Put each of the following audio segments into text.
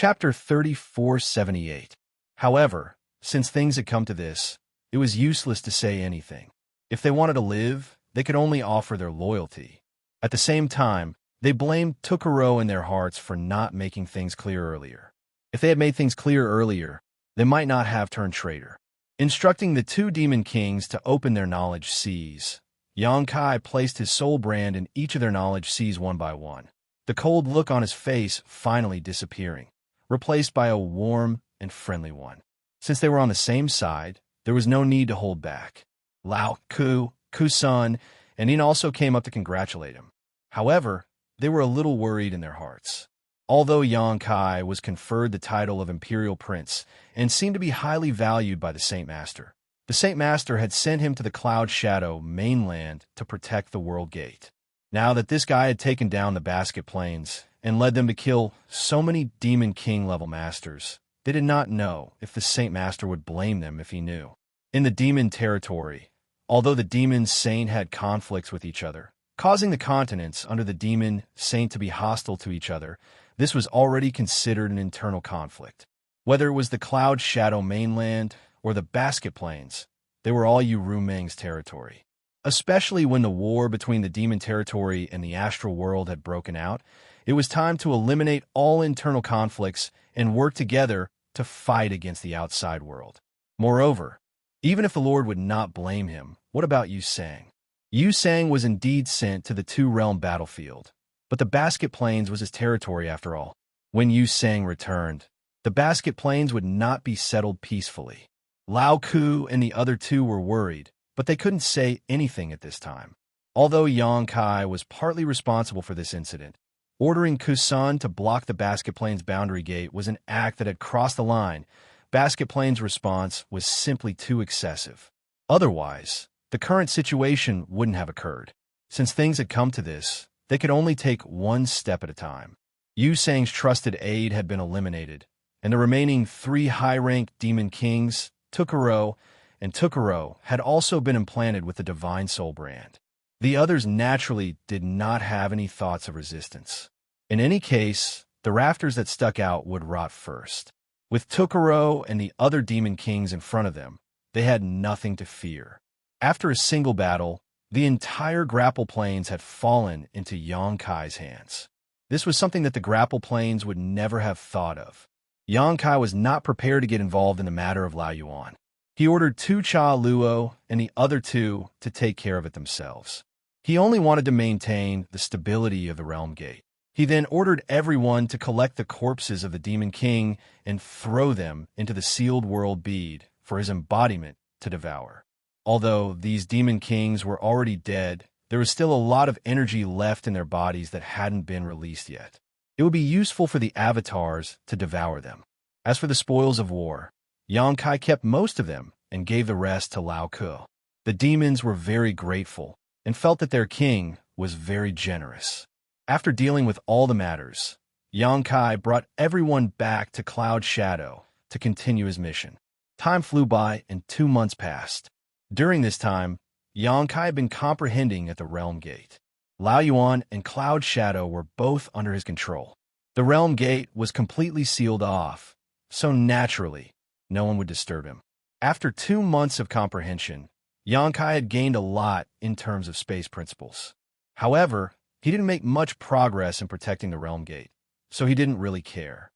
Chapter 3478. However, since things had come to this, it was useless to say anything. If they wanted to live, they could only offer their loyalty. At the same time, they blamed Tukuro in their hearts for not making things clear earlier. If they had made things clear earlier, they might not have turned traitor. Instructing the two demon kings to open their knowledge seas, Xianxia placed his soul brand in each of their knowledge seas one by one, the cold look on his face finally disappearing, replaced by a warm and friendly one. Since they were on the same side, there was no need to hold back. Lao, Ku-san, and Yin also came up to congratulate him. However, they were a little worried in their hearts. Although Xianxia was conferred the title of Imperial Prince and seemed to be highly valued by the Saint Master, the Saint Master had sent him to the Cloud Shadow mainland to protect the World Gate. Now that this guy had taken down the Basket Plains and led them to kill so many Demon King-level masters, they did not know if the Saint Master would blame them if he knew. In the Demon territory, although the Demon Saint had conflicts with each other, causing the continents under the Demon Saint to be hostile to each other, this was already considered an internal conflict. Whether it was the Cloud Shadow mainland or the Basket Plains, they were all Rumeng's territory. Especially when the war between the Demon territory and the Astral World had broken out, it was time to eliminate all internal conflicts and work together to fight against the outside world. Moreover, even if the Lord would not blame him, what about Yu-Sang? Yu-Sang was indeed sent to the two-realm battlefield, but the Basket Plains was his territory after all. When Yu-Sang returned, the Basket Plains would not be settled peacefully. Lao Ku and the other two were worried, but they couldn't say anything at this time. Although Xianxia was partly responsible for this incident, ordering Kusan to block the Basket Plains boundary gate was an act that had crossed the line. Basket Plains' response was simply too excessive. Otherwise, the current situation wouldn't have occurred. Since things had come to this, they could only take one step at a time. Yu-Sang's trusted aide had been eliminated, and the remaining three high-ranked Demon Kings, Tukuro and Tukuro, had also been implanted with the Divine Soul brand. The others naturally did not have any thoughts of resistance. In any case, the rafters that stuck out would rot first. With Tukuro and the other Demon Kings in front of them, they had nothing to fear. After a single battle, the entire Grapple Plains had fallen into Xianxia's hands. This was something that the Grapple Plains would never have thought of. Xianxia was not prepared to get involved in the matter of Lao Yuan. He ordered Tu Cha Luo and the other two to take care of it themselves. He only wanted to maintain the stability of the Realm Gate. He then ordered everyone to collect the corpses of the Demon King and throw them into the sealed world bead for his embodiment to devour. Although these Demon Kings were already dead, there was still a lot of energy left in their bodies that hadn't been released yet. It would be useful for the avatars to devour them. As for the spoils of war, Xianxia kept most of them and gave the rest to Lao Ku. The demons were very grateful and felt that their king was very generous. After dealing with all the matters, Xianxia brought everyone back to Cloud Shadow to continue his mission. Time flew by and 2 months passed. During this time, Xianxia had been comprehending at the Realm Gate. Lao Yuan and Cloud Shadow were both under his control. The Realm Gate was completely sealed off, so naturally, no one would disturb him. After 2 months of comprehension, Xianxia had gained a lot in terms of space principles. However, he didn't make much progress in protecting the Realm Gate, so he didn't really care.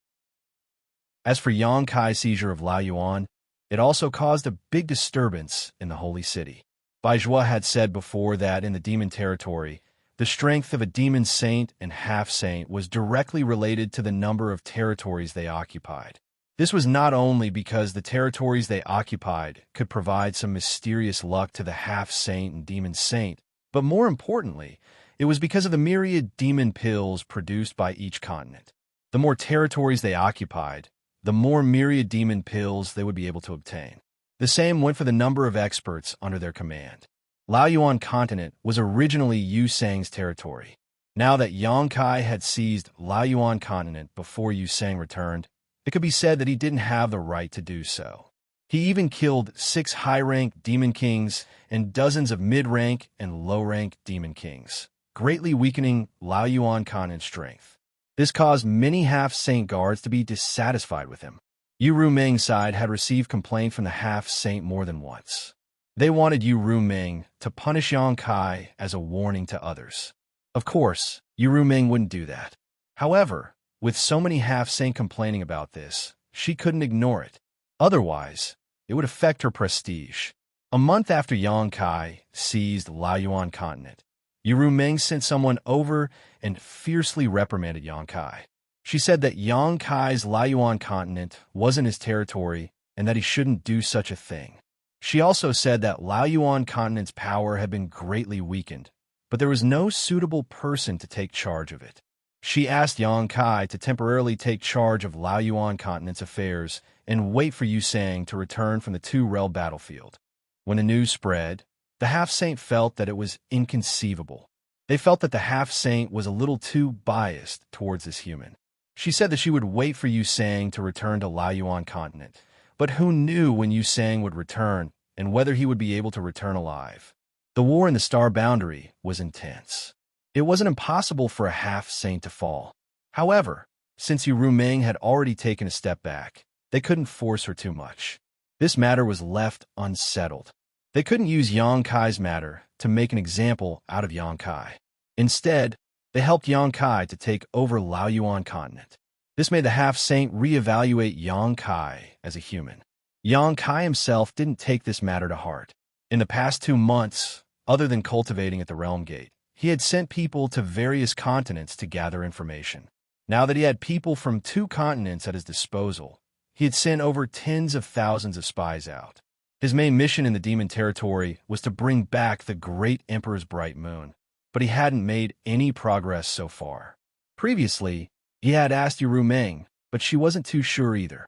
As for Xianxia's seizure of Lao Yuan, it also caused a big disturbance in the Holy City. Baizhua had said before that in the Demon territory, the strength of a Demon Saint and Half-Saint was directly related to the number of territories they occupied. This was not only because the territories they occupied could provide some mysterious luck to the Half-Saint and Demon Saint, but more importantly, it was because of the myriad demon pills produced by each continent. The more territories they occupied, the more myriad demon pills they would be able to obtain. The same went for the number of experts under their command. Lao Yuan continent was originally Yu-Sang's territory. Now that Xianxia had seized Lao Yuan continent before Yu-Sang returned, it could be said that he didn't have the right to do so. He even killed 6 high-rank Demon Kings and dozens of mid-rank and low-rank Demon Kings, greatly weakening Lao Yuan continent's strength. This caused many half-saint guards to be dissatisfied with him. Yu Ruming's side had received complaint from the half-saint more than once. They wanted Yu Ruming to punish Yang Kai as a warning to others. Of course, Yu Ruming wouldn't do that. However, with so many half-saint complaining about this, she couldn't ignore it. Otherwise, it would affect her prestige. A month after Yang Kai seized Laoyuan continent, Yu Ruming sent someone over and fiercely reprimanded Yang Kai. She said that Yang Kai's Laoyuan continent wasn't his territory and that he shouldn't do such a thing. She also said that Laoyuan continent's power had been greatly weakened, but there was no suitable person to take charge of it. She asked Yang Kai to temporarily take charge of Laoyuan continent's affairs and wait for Yu Sang to return from the two-rel battlefield. When the news spread, the half-saint felt that it was inconceivable. They felt that the half-saint was a little too biased towards this human. She said that she would wait for Yu Sang to return to Laoyuan continent, but who knew when Yu Sang would return and whether he would be able to return alive? The war in the star boundary was intense. It wasn't impossible for a half-saint to fall. However, since Yu Ruming had already taken a step back, they couldn't force her too much. This matter was left unsettled. They couldn't use Yang Kai's matter to make an example out of Yang Kai. Instead, they helped Yang Kai to take over Laoyuan continent. This made the half-saint reevaluate Yang Kai as a human. Yang Kai himself didn't take this matter to heart. In the past 2 months, other than cultivating at the Realm Gate, he had sent people to various continents to gather information. Now that he had people from 2 continents at his disposal, he had sent over tens of thousands of spies out. His main mission in the demon territory was to bring back the great Emperor's bright moon, but he hadn't made any progress so far. Previously, he had asked Yu Ruming, but she wasn't too sure either.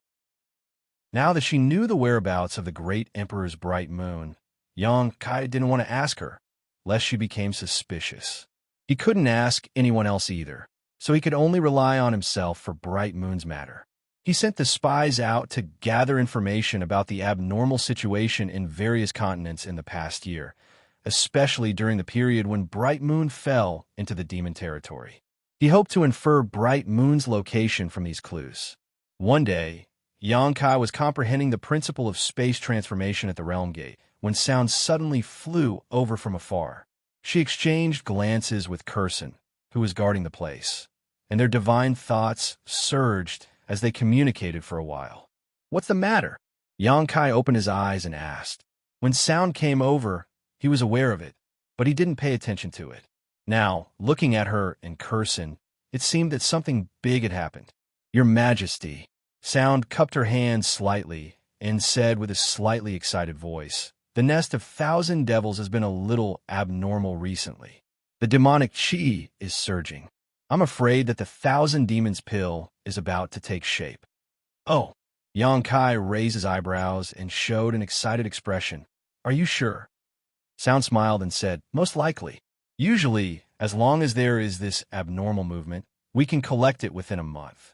Now that she knew the whereabouts of the great Emperor's bright moon, Yang Kai didn't want to ask her, lest she became suspicious. He couldn't ask anyone else either, so he could only rely on himself for bright moon's matter. He sent the spies out to gather information about the abnormal situation in various continents in the past year, especially during the period when Bright Moon fell into the demon territory. He hoped to infer Bright Moon's location from these clues. One day, Yang Kai was comprehending the principle of space transformation at the Realm Gate when sound suddenly flew over from afar. She exchanged glances with Curson, who was guarding the place, and their divine thoughts surged as they communicated for a while. "What's the matter?" Yang Kai opened his eyes and asked. When sound came over, he was aware of it, but he didn't pay attention to it. Now, looking at her and Curson, it seemed that something big had happened. "Your Majesty." Sound cupped her hand slightly and said with a slightly excited voice, "The nest of 1,000 devils has been a little abnormal recently. The demonic chi is surging. I'm afraid that the 1,000 demons pill is about to take shape." "Oh." Yang Kai raised his eyebrows and showed an excited expression. "Are you sure?" Sound smiled and said, "Most likely. Usually, as long as there is this abnormal movement, we can collect it within a month."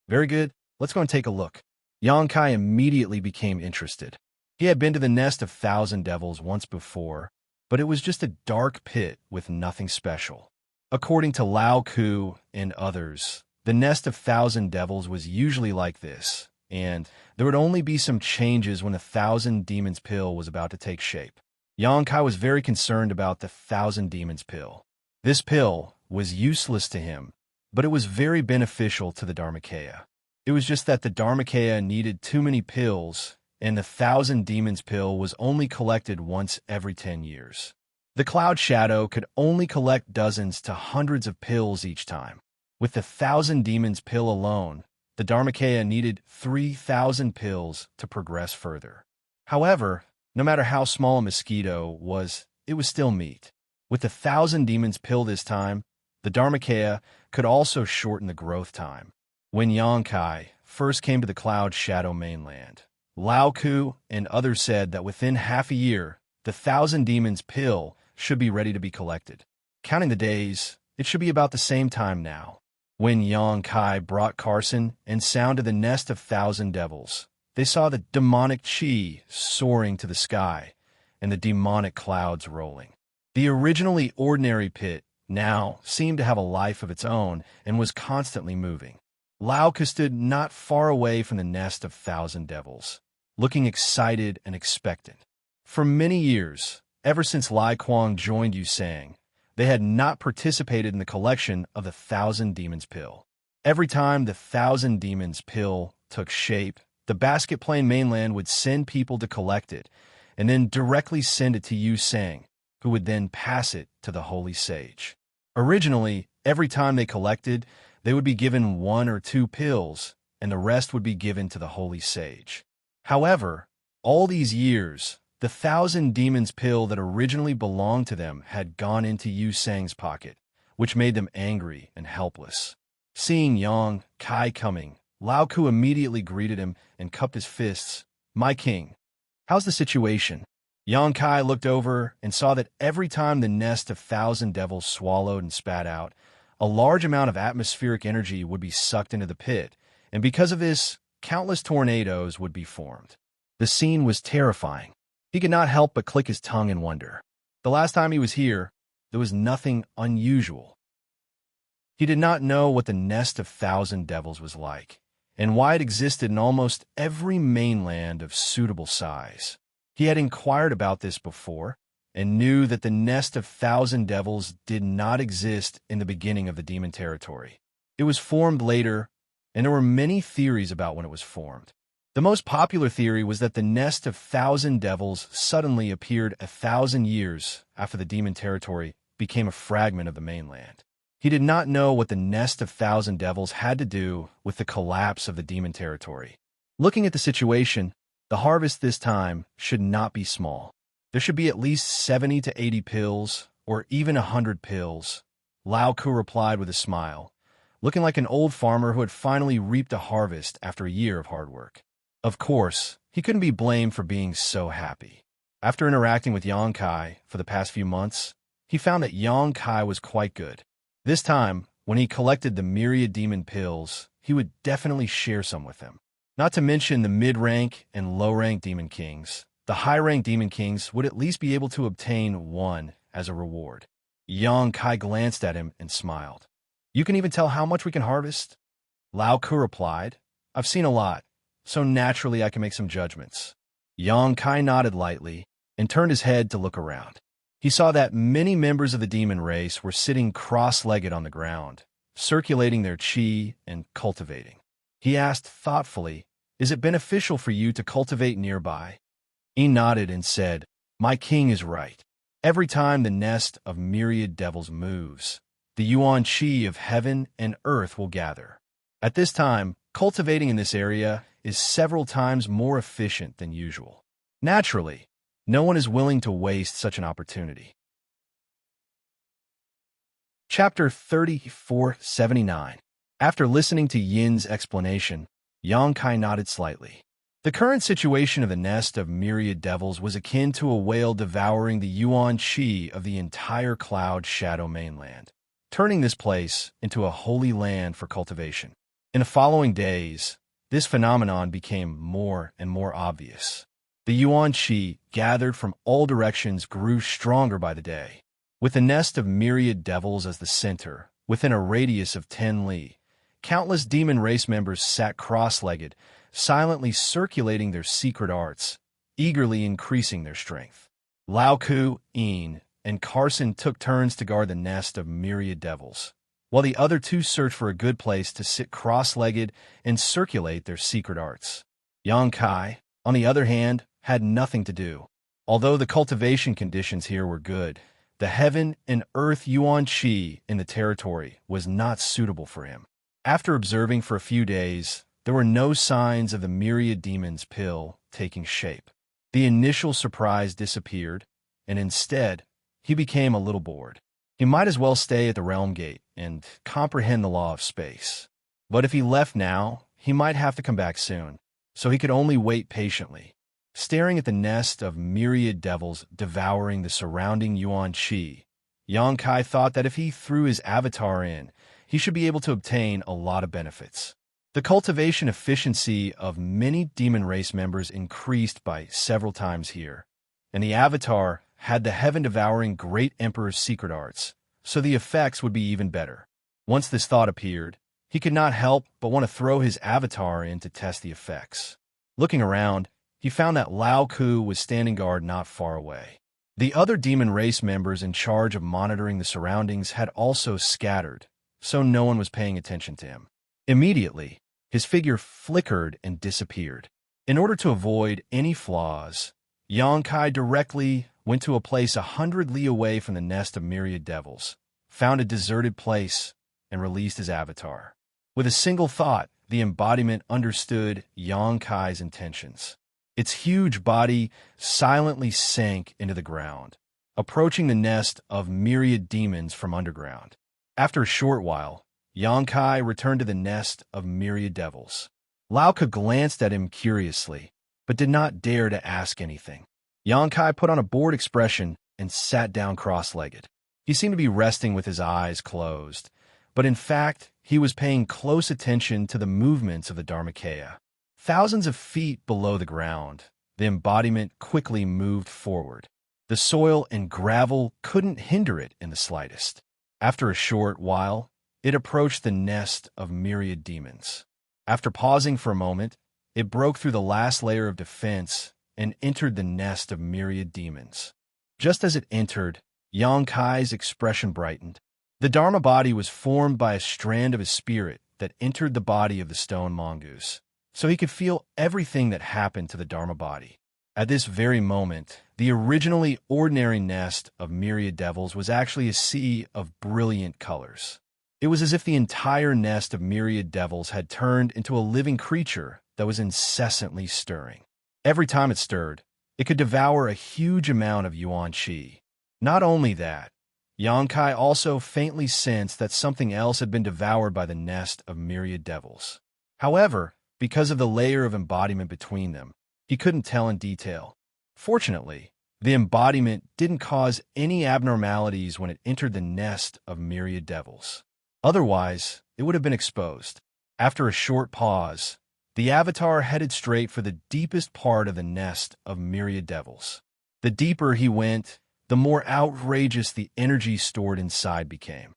"Very good. Let's go and take a look." Yang Kai immediately became interested. He had been to the nest of 1,000 devils once before, but it was just a dark pit with nothing special. According to Lao Ku and others, the nest of 1,000 devils was usually like this, and there would only be some changes when the 1,000 demons pill was about to take shape. Yang Kai was very concerned about the 1,000 demons pill. This pill was useless to him, but it was very beneficial to the Dharmakaya. It was just that the Dharmakaya needed too many pills, and the 1,000 demons pill was only collected once every 10 years. The Cloud Shadow could only collect dozens to hundreds of pills each time. With the 1,000 demons pill alone, the Dharmakaya needed 3,000 pills to progress further. However, no matter how small a mosquito was, it was still meat. With the 1,000 demons pill this time, the Dharmakaya could also shorten the growth time. When Yang Kai first came to the Cloud Shadow mainland, Lao Ku and others said that within half a year, the 1,000 demons pill should be ready to be collected. Counting the days, it should be about the same time now. When Yang Kai brought Carson and Sound to the nest of 1,000 devils, they saw the demonic chi soaring to the sky and the demonic clouds rolling. The originally ordinary pit now seemed to have a life of its own and was constantly moving. Lao Ku stood not far away from the nest of thousand devils, looking excited and expectant. For many years, ever since Lai Kuang joined Yusang, they had not participated in the collection of the Thousand Demons Pill. Every time the Thousand Demons Pill took shape, the Basket Plain mainland would send people to collect it, and then directly send it to Yusang, who would then pass it to the Holy Sage. Originally, every time they collected, they would be given 1 or 2 pills, and the rest would be given to the Holy Sage. However, all these years, the Thousand Demons Pill that originally belonged to them had gone into Yusang's pocket, which made them angry and helpless. Seeing Yang Kai coming, Lao Ku immediately greeted him and cupped his fists. "My king, how's the situation?" Yang Kai looked over and saw that every time the nest of thousand devils swallowed and spat out, a large amount of atmospheric energy would be sucked into the pit, and because of this, countless tornadoes would be formed. The scene was terrifying. He could not help but click his tongue in wonder. The last time he was here, there was nothing unusual. He did not know what the nest of thousand devils was like, and why it existed in almost every mainland of suitable size. He had inquired about this before, and knew that the nest of thousand devils did not exist in the beginning of the demon territory. It was formed later, and there were many theories about when it was formed. The most popular theory was that the nest of thousand devils suddenly appeared 1,000 years after the demon territory became a fragment of the mainland. He did not know what the nest of thousand devils had to do with the collapse of the demon territory. Looking at the situation, the harvest this time should not be small. There should be at least 70 to 80 pills, or even 100 pills. Lao Ku replied with a smile, looking like an old farmer who had finally reaped a harvest after a year of hard work. Of course, he couldn't be blamed for being so happy. After interacting with Yang Kai for the past few months, he found that Yang Kai was quite good. This time, when he collected the myriad demon pills, he would definitely share some with them. Not to mention the mid-rank and low-rank demon kings. The high-rank demon kings would at least be able to obtain one as a reward. Yang Kai glanced at him and smiled. "You can even tell how much we can harvest?" Lao Ku replied, "I've seen a lot, so naturally I can make some judgments." Yang Kai nodded lightly and turned his head to look around. He saw that many members of the demon race were sitting cross-legged on the ground, circulating their qi and cultivating. He asked thoughtfully, "Is it beneficial for you to cultivate nearby?" He nodded and said, "My king is right. Every time the nest of myriad devils moves, the yuan qi of heaven and earth will gather. At this time, cultivating in this area is several times more efficient than usual. Naturally, no one is willing to waste such an opportunity." Chapter 3479. After listening to Yin's explanation, Yang Kai nodded slightly. The current situation of the nest of myriad devils was akin to a whale devouring the yuan qi of the entire cloud shadow mainland, turning this place into a holy land for cultivation. In the following days, this phenomenon became more and more obvious. The yuan qi gathered from all directions grew stronger by the day. With the nest of myriad devils as the center, within a radius of 10 li, countless demon race members sat cross-legged, silently circulating their secret arts, eagerly increasing their strength. Lao Ku, Yin, and Carson took turns to guard the nest of myriad devils, while the other two searched for a good place to sit cross-legged and circulate their secret arts. Yang Kai, on the other hand, had nothing to do. Although the cultivation conditions here were good, the heaven and earth yuan qi in the territory was not suitable for him. After observing for a few days, there were no signs of the myriad demons pill taking shape. The initial surprise disappeared, and instead, he became a little bored. He might as well stay at the realm gate and comprehend the law of space. But if he left now, he might have to come back soon, so he could only wait patiently. Staring at the nest of myriad devils devouring the surrounding yuan qi, Yang Kai thought that if he threw his avatar in, he should be able to obtain a lot of benefits. The cultivation efficiency of many demon race members increased by several times here, and the avatar had the heaven-devouring Great Emperor's secret arts, so the effects would be even better. Once this thought appeared, he could not help but want to throw his avatar in to test the effects. Looking around, he found that Lao Ku was standing guard not far away. The other demon race members in charge of monitoring the surroundings had also scattered, so no one was paying attention to him. Immediately, his figure flickered and disappeared. In order to avoid any flaws, Xianxia directly went to a place 100 li away from the nest of myriad devils, found a deserted place, and released his avatar. With a single thought, the embodiment understood Xianxia's intentions. Its huge body silently sank into the ground, approaching the nest of myriad demons from underground. After a short while, Xianxia returned to the nest of myriad devils. Lao Ku glanced at him curiously, but did not dare to ask anything. Xianxia put on a bored expression and sat down cross-legged. He seemed to be resting with his eyes closed, but in fact, he was paying close attention to the movements of the Dharmakaya. Thousands of feet below the ground, the embodiment quickly moved forward. The soil and gravel couldn't hinder it in the slightest. After a short while, it approached the nest of myriad demons. After pausing for a moment, it broke through the last layer of defense and entered the nest of myriad demons. Just as it entered, Xianxia's expression brightened. The Dharma body was formed by a strand of his spirit that entered the body of the stone mongoose, so he could feel everything that happened to the Dharma body. At this very moment, the originally ordinary nest of myriad devils was actually a sea of brilliant colors. It was as if the entire nest of myriad devils had turned into a living creature that was incessantly stirring. Every time it stirred, it could devour a huge amount of yuan qi. Not only that, Xianxia also faintly sensed that something else had been devoured by the nest of myriad devils. However, because of the layer of embodiment between them, he couldn't tell in detail. Fortunately, the embodiment didn't cause any abnormalities when it entered the nest of myriad devils. Otherwise, it would have been exposed. After a short pause, the avatar headed straight for the deepest part of the nest of myriad devils. The deeper he went, the more outrageous the energy stored inside became.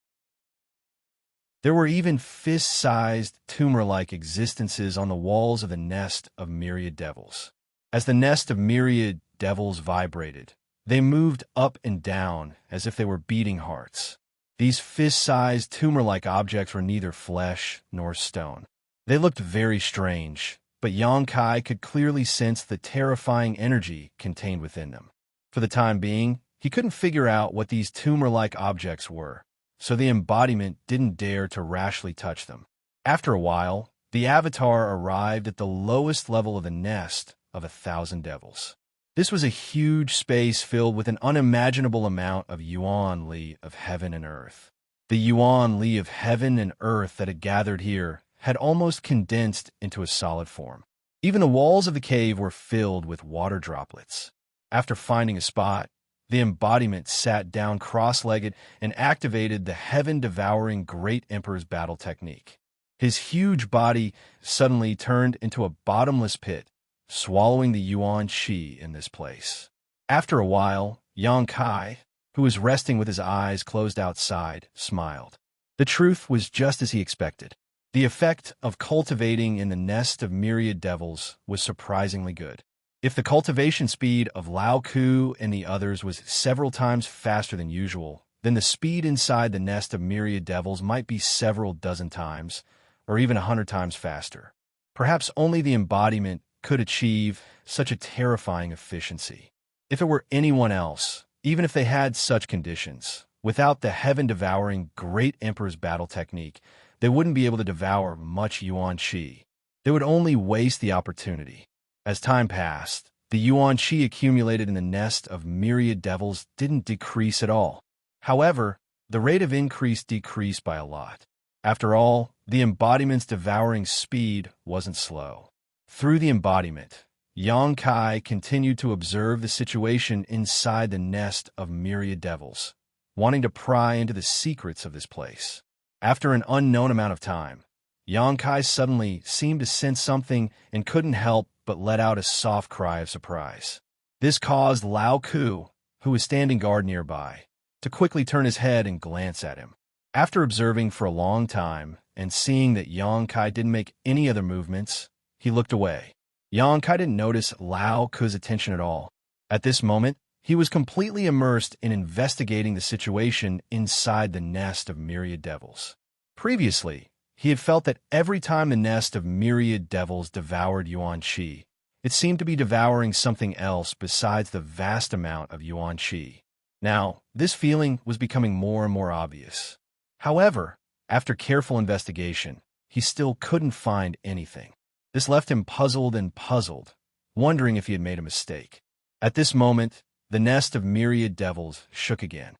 There were even fist-sized, tumor-like existences on the walls of the nest of myriad devils. As the nest of myriad devils vibrated, they moved up and down as if they were beating hearts. These fist-sized, tumor-like objects were neither flesh nor stone. They looked very strange, but Xianxia could clearly sense the terrifying energy contained within them. For the time being, he couldn't figure out what these tumor-like objects were, so the embodiment didn't dare to rashly touch them. After a while, the avatar arrived at the lowest level of the nest of 1,000 devils. This was a huge space filled with an unimaginable amount of yuan li of heaven and earth. The yuan li of heaven and earth that had gathered here had almost condensed into a solid form. Even the walls of the cave were filled with water droplets. After finding a spot, the embodiment sat down cross-legged and activated the heaven-devouring Great Emperor's battle technique. His huge body suddenly turned into a bottomless pit, swallowing the yuan qi in this place. After a while, Xianxia, who was resting with his eyes closed outside, smiled. The truth was just as he expected. The effect of cultivating in the nest of myriad devils was surprisingly good. If the cultivation speed of Lao Ku and the others was several times faster than usual, then the speed inside the nest of myriad devils might be several dozen times, or even 100 times faster. Perhaps only the embodiment could achieve such a terrifying efficiency. If it were anyone else, even if they had such conditions, without the heaven-devouring Great Emperor's battle technique, they wouldn't be able to devour much yuan qi. They would only waste the opportunity. As time passed, the yuan qi accumulated in the nest of myriad devils didn't decrease at all. However, the rate of increase decreased by a lot. After all, the embodiment's devouring speed wasn't slow. Through the embodiment, Xianxia continued to observe the situation inside the nest of myriad devils, wanting to pry into the secrets of this place. After an unknown amount of time, Xianxia suddenly seemed to sense something and couldn't help but let out a soft cry of surprise. This caused Lao Ku, who was standing guard nearby, to quickly turn his head and glance at him. After observing for a long time and seeing that Xianxia didn't make any other movements, he looked away. Xianxia didn't notice Lao Ke's attention at all. At this moment, he was completely immersed in investigating the situation inside the nest of myriad devils. Previously, he had felt that every time the nest of myriad devils devoured Xianxia, it seemed to be devouring something else besides the vast amount of Xianxia. Now, this feeling was becoming more and more obvious. However, after careful investigation, he still couldn't find anything. This left him puzzled and puzzled, wondering if he had made a mistake. At this moment, the nest of myriad devils shook again.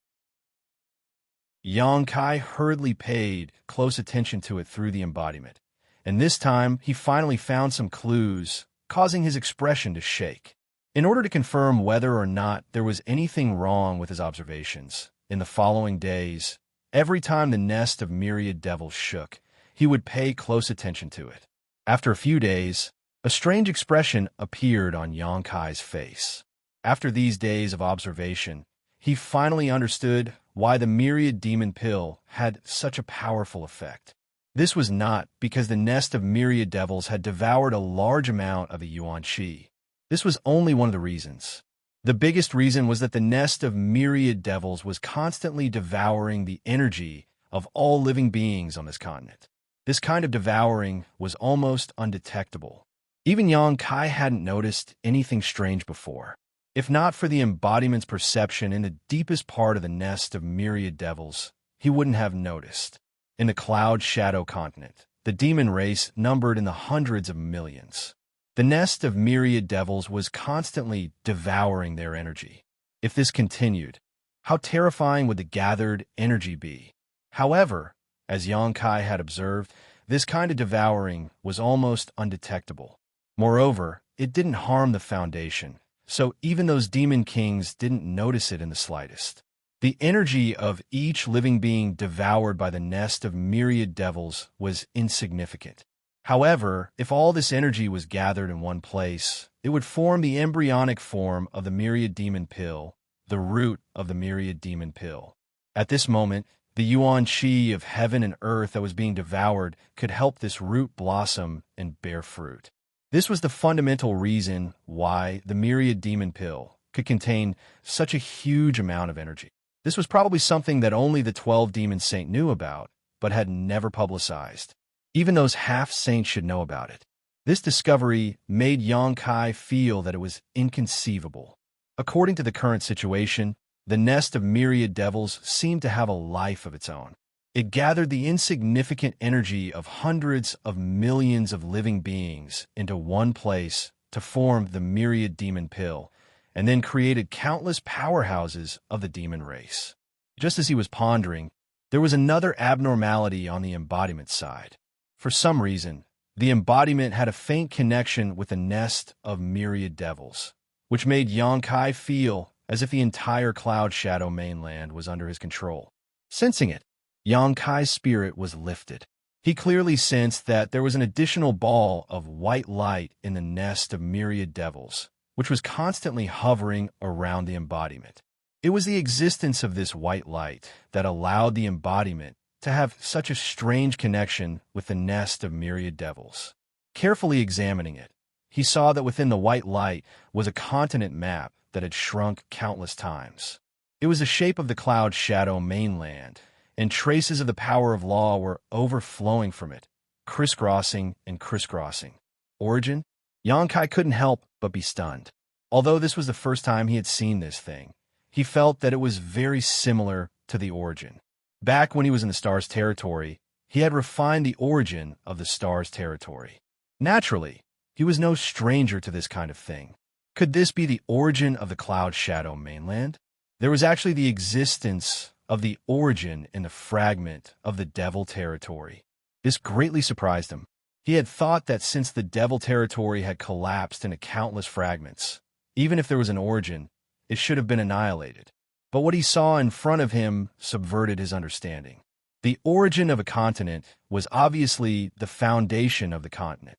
Xianxia hurriedly paid close attention to it through the embodiment, and this time he finally found some clues, causing his expression to shake. In order to confirm whether or not there was anything wrong with his observations, in the following days, every time the nest of myriad devils shook, he would pay close attention to it. After a few days, a strange expression appeared on Xianxia's face. After these days of observation, he finally understood why the myriad demon pill had such a powerful effect. This was not because the nest of myriad devils had devoured a large amount of the Xianxia. This was only one of the reasons. The biggest reason was that the nest of myriad devils was constantly devouring the energy of all living beings on this continent. This kind of devouring was almost undetectable. Even Xianxia hadn't noticed anything strange before. If not for the embodiment's perception in the deepest part of the nest of myriad devils, he wouldn't have noticed. In the Cloud Shadow continent, the demon race numbered in the hundreds of millions. The nest of myriad devils was constantly devouring their energy. If this continued, how terrifying would the gathered energy be? However, as Xianxia had observed, this kind of devouring was almost undetectable. Moreover, it didn't harm the Foundation, so even those demon kings didn't notice it in the slightest. The energy of each living being devoured by the nest of myriad devils was insignificant. However, if all this energy was gathered in one place, it would form the embryonic form of the myriad demon pill, the root of the myriad demon pill. At this moment, the Xianxia of heaven and earth that was being devoured could help this root blossom and bear fruit. This was the fundamental reason why the myriad demon pill could contain such a huge amount of energy. This was probably something that only the 12 demon saint knew about, but had never publicized. Even those half-saints should know about it. This discovery made Xianxia feel that it was inconceivable. According to the current situation, the nest of myriad devils seemed to have a life of its own. It gathered the insignificant energy of hundreds of millions of living beings into one place to form the myriad demon pill, and then created countless powerhouses of the demon race. Just as he was pondering, there was another abnormality on the embodiment side. For some reason, the embodiment had a faint connection with the nest of myriad devils, which made Xianxia feel as if the entire Cloud Shadow mainland was under his control. Sensing it, Xianxia's spirit was lifted. He clearly sensed that there was an additional ball of white light in the nest of myriad devils, which was constantly hovering around the embodiment. It was the existence of this white light that allowed the embodiment to have such a strange connection with the nest of myriad devils. Carefully examining it, he saw that within the white light was a continent map that had shrunk countless times. It was the shape of the Cloud Shadow mainland, and traces of the power of law were overflowing from it, crisscrossing and crisscrossing. Origin? Xianxia couldn't help but be stunned. Although this was the first time he had seen this thing, he felt that it was very similar to the origin. Back when he was in the Stars territory, he had refined the origin of the Stars territory. Naturally, he was no stranger to this kind of thing. Could this be the origin of the Cloud Shadow mainland? There was actually the existence of the origin in the fragment of the Devil territory. This greatly surprised him. He had thought that since the Devil territory had collapsed into countless fragments, even if there was an origin, it should have been annihilated. But what he saw in front of him subverted his understanding. The origin of a continent was obviously the foundation of the continent.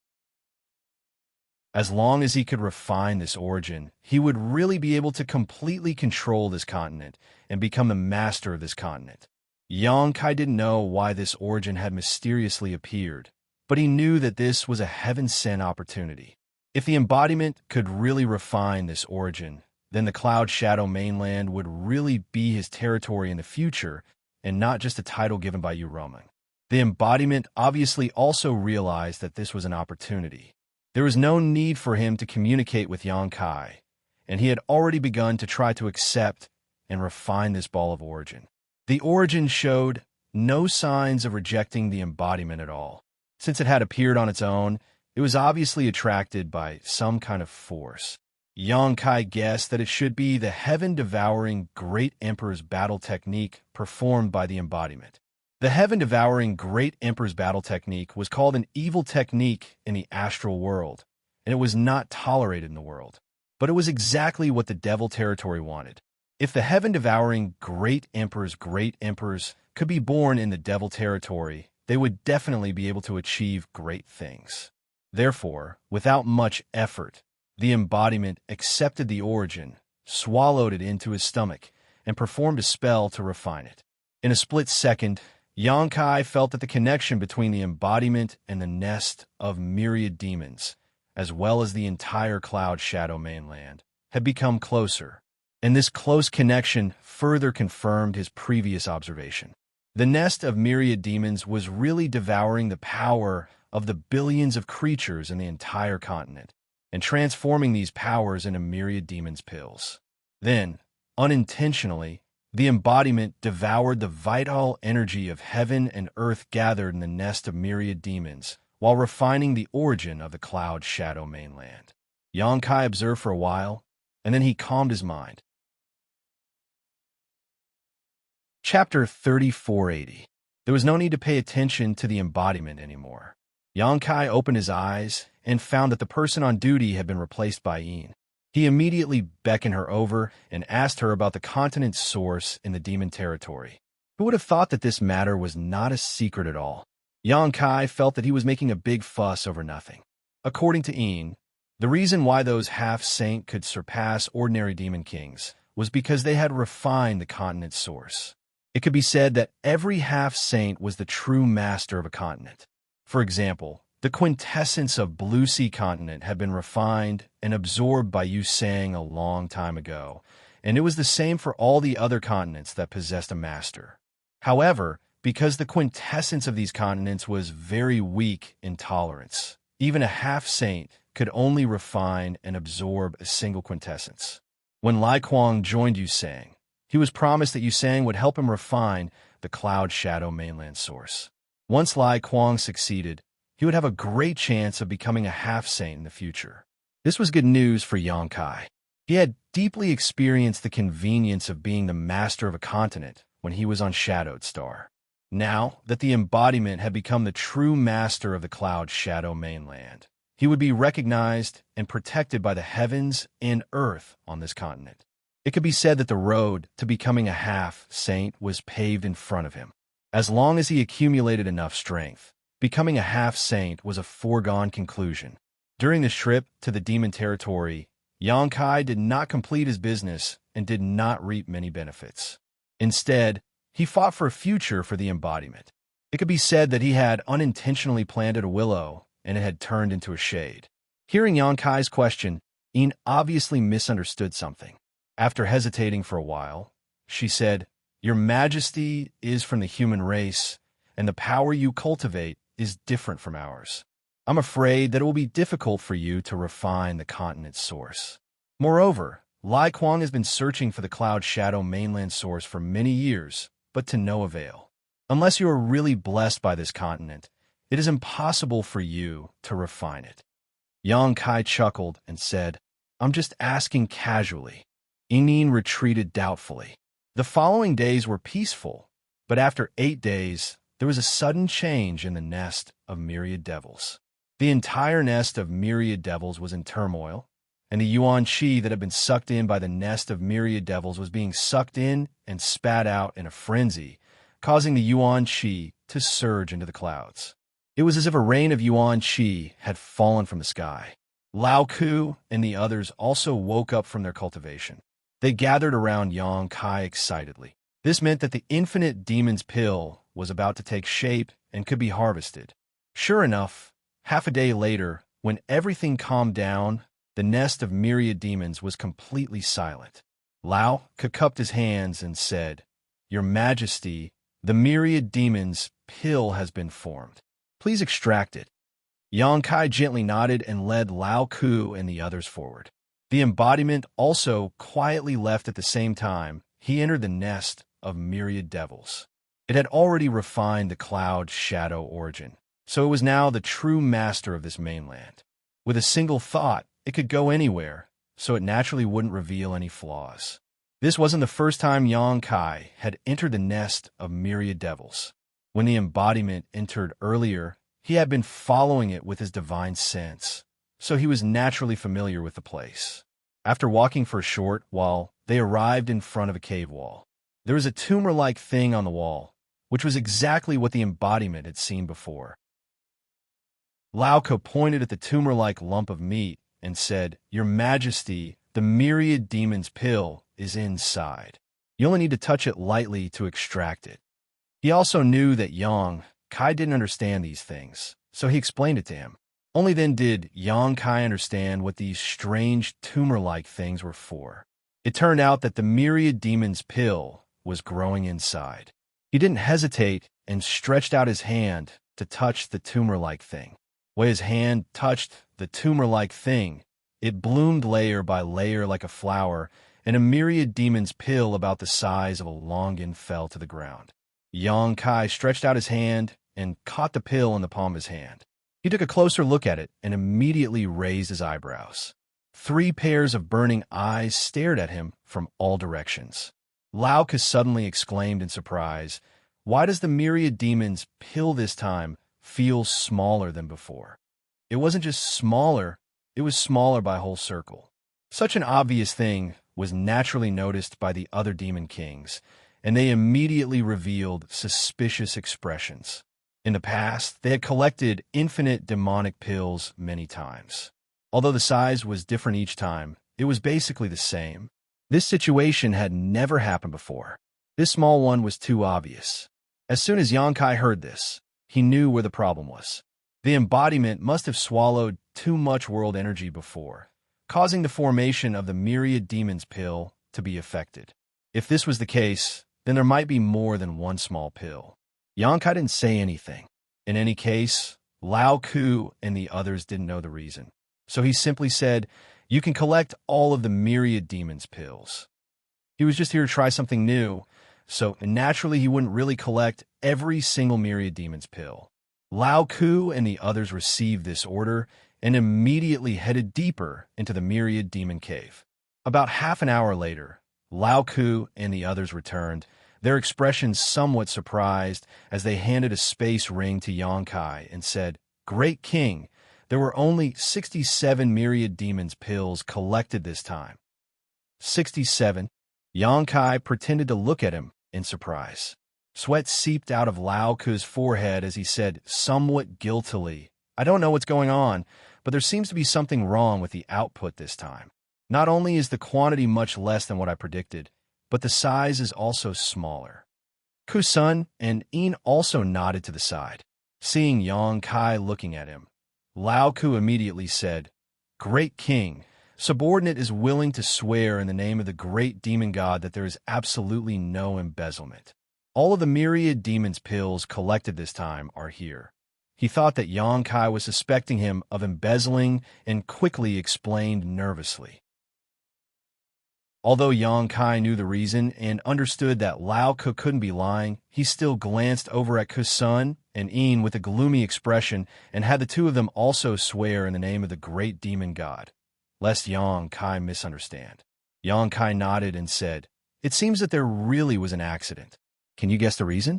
As long as he could refine this origin, he would really be able to completely control this continent and become the master of this continent. Xianxia didn't know why this origin had mysteriously appeared, but he knew that this was a heaven-sent opportunity. If the embodiment could really refine this origin, then the Cloud Shadow mainland would really be his territory in the future and not just a title given by Yu Roman. The embodiment obviously also realized that this was an opportunity. There was no need for him to communicate with Xianxia, and he had already begun to try to accept and refine this ball of origin. The origin showed no signs of rejecting the embodiment at all. Since it had appeared on its own, it was obviously attracted by some kind of force. Xianxia guessed that it should be the heaven-devouring Great Emperor's battle technique performed by the embodiment. The heaven-devouring Great Emperor's battle technique was called an evil technique in the astral world, and it was not tolerated in the world. But it was exactly what the devil territory wanted. If the heaven-devouring Great Emperors could be born in the devil territory, they would definitely be able to achieve great things. Therefore, without much effort, the embodiment accepted the origin, swallowed it into his stomach, and performed a spell to refine it. In a split second, Xianxia felt that the connection between the embodiment and the nest of myriad demons, as well as the entire Cloud Shadow mainland, had become closer, and this close connection further confirmed his previous observation. The nest of myriad demons was really devouring the power of the billions of creatures in the entire continent, and transforming these powers into myriad demons' pills. Then, unintentionally, the embodiment devoured the vital energy of heaven and earth gathered in the nest of myriad demons, while refining the origin of the Cloud Shadow mainland. Xianxia observed for a while, and then he calmed his mind. Chapter 3480. There was no need to pay attention to the embodiment anymore. Xianxia opened his eyes and found that the person on duty had been replaced by Yin. He immediately beckoned her over and asked her about the continent's source in the demon territory. Who would have thought that this matter was not a secret at all? Xianxia felt that he was making a big fuss over nothing. According to Yin, the reason why those half-saint could surpass ordinary demon kings was because they had refined the continent's source. It could be said that every half-saint was the true master of a continent. For example, the quintessence of Blue Sea continent had been refined and absorbed by Yu Sang a long time ago, and it was the same for all the other continents that possessed a master. However, because the quintessence of these continents was very weak in tolerance, even a half-saint could only refine and absorb a single quintessence. When Lai Kuang joined Yu Sang, he was promised that Yu Sang would help him refine the Cloud Shadow mainland source. Once Lai Kuang succeeded, he would have a great chance of becoming a half-saint in the future. This was good news for Xianxia. He had deeply experienced the convenience of being the master of a continent when he was on Shadowed Star. Now that the embodiment had become the true master of the Cloud Shadow mainland, he would be recognized and protected by the heavens and earth on this continent. It could be said that the road to becoming a half-saint was paved in front of him. As long as he accumulated enough strength, becoming a half-saint was a foregone conclusion. During this trip to the demon territory, Xianxia did not complete his business and did not reap many benefits. Instead, he fought for a future for the embodiment. It could be said that he had unintentionally planted a willow and it had turned into a shade. Hearing Xianxia's question, Yin obviously misunderstood something. After hesitating for a while, she said, "Your Majesty is from the human race, and the power you cultivate is different from ours. I'm afraid that it will be difficult for you to refine the continent's source. Moreover, Lai Kuang has been searching for the Cloud Shadow mainland source for many years, but to no avail. Unless you are really blessed by this continent, it is impossible for you to refine it." Xianxia chuckled and said, "I'm just asking casually." Yin retreated doubtfully. The following days were peaceful, but after 8 days, there was a sudden change in the nest of myriad devils. The entire nest of myriad devils was in turmoil, and the yuan qi that had been sucked in by the nest of myriad devils was being sucked in and spat out in a frenzy, causing the yuan qi to surge into the clouds. It was as if a rain of yuan qi had fallen from the sky. Lao Ku and the others also woke up from their cultivation. They gathered around Yang Kai excitedly. This meant that the infinite demon's pill was about to take shape and could be harvested. Sure enough, half a day later, when everything calmed down, the nest of myriad demons was completely silent. Lao Ku cupped his hands and said, "Your Majesty, the myriad demon's pill has been formed. Please extract it." Yang Kai gently nodded and led Lao Ku and the others forward. The embodiment also quietly left at the same time. He entered the nest of myriad devils. It had already refined the cloud shadow origin, so it was now the true master of this mainland. With a single thought, it could go anywhere, so it naturally wouldn't reveal any flaws. This wasn't the first time Yang Kai had entered the nest of myriad devils. When the embodiment entered earlier, he had been following it with his divine sense, so he was naturally familiar with the place. After walking for a short while, they arrived in front of a cave wall. There was a tumor-like thing on the wall, which was exactly what the embodiment had seen before. Lao Ku pointed at the tumor-like lump of meat and said, "Your Majesty, the myriad demon's pill is inside. You only need to touch it lightly to extract it." He also knew that Yang Kai didn't understand these things, so he explained it to him. Only then did Yang Kai understand what these strange tumor-like things were for. It turned out that the myriad demon's pill was growing inside. He didn't hesitate and stretched out his hand to touch the tumor-like thing. When his hand touched the tumor-like thing, it bloomed layer by layer like a flower, and a myriad demon's pill about the size of a longan fell to the ground. Yang Kai stretched out his hand and caught the pill in the palm of his hand. He took a closer look at it and immediately raised his eyebrows. 3 pairs of burning eyes stared at him from all directions. Lao Ku suddenly exclaimed in surprise, "Why does the myriad demon's pill this time feel smaller than before?" It wasn't just smaller, it was smaller by a whole circle. Such an obvious thing was naturally noticed by the other demon kings, and they immediately revealed suspicious expressions. In the past, they had collected infinite demonic pills many times. Although the size was different each time, it was basically the same. This situation had never happened before. This small one was too obvious. As soon as Yang Kai heard this, he knew where the problem was. The embodiment must have swallowed too much world energy before, causing the formation of the myriad demon's pill to be affected. If this was the case, then there might be more than one small pill. Yang Kai didn't say anything. In any case, Lao Ku and the others didn't know the reason. So he simply said, "You can collect all of the myriad demon's pills." He was just here to try something new, so naturally he wouldn't really collect every single myriad demon's pill. Lao Ku and the others received this order and immediately headed deeper into the myriad demon cave. About half an hour later, Lao Ku and the others returned, their expressions somewhat surprised as they handed a space ring to Yang Kai and said, "Great King, there were only 67 myriad demons pills collected this time." 67? Yang Kai pretended to look at him in surprise. Sweat seeped out of Lao Ku's forehead as he said somewhat guiltily, "I don't know what's going on, but there seems to be something wrong with the output this time. Not only is the quantity much less than what I predicted, but the size is also smaller." Kusun and In also nodded to the side. Seeing Yang Kai looking at him, Lao Ku immediately said, "Great King, subordinate is willing to swear in the name of the great demon god that there is absolutely no embezzlement. All of the myriad demons pills collected this time are here." He thought that Yang Kai was suspecting him of embezzling and quickly explained nervously. Although Yang Kai knew the reason and understood that Lao Ku couldn't be lying, he still glanced over at Kusun and In with a gloomy expression and had the two of them also swear in the name of the great demon god, lest Yang Kai misunderstand. Yang Kai nodded and said, "It seems that there really was an accident. Can you guess the reason?"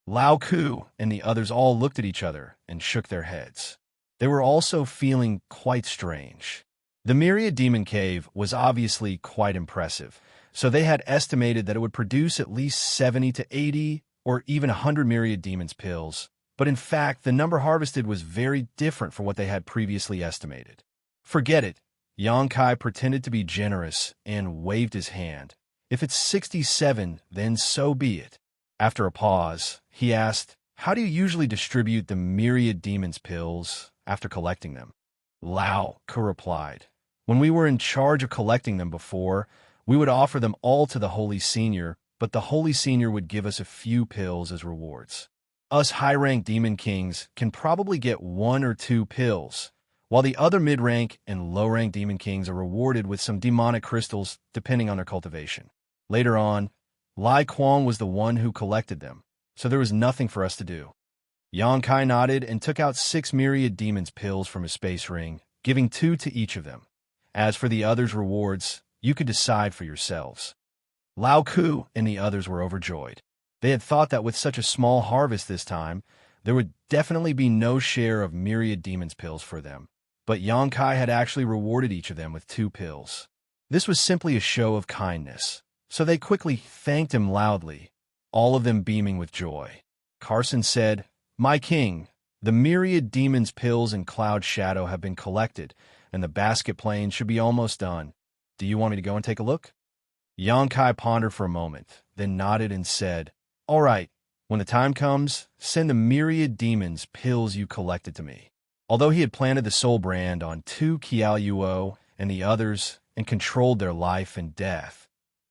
Lao Ku and the others all looked at each other and shook their heads. They were also feeling quite strange. The Myriad Demon Cave was obviously quite impressive, so they had estimated that it would produce at least 70 to 80 or even 100 Myriad Demons pills, but in fact the number harvested was very different from what they had previously estimated. Forget it. Yangkai pretended to be generous and waved his hand. If it's 67, then so be it. After a pause, he asked, how do you usually distribute the myriad demons pills after collecting them? Lao Ke replied, when we were in charge of collecting them before, we would offer them all to the Holy Senior, but the Holy Senior would give us a few pills as rewards. Us high-rank demon kings can probably get 1 or 2 pills, while the other mid-rank and low-rank demon kings are rewarded with some demonic crystals depending on their cultivation. Later on, Lai Kuang was the one who collected them, so there was nothing for us to do. Yang Kai nodded and took out 6 myriad demons pills from his space ring, giving 2 to each of them. As for the others' rewards, you could decide for yourselves. Lao Ku and the others were overjoyed. They had thought that with such a small harvest this time, there would definitely be no share of myriad demons pills for them. But Yang Kai had actually rewarded each of them with 2 pills. This was simply a show of kindness, so they quickly thanked him loudly, all of them beaming with joy. Carson said, my king, the myriad demons pills in Cloud Shadow have been collected, and the basket plane should be almost done. Do you want me to go and take a look? Yang Kai pondered for a moment, then nodded and said, all right, when the time comes, send the myriad demons pills you collected to me. Although he had planted the soul brand on 2 Kiao Yuo and the others and controlled their life and death,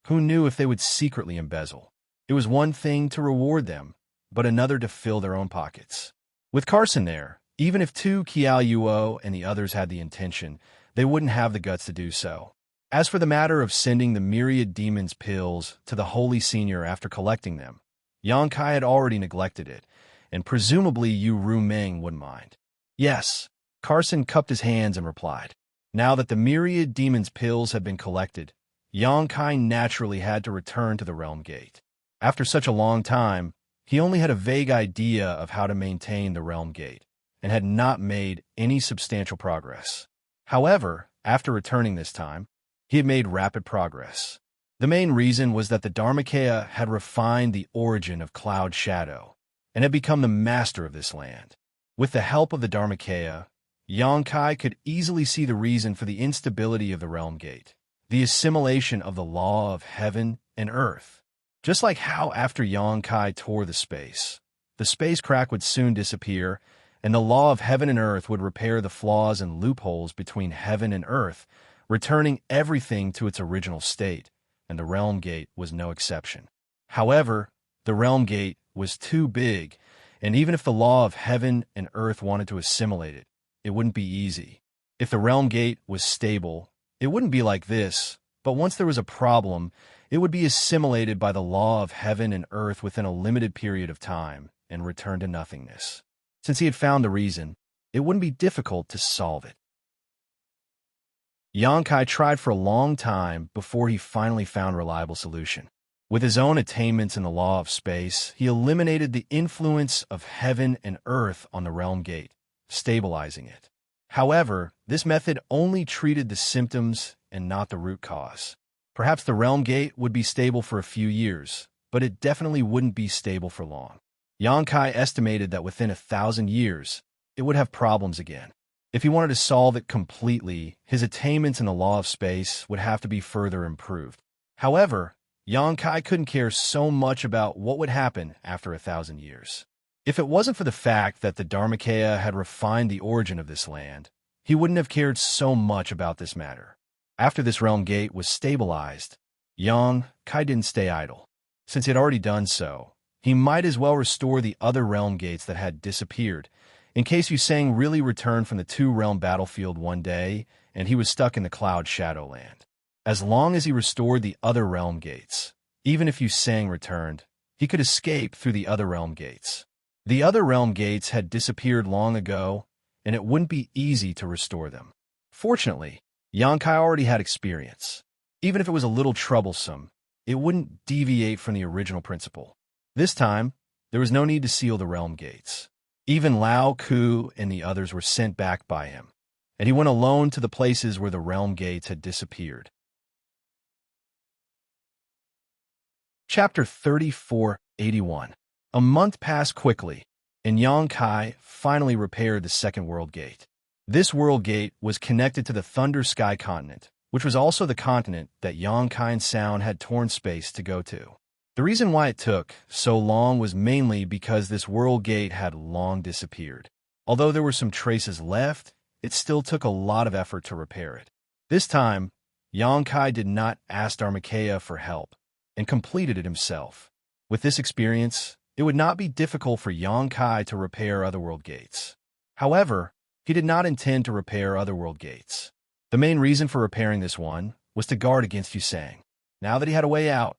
who knew if they would secretly embezzle? It was one thing to reward them, but another to fill their own pockets. With Carson there, even if 2 Kiao Yuo and the others had the intention, they wouldn't have the guts to do so. As for the matter of sending the myriad demons pills to the Holy Senior after collecting them, Yang Kai had already neglected it, and presumably Yu Ru Meng wouldn't mind. Yes, Carson cupped his hands and replied. Now that the myriad demons pills had been collected, Yang Kai naturally had to return to the Realm Gate. After such a long time, he only had a vague idea of how to maintain the Realm Gate, and had not made any substantial progress. However, after returning this time, he had made rapid progress. The main reason was that the Dharmakaya had refined the origin of Cloud Shadow, and had become the master of this land. With the help of the Dharmakaya, Yang Kai could easily see the reason for the instability of the Realm Gate, the assimilation of the law of heaven and earth. Just like how after Yang Kai tore the space crack would soon disappear, and the law of heaven and earth would repair the flaws and loopholes between heaven and earth, returning everything to its original state, and the Realm Gate was no exception. However, the Realm Gate was too big, and even if the law of heaven and earth wanted to assimilate it, it wouldn't be easy. If the Realm Gate was stable, it wouldn't be like this, but once there was a problem, it would be assimilated by the law of heaven and earth within a limited period of time and return to nothingness. Since he had found the reason, it wouldn't be difficult to solve it. Yang Kai tried for a long time before he finally found a reliable solution. With his own attainments in the law of space, he eliminated the influence of heaven and earth on the Realm Gate, stabilizing it. However, this method only treated the symptoms and not the root cause. Perhaps the Realm Gate would be stable for a few years, but it definitely wouldn't be stable for long. Yang Kai estimated that within 1,000 years, it would have problems again. If he wanted to solve it completely, his attainments in the law of space would have to be further improved. However, Yang Kai couldn't care so much about what would happen after 1,000 years. If it wasn't for the fact that the Dharmakaya had refined the origin of this land, he wouldn't have cared so much about this matter. After this Realm Gate was stabilized, Yang Kai didn't stay idle. Since he had already done so, he might as well restore the other Realm Gates that had disappeared, in case Yu Sang really returned from the 2-realm battlefield one day and he was stuck in the Cloud Shadowland. As long as he restored the other Realm Gates, even if Yu Sang returned, he could escape through the other Realm Gates. The other Realm Gates had disappeared long ago, and it wouldn't be easy to restore them. Fortunately, Yang Kai already had experience. Even if it was a little troublesome, it wouldn't deviate from the original principle. This time, there was no need to seal the Realm Gates. Even Lao Ku and the others were sent back by him, and he went alone to the places where the Realm Gates had disappeared. Chapter 3481. A month passed quickly, and Yang Kai finally repaired the second World Gate. This world gate was connected to the Thunder Sky continent, which was also the continent that Xianxia and Sound had torn space to go to. The reason why it took so long was mainly because this world gate had long disappeared. Although there were some traces left, it still took a lot of effort to repair it. This time, Xianxia did not ask Dharmakaya for help and completed it himself. With this experience, it would not be difficult for Xianxia to repair Otherworld gates. However, he did not intend to repair Otherworld gates. The main reason for repairing this one was to guard against Yusang. Now that he had a way out,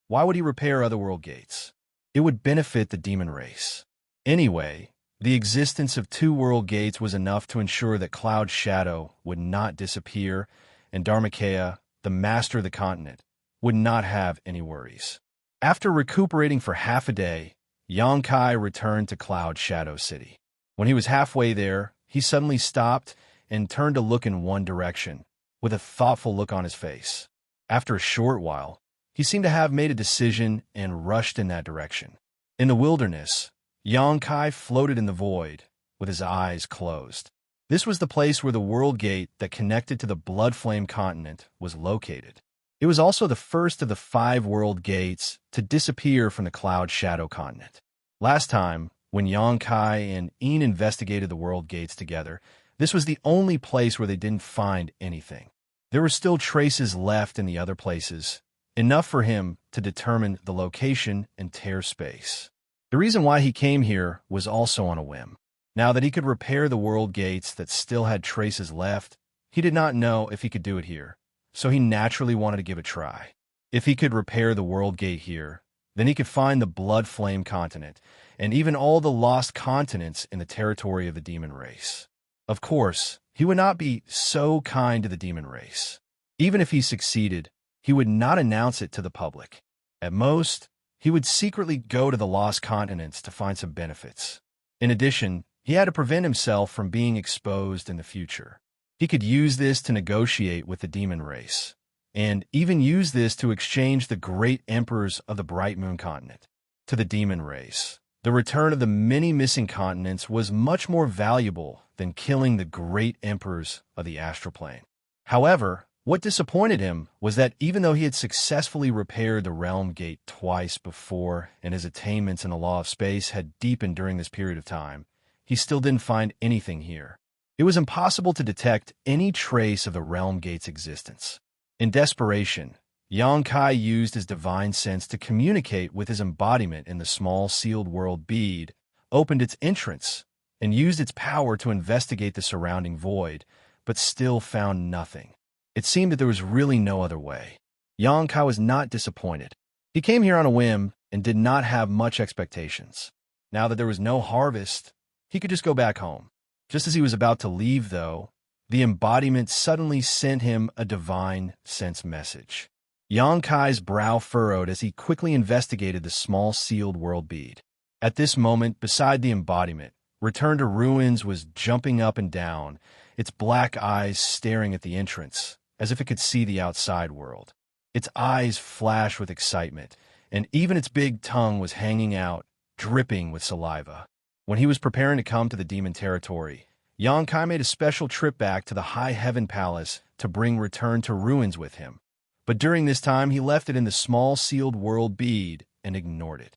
why would he repair Otherworld gates? It would benefit the demon race. Anyway, the existence of 2 world gates was enough to ensure that Cloud Shadow would not disappear, and Dharmakaya, the master of the continent, would not have any worries. After recuperating for half a day, Xianxia returned to Cloud Shadow City. When he was halfway there, he suddenly stopped and turned to look in one direction, with a thoughtful look on his face. After a short while, he seemed to have made a decision and rushed in that direction. In the wilderness, Xianxia floated in the void, with his eyes closed. This was the place where the world gate that connected to the Blood Flame continent was located. It was also the first of the 5 world gates to disappear from the Cloud Shadow continent. Last time, when Xianxia and Yin investigated the world gates together, this was the only place where they didn't find anything. There were still traces left in the other places, enough for him to determine the location and tear space. The reason why he came here was also on a whim. Now that he could repair the world gates that still had traces left, he did not know if he could do it here, so he naturally wanted to give it a try. If he could repair the world gate here, then he could find the Blood Flame continent, and even all the lost continents in the territory of the demon race. Of course, he would not be so kind to the demon race. Even if he succeeded, he would not announce it to the public. At most, he would secretly go to the lost continents to find some benefits. In addition, he had to prevent himself from being exposed in the future. He could use this to negotiate with the demon race, and even use this to exchange the great emperors of the Bright Moon continent to the demon race. The return of the many missing continents was much more valuable than killing the great emperors of the astral plane. However, what disappointed him was that even though he had successfully repaired the realm gate twice before and his attainments in the law of space had deepened during this period of time, he still didn't find anything here. It was impossible to detect any trace of the realm gate's existence. In desperation, Xianxia used his divine sense to communicate with his embodiment in the small sealed world bead, opened its entrance, and used its power to investigate the surrounding void, but still found nothing. It seemed that there was really no other way. Xianxia was not disappointed. He came here on a whim and did not have much expectations. Now that there was no harvest, he could just go back home. Just as he was about to leave, though, the embodiment suddenly sent him a divine sense message. Xianxia's brow furrowed as he quickly investigated the small sealed world bead. At this moment, beside the embodiment, Return to Ruins was jumping up and down, its black eyes staring at the entrance, as if it could see the outside world. Its eyes flashed with excitement, and even its big tongue was hanging out, dripping with saliva. When he was preparing to come to the demon territory, Xianxia made a special trip back to the High Heaven Palace to bring Return to Ruins with him. But during this time, he left it in the small sealed world bead and ignored it.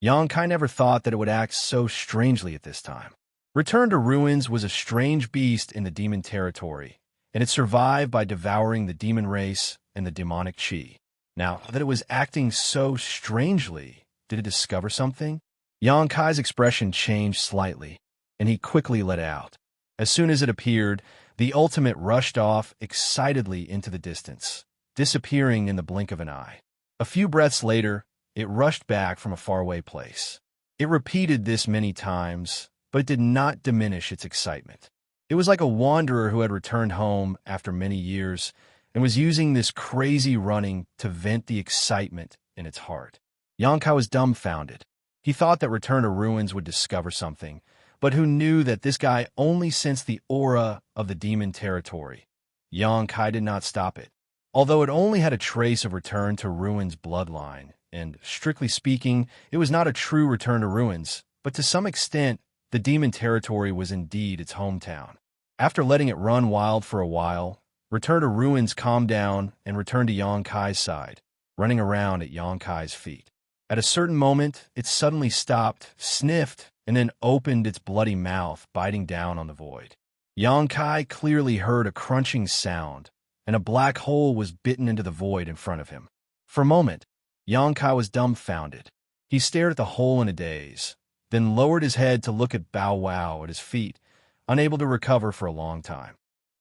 Xianxia never thought that it would act so strangely at this time. Return to Ruins was a strange beast in the demon territory, and it survived by devouring the demon race and the demonic chi. Now that it was acting so strangely, did it discover something? Xianxia's expression changed slightly, and he quickly let out. As soon as it appeared, the ultimate rushed off excitedly into the distance, disappearing in the blink of an eye. A few breaths later, it rushed back from a faraway place. It repeated this many times, but it did not diminish its excitement. It was like a wanderer who had returned home after many years and was using this crazy running to vent the excitement in its heart. Xianxia was dumbfounded. He thought that Return to Ruins would discover something, but who knew that this guy only sensed the aura of the demon territory. Xianxia did not stop it. Although it only had a trace of Return to Ruins bloodline, and strictly speaking, it was not a true Return to Ruins, but to some extent, the demon territory was indeed its hometown. After letting it run wild for a while, Return to Ruins calmed down and returned to Xianxia's side, running around at Xianxia's feet. At a certain moment, it suddenly stopped, sniffed, and then opened its bloody mouth, biting down on the void. Xianxia clearly heard a crunching sound, and a black hole was bitten into the void in front of him. For a moment, Xianxia was dumbfounded. He stared at the hole in a daze, then lowered his head to look at Bow Wow at his feet, unable to recover for a long time.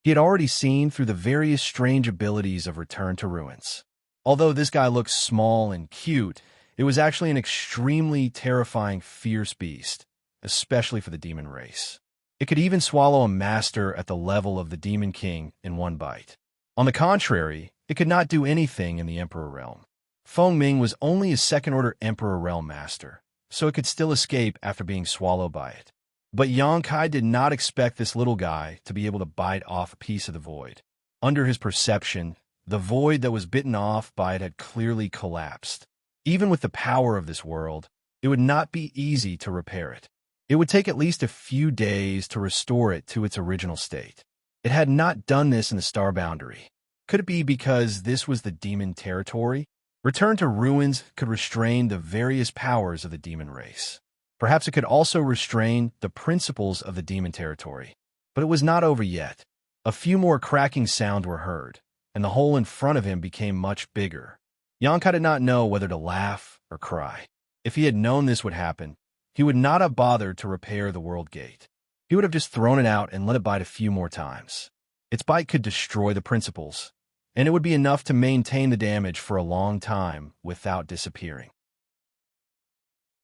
He had already seen through the various strange abilities of Return to Ruins. Although this guy looked small and cute, it was actually an extremely terrifying, fierce beast, especially for the demon race. It could even swallow a master at the level of the Demon King in one bite. On the contrary, it could not do anything in the Emperor Realm. Feng Ming was only a second-order Emperor Realm master, so it could still escape after being swallowed by it. But Xianxia did not expect this little guy to be able to bite off a piece of the void. Under his perception, the void that was bitten off by it had clearly collapsed. Even with the power of this world, it would not be easy to repair it. It would take at least a few days to restore it to its original state. It had not done this in the Star Boundary. Could it be because this was the demon territory? Return to Ruins could restrain the various powers of the demon race. Perhaps it could also restrain the principles of the demon territory. But it was not over yet. A few more cracking sounds were heard, and the hole in front of him became much bigger. Xianxia did not know whether to laugh or cry. If he had known this would happen, he would not have bothered to repair the world gate. He would have just thrown it out and let it bite a few more times. Its bite could destroy the principles, and it would be enough to maintain the damage for a long time without disappearing.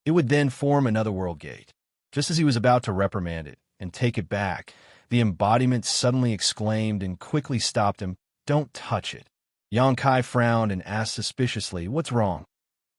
It would then form another world gate. Just as he was about to reprimand it and take it back, the embodiment suddenly exclaimed and quickly stopped him. "Don't touch it." Xianxia frowned and asked suspiciously, "What's wrong?"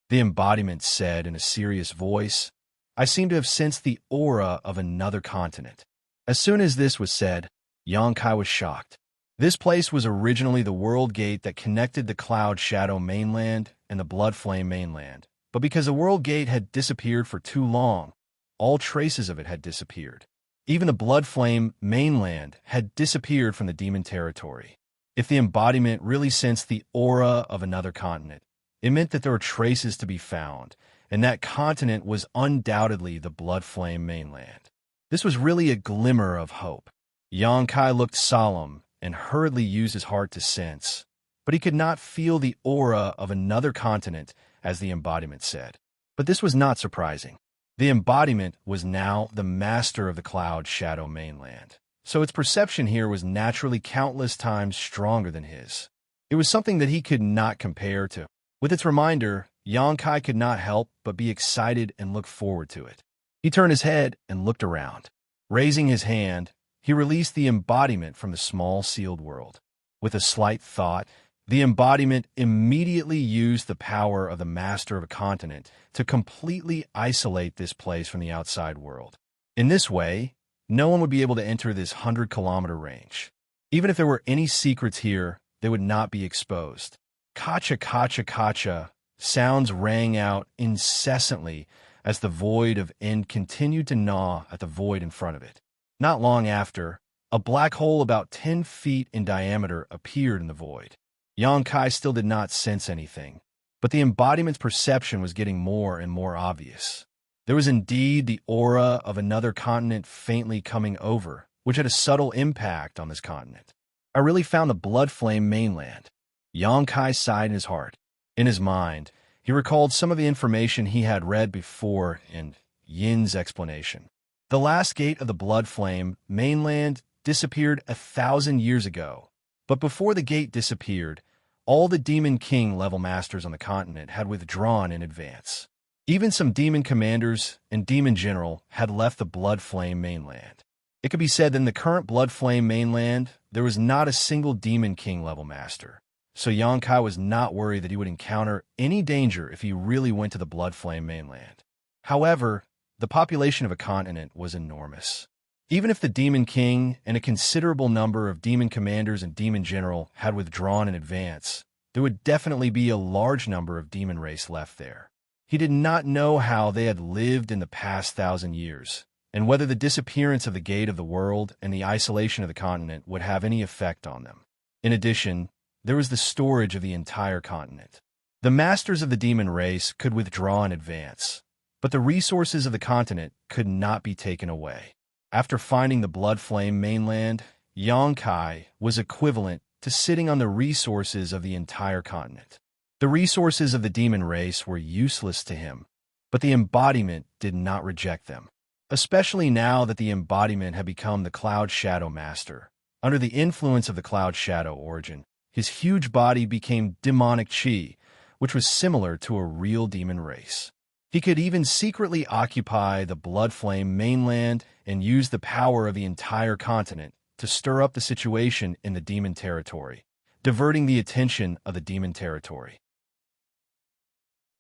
The embodiment said in a serious voice, "I seem to have sensed the aura of another continent." As soon as this was said, Xianxia was shocked. This place was originally the world gate that connected the Cloud Shadow mainland and the Blood Flame mainland. But because the world gate had disappeared for too long, all traces of it had disappeared. Even the Blood Flame mainland had disappeared from the demon territory. If the embodiment really sensed the aura of another continent, it meant that there were traces to be found, and that continent was undoubtedly the Blood Flame mainland. This was really a glimmer of hope. Xianxia looked solemn and hurriedly used his heart to sense, but he could not feel the aura of another continent, as the embodiment said. But this was not surprising. The embodiment was now the master of the Cloud Shadow mainland, so its perception here was naturally countless times stronger than his. It was something that he could not compare to. With its reminder, Xianxia could not help but be excited and look forward to it. He turned his head and looked around. Raising his hand, he released the embodiment from the small sealed world. With a slight thought, the embodiment immediately used the power of the master of a continent to completely isolate this place from the outside world. In this way, no one would be able to enter this 100-kilometer range. Even if there were any secrets here, they would not be exposed. Kacha, kacha, kacha, sounds rang out incessantly as the void of end continued to gnaw at the void in front of it. Not long after, a black hole about 10 feet in diameter appeared in the void. Xianxia still did not sense anything, but the embodiment's perception was getting more and more obvious. There was indeed the aura of another continent faintly coming over, which had a subtle impact on this continent. I really found the Blood Flame mainland. Xianxia sighed in his heart. In his mind, he recalled some of the information he had read before in Yin's explanation. The last gate of the Blood Flame mainland disappeared 1,000 years ago, but before the gate disappeared, all the Demon King level masters on the continent had withdrawn in advance. Even some demon commanders and demon general had left the Blood Flame mainland. It could be said that in the current Blood Flame mainland, there was not a single Demon King level master. So Xianxia was not worried that he would encounter any danger if he really went to the Blood Flame mainland. However, the population of a continent was enormous. Even if the Demon King and a considerable number of demon commanders and demon general had withdrawn in advance, there would definitely be a large number of demon race left there. He did not know how they had lived in the past 1,000 years, and whether the disappearance of the gate of the world and the isolation of the continent would have any effect on them. In addition, there was the storage of the entire continent. The masters of the demon race could withdraw in advance, but the resources of the continent could not be taken away. After finding the Blood Flame mainland, Xianxia was equivalent to sitting on the resources of the entire continent. The resources of the demon race were useless to him, but the embodiment did not reject them, especially now that the embodiment had become the Cloud Shadow Master. Under the influence of the Cloud Shadow origin, his huge body became demonic chi, which was similar to a real demon race. He could even secretly occupy the Blood Flame mainland and use the power of the entire continent to stir up the situation in the demon territory, diverting the attention of the demon territory.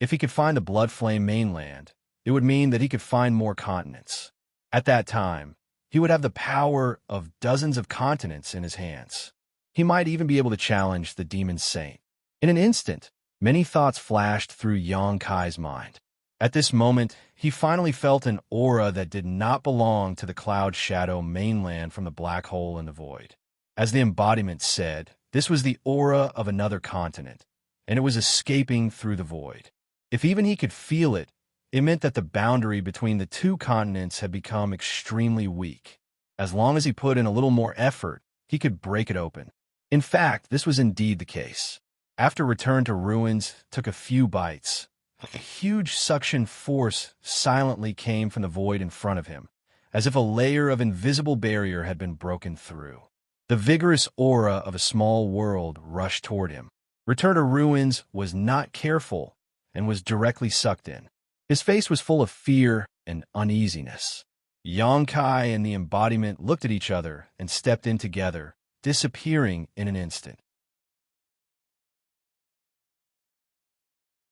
If he could find the Blood Flame mainland, it would mean that he could find more continents. At that time, he would have the power of dozens of continents in his hands. He might even be able to challenge the demon saint. In an instant, many thoughts flashed through Xianxia's mind. At this moment, he finally felt an aura that did not belong to the Cloud Shadow mainland from the black hole in the void. As the embodiment said, this was the aura of another continent, and it was escaping through the void. If even he could feel it, it meant that the boundary between the two continents had become extremely weak. As long as he put in a little more effort, he could break it open. In fact, this was indeed the case. After return to ruins took a few bites, a huge suction force silently came from the void in front of him, as if a layer of invisible barrier had been broken through. The vigorous aura of a small world rushed toward him. Return to Ruins was not careful and was directly sucked in. His face was full of fear and uneasiness. Xianxia and the embodiment looked at each other and stepped in together, disappearing in an instant.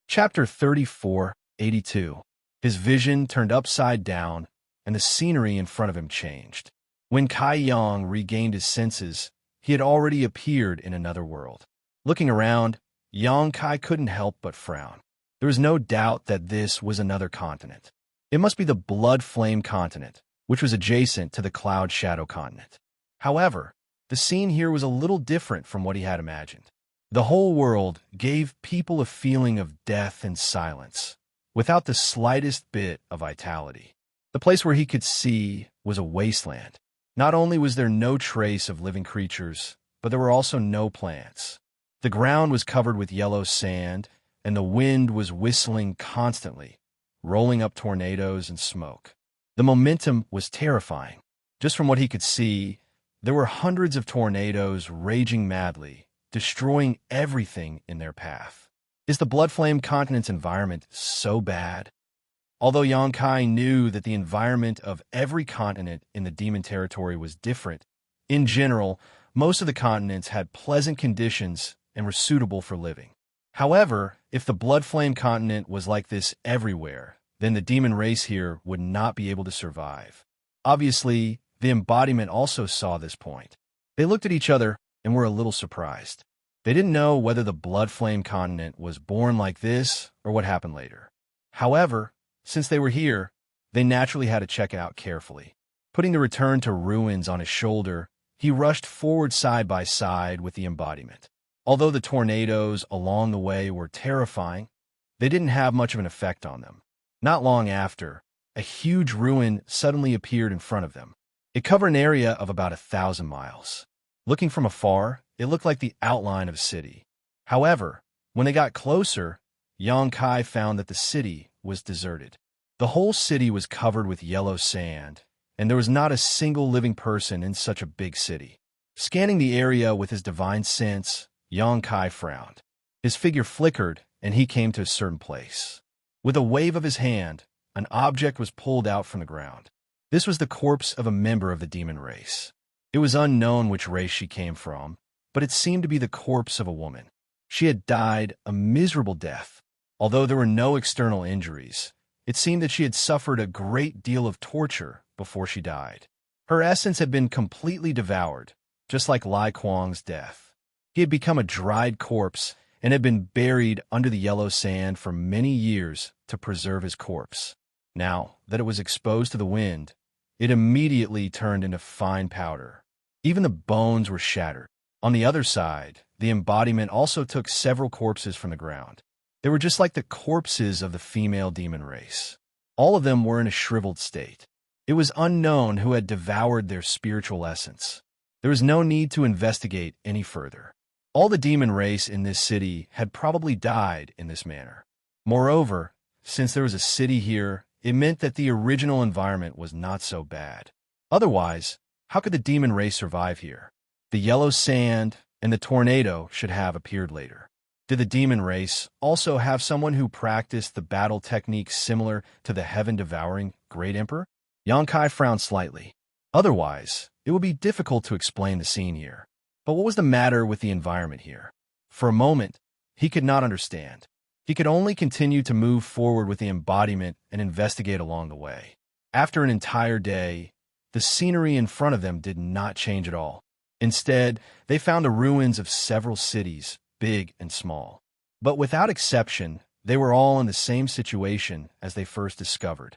Chapter 34:82. His vision turned upside down, and the scenery in front of him changed. When Kai Yang regained his senses, he had already appeared in another world. Looking around, Xianxia couldn't help but frown. There was no doubt that this was another continent. It must be the Blood Flame continent, which was adjacent to the Cloud Shadow continent. However, the scene here was a little different from what he had imagined. The whole world gave people a feeling of death and silence, without the slightest bit of vitality. The place where he could see was a wasteland. Not only was there no trace of living creatures, but there were also no plants. The ground was covered with yellow sand, and the wind was whistling constantly, rolling up tornadoes and smoke. The momentum was terrifying. Just from what he could see, there were hundreds of tornadoes raging madly, destroying everything in their path. Is the Blood Flame continent's environment so bad? Although Xianxia knew that the environment of every continent in the demon territory was different, in general, most of the continents had pleasant conditions and were suitable for living. However, if the Blood Flame continent was like this everywhere, then the demon race here would not be able to survive. Obviously, the embodiment also saw this point. They looked at each other and were a little surprised. They didn't know whether the Blood Flame continent was born like this or what happened later. However, since they were here, they naturally had to check it out carefully. Putting the return to Ruins on his shoulder, he rushed forward side by side with the embodiment. Although the tornadoes along the way were terrifying, they didn't have much of an effect on them. Not long after, a huge ruin suddenly appeared in front of them. It covered an area of about 1,000 miles. Looking from afar, it looked like the outline of a city. However, when they got closer, Xianxia found that the city was deserted. The whole city was covered with yellow sand, and there was not a single living person in such a big city. Scanning the area with his divine sense, Xianxia frowned. His figure flickered, and he came to a certain place. With a wave of his hand, an object was pulled out from the ground. This was the corpse of a member of the demon race. It was unknown which race she came from, but it seemed to be the corpse of a woman. She had died a miserable death. Although there were no external injuries, it seemed that she had suffered a great deal of torture before she died. Her essence had been completely devoured, just like Lai Kuang's death. He had become a dried corpse and had been buried under the yellow sand for many years to preserve his corpse. Now that it was exposed to the wind, it immediately turned into fine powder. Even the bones were shattered. On the other side, the embodiment also took several corpses from the ground. They were just like the corpses of the female demon race. All of them were in a shriveled state. It was unknown who had devoured their spiritual essence. There was no need to investigate any further. All the demon race in this city had probably died in this manner. Moreover, since there was a city here, it meant that the original environment was not so bad. Otherwise, how could the demon race survive here? The yellow sand and the tornado should have appeared later. Did the demon race also have someone who practiced the battle techniques similar to the heaven-devouring Great Emperor? Xianxia frowned slightly. Otherwise, it would be difficult to explain the scene here. But what was the matter with the environment here? For a moment, he could not understand. He could only continue to move forward with the embodiment and investigate along the way. After an entire day, the scenery in front of them did not change at all. Instead, they found the ruins of several cities, big and small. But without exception, they were all in the same situation as they first discovered.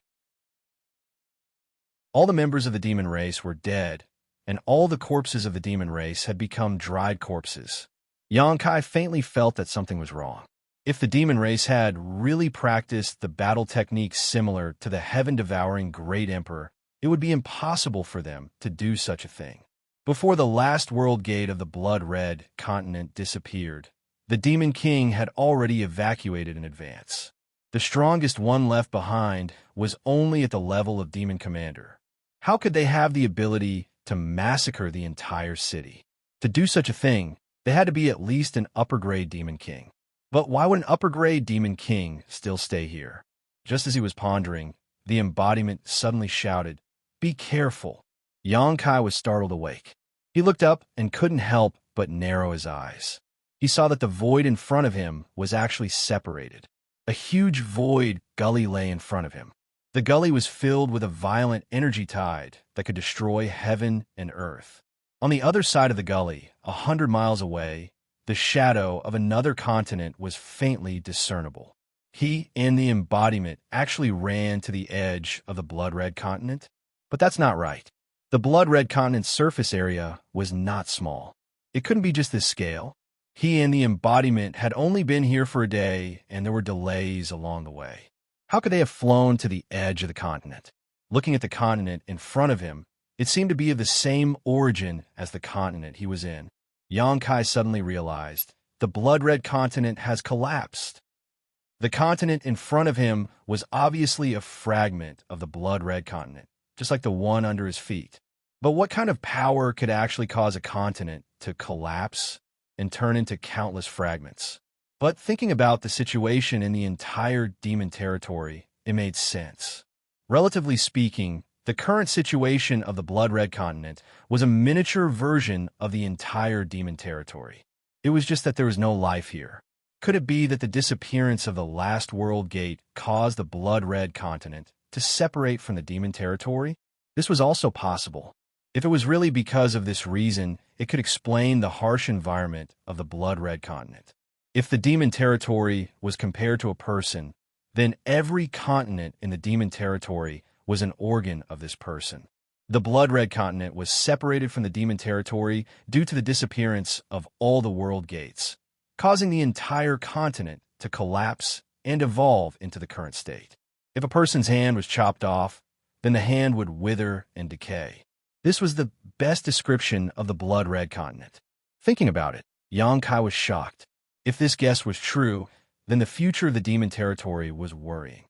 All the members of the demon race were dead, and all the corpses of the demon race had become dried corpses. Xianxia faintly felt that something was wrong. If the demon race had really practiced the battle techniques similar to the heaven-devouring Great Emperor, it would be impossible for them to do such a thing. Before the last world gate of the blood-red continent disappeared, the Demon King had already evacuated in advance. The strongest one left behind was only at the level of Demon Commander. How could they have the ability to massacre the entire city? To do such a thing, they had to be at least an upper-grade Demon King. But why would an upper-grade Demon King still stay here? Just as he was pondering, the embodiment suddenly shouted, "Be careful!" Xianxia was startled awake. He looked up and couldn't help but narrow his eyes. He saw that the void in front of him was actually separated. A huge void gully lay in front of him. The gully was filled with a violent energy tide that could destroy heaven and earth. On the other side of the gully, 100 miles away, the shadow of another continent was faintly discernible. He and the embodiment actually ran to the edge of the blood-red continent. But that's not right. The blood-red continent's surface area was not small. It couldn't be just this scale. He and the embodiment had only been here for a day, and there were delays along the way. How could they have flown to the edge of the continent? Looking at the continent in front of him, it seemed to be of the same origin as the continent he was in. Xianxia suddenly realized the blood-red continent has collapsed. The continent in front of him was obviously a fragment of the blood-red continent, just like the one under his feet. But what kind of power could actually cause a continent to collapse and turn into countless fragments? But thinking about the situation in the entire demon territory, it made sense. Relatively speaking, the current situation of the blood-red continent was a miniature version of the entire demon territory. It was just that there was no life here. Could it be that the disappearance of the last world gate caused the blood-red continent to separate from the demon territory? This was also possible. If it was really because of this reason, it could explain the harsh environment of the blood-red continent. If the demon territory was compared to a person, then every continent in the demon territory was an organ of this person. The blood-red continent was separated from the demon territory due to the disappearance of all the world gates, causing the entire continent to collapse and evolve into the current state. If a person's hand was chopped off, then the hand would wither and decay. This was the best description of the blood-red continent. Thinking about it, Xianxia was shocked. If this guess was true, then the future of the demon territory was worrying.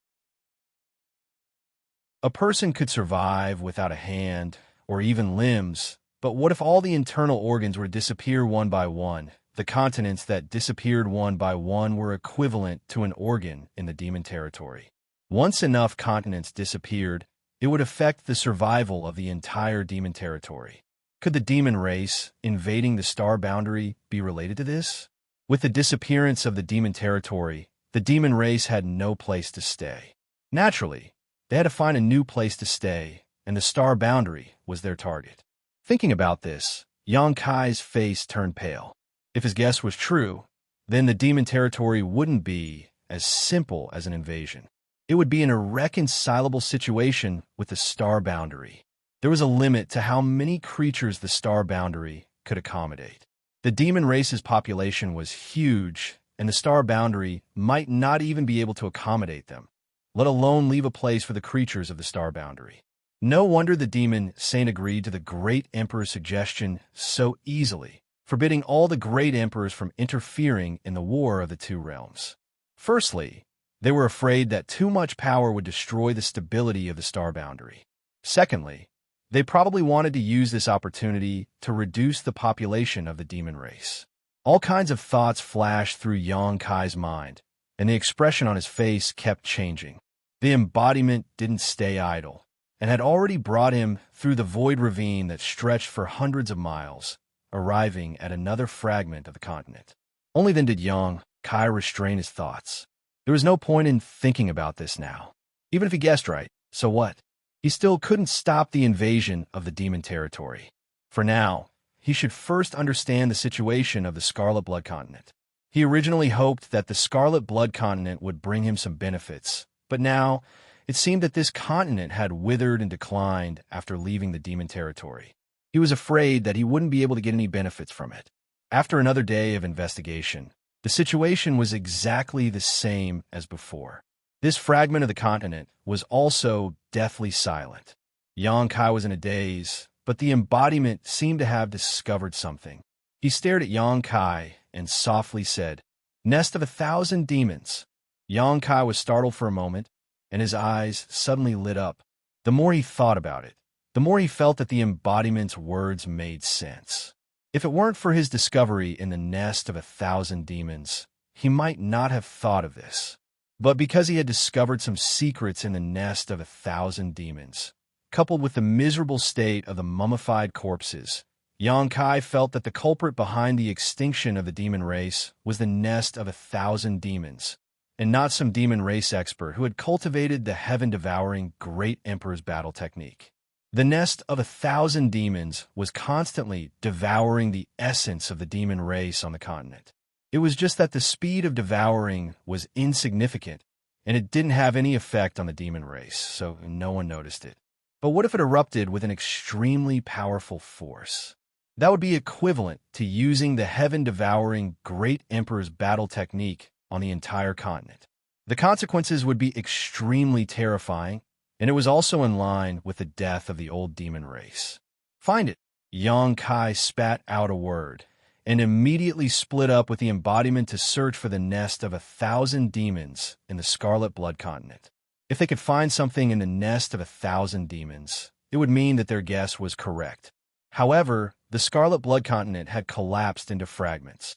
A person could survive without a hand or even limbs, but what if all the internal organs were to disappear one by one? The continents that disappeared one by one were equivalent to an organ in the demon territory. Once enough continents disappeared, it would affect the survival of the entire demon territory. Could the demon race invading the star boundary be related to this? With the disappearance of the demon territory, the demon race had no place to stay. Naturally, they had to find a new place to stay, and the star boundary was their target. Thinking about this, Xianxia's face turned pale. If his guess was true, then the demon territory wouldn't be as simple as an invasion. It would be an irreconcilable situation with the star boundary. There was a limit to how many creatures the star boundary could accommodate. The demon race's population was huge, and the star boundary might not even be able to accommodate them, let alone leave a place for the creatures of the star boundary. No wonder the demon saint agreed to the Great Emperor's suggestion so easily, forbidding all the Great Emperors from interfering in the war of the two realms. Firstly, they were afraid that too much power would destroy the stability of the star boundary. Secondly, they probably wanted to use this opportunity to reduce the population of the demon race. All kinds of thoughts flashed through Xianxia's mind, and the expression on his face kept changing. The embodiment didn't stay idle, and had already brought him through the void ravine that stretched for hundreds of miles, arriving at another fragment of the continent. Only then did Xianxia restrain his thoughts. There was no point in thinking about this now. Even if he guessed right, so what? He still couldn't stop the invasion of the demon territory. For now, he should first understand the situation of the Scarlet Blood Continent. He originally hoped that the Scarlet Blood Continent would bring him some benefits, but now it seemed that this continent had withered and declined after leaving the demon territory. He was afraid that he wouldn't be able to get any benefits from it. After another day of investigation, the situation was exactly the same as before. This fragment of the continent was also deathly silent. Xianxia was in a daze, but the embodiment seemed to have discovered something. He stared at Xianxia and softly said, "Nest of 1,000 demons." Xianxia was startled for a moment, and his eyes suddenly lit up. The more he thought about it, the more he felt that the embodiment's words made sense. If it weren't for his discovery in the nest of 1,000 demons, he might not have thought of this. But because he had discovered some secrets in the nest of 1,000 demons, coupled with the miserable state of the mummified corpses, Xianxia felt that the culprit behind the extinction of the demon race was the nest of 1,000 demons, and not some demon race expert who had cultivated the heaven-devouring Great Emperor's battle technique. The nest of 1,000 demons was constantly devouring the essence of the demon race on the continent. It was just that the speed of devouring was insignificant, and it didn't have any effect on the demon race, so no one noticed it. But what if it erupted with an extremely powerful force? That would be equivalent to using the heaven-devouring Great Emperor's battle technique on the entire continent. The consequences would be extremely terrifying, and it was also in line with the death of the old demon race. "Find it." Xianxia spat out a word, and immediately split up with the embodiment to search for the nest of 1,000 demons in the Scarlet Blood Continent. If they could find something in the nest of 1,000 demons, it would mean that their guess was correct. However, the Scarlet Blood Continent had collapsed into fragments.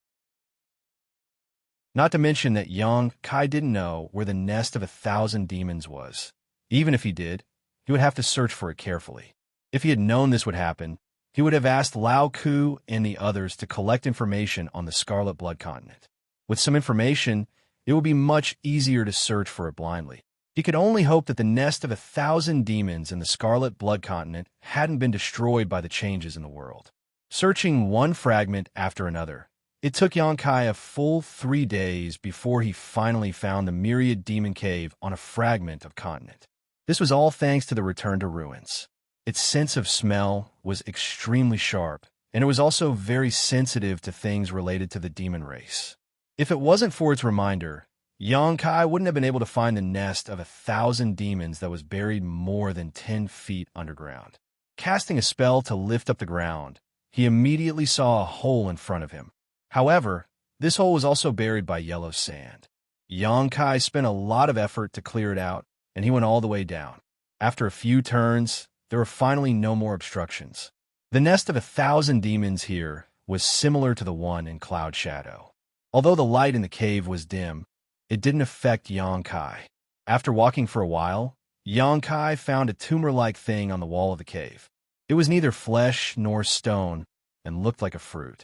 Not to mention that Xianxia didn't know where the nest of 1,000 demons was. Even if he did, he would have to search for it carefully. If he had known this would happen, he would have asked Lao Ku and the others to collect information on the Scarlet Blood Continent. With some information, it would be much easier to search for it blindly. He could only hope that the nest of 1,000 demons in the Scarlet Blood Continent hadn't been destroyed by the changes in the world. Searching one fragment after another, it took Xianxia a full 3 days before he finally found the Myriad Demon Cave on a fragment of continent. This was all thanks to the return to ruins. Its sense of smell was extremely sharp, and it was also very sensitive to things related to the demon race. If it wasn't for its reminder, Xianxia wouldn't have been able to find the nest of 1,000 demons that was buried more than 10 feet underground. Casting a spell to lift up the ground, he immediately saw a hole in front of him. However, this hole was also buried by yellow sand. Xianxia spent a lot of effort to clear it out, and he went all the way down. After a few turns, there were finally no more obstructions. The nest of 1,000 demons here was similar to the one in Cloud Shadow. Although the light in the cave was dim, it didn't affect Xianxia. After walking for a while, Xianxia found a tumor-like thing on the wall of the cave. It was neither flesh nor stone and looked like a fruit.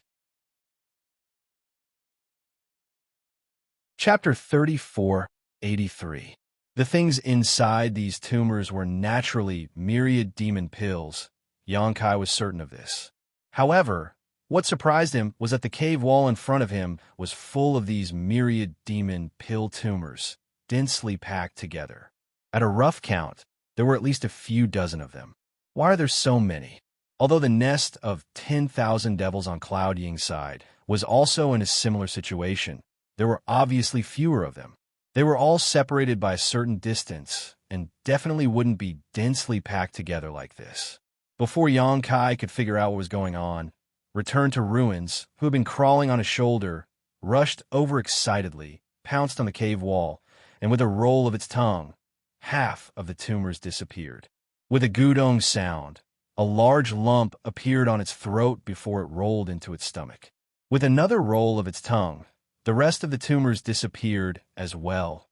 Chapter 3483. The things inside these tumors were naturally myriad demon pills. Xianxia was certain of this. However, what surprised him was that the cave wall in front of him was full of these myriad demon pill tumors, densely packed together. At a rough count, there were at least a few dozen of them. Why are there so many? Although the nest of 10,000 devils on Cloud Ying's side was also in a similar situation, there were obviously fewer of them. They were all separated by a certain distance and definitely wouldn't be densely packed together like this. Before Xianxia could figure out what was going on, Return to Ruins, who had been crawling on his shoulder, rushed over excitedly, pounced on the cave wall, and with a roll of its tongue, half of the tumors disappeared. With a gudong sound, a large lump appeared on its throat before it rolled into its stomach. With another roll of its tongue, the rest of the tumors disappeared as well.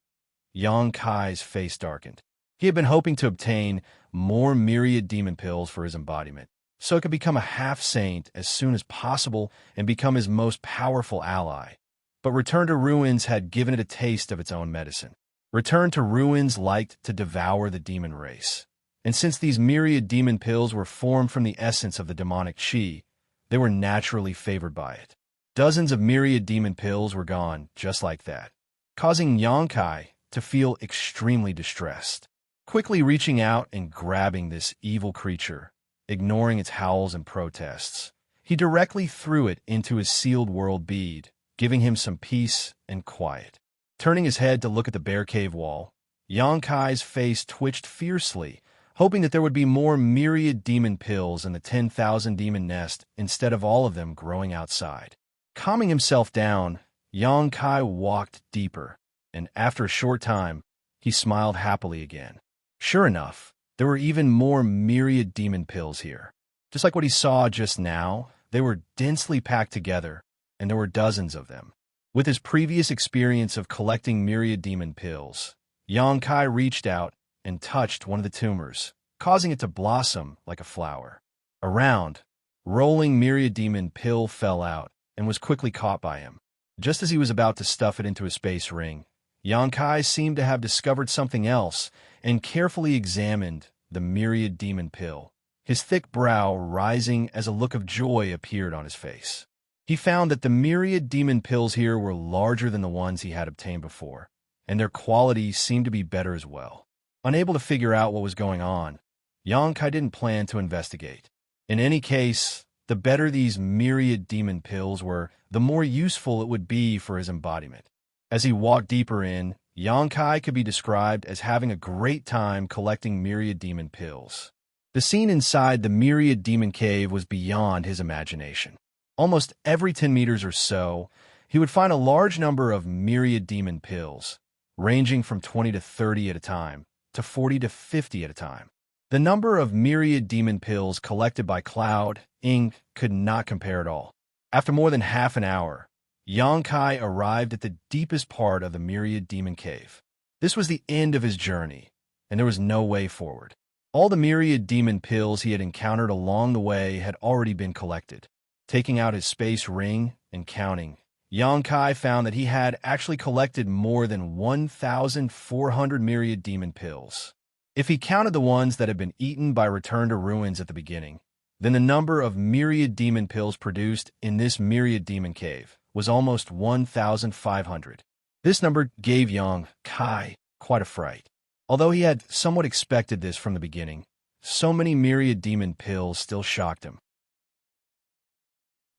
Xianxia's face darkened. He had been hoping to obtain more myriad demon pills for his embodiment, so it could become a half-saint as soon as possible and become his most powerful ally. But Return to Ruins had given it a taste of its own medicine. Return to Ruins liked to devour the demon race. And since these myriad demon pills were formed from the essence of the demonic qi, they were naturally favored by it. Dozens of myriad demon pills were gone just like that, causing Xianxia to feel extremely distressed. Quickly reaching out and grabbing this evil creature, ignoring its howls and protests, he directly threw it into his sealed world bead, giving him some peace and quiet. Turning his head to look at the bare cave wall, Xianxia's face twitched fiercely, hoping that there would be more myriad demon pills in the 10,000 demon nest instead of all of them growing outside. Calming himself down, Xianxia walked deeper, and after a short time, he smiled happily again. Sure enough, there were even more myriad demon pills here. Just like what he saw just now, they were densely packed together, and there were dozens of them. With his previous experience of collecting myriad demon pills, Xianxia reached out and touched one of the tumors, causing it to blossom like a flower. A round, rolling myriad demon pill fell out and was quickly caught by him. Just as he was about to stuff it into a space ring, Xianxia seemed to have discovered something else and carefully examined the myriad demon pill, his thick brow rising as a look of joy appeared on his face. He found that the myriad demon pills here were larger than the ones he had obtained before, and their quality seemed to be better as well. Unable to figure out what was going on, Xianxia didn't plan to investigate. In any case, the better these myriad demon pills were, the more useful it would be for his embodiment. As he walked deeper in, Xianxia could be described as having a great time collecting myriad demon pills. The scene inside the myriad demon cave was beyond his imagination. Almost every 10 meters or so, he would find a large number of myriad demon pills, ranging from 20 to 30 at a time, to 40 to 50 at a time. The number of myriad demon pills collected by Cloud Ying could not compare at all. After more than half an hour, Xianxia arrived at the deepest part of the myriad demon cave. This was the end of his journey, and there was no way forward. All the myriad demon pills he had encountered along the way had already been collected. Taking out his space ring and counting, Xianxia found that he had actually collected more than 1,400 myriad demon pills. If he counted the ones that had been eaten by Return to Ruins at the beginning, then the number of myriad demon pills produced in this myriad demon cave was almost 1,500. This number gave Xianxia quite a fright. Although he had somewhat expected this from the beginning, so many myriad demon pills still shocked him.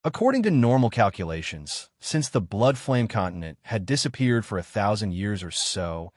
According to normal calculations, since the Blood Flame continent had disappeared for 1,000 years or so,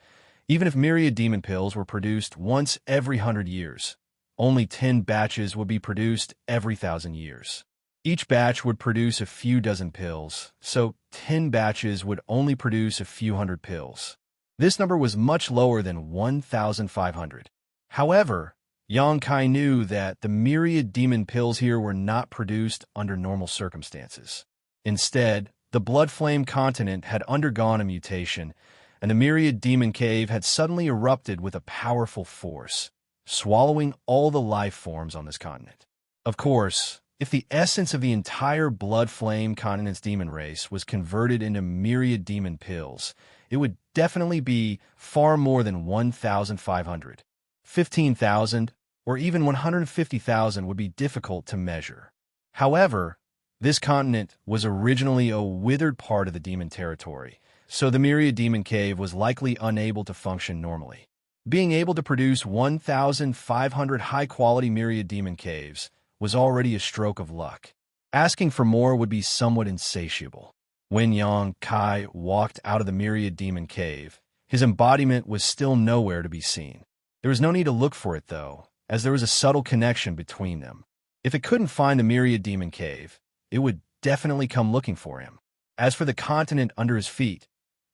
even if myriad demon pills were produced once every 100 years, only 10 batches would be produced every 1,000 years. Each batch would produce a few dozen pills, so 10 batches would only produce a few hundred pills. This number was much lower than 1,500. However, Xianxia knew that the myriad demon pills here were not produced under normal circumstances. Instead, the Blood Flame continent had undergone a mutation, and the myriad demon cave had suddenly erupted with a powerful force, swallowing all the life forms on this continent. Of course, if the essence of the entire Blood Flame continent's demon race was converted into myriad demon pills, it would definitely be far more than 1,500. 15,000 or even 150,000 would be difficult to measure. However, this continent was originally a withered part of the demon territory, so the myriad demon cave was likely unable to function normally. Being able to produce 1,500 high-quality myriad demon caves was already a stroke of luck. Asking for more would be somewhat insatiable. When Yang Kai walked out of the myriad demon cave, his embodiment was still nowhere to be seen. There was no need to look for it, though, as there was a subtle connection between them. If it couldn't find the myriad demon cave, it would definitely come looking for him. As for the continent under his feet,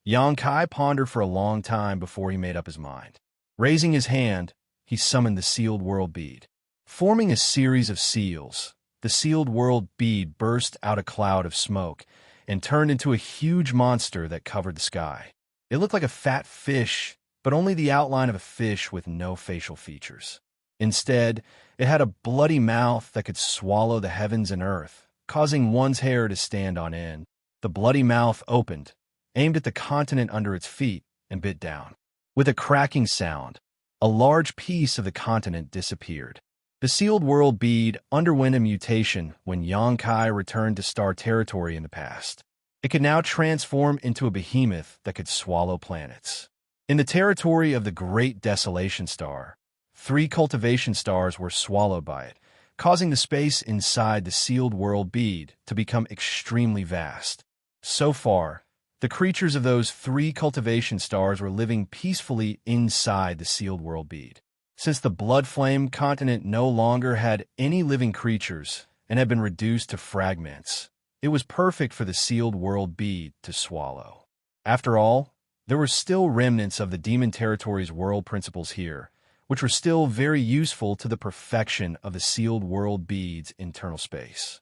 Yang Kai pondered for a long time before he made up his mind. Raising his hand, he summoned the sealed world bead. Forming a series of seals, the sealed world bead burst out a cloud of smoke and turned into a huge monster that covered the sky. It looked like a fat fish, but only the outline of a fish with no facial features. Instead, it had a bloody mouth that could swallow the heavens and earth, causing one's hair to stand on end. The bloody mouth opened, aimed at the continent under its feet, and bit down. With a cracking sound, a large piece of the continent disappeared. The sealed world bead underwent a mutation when Yang Kai returned to star territory in the past. It could now transform into a behemoth that could swallow planets. In the territory of the Great Desolation Star, 3 cultivation stars were swallowed by it, causing the space inside the sealed world bead to become extremely vast. So far, the creatures of those 3 cultivation stars were living peacefully inside the sealed world bead. Since the blood flame continent no longer had any living creatures and had been reduced to fragments, it was perfect for the sealed world bead to swallow. After all, there were still remnants of the demon territory's world principles here, which were still very useful to the perfection of the sealed world bead's internal space.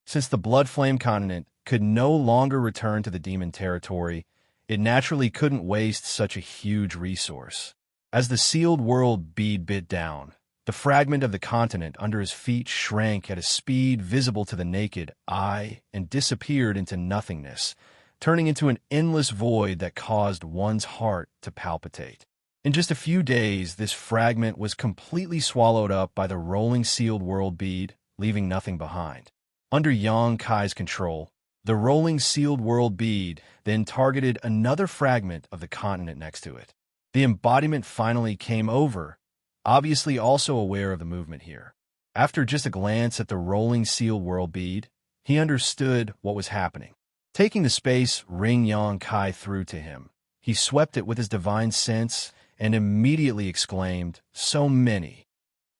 Since the blood flame continent could no longer return to the demon territory, it naturally couldn't waste such a huge resource. As the sealed world bead bit down, the fragment of the continent under his feet shrank at a speed visible to the naked eye and disappeared into nothingness, turning into an endless void that caused one's heart to palpitate. In just a few days, this fragment was completely swallowed up by the rolling sealed world bead, leaving nothing behind. Under Yang Kai's control, the rolling sealed world bead then targeted another fragment of the continent next to it. The embodiment finally came over, obviously also aware of the movement here. After just a glance at the rolling sealed world bead, he understood what was happening. Taking the space ring Yang Kai threw to him, he swept it with his divine sense and immediately exclaimed, "So many."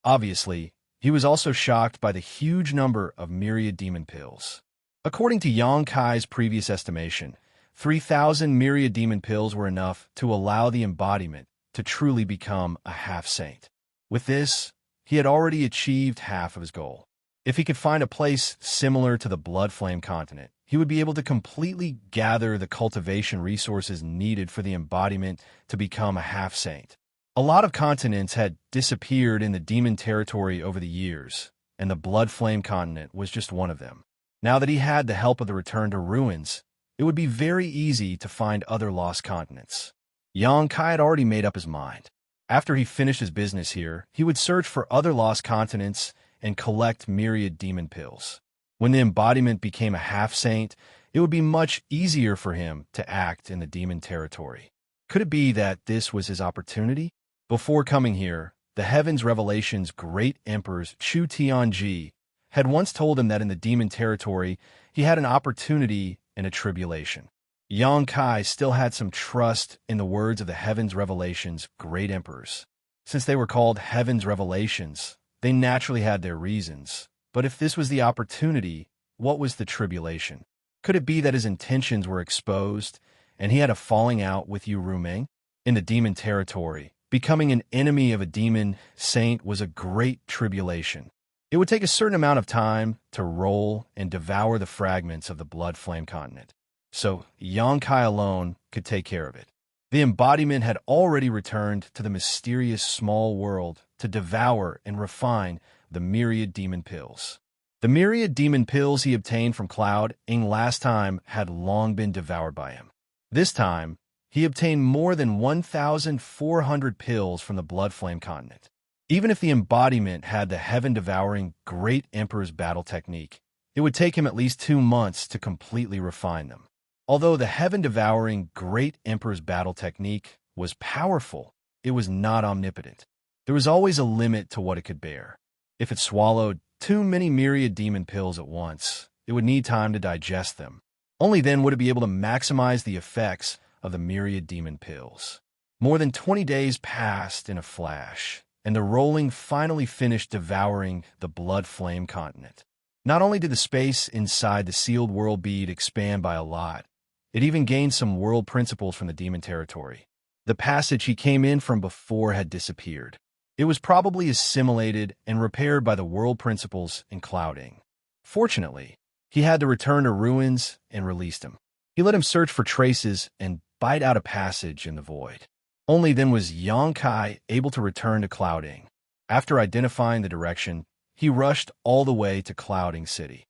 Obviously, he was also shocked by the huge number of myriad demon pills. According to Yang Kai's previous estimation, 3,000 myriad demon pills were enough to allow the embodiment to truly become a half-saint. With this, he had already achieved half of his goal. If he could find a place similar to the Blood Flame continent, he would be able to completely gather the cultivation resources needed for the embodiment to become a half-saint. A lot of continents had disappeared in the demon territory over the years, and the Blood Flame continent was just one of them. Now that he had the help of the Return to Ruins, it would be very easy to find other lost continents. Yang Kai had already made up his mind. After he finished his business here, he would search for other lost continents and collect myriad demon pills. When the embodiment became a half-saint, it would be much easier for him to act in the demon territory. Could it be that this was his opportunity? Before coming here, the Heavens Revelation's great emperors Chu Tianji had once told him that in the demon territory, he had an opportunity and a tribulation. Yang Kai still had some trust in the words of the Heavens Revelation's great emperors. Since they were called Heavens Revelations, they naturally had their reasons. But if this was the opportunity, what was the tribulation? Could it be that his intentions were exposed and he had a falling out with Yu Rumeng? In the demon territory, becoming an enemy of a demon saint was a great tribulation. It would take a certain amount of time to roll and devour the fragments of the Blood Flame continent. So Yang Kai alone could take care of it. The embodiment had already returned to the mysterious small world to devour and refine the myriad demon pills. The myriad demon pills he obtained from Cloud Ing last time had long been devoured by him. This time, he obtained more than 1,400 pills from the Blood Flame continent. Even if the embodiment had the heaven-devouring Great Emperor's battle technique, it would take him at least 2 months to completely refine them. Although the heaven-devouring Great Emperor's battle technique was powerful, it was not omnipotent. There was always a limit to what it could bear. If it swallowed too many myriad demon pills at once, it would need time to digest them. Only then would it be able to maximize the effects of the myriad demon pills. More than 20 days passed in a flash, and the rolling finally finished devouring the blood flame continent. Not only did the space inside the sealed world bead expand by a lot, it even gained some world principles from the demon territory. The passage he came in from before had disappeared. It was probably assimilated and repaired by the world principles in clouding. Fortunately, he had to return to ruins and released him. He let him search for traces and bite out a passage in the void. Only then was Xianxia able to return to clouding. After identifying the direction, he rushed all the way to Clouding City.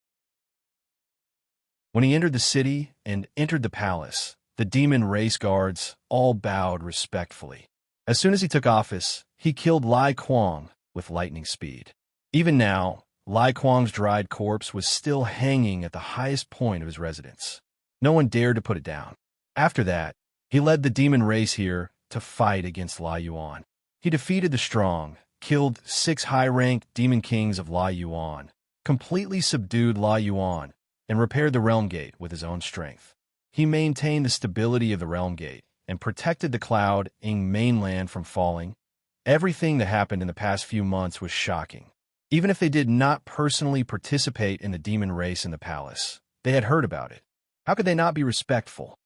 When he entered the city and entered the palace, the demon race guards all bowed respectfully. As soon as he took office, he killed Lai Kuang with lightning speed. Even now, Lai Kuang's dried corpse was still hanging at the highest point of his residence. No one dared to put it down. After that, he led the demon race here to fight against Lai Yuan. He defeated the strong, killed 6 high-ranked demon kings of Lai Yuan, completely subdued Lai Yuan, and repaired the Realm Gate with his own strength. He maintained the stability of the Realm Gate and protected the Clouding mainland from falling. Everything that happened in the past few months was shocking. Even if they did not personally participate in the demon race in the palace, they had heard about it. How could they not be respectful?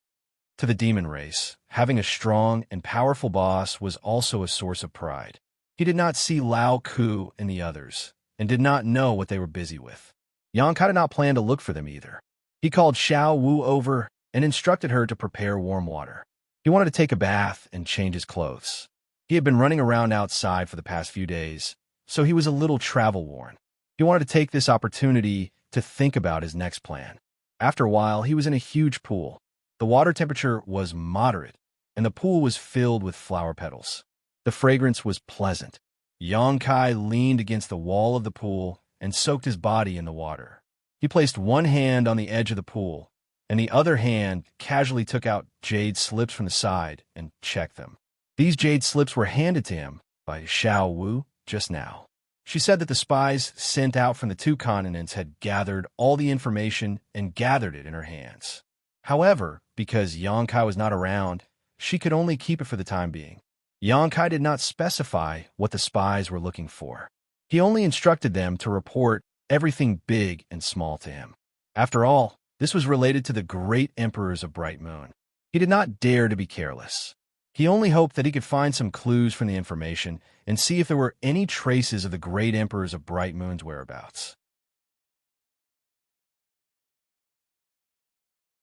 To the demon race, having a strong and powerful boss was also a source of pride. He did not see Lao Ku and the others, and did not know what they were busy with. Xianxia did not plan to look for them either. He called Xiao Wu over and instructed her to prepare warm water. He wanted to take a bath and change his clothes. He had been running around outside for the past few days, so he was a little travel-worn. He wanted to take this opportunity to think about his next plan. After a while, he was in a huge pool. The water temperature was moderate, and the pool was filled with flower petals. The fragrance was pleasant. Xianxia leaned against the wall of the pool and soaked his body in the water. He placed one hand on the edge of the pool, and the other hand casually took out jade slips from the side and checked them. These jade slips were handed to him by Xiao Wu just now. She said that the spies sent out from the 2 continents had gathered all the information and gathered it in her hands. However, because Xianxia was not around, she could only keep it for the time being. Xianxia did not specify what the spies were looking for. He only instructed them to report everything big and small to him. After all, this was related to the great emperors of Bright Moon. He did not dare to be careless. He only hoped that he could find some clues from the information and see if there were any traces of the great emperors of Bright Moon's whereabouts.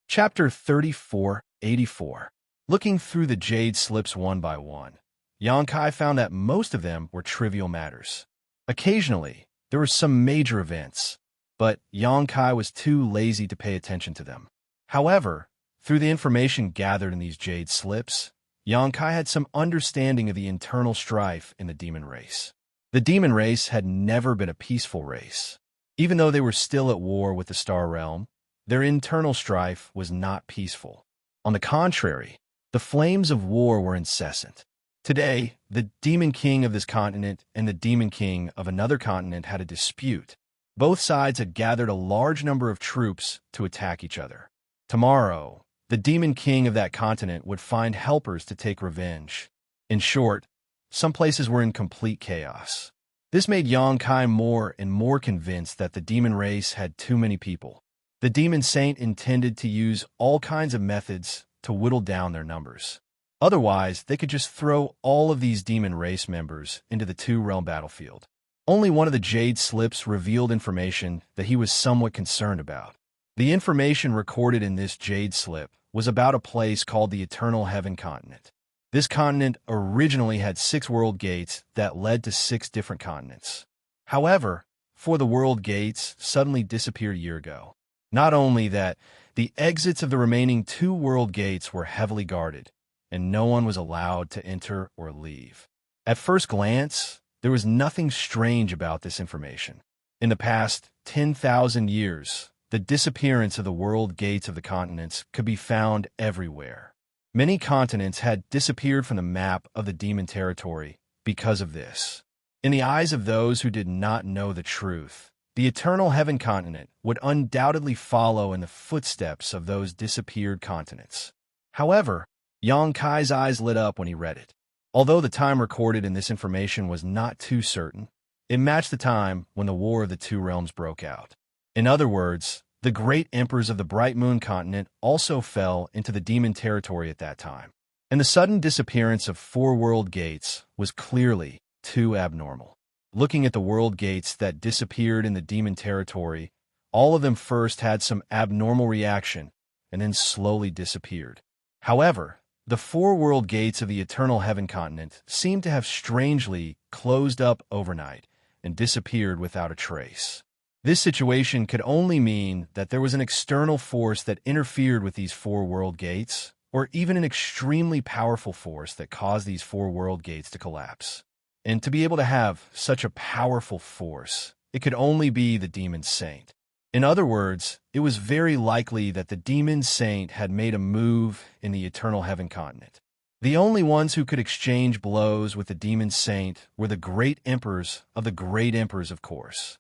Chapter 3484. Looking through the jade slips one by one, Xianxia found that most of them were trivial matters. Occasionally, there were some major events, but Xianxia was too lazy to pay attention to them. However, through the information gathered in these jade slips, Xianxia had some understanding of the internal strife in the demon race. The demon race had never been a peaceful race. Even though they were still at war with the Star Realm, their internal strife was not peaceful. On the contrary, the flames of war were incessant. Today, the Demon King of this continent and the Demon King of another continent had a dispute. Both sides had gathered a large number of troops to attack each other. Tomorrow, the Demon King of that continent would find helpers to take revenge. In short, some places were in complete chaos. This made Xianxia more and more convinced that the demon race had too many people. The Demon Saint intended to use all kinds of methods to whittle down their numbers. Otherwise, they could just throw all of these demon race members into the 2-realm battlefield. Only one of the jade slips revealed information that he was somewhat concerned about. The information recorded in this jade slip was about a place called the Eternal Heaven Continent. This continent originally had 6 world gates that led to 6 different continents. However, 4 of the world gates suddenly disappeared a year ago. Not only that, the exits of the remaining 2 world gates were heavily guarded, and no one was allowed to enter or leave. At first glance, there was nothing strange about this information. In the past 10,000 years, the disappearance of the world gates of the continents could be found everywhere. Many continents had disappeared from the map of the demon territory because of this. In the eyes of those who did not know the truth, the Eternal Heaven continent would undoubtedly follow in the footsteps of those disappeared continents. However, Yang Kai's eyes lit up when he read it. Although the time recorded in this information was not too certain, it matched the time when the War of the Two Realms broke out. In other words, the great emperors of the Bright Moon continent also fell into the demon territory at that time. And the sudden disappearance of 4 world gates was clearly too abnormal. Looking at the world gates that disappeared in the demon territory, all of them first had some abnormal reaction and then slowly disappeared. However, the 4 world gates of the Eternal Heaven continent seemed to have strangely closed up overnight and disappeared without a trace. This situation could only mean that there was an external force that interfered with these 4 world gates, or even an extremely powerful force that caused these 4 world gates to collapse. And to be able to have such a powerful force, it could only be the Demon Saint. In other words, it was very likely that the Demon Saint had made a move in the Eternal Heaven continent. The only ones who could exchange blows with the Demon Saint were the great emperors of the great emperors, of course.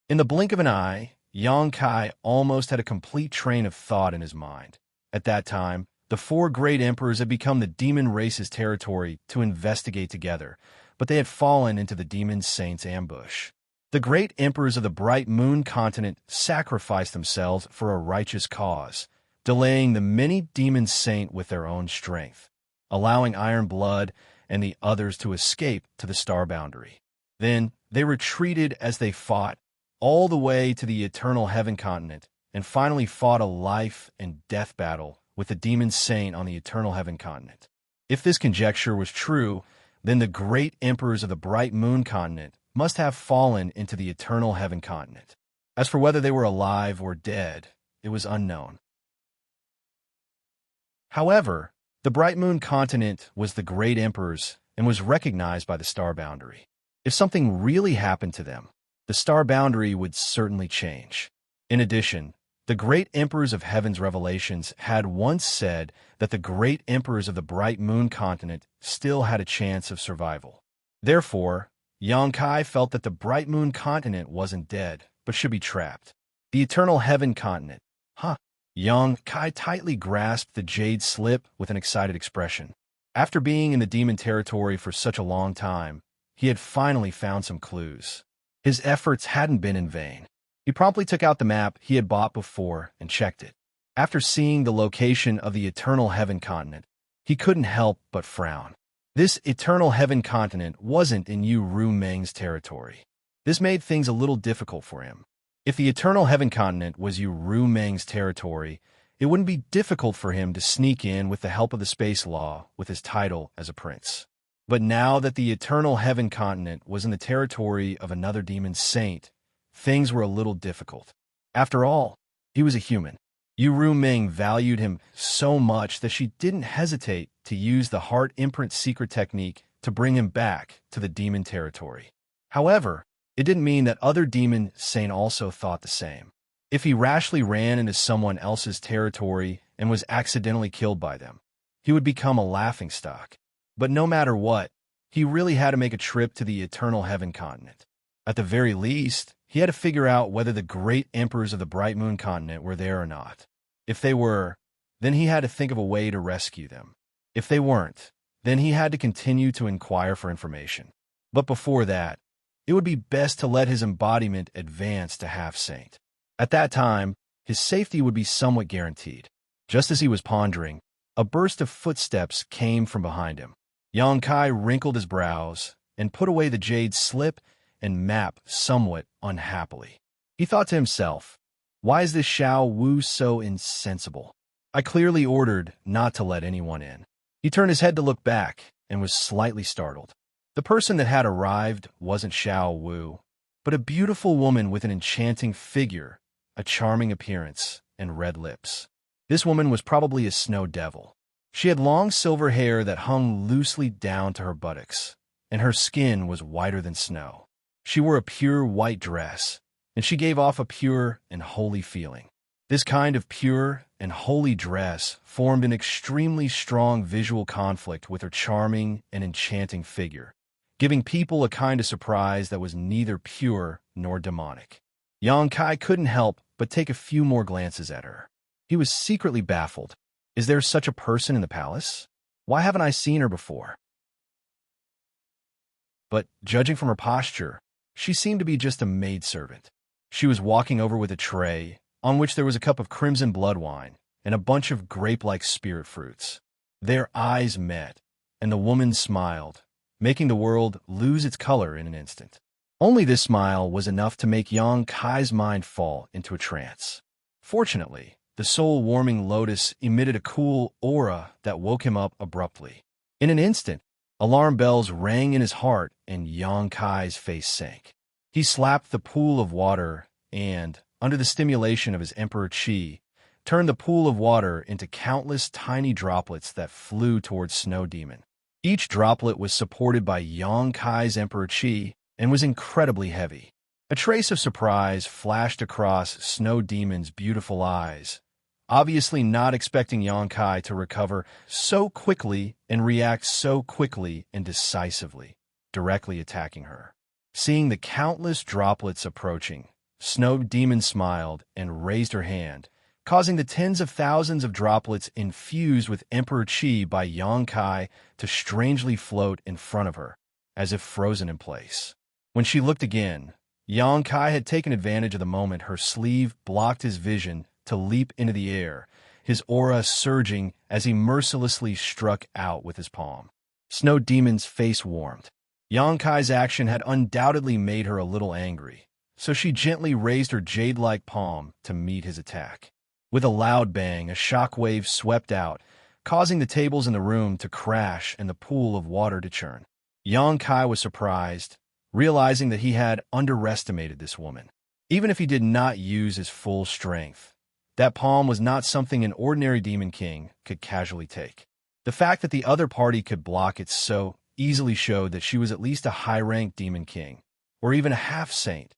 In the blink of an eye, Yang Kai almost had a complete train of thought in his mind. At that time, the 4 great emperors had become the demon race's territory to investigate together, but they had fallen into the Demon Saint's ambush. The great emperors of the Bright Moon continent sacrificed themselves for a righteous cause, delaying the many Demon Saint with their own strength, allowing Iron Blood and the others to escape to the star boundary. Then they retreated as they fought all the way to the Eternal Heaven continent and finally fought a life and death battle with the Demon Saint on the Eternal Heaven continent. If this conjecture was true, then the great emperors of the Bright Moon continent must have fallen into the Eternal Heaven continent. As for whether they were alive or dead, it was unknown. However, the Bright Moon continent was the great emperors and was recognized by the star boundary. If something really happened to them, the star boundary would certainly change. In addition, the great emperors of Heaven's revelations had once said that the great emperors of the Bright Moon continent still had a chance of survival. Therefore, Yang Kai felt that the Bright Moon continent wasn't dead, but should be trapped. The Eternal Heaven continent. Yang Kai tightly grasped the jade slip with an excited expression. After being in the demon territory for such a long time, he had finally found some clues. His efforts hadn't been in vain. He promptly took out the map he had bought before and checked it. After seeing the location of the Eternal Heaven continent, he couldn't help but frown. This Eternal Heaven continent wasn't in Yu Ru Meng's territory. This made things a little difficult for him. If the Eternal Heaven continent was Yu Ru Meng's territory, it wouldn't be difficult for him to sneak in with the help of the space law with his title as a prince. But now that the Eternal Heaven continent was in the territory of another demon saint, things were a little difficult. After all, he was a human. Yu Ru Meng valued him so much that she didn't hesitate to use the heart imprint secret technique to bring him back to the demon territory. However, it didn't mean that other demon saint also thought the same. If he rashly ran into someone else's territory and was accidentally killed by them, he would become a laughingstock. But no matter what, he really had to make a trip to the Eternal Heaven continent. At the very least, he had to figure out whether the great emperors of the Bright Moon continent were there or not. If they were, then he had to think of a way to rescue them. If they weren't, then he had to continue to inquire for information. But before that, it would be best to let his embodiment advance to half-saint. At that time, his safety would be somewhat guaranteed. Just as he was pondering, a burst of footsteps came from behind him. Yang Kai wrinkled his brows and put away the jade slip and map somewhat unhappily. He thought to himself, "Why is this Xiao Wu so insensible? I clearly ordered not to let anyone in." He turned his head to look back and was slightly startled. The person that had arrived wasn't Xiao Wu, but a beautiful woman with an enchanting figure, a charming appearance, and red lips. This woman was probably a snow devil. She had long silver hair that hung loosely down to her buttocks, and her skin was whiter than snow. She wore a pure white dress, and she gave off a pure and holy feeling. This kind of pure and holy dress formed an extremely strong visual conflict with her charming and enchanting figure, giving people a kind of surprise that was neither pure nor demonic. Yang Kai couldn't help but take a few more glances at her. He was secretly baffled. Is there such a person in the palace? Why haven't I seen her before? But, judging from her posture, she seemed to be just a maidservant. She was walking over with a tray, on which there was a cup of crimson blood wine and a bunch of grape-like spirit fruits. Their eyes met, and the woman smiled, making the world lose its color in an instant. Only this smile was enough to make Yang Kai's mind fall into a trance. Fortunately, the soul-warming lotus emitted a cool aura that woke him up abruptly. In an instant, alarm bells rang in his heart and Yang Kai's face sank. He slapped the pool of water and, under the stimulation of his Emperor Qi, turned the pool of water into countless tiny droplets that flew towards Snow Demon. Each droplet was supported by Yang Kai's Emperor Qi and was incredibly heavy. A trace of surprise flashed across Snow Demon's beautiful eyes, obviously not expecting Yang Kai to recover so quickly and react so quickly and decisively, directly attacking her. Seeing the countless droplets approaching, Snow Demon smiled and raised her hand, causing the tens of thousands of droplets infused with Emperor Qi by Yang Kai to strangely float in front of her, as if frozen in place. When she looked again, Yang Kai had taken advantage of the moment her sleeve blocked his vision to leap into the air, his aura surging as he mercilessly struck out with his palm. Snow Demon's face warmed. Yang Kai's action had undoubtedly made her a little angry, so she gently raised her jade-like palm to meet his attack. With a loud bang, a shockwave swept out, causing the tables in the room to crash and the pool of water to churn. Yang Kai was surprised, realizing that he had underestimated this woman. Even if he did not use his full strength, that palm was not something an ordinary demon king could casually take. The fact that the other party could block it so easily showed that she was at least a high-ranked demon king, or even a half-saint.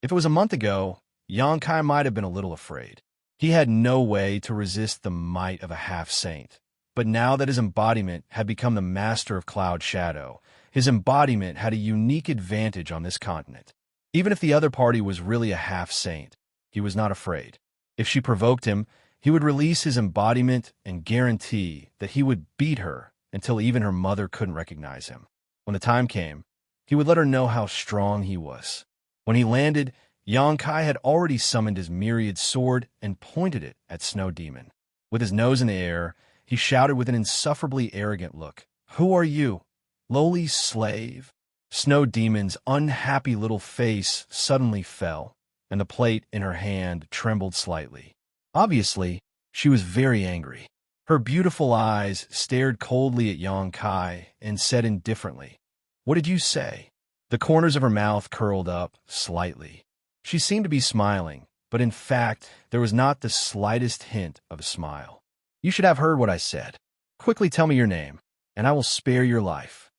If it was a month ago, Yang Kai might have been a little afraid. He had no way to resist the might of a half-saint. But now that his embodiment had become the master of Cloud Shadow, his embodiment had a unique advantage on this continent. Even if the other party was really a half-saint, he was not afraid. If she provoked him, he would release his embodiment and guarantee that he would beat her until even her mother couldn't recognize him. When the time came, he would let her know how strong he was. When he landed, Yang Kai had already summoned his myriad sword and pointed it at Snow Demon. With his nose in the air, he shouted with an insufferably arrogant look, "Who are you, lowly slave?" Snow Demon's unhappy little face suddenly fell, and the plate in her hand trembled slightly. Obviously, she was very angry. Her beautiful eyes stared coldly at Yang Kai and said indifferently, "What did you say?" The corners of her mouth curled up slightly. She seemed to be smiling, but in fact, there was not the slightest hint of a smile. "You should have heard what I said. Quickly tell me your name, and I will spare your life."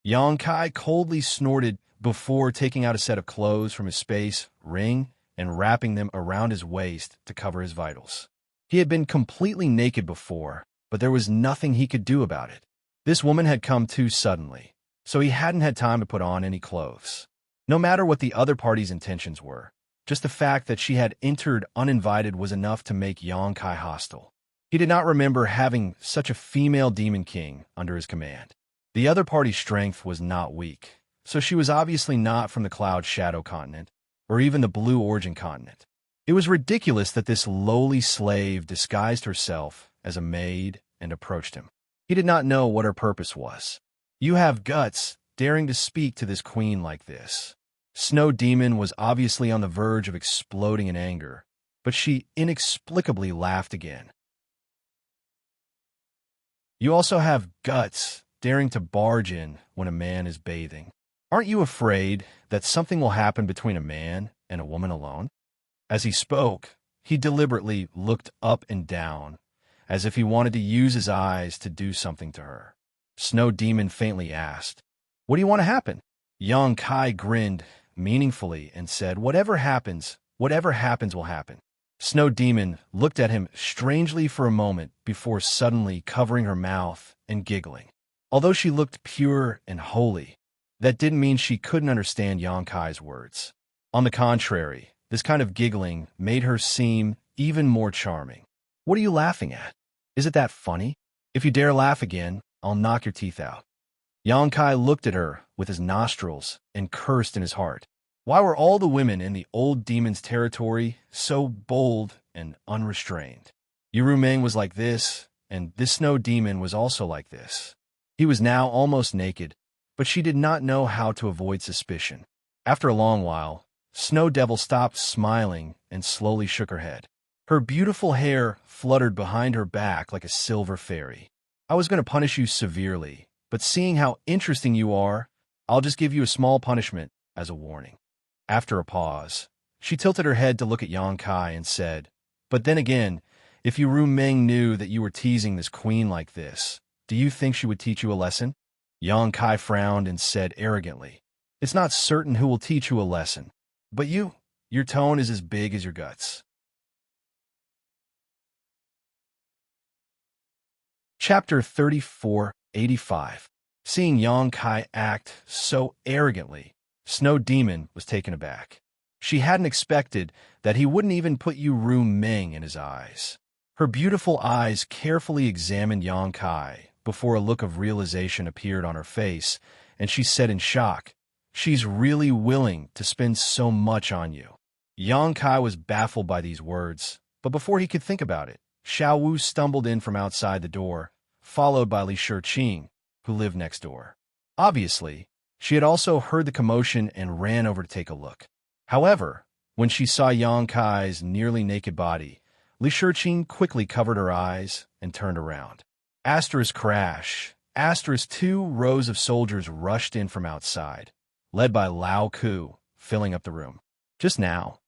Yang Kai coldly snorted before taking out a set of clothes from his space ring and wrapping them around his waist to cover his vitals. He had been completely naked before, but there was nothing he could do about it. This woman had come too suddenly, so he hadn't had time to put on any clothes. No matter what the other party's intentions were, just the fact that she had entered uninvited was enough to make Yang Kai hostile. He did not remember having such a female demon king under his command. The other party's strength was not weak, so she was obviously not from the Cloud Shadow continent, or even the Blue Origin continent. It was ridiculous that this lowly slave disguised herself as a maid and approached him. He did not know what her purpose was. "You have guts, daring to speak to this queen like this." Snow Demon was obviously on the verge of exploding in anger, but she inexplicably laughed again. "You also have guts, daring to barge in when a man is bathing. Aren't you afraid that something will happen between a man and a woman alone?" As he spoke, he deliberately looked up and down, as if he wanted to use his eyes to do something to her. Snow Demon faintly asked, "What do you want to happen?" Yang Kai grinned meaningfully and said, whatever happens will happen." Snow Demon looked at him strangely for a moment before suddenly covering her mouth and giggling. Although she looked pure and holy, that didn't mean she couldn't understand Xianxia's words. On the contrary, this kind of giggling made her seem even more charming. What are you laughing at? Is it that funny? If you dare laugh again, I'll knock your teeth out. Xianxia looked at her with his nostrils and cursed in his heart. Why were all the women in the old demon's territory so bold and unrestrained? Yu Meng was like this, and this snow demon was also like this. He was now almost naked, but she did not know how to avoid suspicion. After a long while, Snow Devil stopped smiling and slowly shook her head. Her beautiful hair fluttered behind her back like a silver fairy. I was going to punish you severely, but seeing how interesting you are, I'll just give you a small punishment as a warning. After a pause, she tilted her head to look at Xianxia and said, but then again, if Yu Meng knew that you were teasing this queen like this, do you think she would teach you a lesson? Xianxia frowned and said arrogantly, it's not certain who will teach you a lesson, but your tone is as big as your guts. Chapter 34:85. Seeing Xianxia act so arrogantly, Snow Demon was taken aback. She hadn't expected that he wouldn't even put Yu Meng in his eyes. Her beautiful eyes carefully examined Xianxia before a look of realization appeared on her face, and she said in shock, she's really willing to spend so much on you. Xianxia was baffled by these words, but before he could think about it, Xiao Wu stumbled in from outside the door, followed by Li Shiqing, who lived next door. Obviously, she had also heard the commotion and ran over to take a look. However, when she saw Xianxia's nearly naked body, Li Shiqing quickly covered her eyes and turned around. Asterisk crash. Asterisk 2 rows of soldiers rushed in from outside, led by Lao Ku, filling up the room. Just now,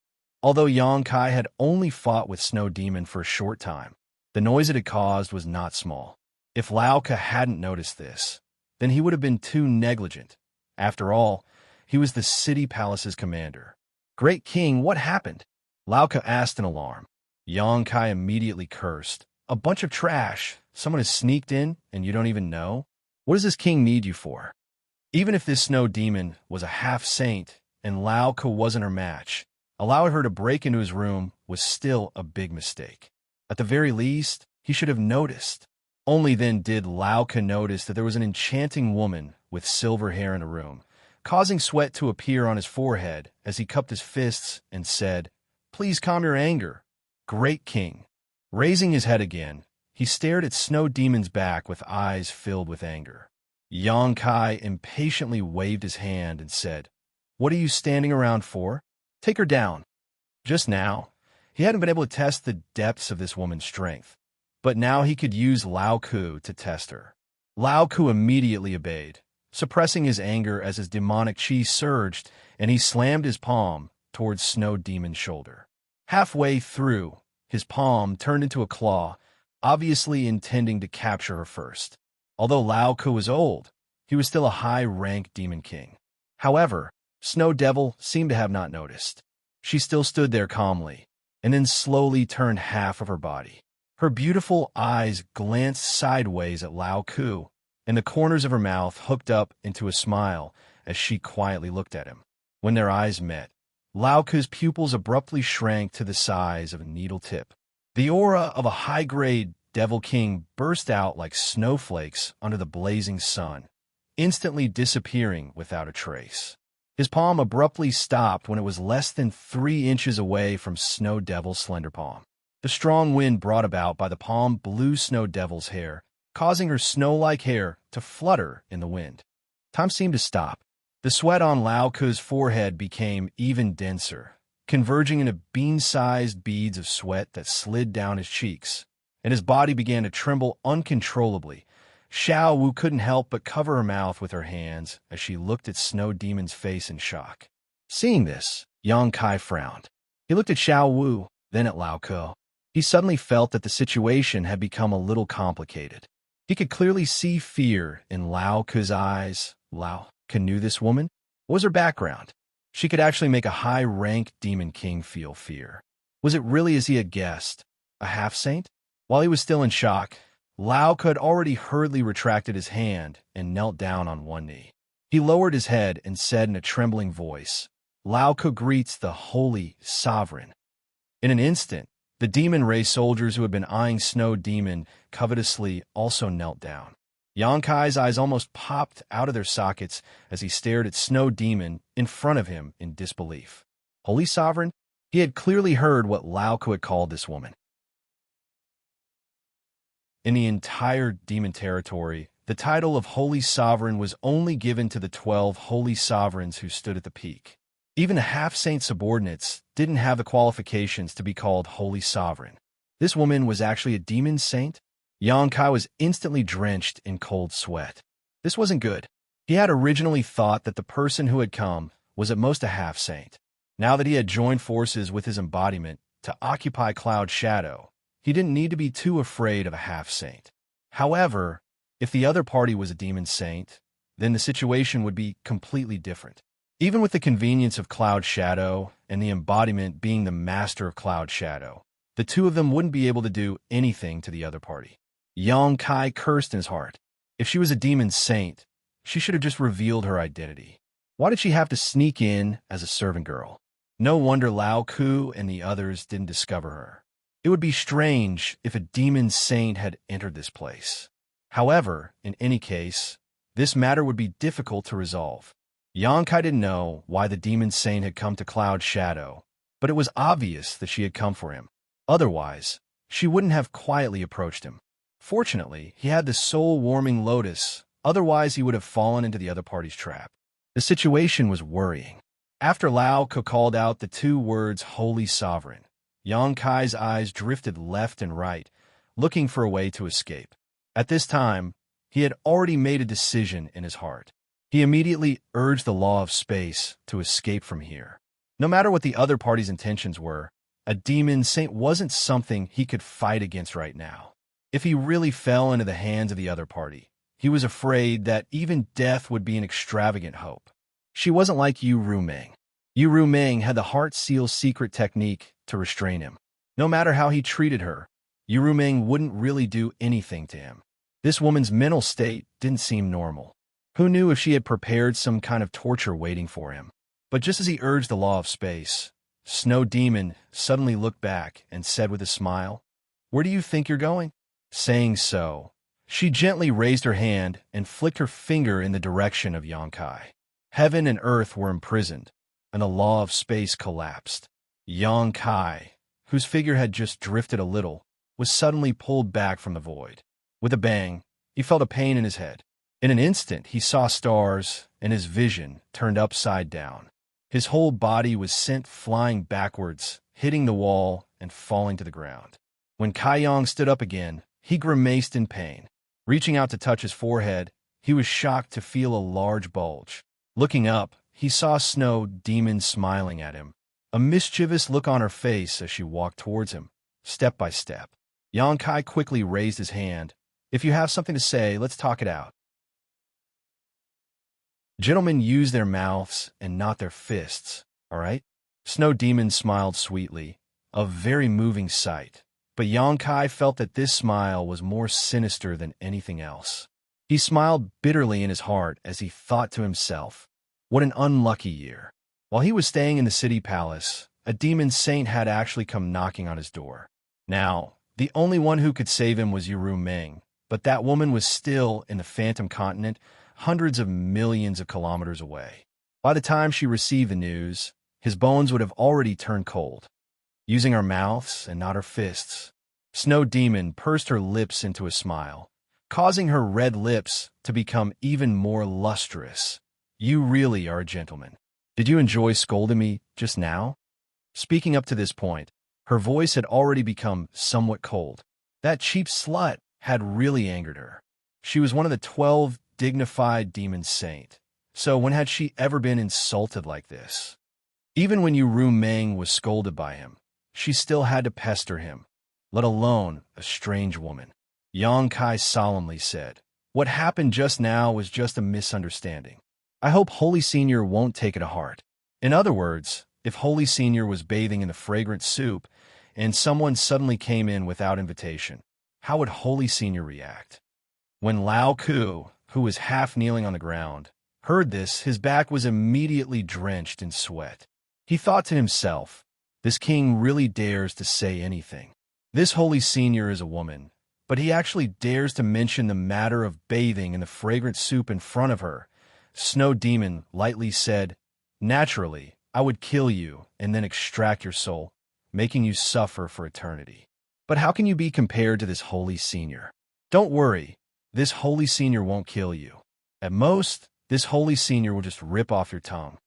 although Xianxia had only fought with Snow Demon for a short time, the noise it had caused was not small. If Lao Ku hadn't noticed this, then he would have been too negligent. After all, he was the city palace's commander. Great King, what happened? Lao Ku asked in alarm. Xianxia immediately cursed. A bunch of trash. Someone has sneaked in and you don't even know? What does this king need you for? Even if this snow demon was a half-saint and Lao Ku wasn't her match, allowing her to break into his room was still a big mistake. At the very least, he should have noticed. Only then did Lao Ku notice that there was an enchanting woman with silver hair in the room, causing sweat to appear on his forehead as he cupped his fists and said, please calm your anger, Great King. Raising his head again, he stared at Snow Demon's back with eyes filled with anger. Xianxia impatiently waved his hand and said, what are you standing around for? Take her down. Just now, he hadn't been able to test the depths of this woman's strength, but now he could use Lao Ku to test her. Lao Ku immediately obeyed, suppressing his anger as his demonic chi surged, and he slammed his palm towards Snow Demon's shoulder. Halfway through, his palm turned into a claw, obviously intending to capture her first. Although Lao Ku was old, he was still a high-rank demon king. However, Snow Devil seemed to have not noticed. She still stood there calmly, and then slowly turned half of her body. Her beautiful eyes glanced sideways at Lao Ku, and the corners of her mouth hooked up into a smile as she quietly looked at him. When their eyes met, Lao Ku's pupils abruptly shrank to the size of a needle tip. The aura of a high-grade Devil King burst out like snowflakes under the blazing sun, instantly disappearing without a trace. His palm abruptly stopped when it was less than 3 inches away from Snow Devil's slender palm. The strong wind brought about by the palm blew Snow Devil's hair, causing her snow-like hair to flutter in the wind. Time seemed to stop. The sweat on Lao Ku's forehead became even denser, converging into bean-sized beads of sweat that slid down his cheeks, and his body began to tremble uncontrollably. Xiao Wu couldn't help but cover her mouth with her hands as she looked at Snow Demon's face in shock. Seeing this, Xianxia frowned. He looked at Xiao Wu, then at Lao Ku. He suddenly felt that the situation had become a little complicated. He could clearly see fear in Lao Ku's eyes. Lao Ku knew this woman? What was her background? She could actually make a high-rank demon king feel fear. Was it really as he had guessed? A half-saint? While he was still in shock, Lao had already hurriedly retracted his hand and knelt down on one knee. He lowered his head and said in a trembling voice, "Lao greets the Holy Sovereign." In an instant, the demon ray soldiers who had been eyeing Snow Demon covetously also knelt down. Xianxia's eyes almost popped out of their sockets as he stared at Snow Demon in front of him in disbelief. Holy Sovereign? He had clearly heard what Lao had called this woman. In the entire demon territory, the title of Holy Sovereign was only given to the 12 Holy Sovereigns who stood at the peak. Even the half-saint subordinates didn't have the qualifications to be called Holy Sovereign. This woman was actually a demon saint? Xianxia was instantly drenched in cold sweat. This wasn't good. He had originally thought that the person who had come was at most a half-saint. Now that he had joined forces with his embodiment to occupy Cloud Shadow, he didn't need to be too afraid of a half-saint. However, if the other party was a demon saint, then the situation would be completely different. Even with the convenience of Cloud Shadow and the embodiment being the master of Cloud Shadow, the two of them wouldn't be able to do anything to the other party. Xianxia cursed in his heart. If she was a demon saint, she should have just revealed her identity. Why did she have to sneak in as a servant girl? No wonder Lao Ku and the others didn't discover her. It would be strange if a demon saint had entered this place. However, in any case, this matter would be difficult to resolve. Xianxia didn't know why the demon saint had come to Cloud Shadow, but it was obvious that she had come for him. Otherwise, she wouldn't have quietly approached him. Fortunately, he had the soul-warming lotus, otherwise he would have fallen into the other party's trap. The situation was worrying. After Lao called out the two words Holy Sovereign, Xianxia's eyes drifted left and right, looking for a way to escape. At this time, he had already made a decision in his heart. He immediately urged the law of space to escape from here. No matter what the other party's intentions were, a demon saint wasn't something he could fight against right now. If he really fell into the hands of the other party, he was afraid that even death would be an extravagant hope. She wasn't like Yu Rumeng. Yu Rumeng had the Heart Seal secret technique to restrain him. No matter how he treated her, Yu Rumeng wouldn't really do anything to him. This woman's mental state didn't seem normal. Who knew if she had prepared some kind of torture waiting for him? But just as he urged the law of space, Snow Demon suddenly looked back and said with a smile, "Where do you think you're going?" Saying so, she gently raised her hand and flicked her finger in the direction of Xianxia. Heaven and earth were imprisoned, and the law of space collapsed. Xianxia, whose figure had just drifted a little, was suddenly pulled back from the void. With a bang, he felt a pain in his head. In an instant, he saw stars, and his vision turned upside down. His whole body was sent flying backwards, hitting the wall and falling to the ground. When Kaiyang stood up again, he grimaced in pain. Reaching out to touch his forehead, he was shocked to feel a large bulge. Looking up, he saw Snow Demon smiling at him, a mischievous look on her face as she walked towards him, step by step. Xianxia quickly raised his hand. "If you have something to say, let's talk it out." Gentlemen use their mouths and not their fists, all right? Snow Demon smiled sweetly, a very moving sight, but Xianxia felt that this smile was more sinister than anything else. He smiled bitterly in his heart as he thought to himself, what an unlucky year. While he was staying in the city palace, a demon saint had actually come knocking on his door. Now, the only one who could save him was Yu Rumeng, but that woman was still in the Phantom Continent, hundreds of millions of kilometers away. By the time she received the news, his bones would have already turned cold. Using her mouths and not her fists, Snow Demon pursed her lips into a smile, causing her red lips to become even more lustrous. "You really are a gentleman. Did you enjoy scolding me just now?" Speaking up to this point, her voice had already become somewhat cold. That cheap slut had really angered her. She was one of the 12 dignified demon saint, so when had she ever been insulted like this? Even when Yu Rumeng was scolded by him, she still had to pester him, let alone a strange woman. Xianxia solemnly said, "What happened just now was just a misunderstanding. I hope Holy Senior won't take it to heart." In other words, If Holy Senior was bathing in the fragrant soup and someone suddenly came in without invitation, how would Holy Senior react? When Lao Ku, who was half kneeling on the ground, heard this, his back was immediately drenched in sweat. He thought to himself, this king really dares to say anything. This Holy Senior is a woman, but he actually dares to mention the matter of bathing in the fragrant soup in front of her. Snow Demon lightly said, naturally, I would kill you and then extract your soul, making you suffer for eternity. But how can you be compared to this Holy Senior? Don't worry, this Holy Senior won't kill you. At most, this Holy Senior will just rip off your tongue.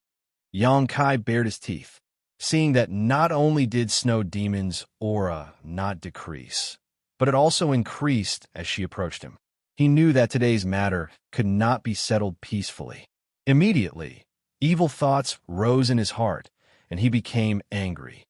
Yang Kai bared his teeth, seeing that not only did Snow Demon's aura not decrease, but it also increased as she approached him. He knew that today's matter could not be settled peacefully. Immediately, evil thoughts rose in his heart, and he became angry.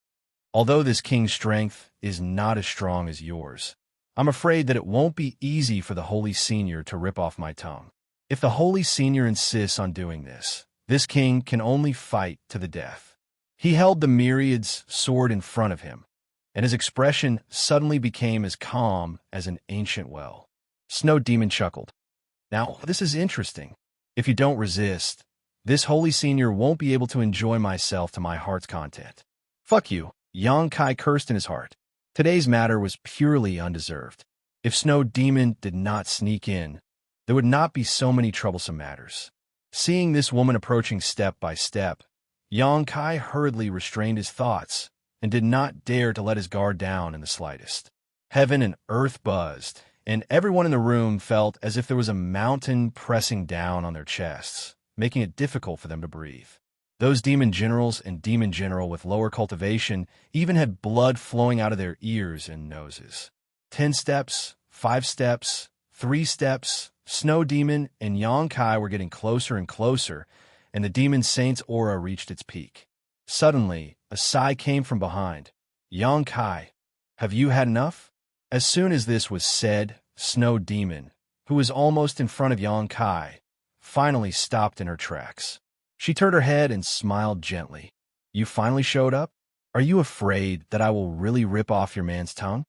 Although this king's strength is not as strong as yours, I'm afraid that it won't be easy for the Holy Senior to rip off my tongue. If the Holy Senior insists on doing this king can only fight to the death. He held the Myriad's sword in front of him, and his expression suddenly became as calm as an ancient well. Snow Demon chuckled. Now, this is interesting. If you don't resist, this Holy Senior won't be able to enjoy myself to my heart's content. Fuck you, Yang Kai cursed in his heart. Today's matter was purely undeserved. If Snow Demon did not sneak in, there would not be so many troublesome matters. Seeing this woman approaching step by step, Yang Kai hurriedly restrained his thoughts and did not dare to let his guard down in the slightest. Heaven and earth buzzed, and everyone in the room felt as if there was a mountain pressing down on their chests, making it difficult for them to breathe. Those demon generals and demon general with lower cultivation even had blood flowing out of their ears and noses. 10 steps, 5 steps, 3 steps, Snow Demon and Yang Kai were getting closer and closer, and the demon saint's aura reached its peak. Suddenly, a sigh came from behind. Yang Kai, have you had enough? As soon as this was said, Snow Demon, who was almost in front of Yang Kai, finally stopped in her tracks. She turned her head and smiled gently. You finally showed up? Are you afraid that I will really rip off your man's tongue?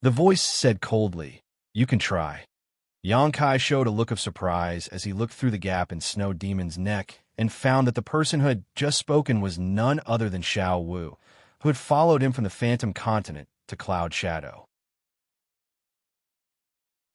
The voice said coldly, you can try. Yang Kai showed a look of surprise as he looked through the gap in Snow Demon's neck and found that the person who had just spoken was none other than Xiao Wu, who had followed him from the Phantom Continent to Cloud Shadow.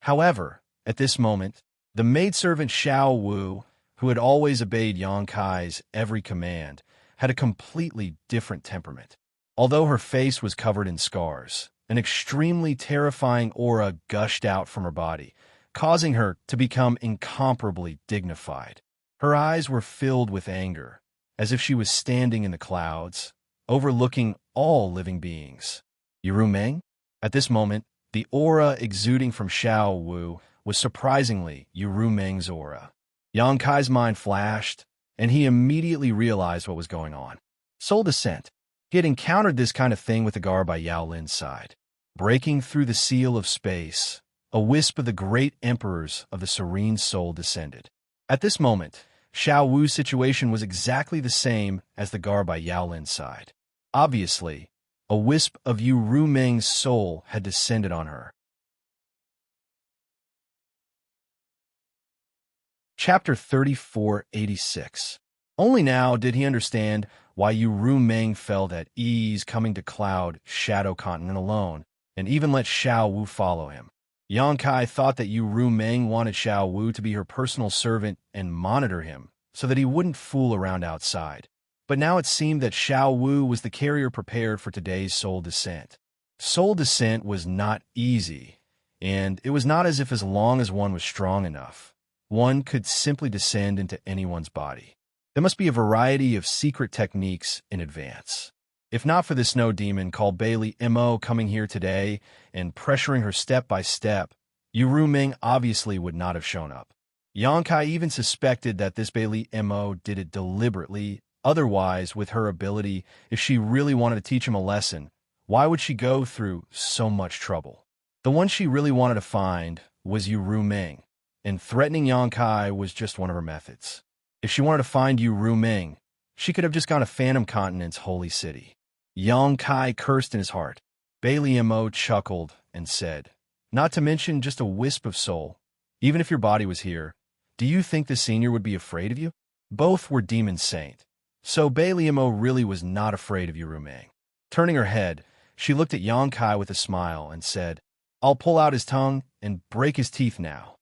However, at this moment, the maidservant Xiao Wu, who had always obeyed Yang Kai's every command, had a completely different temperament. Although her face was covered in scars, an extremely terrifying aura gushed out from her body, causing her to become incomparably dignified. Her eyes were filled with anger, as if she was standing in the clouds, overlooking all living beings. Yuru Meng? At this moment, the aura exuding from Xiao Wu was surprisingly Yuru Meng's aura. Yang Kai's mind flashed, and he immediately realized what was going on. Soul Descent. He had encountered this kind of thing with the guard by Yao Lin's side. Breaking through the seal of space, a wisp of the great emperors of the serene soul descended. At this moment, Xiao Wu's situation was exactly the same as the guard by Yao Lin's side. Obviously, a wisp of Yu Rumeng's soul had descended on her. Chapter 3486. Only now did he understand why Yu Rumeng felt at ease coming to Cloud Shadow Continent alone, and even let Xiao Wu follow him. Yang Kai thought that Yu Rumeng wanted Xiao Wu to be her personal servant and monitor him, so that he wouldn't fool around outside. But now it seemed that Xiao Wu was the carrier prepared for today's soul descent. Soul descent was not easy, and it was not as if as long as one was strong enough, one could simply descend into anyone's body. There must be a variety of secret techniques in advance. If not for the Snow Demon called Bailey Mo coming here today and pressuring her step by step, Yu Rumeng obviously would not have shown up. Yang Kai even suspected that this Bailey Mo did it deliberately. Otherwise, with her ability, if she really wanted to teach him a lesson, why would she go through so much trouble? The one she really wanted to find was Yu Rumeng, and threatening Yang Kai was just one of her methods. If she wanted to find Yu Rumeng, She could have just gone to Phantom Continent's holy city. Yang Kai cursed in his heart. Bailey Mo chuckled and said, "Not to mention just a wisp of soul. Even if your body was here, do you think the senior would be afraid of you?" Both were demon saint, so Bailey Mo really was not afraid of Yu Meng. Turning her head, she looked at Yang Kai with a smile and said, "I'll pull out his tongue and break his teeth now."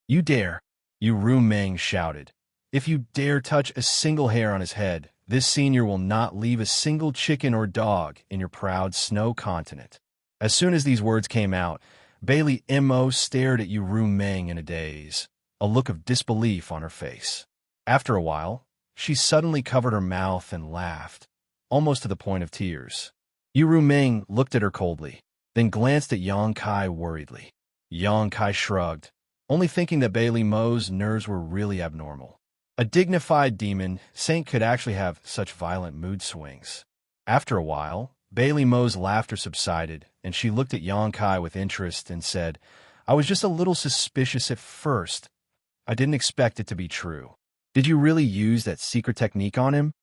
"You dare!" Yu Meng shouted. "If you dare touch a single hair on his head, this senior will not leave a single chicken or dog in your proud snow continent." As soon as these words came out, Bailey Mo stared at Yu Meng in a daze, a look of disbelief on her face. After a while, she suddenly covered her mouth and laughed, almost to the point of tears. Yu Meng looked at her coldly, then glanced at Yang Kai worriedly. Yang Kai shrugged, only thinking that Bailey Mo's nerves were really abnormal. A dignified demon saint could actually have such violent mood swings. After a while, Bailey Mo's laughter subsided, and she looked at Yang Kai with interest and said, "I was just a little suspicious at first. I didn't expect it to be true. Did you really use that secret technique on him?"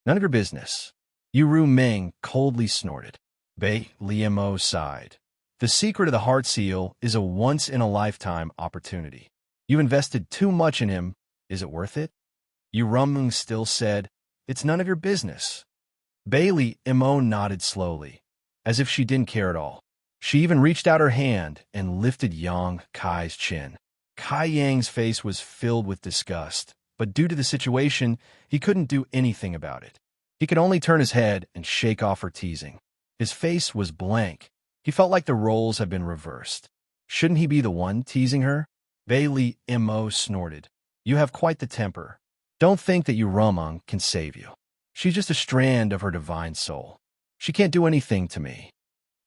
"None of your business." Yu Meng coldly snorted. Bailey Mo sighed. "The secret of the heart seal is a once-in-a-lifetime opportunity. You've invested too much in him. Is it worth it?" Yu Meng still said, "It's none of your business." Bailey Mo nodded slowly, as if she didn't care at all. She even reached out her hand and lifted Yang Kai's chin. Kai Yang's face was filled with disgust, but due to the situation, he couldn't do anything about it. He could only turn his head and shake off her teasing. His face was blank. He felt like the roles had been reversed. Shouldn't he be the one teasing her? Bailey Mo snorted. "You have quite the temper. Don't think that Yu Meng can save you. She's just a strand of her divine soul. She can't do anything to me."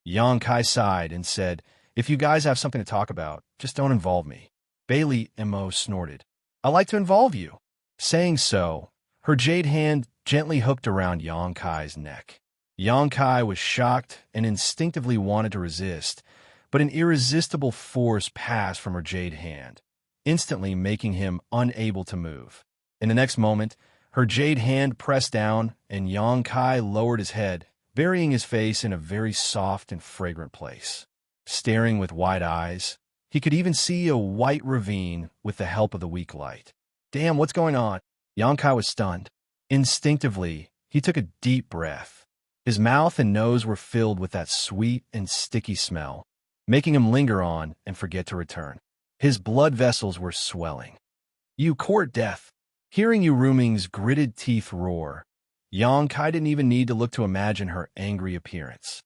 Yang Kai sighed and said, "If you guys have something to talk about, just don't involve me." Bailey Mo snorted. "I like to involve you." Saying so, her jade hand gently hooked around Yang Kai's neck. Yang Kai was shocked and instinctively wanted to resist, but an irresistible force passed from her jade hand, instantly making him unable to move. In the next moment, her jade hand pressed down, and Yang Kai lowered his head, burying his face in a very soft and fragrant place. Staring with wide eyes, he could even see a white ravine with the help of the weak light. "Damn, what's going on?" Yang Kai was stunned. Instinctively, he took a deep breath. His mouth and nose were filled with that sweet and sticky smell, making him linger on and forget to return. His blood vessels were swelling. "You court death." Hearing Yu Meng's gritted teeth roar, Yang Kai didn't even need to look to imagine her angry appearance.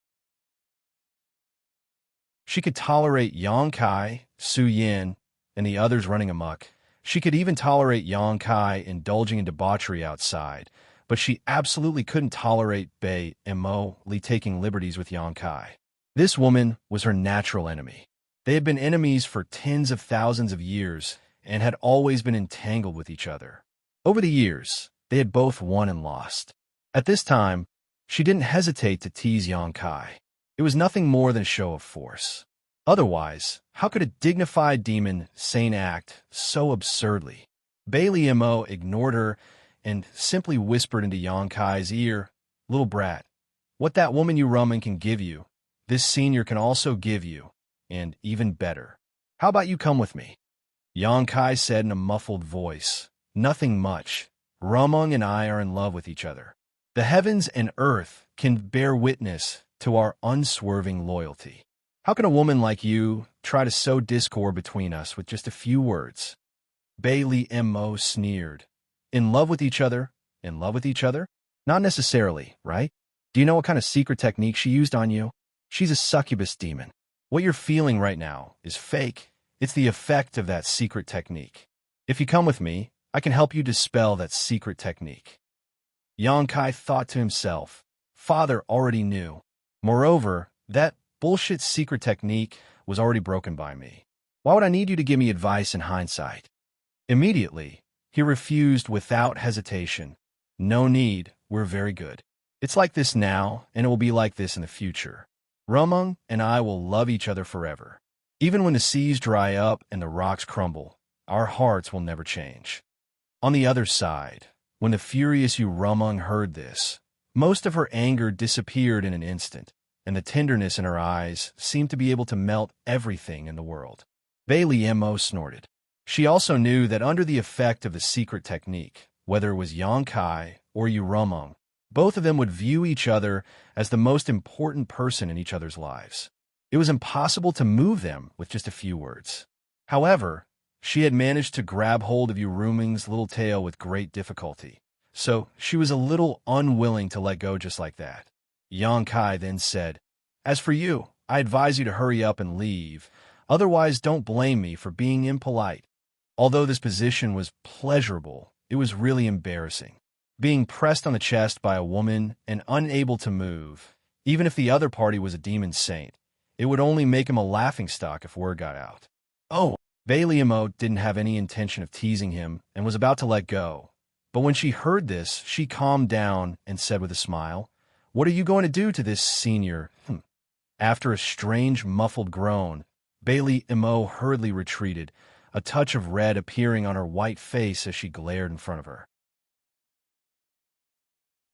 She could tolerate Yang Kai, Su Yin, and the others running amok. She could even tolerate Yang Kai indulging in debauchery outside, but she absolutely couldn't tolerate Bei Mo Li taking liberties with Yang Kai. This woman was her natural enemy. They had been enemies for tens of thousands of years and had always been entangled with each other. Over the years, they had both won and lost. At this time, she didn't hesitate to tease Yang Kai. It was nothing more than a show of force. Otherwise, how could a dignified demon saint act so absurdly? Bailey Mo ignored her and simply whispered into Yang Kai's ear, "Little brat, what that woman Yu Meng can give you, this senior can also give you, and even better. How about you come with me?" Yang Kai said in a muffled voice, "Nothing much. Yu Meng and I are in love with each other. The heavens and earth can bear witness to our unswerving loyalty. How can a woman like you try to sow discord between us with just a few words?" Bailey Mo sneered. "In love with each other? In love with each other? Not necessarily, right? Do you know what kind of secret technique she used on you? She's a succubus demon. What you're feeling right now is fake. It's the effect of that secret technique. If you come with me, I can help you dispel that secret technique." Yang Kai thought to himself, Father already knew. Moreover, that bullshit secret technique was already broken by me. Why would I need you to give me advice in hindsight? Immediately, he refused without hesitation. "No need, we're very good. It's like this now, and it will be like this in the future. Yu Meng and I will love each other forever. Even when the seas dry up and the rocks crumble, our hearts will never change." On the other side, When the furious Yu Rumung heard this, most of her anger disappeared in an instant, and the tenderness in her eyes seemed to be able to melt everything in the world. Bailey Mo snorted. She also knew that under the effect of the secret technique, whether it was Xianxia or Yu Rumung, both of them would view each other as the most important person in each other's lives. It was impossible to move them with just a few words. However, she had managed to grab hold of Yu Rumung's little tail with great difficulty, so she was a little unwilling to let go just like that. Xianxia then said, "As for you, I advise you to hurry up and leave. Otherwise, don't blame me for being impolite." Although this position was pleasurable, it was really embarrassing. Being pressed on the chest by a woman and unable to move, even if the other party was a demon saint, it would only make him a laughingstock if word got out. Oh, Bailey Mo didn't have any intention of teasing him and was about to let go. But when she heard this, she calmed down and said with a smile, "What are you going to do to this senior?" After a strange, muffled groan, Bailey Mo hurriedly retreated, a touch of red appearing on her white face as she glared in front of her.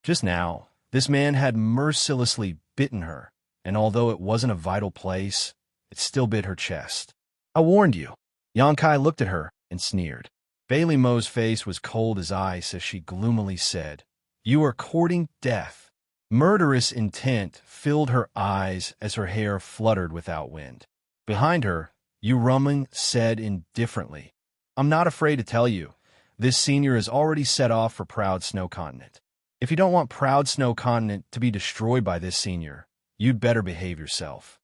Just now, this man had mercilessly bitten her, and although it wasn't a vital place, it still bit her chest. "I warned you." Xianxia looked at her and sneered. Bailey Mo's face was cold as ice as she gloomily said, "You are courting death." Murderous intent filled her eyes as her hair fluttered without wind. Behind her, Yu Rumung said indifferently, "I'm not afraid to tell you. This senior has already set off for Proud Snow Continent. If you don't want Proud Snow Continent to be destroyed by this senior, you'd better behave yourself."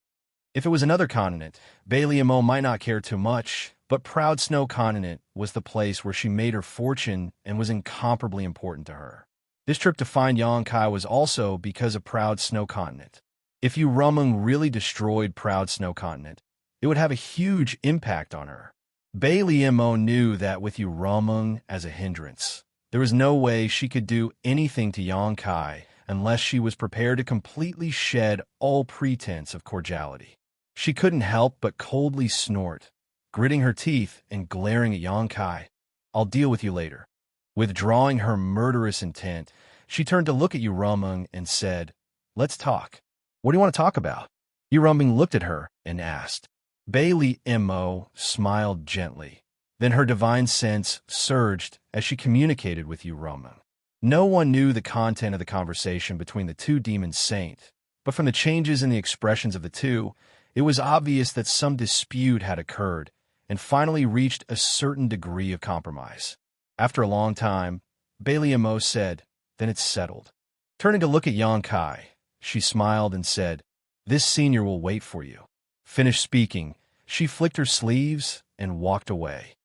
If it was another continent, Bailey Mo might not care too much, but Proud Snow Continent was the place where she made her fortune and was incomparably important to her. This trip to find Xianxia was also because of Proud Snow Continent. If Yu Rumung really destroyed Proud Snow Continent, it would have a huge impact on her. Bailey Mo knew that with Yu Rumung as a hindrance, there was no way she could do anything to Xianxia unless she was prepared to completely shed all pretense of cordiality. She couldn't help but coldly snort, gritting her teeth and glaring at Xianxia. "I'll deal with you later." Withdrawing her murderous intent, she turned to look at Yu Rumung and said, "Let's talk." "What do you want to talk about?" Yu Rumung looked at her and asked. Bailey Mo smiled gently. Then her divine sense surged as she communicated with Yu Rumung. No one knew the content of the conversation between the two demon saints, but from the changes in the expressions of the two, it was obvious that some dispute had occurred and finally reached a certain degree of compromise. After a long time, Bailey Mo said, "Then it's settled." Turning to look at Xianxia, she smiled and said, "This senior will wait for you." Finished speaking, she flicked her sleeves and walked away.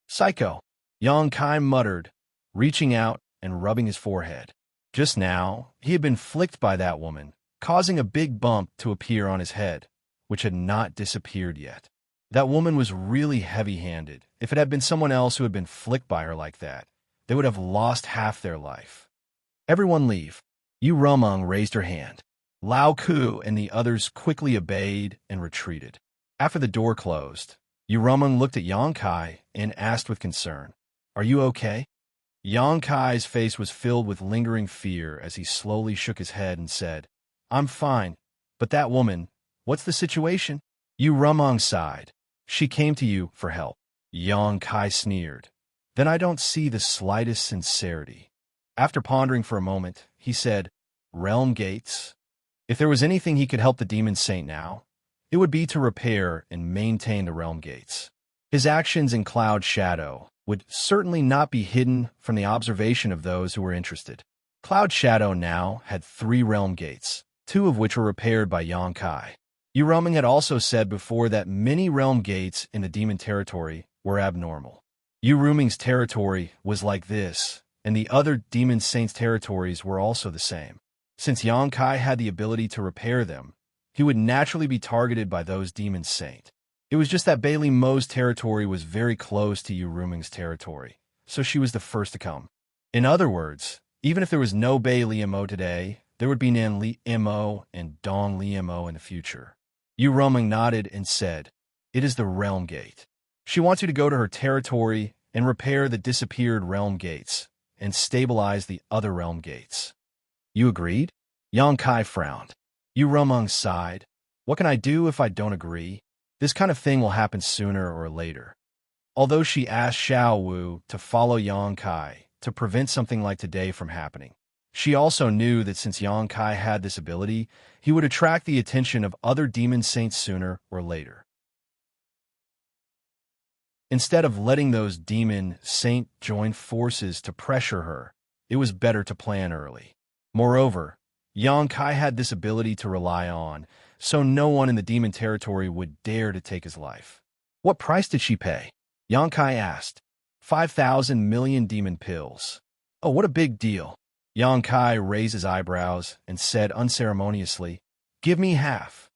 "Psycho," Xianxia muttered, reaching out and rubbing his forehead. Just now, he had been flicked by that woman, causing a big bump to appear on his head, which had not disappeared yet. That woman was really heavy-handed. If it had been someone else who had been flicked by her like that, they would have lost half their life. "Everyone leave." Yu Rumung raised her hand. Lao Ku and the others quickly obeyed and retreated. After the door closed, Yu Rumung looked at Xianxia and asked with concern, "Are you okay?" Xianxia's face was filled with lingering fear as he slowly shook his head and said, "I'm fine, but that woman, what's the situation?" Yu Rumung sighed. "She came to you for help." Xianxia sneered. "Then I don't see the slightest sincerity." After pondering for a moment, he said, "Realm gates." If there was anything he could help the demon saint now, it would be to repair and maintain the realm gates. His actions in Cloud Shadow would certainly not be hidden from the observation of those who were interested. Cloud Shadow now had 3 realm gates, 2 of which were repaired by Xianxia. Yu Rumung had also said before that many realm gates in the demon territory were abnormal. Yu Rumung's territory was like this, and the other demon saints' territories were also the same. Since Xianxia had the ability to repair them, he would naturally be targeted by those demon saints. It was just that Bailey Mo's territory was very close to Yu Rumung's territory, so she was the first to come. In other words, even if there was no Bailey Mo today, there would be Nan Li Mo and Dong Li Mo in the future. Yu Rumung nodded and said, "It is the Realm Gate. She wants you to go to her territory and repair the disappeared Realm Gates, and stabilize the other realm gates. You agreed? Xianxia frowned. Yu Rumeng sighed. What can I do if I don't agree? This kind of thing will happen sooner or later. Although she asked Xiao Wu to follow Xianxia to prevent something like today from happening, she also knew that since Xianxia had this ability, he would attract the attention of other demon saints sooner or later. Instead of letting those demon saint join forces to pressure her, it was better to plan early. Moreover, Xianxia had this ability to rely on, so no one in the demon territory would dare to take his life. What price did she pay? Xianxia asked. 5,000 million demon pills. Oh, what a big deal. Xianxia raised his eyebrows and said unceremoniously, Give me half.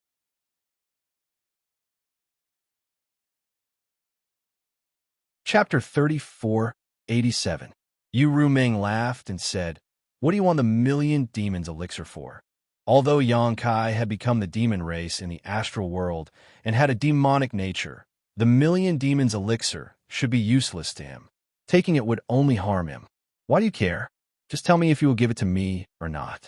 Chapter 34:87. Yu Rumeng laughed and said, What do you want the million demons elixir for? Although Xianxia had become the demon race in the astral world and had a demonic nature, the million demons elixir should be useless to him. Taking it would only harm him. Why do you care? Just tell me if you will give it to me or not.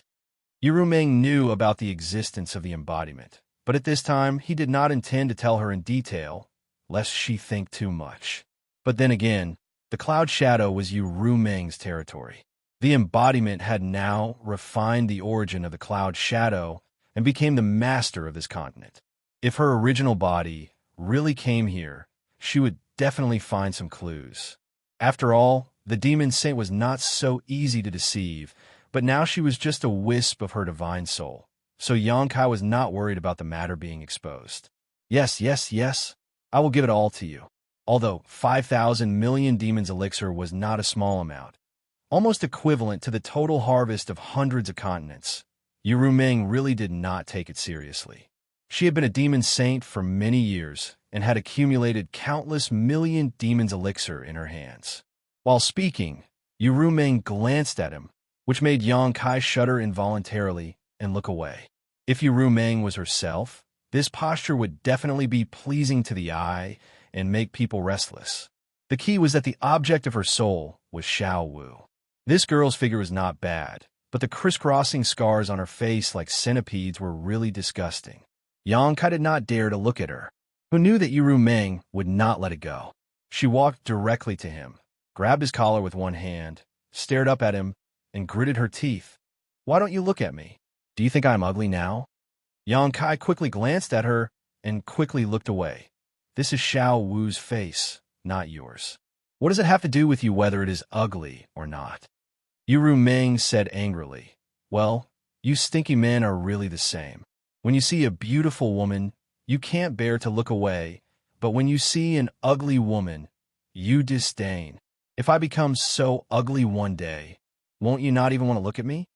Yu Rumeng knew about the existence of the embodiment, but at this time he did not intend to tell her in detail, lest she think too much. But then again, the cloud shadow was Yu Rumeng's territory. The embodiment had now refined the origin of the cloud shadow and became the master of this continent. If her original body really came here, she would definitely find some clues. After all, the demon saint was not so easy to deceive, but now she was just a wisp of her divine soul, so Xianxia was not worried about the matter being exposed. Yes, I will give it all to you. Although 5,000 million demons elixir was not a small amount, almost equivalent to the total harvest of hundreds of continents, Yu Rumeng really did not take it seriously. She had been a demon saint for many years and had accumulated countless million demons elixir in her hands. While speaking, Yu Rumeng glanced at him, which made Xianxia shudder involuntarily and look away. If Yu Rumeng was herself, this posture would definitely be pleasing to the eye and make people restless. The key was that the object of her soul was Xiao Wu. This girl's figure was not bad, but the crisscrossing scars on her face like centipedes were really disgusting. Xianxia did not dare to look at her, who knew that Yu Rumeng would not let it go. She walked directly to him, grabbed his collar with one hand, stared up at him, and gritted her teeth. Why don't you look at me? Do you think I'm ugly now? Xianxia quickly glanced at her and quickly looked away. This is Xiao Wu's face, not yours. What does it have to do with you whether it is ugly or not? Yu Rumeng said angrily, Well, you stinky men are really the same. When you see a beautiful woman, you can't bear to look away, but when you see an ugly woman, you disdain. If I become so ugly one day, won't you not even want to look at me?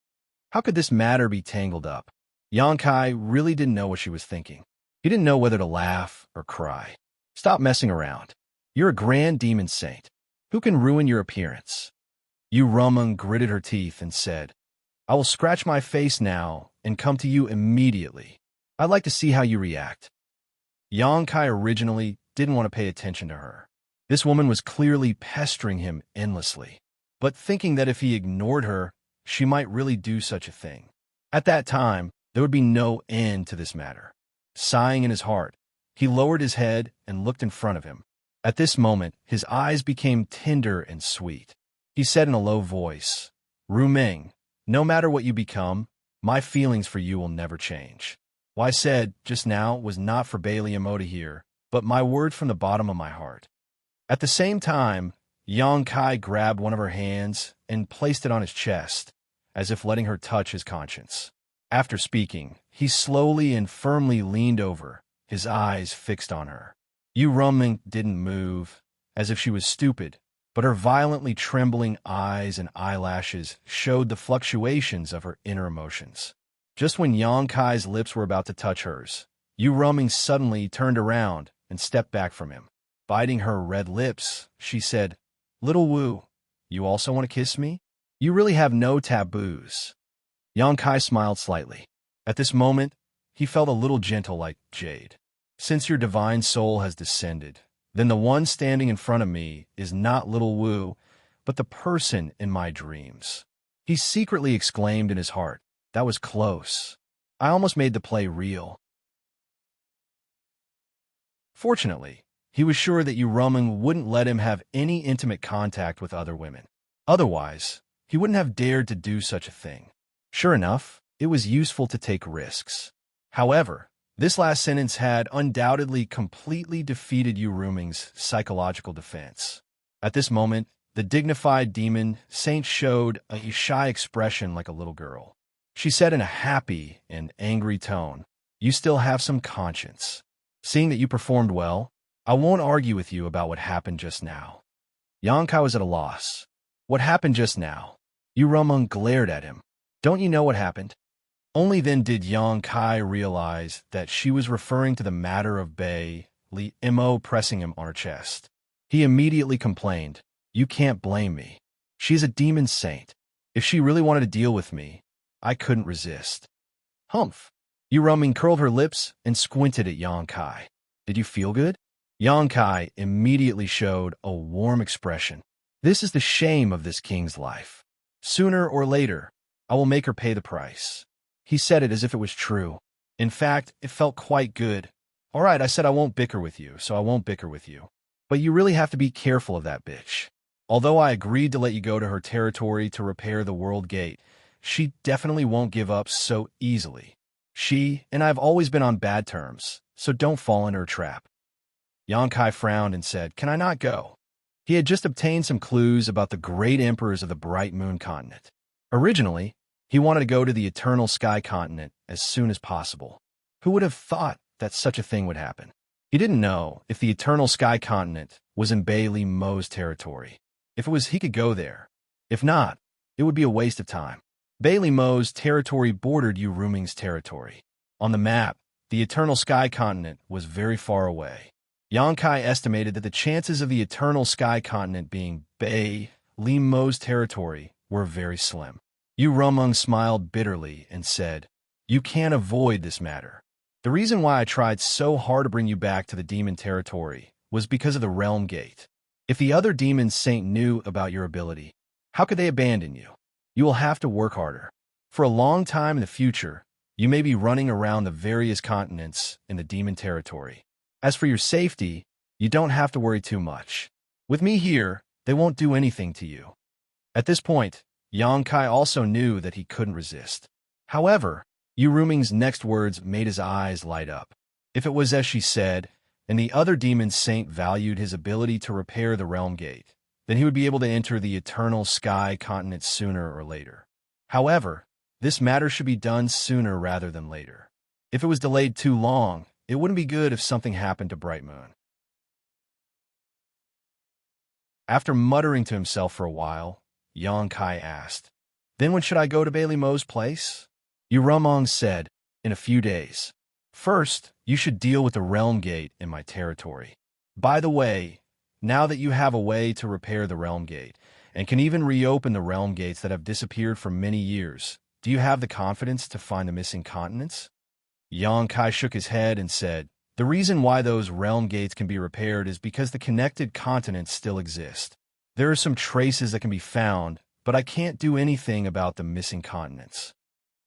How could this matter be tangled up? Xianxia really didn't know what she was thinking. He didn't know whether to laugh or cry. Stop messing around. You're a grand demon saint. Who can ruin your appearance? Yu Rumeng gritted her teeth and said, I will scratch my face now and come to you immediately. I'd like to see how you react. Xianxia originally didn't want to pay attention to her. This woman was clearly pestering him endlessly, but thinking that if he ignored her, she might really do such a thing. At that time, there would be no end to this matter. Sighing in his heart, he lowered his head and looked in front of him. At this moment, his eyes became tender and sweet. He said in a low voice, Rumeng, no matter what you become, my feelings for you will never change. What I said just now was not for Bailey Emo to hear, but my word from the bottom of my heart. At the same time, Xianxia grabbed one of her hands and placed it on his chest, as if letting her touch his conscience. After speaking, he slowly and firmly leaned over, his eyes fixed on her. Yu Rumeng didn't move, as if she was stupid, but her violently trembling eyes and eyelashes showed the fluctuations of her inner emotions. Just when Xianxia's lips were about to touch hers, Yu Rumeng suddenly turned around and stepped back from him. Biting her red lips, she said, Little Wu, you also want to kiss me? You really have no taboos. Xianxia smiled slightly. At this moment, he felt a little gentle like jade. Since your divine soul has descended, then the one standing in front of me is not Little Wu, but the person in my dreams. He secretly exclaimed in his heart. That was close. I almost made the play real. Fortunately, he was sure that Yu Rumeng wouldn't let him have any intimate contact with other women. Otherwise, he wouldn't have dared to do such a thing. Sure enough, it was useful to take risks. However, this last sentence had undoubtedly completely defeated Yu Rumeng's psychological defense. At this moment, the dignified demon saint showed a shy expression like a little girl. She said in a happy and angry tone, "You still have some conscience. Seeing that you performed well, I won't argue with you about what happened just now." Xianxia was at a loss. What happened just now? Yu Rumeng glared at him. Don't you know what happened? Only then did Xianxia realize that she was referring to the matter of Bei Li Mo pressing him on her chest. He immediately complained, "You can't blame me. She's a demon saint. If she really wanted to deal with me, I couldn't resist." Humph. Yu Rumeng curled her lips and squinted at Xianxia. Did you feel good? Xianxia immediately showed a warm expression. This is the shame of this king's life. Sooner or later, I will make her pay the price. He said it as if it was true. In fact, it felt quite good. All right, I said I won't bicker with you, so I won't bicker with you. But you really have to be careful of that bitch. Although I agreed to let you go to her territory to repair the world gate, she definitely won't give up so easily. She and I have always been on bad terms, so don't fall in her trap. Xianxia frowned and said, "Can I not go?" He had just obtained some clues about the great emperors of the Bright Moon continent. Originally, he wanted to go to the Eternal Sky continent as soon as possible. Who would have thought that such a thing would happen? He didn't know if the Eternal Sky continent was in Bei Li Mo's territory. If it was, he could go there. If not, it would be a waste of time. Bei Li Mo's territory bordered Yu Rumeng's territory. On the map, the Eternal Sky continent was very far away. Xianxia estimated that the chances of the Eternal Sky continent being Bei Li Mo's territory were very slim. Yu Rumeng smiled bitterly and said, "You can't avoid this matter. The reason why I tried so hard to bring you back to the demon territory was because of the realm gate. If the other demon saint knew about your ability, how could they abandon you? You will have to work harder. For a long time in the future, you may be running around the various continents in the demon territory. As for your safety, you don't have to worry too much. With me here, they won't do anything to you." At this point, Xianxia also knew that he couldn't resist. However, Yu Rumeng's next words made his eyes light up. If it was as she said, and the other demon saint valued his ability to repair the realm gate, then he would be able to enter the Eternal Sky continent sooner or later. However, this matter should be done sooner rather than later. If it was delayed too long, it wouldn't be good if something happened to Bright Moon. After muttering to himself for a while, Xianxia asked, "Then when should I go to Bei Li Mo's place?" Yu Rumeng said, "In a few days. First, you should deal with the realm gate in my territory. By the way, now that you have a way to repair the realm gate, and can even reopen the realm gates that have disappeared for many years, do you have the confidence to find the missing continents?" Xianxia shook his head and said, "The reason why those realm gates can be repaired is because the connected continents still exist. There are some traces that can be found, but I can't do anything about the missing continents."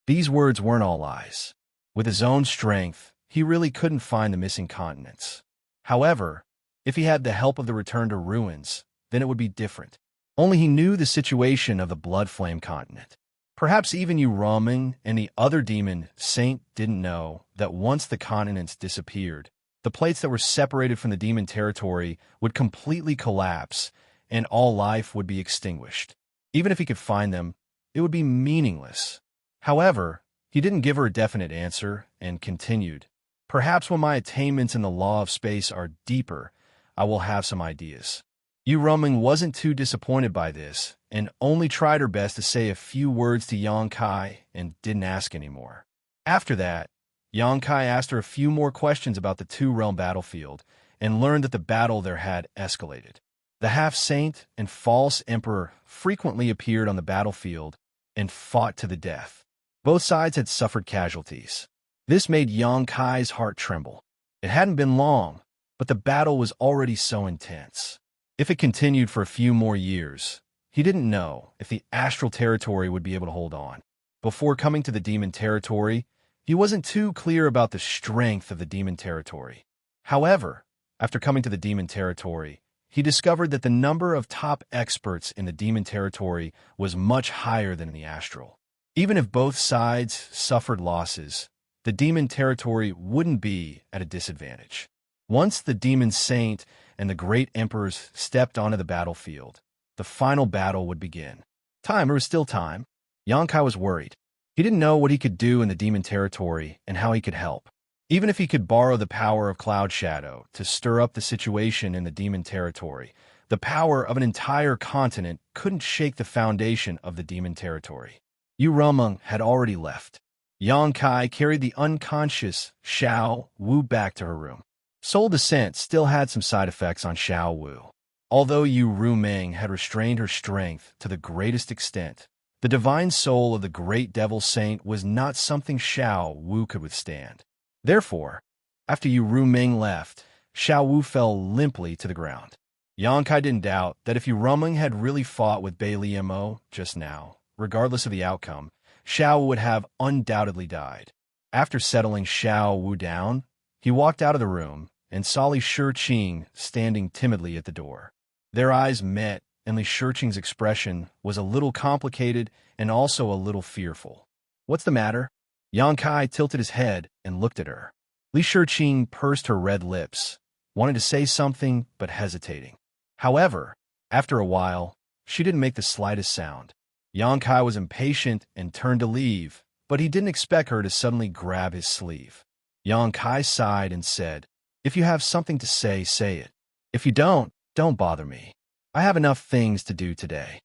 These words weren't all lies. With his own strength, he really couldn't find the missing continents. However, if he had the help of the Return to Ruins, then it would be different. Only he knew the situation of the Blood Flame continent. Perhaps even Yu Rumeng and the other demon saint didn't know that once the continents disappeared, the plates that were separated from the demon territory would completely collapse and all life would be extinguished. Even if he could find them, it would be meaningless. However, he didn't give her a definite answer and continued, "Perhaps when my attainments in the law of space are deeper, I will have some ideas." Yu Rumeng wasn't too disappointed by this and only tried her best to say a few words to Xianxia and didn't ask anymore. After that, Xianxia asked her a few more questions about the two-realm battlefield and learned that the battle there had escalated. The half-saint and false emperor frequently appeared on the battlefield and fought to the death. Both sides had suffered casualties. This made Xianxia's heart tremble. It hadn't been long, but the battle was already so intense. If it continued for a few more years, he He didn't know if the astral territory would be able to hold on. Before coming to the demon territory, he wasn't too clear about the strength of the demon territory. However, after coming to the demon territory, he discovered that the number of top experts in the demon territory was much higher than in the astral. Even if both sides suffered losses, the demon territory wouldn't be at a disadvantage. Once the demon saint and the great emperors stepped onto the battlefield, the final battle would begin. There was still time. Xianxia was worried. He didn't know what he could do in the demon territory and how he could help. Even if he could borrow the power of Cloud Shadow to stir up the situation in the demon territory, the power of an entire continent couldn't shake the foundation of the demon territory. Yu Rumeng had already left. Xianxia carried the unconscious Xiao Wu back to her room. Soul Descent still had some side effects on Xiao Wu. Although Yu Rumeng had restrained her strength to the greatest extent, the divine soul of the great devil saint was not something Xiao Wu could withstand. Therefore, after Yu Rumeng left, Xiao Wu fell limply to the ground. Xianxia didn't doubt that if Yu Rumeng had really fought with Bai Liemo just now, regardless of the outcome, Xiao Wu would have undoubtedly died. After settling Xiao Wu down, he walked out of the room and saw Li Shiqing standing timidly at the door. Their eyes met, and Li Shiqing's expression was a little complicated and also a little fearful. "What's the matter?" Xianxia tilted his head and looked at her. Li Shiqing pursed her red lips, wanted to say something but hesitating. However, after a while, she didn't make the slightest sound. Xianxia was impatient and turned to leave, but he didn't expect her to suddenly grab his sleeve. Xianxia sighed and said, "If you have something to say, say it. If you don't bother me. I have enough things to do today."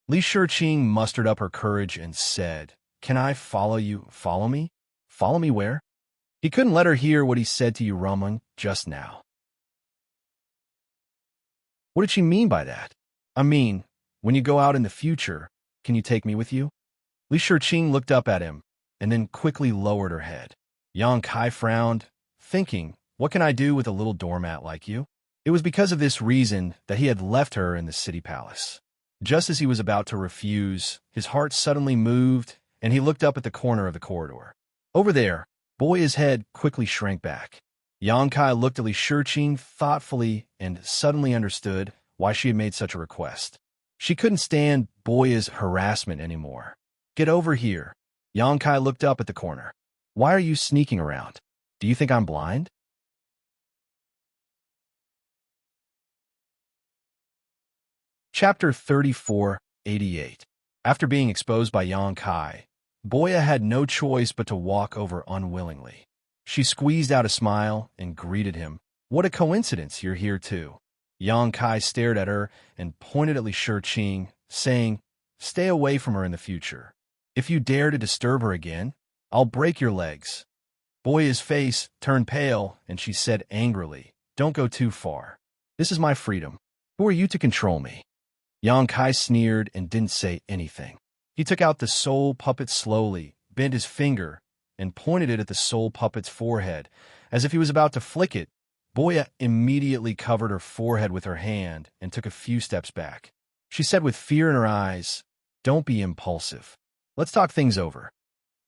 Li Shiqing mustered up her courage and said, "Can I follow you? Follow me? Follow me where?" He couldn't let her hear what he said to Yu Rumeng just now. What did she mean by that? I mean, when you go out in the future, can you take me with you? Li Shiqing looked up at him and then quickly lowered her head. Xianxia frowned, thinking, what can I do with a little doormat like you? It was because of this reason that he had left her in the city palace. Just as he was about to refuse, his heart suddenly moved, and he looked up at the corner of the corridor. Over there, Boya's head quickly shrank back. Xianxia looked at Li Shiqing thoughtfully and suddenly understood why she had made such a request. She couldn't stand Boya's harassment anymore. "Get over here." Xianxia looked up at the corner. "Why are you sneaking around? Do you think I'm blind?" Chapter 3488. After being exposed by Xianxia, Boya had no choice but to walk over unwillingly. She squeezed out a smile and greeted him. "What a coincidence, you're here too." Xianxia stared at her and pointed at Li Shiqing, saying, "Stay away from her in the future. If you dare to disturb her again, I'll break your legs." Boya's face turned pale, and she said angrily, "Don't go too far. This is my freedom. Who are you to control me?" Xianxia sneered and didn't say anything. He took out the soul puppet slowly, bent his finger, and pointed it at the soul puppet's forehead, as if he was about to flick it. Boya immediately covered her forehead with her hand and took a few steps back. She said with fear in her eyes, "Don't be impulsive. Let's talk things over.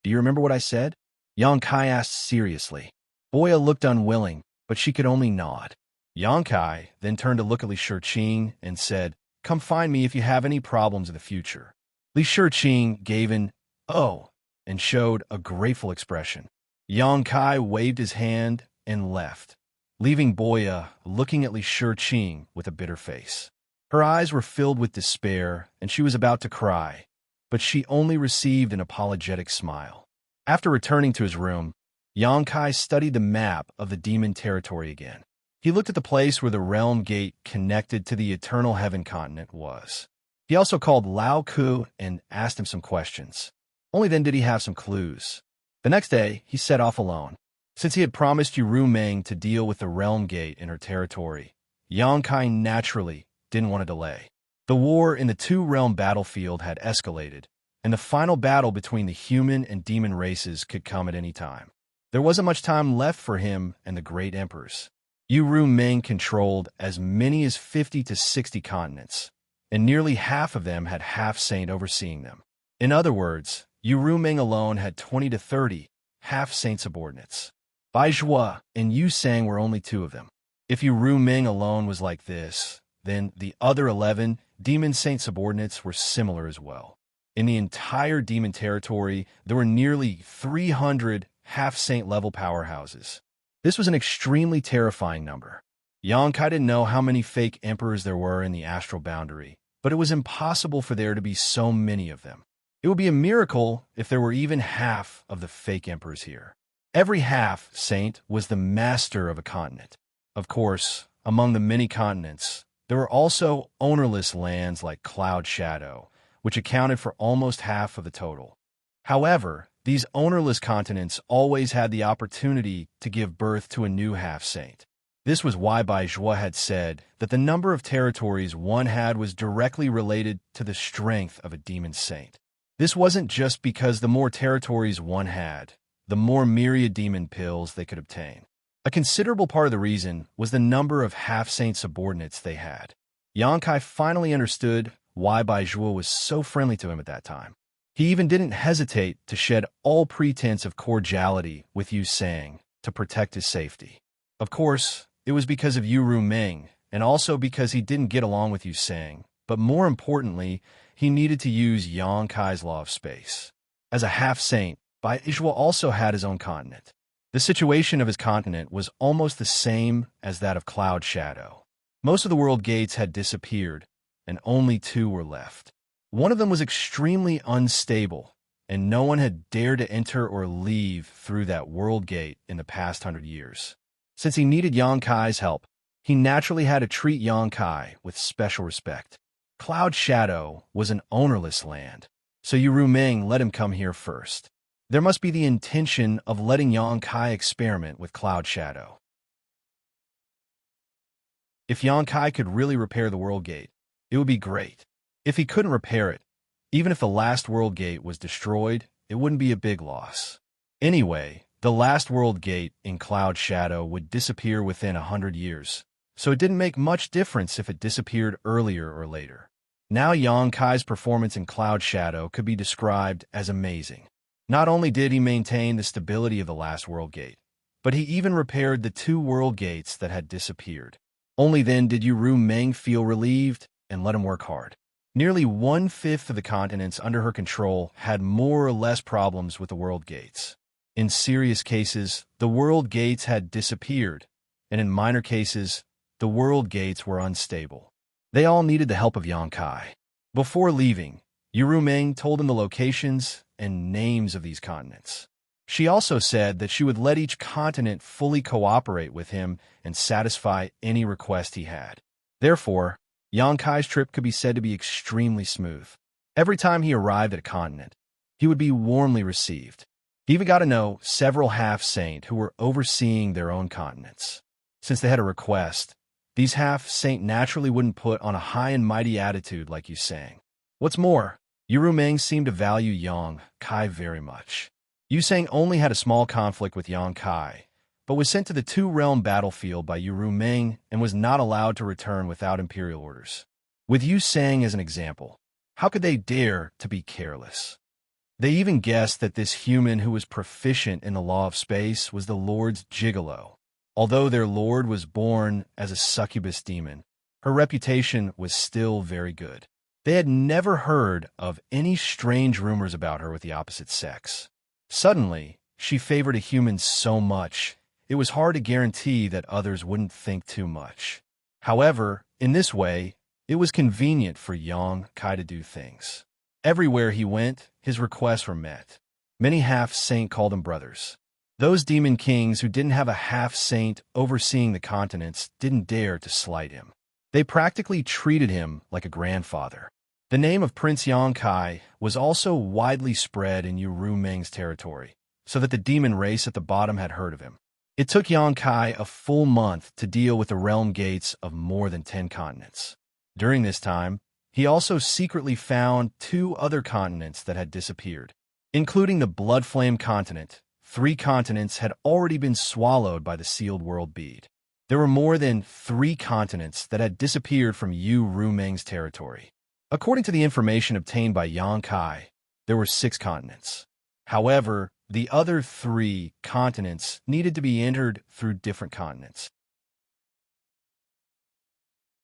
Do you remember what I said?" Xianxia asked seriously. Boya looked unwilling, but she could only nod. Xianxia then turned to look at Li Shiqing and said, "Come find me if you have any problems in the future." Li Shiqing gave an "oh" and showed a grateful expression. Xianxia waved his hand and left, leaving Boya looking at Li Shiqing with a bitter face. Her eyes were filled with despair, and she was about to cry, but she only received an apologetic smile. After returning to his room, Xianxia studied the map of the demon territory again. He looked at the place where the realm gate connected to the Eternal Heaven continent was. He also called Lao Ku and asked him some questions. Only then did he have some clues. The next day, he set off alone. Since he had promised Yu Rumeng to deal with the realm gate in her territory, Xianxia naturally didn't want to delay. The war in the two-realm battlefield had escalated, and the final battle between the human and demon races could come at any time. There wasn't much time left for him and the great emperors. Yu Rumeng controlled as many as 50 to 60 continents, and nearly half of them had half-saint overseeing them. In other words, Yu Ruming alone had 20 to 30 half-saint subordinates. Bai Zhuo and Yu Sang were only two of them. If Yu Ruming alone was like this, then the other 11 demon saint subordinates were similar as well. In the entire demon territory, there were nearly 300 half-saint level powerhouses. This was an extremely terrifying number. Yang Kai didn't know how many fake emperors there were in the astral boundary, but it was impossible for there to be so many of them. It would be a miracle if there were even half of the fake emperors here. Every half-saint was the master of a continent. Of course, among the many continents, there were also ownerless lands like Cloud Shadow, which accounted for almost half of the total. However, these ownerless continents always had the opportunity to give birth to a new half-saint. This was why Bai Zhuo had said that the number of territories one had was directly related to the strength of a demon saint. This wasn't just because the more territories one had, the more myriad demon pills they could obtain. A considerable part of the reason was the number of half-saint subordinates they had. Yang Kai finally understood why Bai Zhuo was so friendly to him at that time. He even didn't hesitate to shed all pretense of cordiality with Yu Sang to protect his safety. Of course, it was because of Yu Ruming, and also because he didn't get along with Yu Sang, but more importantly, he needed to use Yang Kai's law of space. As a half-saint, Bai Zhuo also had his own continent. The situation of his continent was almost the same as that of Cloud Shadow. Most of the world gates had disappeared, and only two were left. One of them was extremely unstable, and no one had dared to enter or leave through that world gate in the past 100 years. Since he needed Yang Kai's help, he naturally had to treat Yang Kai with special respect. Cloud Shadow was an ownerless land, so Yu Ruming let him come here first. There must be the intention of letting Yang Kai experiment with Cloud Shadow. If Yang Kai could really repair the world gate, it would be great. If he couldn't repair it, even if the last world gate was destroyed, it wouldn't be a big loss. Anyway, the last world gate in Cloud Shadow would disappear within 100 years, so it didn't make much difference if it disappeared earlier or later. Now Yang Kai's performance in Cloud Shadow could be described as amazing. Not only did he maintain the stability of the last world gate, but he even repaired the two world gates that had disappeared. Only then did Yu Ruming feel relieved and let him work hard. Nearly 1/5 of the continents under her control had more or less problems with the world gates. In serious cases, the world gates had disappeared, and in minor cases, the world gates were unstable. They all needed the help of Yang Kai. Before leaving, Yu Ruming told him the locations and names of these continents. She also said that she would let each continent fully cooperate with him and satisfy any request he had. Therefore, Yang Kai's trip could be said to be extremely smooth. Every time he arrived at a continent, he would be warmly received. He even got to know several half-saint who were overseeing their own continents. Since they had a request, these half-saint naturally wouldn't put on a high and mighty attitude like Yu Sang. What's more, Yu Ruming seemed to value Yang Kai very much. Yu Sang only had a small conflict with Yang Kai, but was sent to the two-realm battlefield by Yu Ruming and was not allowed to return without imperial orders. With Yu Sang as an example, how could they dare to be careless? They even guessed that this human who was proficient in the law of space was the Lord's gigolo. Although their lord was born as a succubus demon, her reputation was still very good. They had never heard of any strange rumors about her with the opposite sex. Suddenly, she favored a human so much, it was hard to guarantee that others wouldn't think too much. However, in this way, it was convenient for Yang Kai to do things. Everywhere he went, his requests were met. Many half-saint called him brothers. Those demon kings who didn't have a half-saint overseeing the continents didn't dare to slight him. They practically treated him like a grandfather. The name of Prince Yang Kai was also widely spread in Yu Ruming's territory, so that the demon race at the bottom had heard of him. It took Yang Kai a full month to deal with the realm gates of more than 10 continents. During this time, he also secretly found 2 other continents that had disappeared. Including the Blood Flame continent, 3 continents had already been swallowed by the sealed world bead. There were more than 3 continents that had disappeared from Yu Ruming's territory. According to the information obtained by Xianxia, there were 6 continents. However, the other 3 continents needed to be entered through different continents.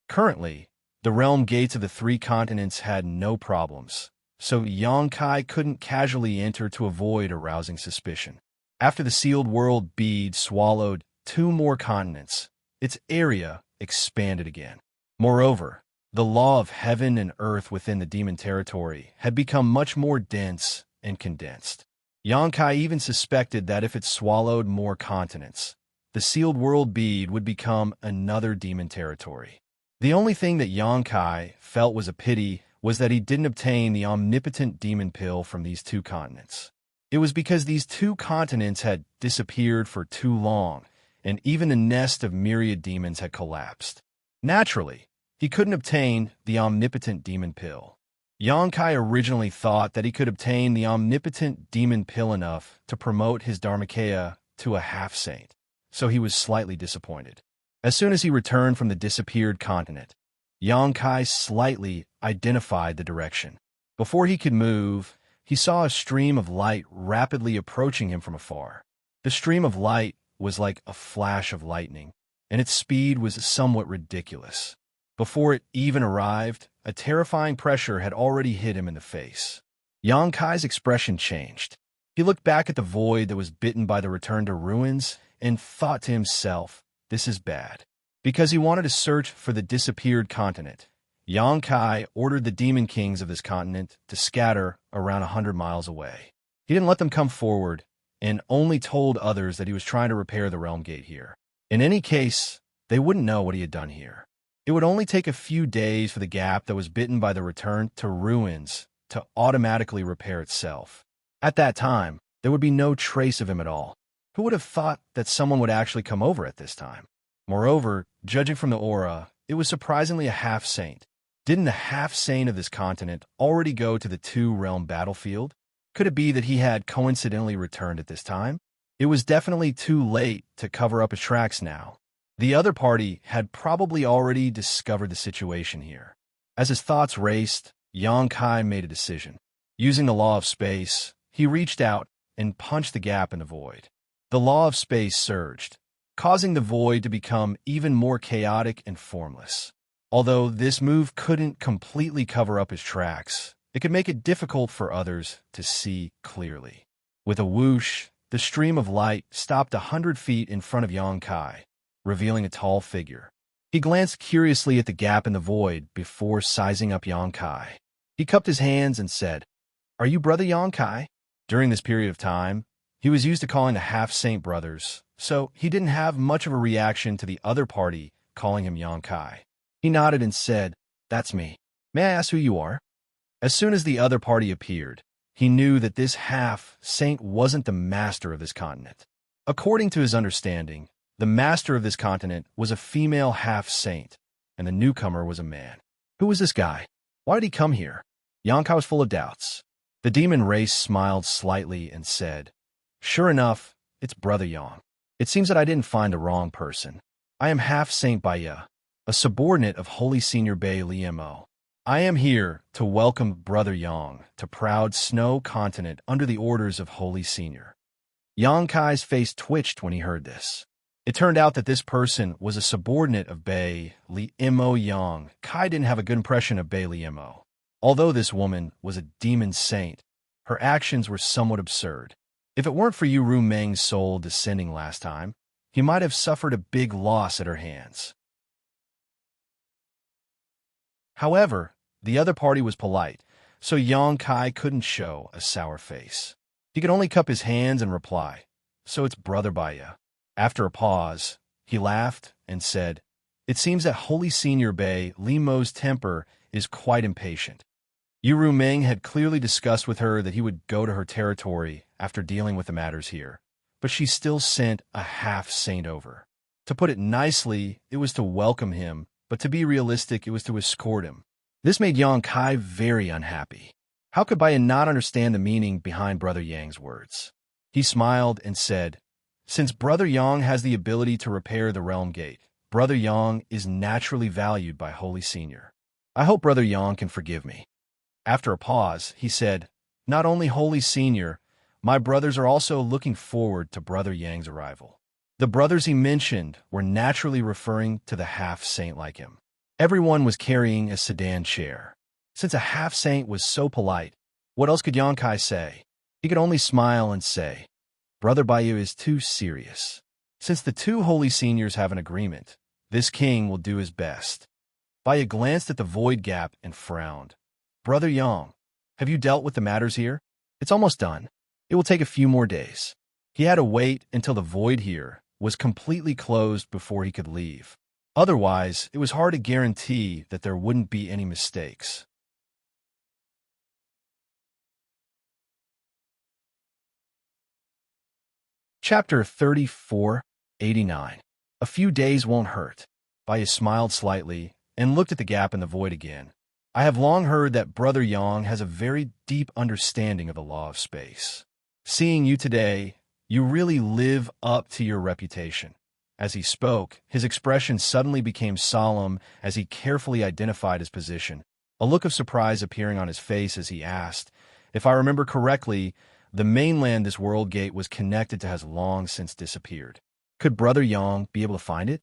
Currently, the realm gates of the 3 continents had no problems, so Xianxia couldn't casually enter to avoid arousing suspicion. After the sealed world bead swallowed 2 more continents, its area expanded again. Moreover, the law of heaven and earth within the demon territory had become much more dense and condensed. Xianxia even suspected that if it swallowed more continents, the sealed world bead would become another demon territory. The only thing that Xianxia felt was a pity was that he didn't obtain the omnipotent demon pill from these 2 continents. It was because these 2 continents had disappeared for too long, and even the nest of myriad demons had collapsed. Naturally, he couldn't obtain the omnipotent demon pill. Xianxia originally thought that he could obtain the omnipotent demon pill enough to promote his Dharmakaya to a half-saint, so he was slightly disappointed. As soon as he returned from the disappeared continent, Xianxia slightly identified the direction. Before he could move, he saw a stream of light rapidly approaching him from afar. The stream of light was like a flash of lightning, and its speed was somewhat ridiculous. Before it even arrived, a terrifying pressure had already hit him in the face. Xianxia's expression changed. He looked back at the void that was bitten by the return to ruins and thought to himself, this is bad. Because he wanted to search for the disappeared continent, Xianxia ordered the demon kings of this continent to scatter around 100 miles away. He didn't let them come forward and only told others that he was trying to repair the realm gate here. In any case, they wouldn't know what he had done here. It would only take a few days for the gap that was bitten by the return to ruins to automatically repair itself. At that time, there would be no trace of him at all. Who would have thought that someone would actually come over at this time? Moreover, judging from the aura, it was surprisingly a half-saint. Didn't the half-saint of this continent already go to the 2-realm battlefield? Could it be that he had coincidentally returned at this time? It was definitely too late to cover up his tracks now. The other party had probably already discovered the situation here. As his thoughts raced, Xianxia made a decision. Using the law of space, he reached out and punched the gap in the void. The law of space surged, causing the void to become even more chaotic and formless. Although this move couldn't completely cover up his tracks, it could make it difficult for others to see clearly. With a whoosh, the stream of light stopped 100 feet in front of Xianxia, revealing a tall figure. He glanced curiously at the gap in the void before sizing up Xianxia. He cupped his hands and said, "Are you Brother Xianxia?" During this period of time, he was used to calling the half-saint brothers, so he didn't have much of a reaction to the other party calling him Xianxia. He nodded and said, "That's me. May I ask who you are?" As soon as the other party appeared, he knew that this half-saint wasn't the master of this continent. According to his understanding, the master of this continent was a female half-saint, and the newcomer was a man. Who was this guy? Why did he come here? Xianxia was full of doubts. The demon race smiled slightly and said, "Sure enough, it's Brother Yang. It seems that I didn't find the wrong person. I am half-saint Baya, a subordinate of Holy Senior Bei Liemo. I am here to welcome Brother Yang to proud Snow Continent under the orders of Holy Senior." Xianxia's face twitched when he heard this. It turned out that this person was a subordinate of Bei Liemo Yang. Kai didn't have a good impression of Bei Liemo. Although this woman was a demon saint, her actions were somewhat absurd. If it weren't for Yu Ru Meng's soul descending last time, he might have suffered a big loss at her hands. However, the other party was polite, so Xianxia couldn't show a sour face. He could only cup his hands and reply, "So it's Brother Baya." After a pause, he laughed and said, "It seems that Holy Senior Bei Limo's temper is quite impatient." Yu Ru Meng had clearly discussed with her that he would go to her territory after dealing with the matters here, but she still sent a half-saint over. To put it nicely, it was to welcome him, but to be realistic, it was to escort him. This made Xianxia very unhappy. How could Baya not understand the meaning behind Brother Yang's words? He smiled and said, "Since Brother Yang has the ability to repair the realm gate, Brother Yang is naturally valued by Holy Senior. I hope Brother Yang can forgive me. After a pause, he said, Not only Holy Senior, my brothers are also looking forward to Brother Yang's arrival. The brothers he mentioned were naturally referring to the half-saint like him. Everyone was carrying a sedan chair. Since a half-saint was so polite, what else could Xianxia say? He could only smile and say, Brother Baiyu is too serious. Since the two holy seniors have an agreement, this king will do his best. Baiyu glanced at the void gap and frowned. Brother Yang, have you dealt with the matters here? It's almost done. It will take a few more days. He had to wait until the void here was completely closed before he could leave. Otherwise, it was hard to guarantee that there wouldn't be any mistakes. Chapter 34:89. A few days won't hurt. Baiyu smiled slightly and looked at the gap in the void again. I have long heard that Brother Yang has a very deep understanding of the law of space. Seeing you today, you really live up to your reputation. As he spoke, his expression suddenly became solemn as he carefully identified his position, a look of surprise appearing on his face as he asked, If I remember correctly, the mainland this world gate was connected to has long since disappeared. Could Brother Yang be able to find it?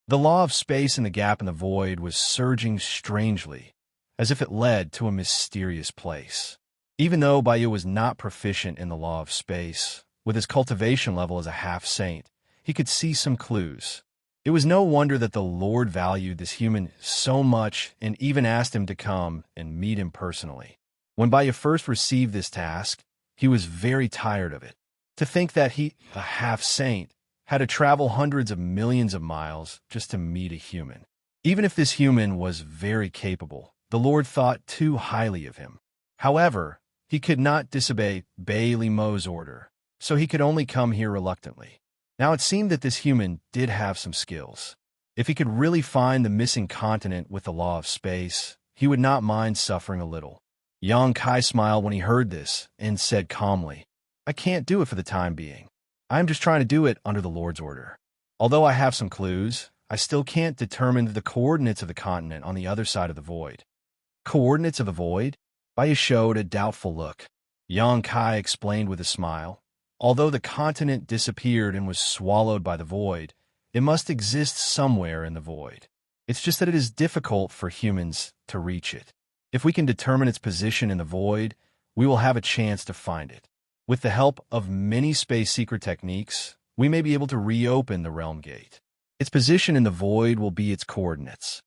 The law of space in the gap in the void was surging strangely, as if it led to a mysterious place. Even though Baiyu was not proficient in the law of space, with his cultivation level as a half-saint, he could see some clues. It was no wonder that the Lord valued this human so much and even asked him to come and meet him personally. When Baiyu first received this task, he was very tired of it. To think that he, a half-saint, had to travel hundreds of millions of miles just to meet a human. Even if this human was very capable, the Lord thought too highly of him. However, he could not disobey Bailey Mo's order, so he could only come here reluctantly. Now it seemed that this human did have some skills. If he could really find the missing continent with the law of space, he would not mind suffering a little. Xianxia smiled when he heard this and said calmly, I can't do it for the time being. I am just trying to do it under the Lord's order. Although I have some clues, I still can't determine the coordinates of the continent on the other side of the void. Coordinates of the void? Baiyu showed a doubtful look. Xianxia explained with a smile. Although the continent disappeared and was swallowed by the void, it must exist somewhere in the void. It's just that it is difficult for humans to reach it. If we can determine its position in the void, we will have a chance to find it. With the help of many space secret techniques, we may be able to reopen the realm gate. Its position in the void will be its coordinates.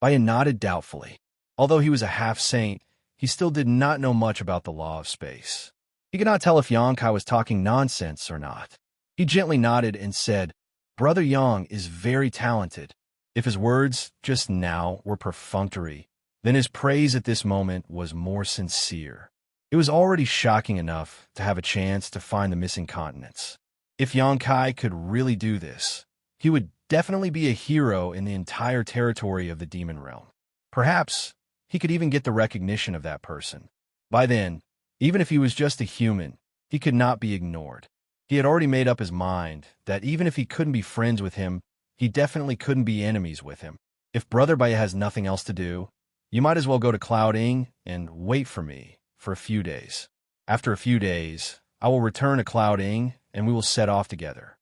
Baiyu nodded doubtfully. Although he was a half-saint, he still did not know much about the law of space. He could not tell if Xianxia was talking nonsense or not. He gently nodded and said, Brother Yang is very talented. If his words just now were perfunctory, then his praise at this moment was more sincere. It was already shocking enough to have a chance to find the missing continents. If Xianxia could really do this, he would definitely be a hero in the entire territory of the demon realm. Perhaps he could even get the recognition of that person. By then, even if he was just a human, he could not be ignored. He had already made up his mind that even if he couldn't be friends with him, he definitely couldn't be enemies with him. If Brother Baiyu has nothing else to do, you might as well go to Cloud Ing and wait for me for a few days. After a few days, I will return to Cloud Ing and we will set off together.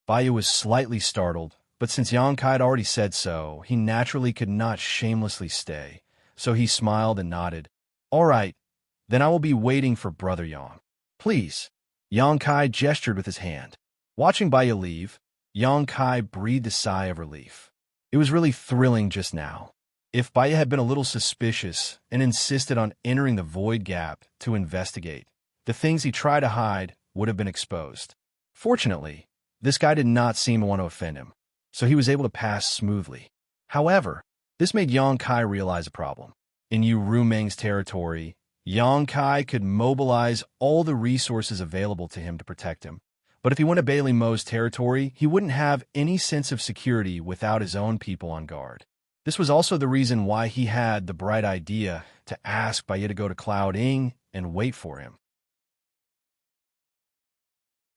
Baiyu was slightly startled, but since Xianxia had already said so, he naturally could not shamelessly stay, so he smiled and nodded. All right, then I will be waiting for Brother Yang. Please. Xianxia gestured with his hand. Watching Baiyu leave, Xianxia breathed a sigh of relief. It was really thrilling just now. If Baiyu had been a little suspicious and insisted on entering the void gap to investigate, the things he tried to hide would have been exposed. Fortunately, this guy did not seem to want to offend him, so he was able to pass smoothly. However, this made Xianxia realize a problem. In Yu Rumeng's territory, Xianxia could mobilize all the resources available to him to protect him. But if he went to Bailey Mo's territory, he wouldn't have any sense of security without his own people on guard. This was also the reason why he had the bright idea to ask Baiyu to go to Cloud Ing and wait for him.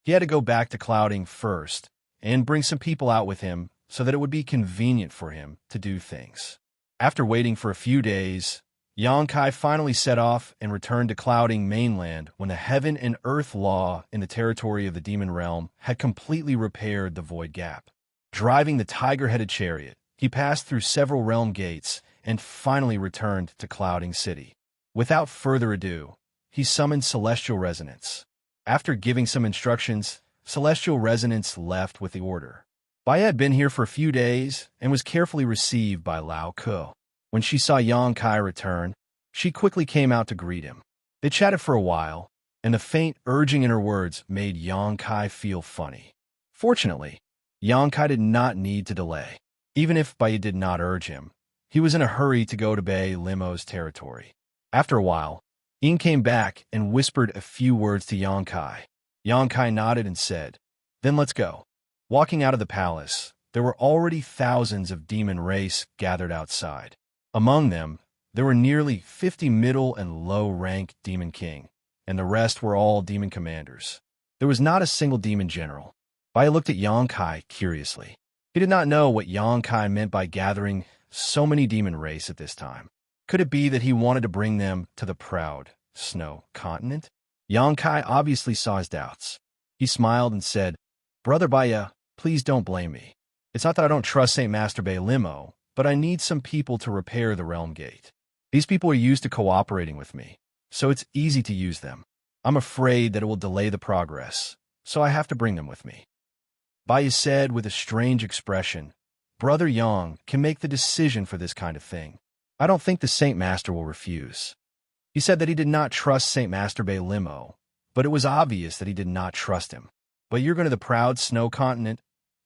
He had to go back to Cloud Ing first and bring some people out with him so that it would be convenient for him to do things. After waiting for a few days, Xianxia finally set off and returned to Clouding Mainland when the heaven and earth law in the territory of the demon realm had completely repaired the void gap. Driving the tiger-headed chariot, he passed through several realm gates and finally returned to Clouding City. Without further ado, he summoned Celestial Resonance. After giving some instructions, Celestial Resonance left with the order. Baya had been here for a few days and was carefully received by Lao Ke. When she saw Xianxia return, she quickly came out to greet him. They chatted for a while, and the faint urging in her words made Xianxia feel funny. Fortunately, Xianxia did not need to delay. Even if Baya did not urge him, he was in a hurry to go to Bay Limo's territory. After a while, Ying came back and whispered a few words to Xianxia. Xianxia nodded and said, "Then let's go." Walking out of the palace, there were already thousands of demon race gathered outside. Among them, there were nearly 50 middle and low-rank demon king, and the rest were all demon commanders. There was not a single demon general. Baya looked at Xianxia curiously. He did not know what Xianxia meant by gathering so many demon race at this time. Could it be that he wanted to bring them to the proud snow continent? Xianxia obviously saw his doubts. He smiled and said, "Brother Baya, please don't blame me. It's not that I don't trust St. Master Bay Limo, but I need some people to repair the realm gate. These people are used to cooperating with me, so it's easy to use them. I'm afraid that it will delay the progress, so I have to bring them with me." Baya said with a strange expression, "Brother Yang can make the decision for this kind of thing. I don't think the Saint Master will refuse." He said that he did not trust Saint Master Bay Limo, but it was obvious that he did not trust him. "But you're going to the proud snow continent?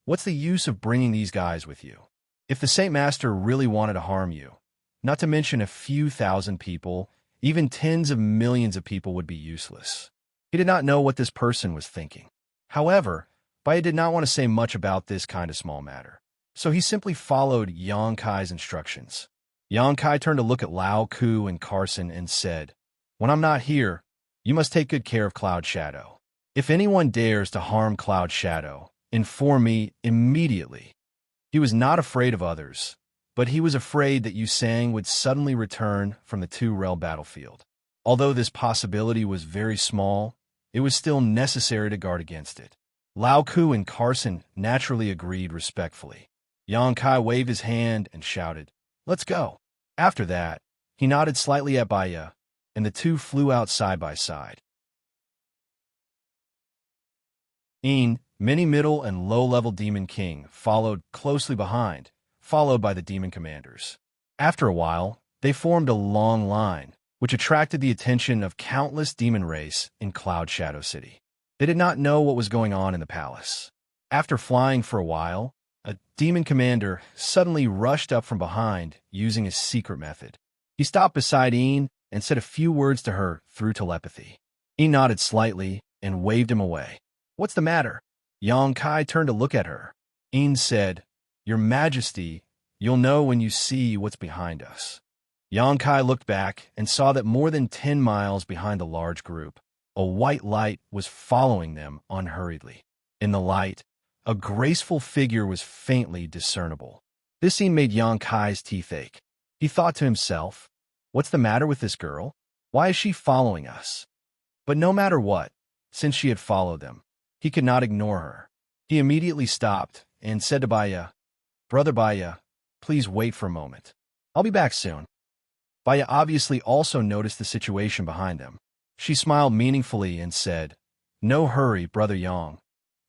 What's the use of bringing these guys with you? If the Saint Master really wanted to harm you, not to mention a few thousand people, even tens of millions of people would be useless." He did not know what this person was thinking. However, Baya did not want to say much about this kind of small matter, so he simply followed Xianxia's instructions. Xianxia turned to look at Lao Ke and Carson and said, "When I'm not here, you must take good care of Cloud Shadow. If anyone dares to harm Cloud Shadow, inform me immediately." He was not afraid of others, but he was afraid that Yusang would suddenly return from the two-realm battlefield. Although this possibility was very small, it was still necessary to guard against it. Lao Ke and Carson naturally agreed respectfully. Xianxia waved his hand and shouted, "Let's go." After that, he nodded slightly at Baya, and the two flew out side by side. Many middle and low-level demon king followed closely behind, followed by the demon commanders. After a while, they formed a long line, which attracted the attention of countless demon race in Cloud Shadow City. They did not know what was going on in the palace. After flying for a while, a demon commander suddenly rushed up from behind using a secret method. He stopped beside Een and said a few words to her through telepathy. Een nodded slightly and waved him away. "What's the matter?" Xianxia turned to look at her. Een said, "Your Majesty, you'll know when you see what's behind us." Xianxia looked back and saw that more than 10 miles behind the large group, a white light was following them unhurriedly. In the light, a graceful figure was faintly discernible. This scene made Xianxia's teeth ache. He thought to himself, "What's the matter with this girl? Why is she following us?" But no matter what, since she had followed them, he could not ignore her. He immediately stopped and said to Baya, "Brother Baya, please wait for a moment. I'll be back soon." Baya obviously also noticed the situation behind them. She smiled meaningfully and said, "No hurry, Brother Yang.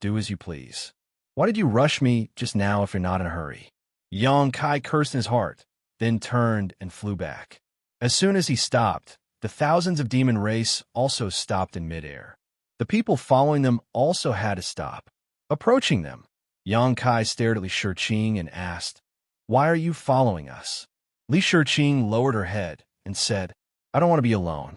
Do as you please. Why did you rush me just now if you're not in a hurry?" Xianxia cursed in his heart, then turned and flew back. As soon as he stopped, the thousands of demon race also stopped in midair. The people following them also had to stop. Approaching them, Xianxia stared at Li Shiqing and asked, "Why are you following us?" Li Shiqing lowered her head and said, "I don't want to be alone."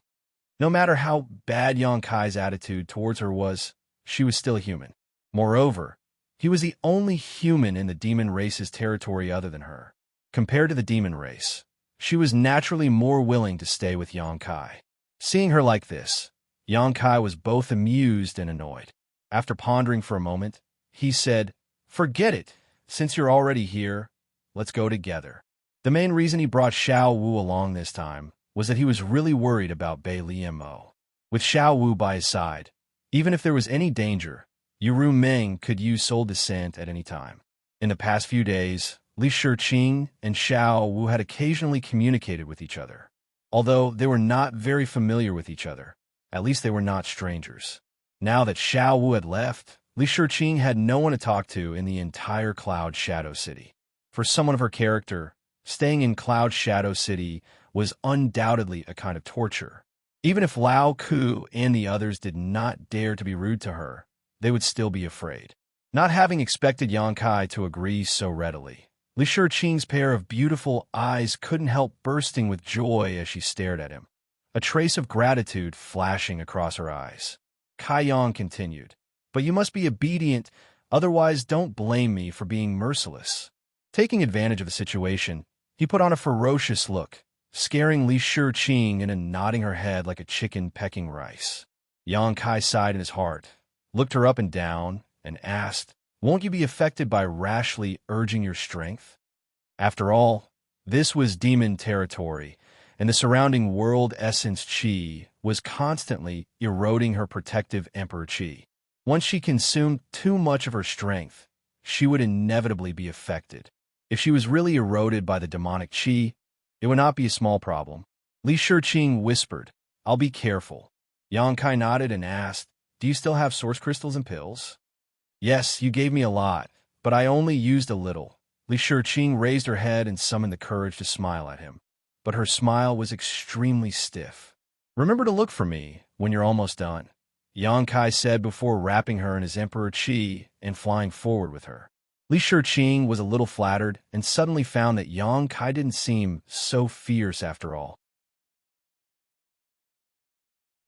No matter how bad Xianxia's attitude towards her was, she was still human. Moreover, he was the only human in the demon race's territory other than her. Compared to the demon race, she was naturally more willing to stay with Xianxia. Seeing her like this, Xianxia was both amused and annoyed. After pondering for a moment, he said, "Forget it. Since you're already here, let's go together." The main reason he brought Xiao Wu along this time was that he was really worried about Bei Liemo. With Xiao Wu by his side, even if there was any danger, Yuru Ming could use soul descent at any time. In the past few days, Li Shiqing and Xiao Wu had occasionally communicated with each other. Although they were not very familiar with each other, at least they were not strangers. Now that Xiao Wu had left, Li Shiqing had no one to talk to in the entire Cloud Shadow City. For someone of her character, staying in Cloud Shadow City was undoubtedly a kind of torture. Even if Lao Ku and the others did not dare to be rude to her, they would still be afraid. Not having expected Xianxia to agree so readily, Li Shiqing's pair of beautiful eyes couldn't help bursting with joy as she stared at him, a trace of gratitude flashing across her eyes. Kai Yang continued, "But you must be obedient, otherwise don't blame me for being merciless." Taking advantage of the situation, he put on a ferocious look, scaring Li Shiqing into nodding her head like a chicken pecking rice. Xianxia sighed in his heart, looked her up and down, and asked, "Won't you be affected by rashly urging your strength?" After all, this was demon territory, and the surrounding world essence Qi was constantly eroding her protective emperor Qi. Once she consumed too much of her strength, she would inevitably be affected. If she was really eroded by the demonic Qi, it would not be a small problem. Li Shiqing whispered, "I'll be careful." Xianxia nodded and asked, "Do you still have source crystals and pills?" "Yes, you gave me a lot, but I only used a little." Li Shiqing raised her head and summoned the courage to smile at him, but her smile was extremely stiff. "Remember to look for me when you're almost done," Xianxia said before wrapping her in his Emperor Qi and flying forward with her. Li Shiqing was a little flattered and suddenly found that Xianxia didn't seem so fierce after all.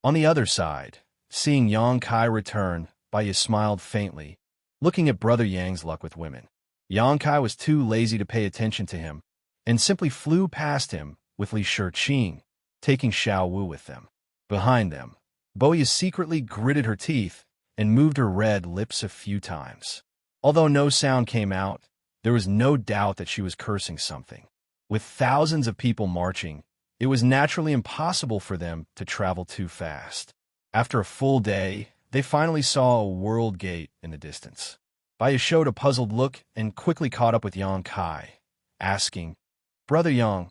On the other side, seeing Xianxia return, Baiya smiled faintly, looking at Brother Yang's luck with women. Xianxia was too lazy to pay attention to him, and simply flew past him with Li Shiqing, taking Xiao Wu with them. Behind them, Baiya secretly gritted her teeth and moved her red lips a few times. Although no sound came out, there was no doubt that she was cursing something. With thousands of people marching, it was naturally impossible for them to travel too fast. After a full day, they finally saw a world gate in the distance. Baiya showed a puzzled look and quickly caught up with Xianxia, asking, "Brother Yang,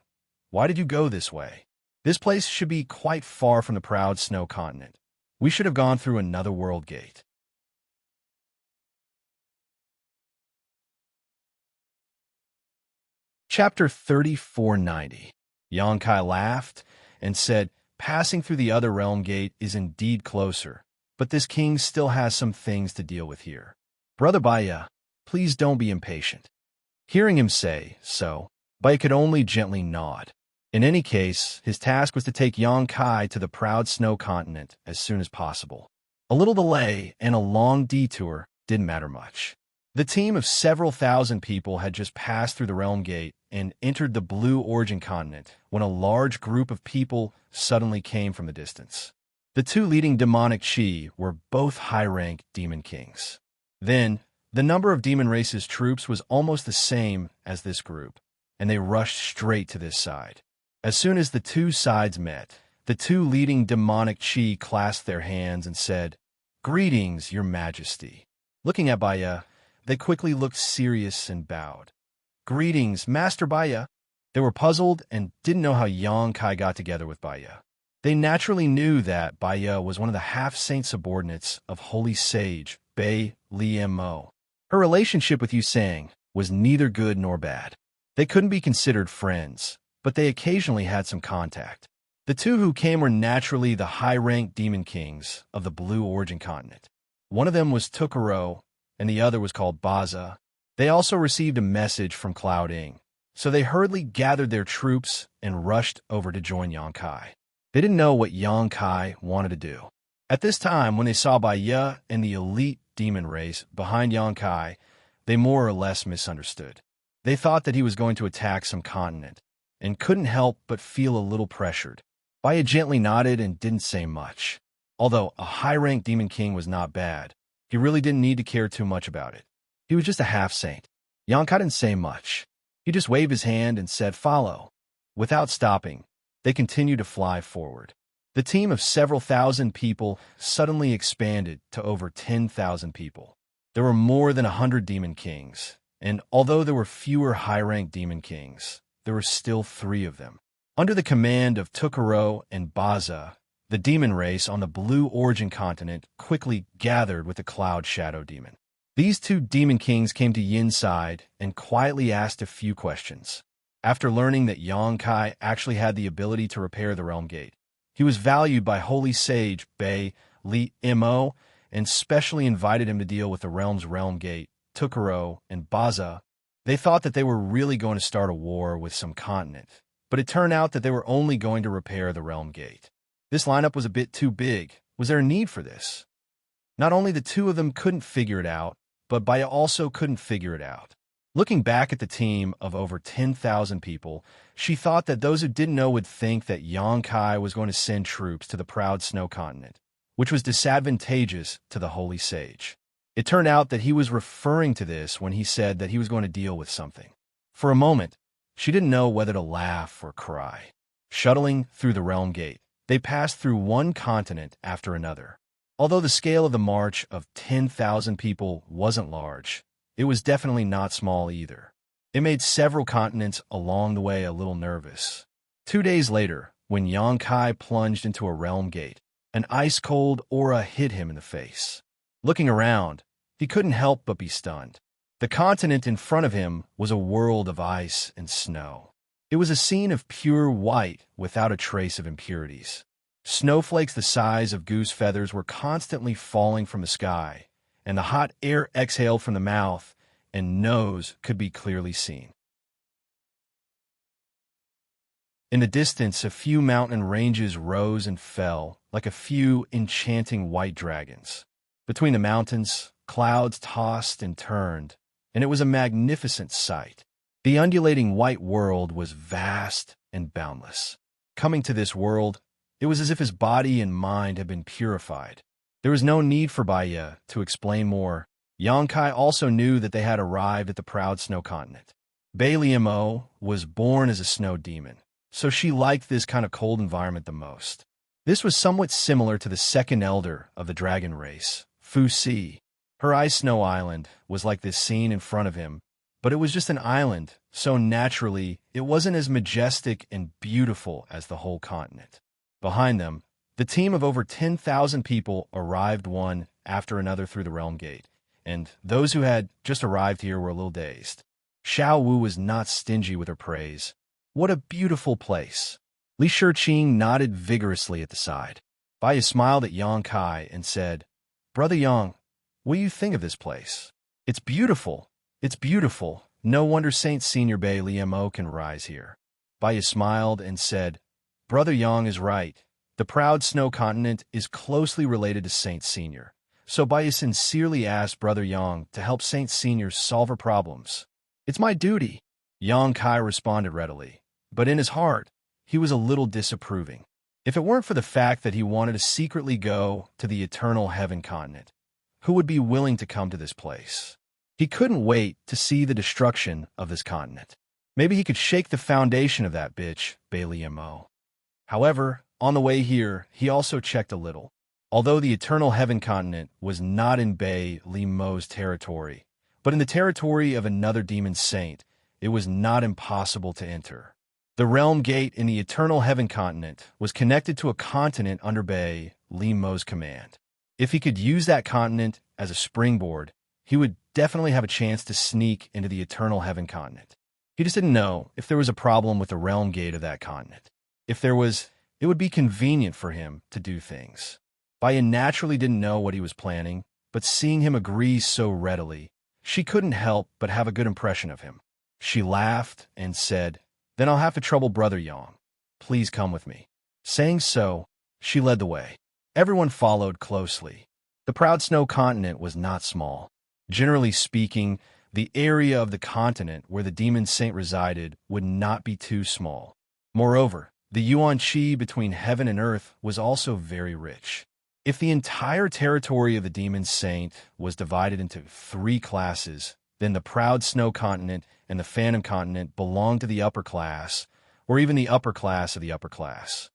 why did you go this way? This place should be quite far from the proud snow continent. We should have gone through another world gate." Chapter 3490. Xianxia laughed and said, "Passing through the other realm gate is indeed closer, but this king still has some things to deal with here. Brother Baiya, please don't be impatient." Hearing him say so, Baiya could only gently nod. In any case, his task was to take Xianxia to the proud snow continent as soon as possible. A little delay and a long detour didn't matter much. The team of several thousand people had just passed through the realm gate and entered the blue origin continent when a large group of people suddenly came from the distance. The two leading demonic Qi were both high-rank demon kings. Then, the number of demon race's troops was almost the same as this group, and they rushed straight to this side. As soon as the two sides met, the two leading demonic Qi clasped their hands and said, "Greetings, Your Majesty." Looking at Baiya, they quickly looked serious and bowed. "Greetings, Master Baiya." They were puzzled and didn't know how Xianxia got together with Baiya. They naturally knew that Baiya was one of the half-saint subordinates of Holy Sage Bei Liemo. Her relationship with Yusang was neither good nor bad. They couldn't be considered friends, but they occasionally had some contact. The two who came were naturally the high-ranked demon kings of the blue origin continent. One of them was Tukaro, and the other was called Baza. They also received a message from Cloud Ing, so they hurriedly gathered their troops and rushed over to join Xianxia. They didn't know what Xianxia wanted to do. At this time, when they saw Baiya and the elite demon race behind Xianxia, they more or less misunderstood. They thought that he was going to attack some continent, and couldn't help but feel a little pressured. Baiya gently nodded and didn't say much. Although a high-ranked demon king was not bad, he really didn't need to care too much about it. He was just a half-saint. Xianxia didn't say much. He just waved his hand and said, "Follow." Without stopping, they continued to fly forward. The team of several thousand people suddenly expanded to over 10,000 people. There were more than 100 demon kings, and although there were fewer high-ranked demon kings, there were still 3 of them. Under the command of Tukaro and Baza, the demon race on the Blue Origin continent quickly gathered with the Cloud Shadow Demon. These 2 demon kings came to Yin's side and quietly asked a few questions. After learning that Xianxia actually had the ability to repair the Realm Gate, he was valued by Holy Sage Bei Li Mo and specially invited him to deal with the Realm's Realm Gate. Tukaro and Baza, they thought that they were really going to start a war with some continent, but it turned out that they were only going to repair the Realm Gate. This lineup was a bit too big. Was there a need for this? Not only the 2 of them couldn't figure it out, but Baya also couldn't figure it out. Looking back at the team of over 10,000 people, she thought that those who didn't know would think that Xianxia was going to send troops to the proud snow continent, which was disadvantageous to the Holy Sage. It turned out that he was referring to this when he said that he was going to deal with something. For a moment, she didn't know whether to laugh or cry. Shuttling through the Realm Gate, they passed through one continent after another. Although the scale of the march of 10,000 people wasn't large, it was definitely not small either. It made several continents along the way a little nervous. 2 days later, when Xianxia plunged into a Realm Gate, an ice-cold aura hit him in the face. Looking around, he couldn't help but be stunned. The continent in front of him was a world of ice and snow. It was a scene of pure white without a trace of impurities. Snowflakes the size of goose feathers were constantly falling from the sky, and the hot air exhaled from the mouth and nose could be clearly seen. In the distance, a few mountain ranges rose and fell like a few enchanting white dragons. Between the mountains, clouds tossed and turned, and it was a magnificent sight. The undulating white world was vast and boundless. Coming to this world, it was as if his body and mind had been purified. There was no need for Baya to explain more. Xianxia also knew that they had arrived at the proud snow continent. Bei Liamo was born as a snow demon, so she liked this kind of cold environment the most. This was somewhat similar to the second elder of the dragon race, Fu Si. Her ice snow island was like this scene in front of him, but it was just an island, so naturally it wasn't as majestic and beautiful as the whole continent. Behind them, the team of over 10,000 people arrived one after another through the Realm Gate, and those who had just arrived here were a little dazed. Xiao Wu was not stingy with her praise. What a beautiful place. Li Shiqing nodded vigorously at the side. Baya smiled at Xianxia and said, "Brother Yang, what do you think of this place? It's beautiful. It's beautiful. No wonder Saint Senior Bei Liamo can rise here." Baya smiled and said, "Brother Yang is right. The proud snow continent is closely related to Saint Senior. So Baya sincerely asked Brother Yang to help Saint Senior solve her problems. It's my duty." Xianxia responded readily, but in his heart, he was a little disapproving. If it weren't for the fact that he wanted to secretly go to the Eternal Heaven continent, who would be willing to come to this place? He couldn't wait to see the destruction of this continent. Maybe he could shake the foundation of that bitch, Bei Liamo. However, on the way here, he also checked a little. Although the Eternal Heaven continent was not in Bei Liamo's territory, but in the territory of another demon saint, it was not impossible to enter. The Realm Gate in the Eternal Heaven continent was connected to a continent under Bei Liamo's command. If he could use that continent as a springboard, he would definitely have a chance to sneak into the Eternal Heaven continent. He just didn't know if there was a problem with the Realm Gate of that continent. If there was, it would be convenient for him to do things. Baya naturally didn't know what he was planning, but seeing him agree so readily, she couldn't help but have a good impression of him. She laughed and said, "Then I'll have to trouble Brother Yang. Please come with me." Saying so, she led the way. Everyone followed closely. The proud snow continent was not small. Generally speaking, the area of the continent where the demon saint resided would not be too small. Moreover, the yuan qi between heaven and earth was also very rich. If the entire territory of the demon saint was divided into 3 classes, then the proud snow continent and the Phantom Continent belonged to the upper class, or even the upper class of the upper class.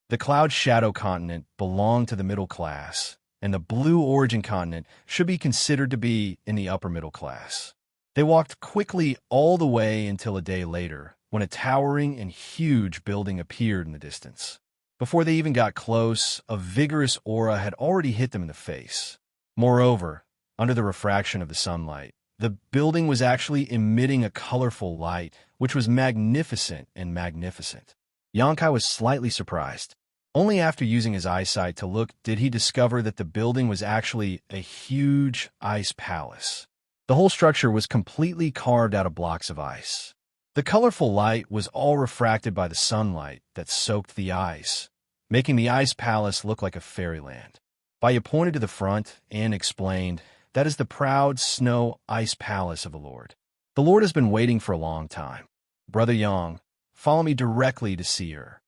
The Cloud Shadow Continent belonged to the middle class, and the Blue Origin Continent should be considered to be in the upper middle class. They walked quickly all the way until a day later, when a towering and huge building appeared in the distance. Before they even got close, a vigorous aura had already hit them in the face. Moreover, under the refraction of the sunlight, the building was actually emitting a colorful light, which was magnificent and magnificent. Xianxia was slightly surprised. Only after using his eyesight to look did he discover that the building was actually a huge ice palace. The whole structure was completely carved out of blocks of ice. The colorful light was all refracted by the sunlight that soaked the ice, making the ice palace look like a fairyland. Baya pointed to the front and explained, "That is the proud snow ice palace of the Lord. The Lord has been waiting for a long time. Brother Yang, follow me directly to see her."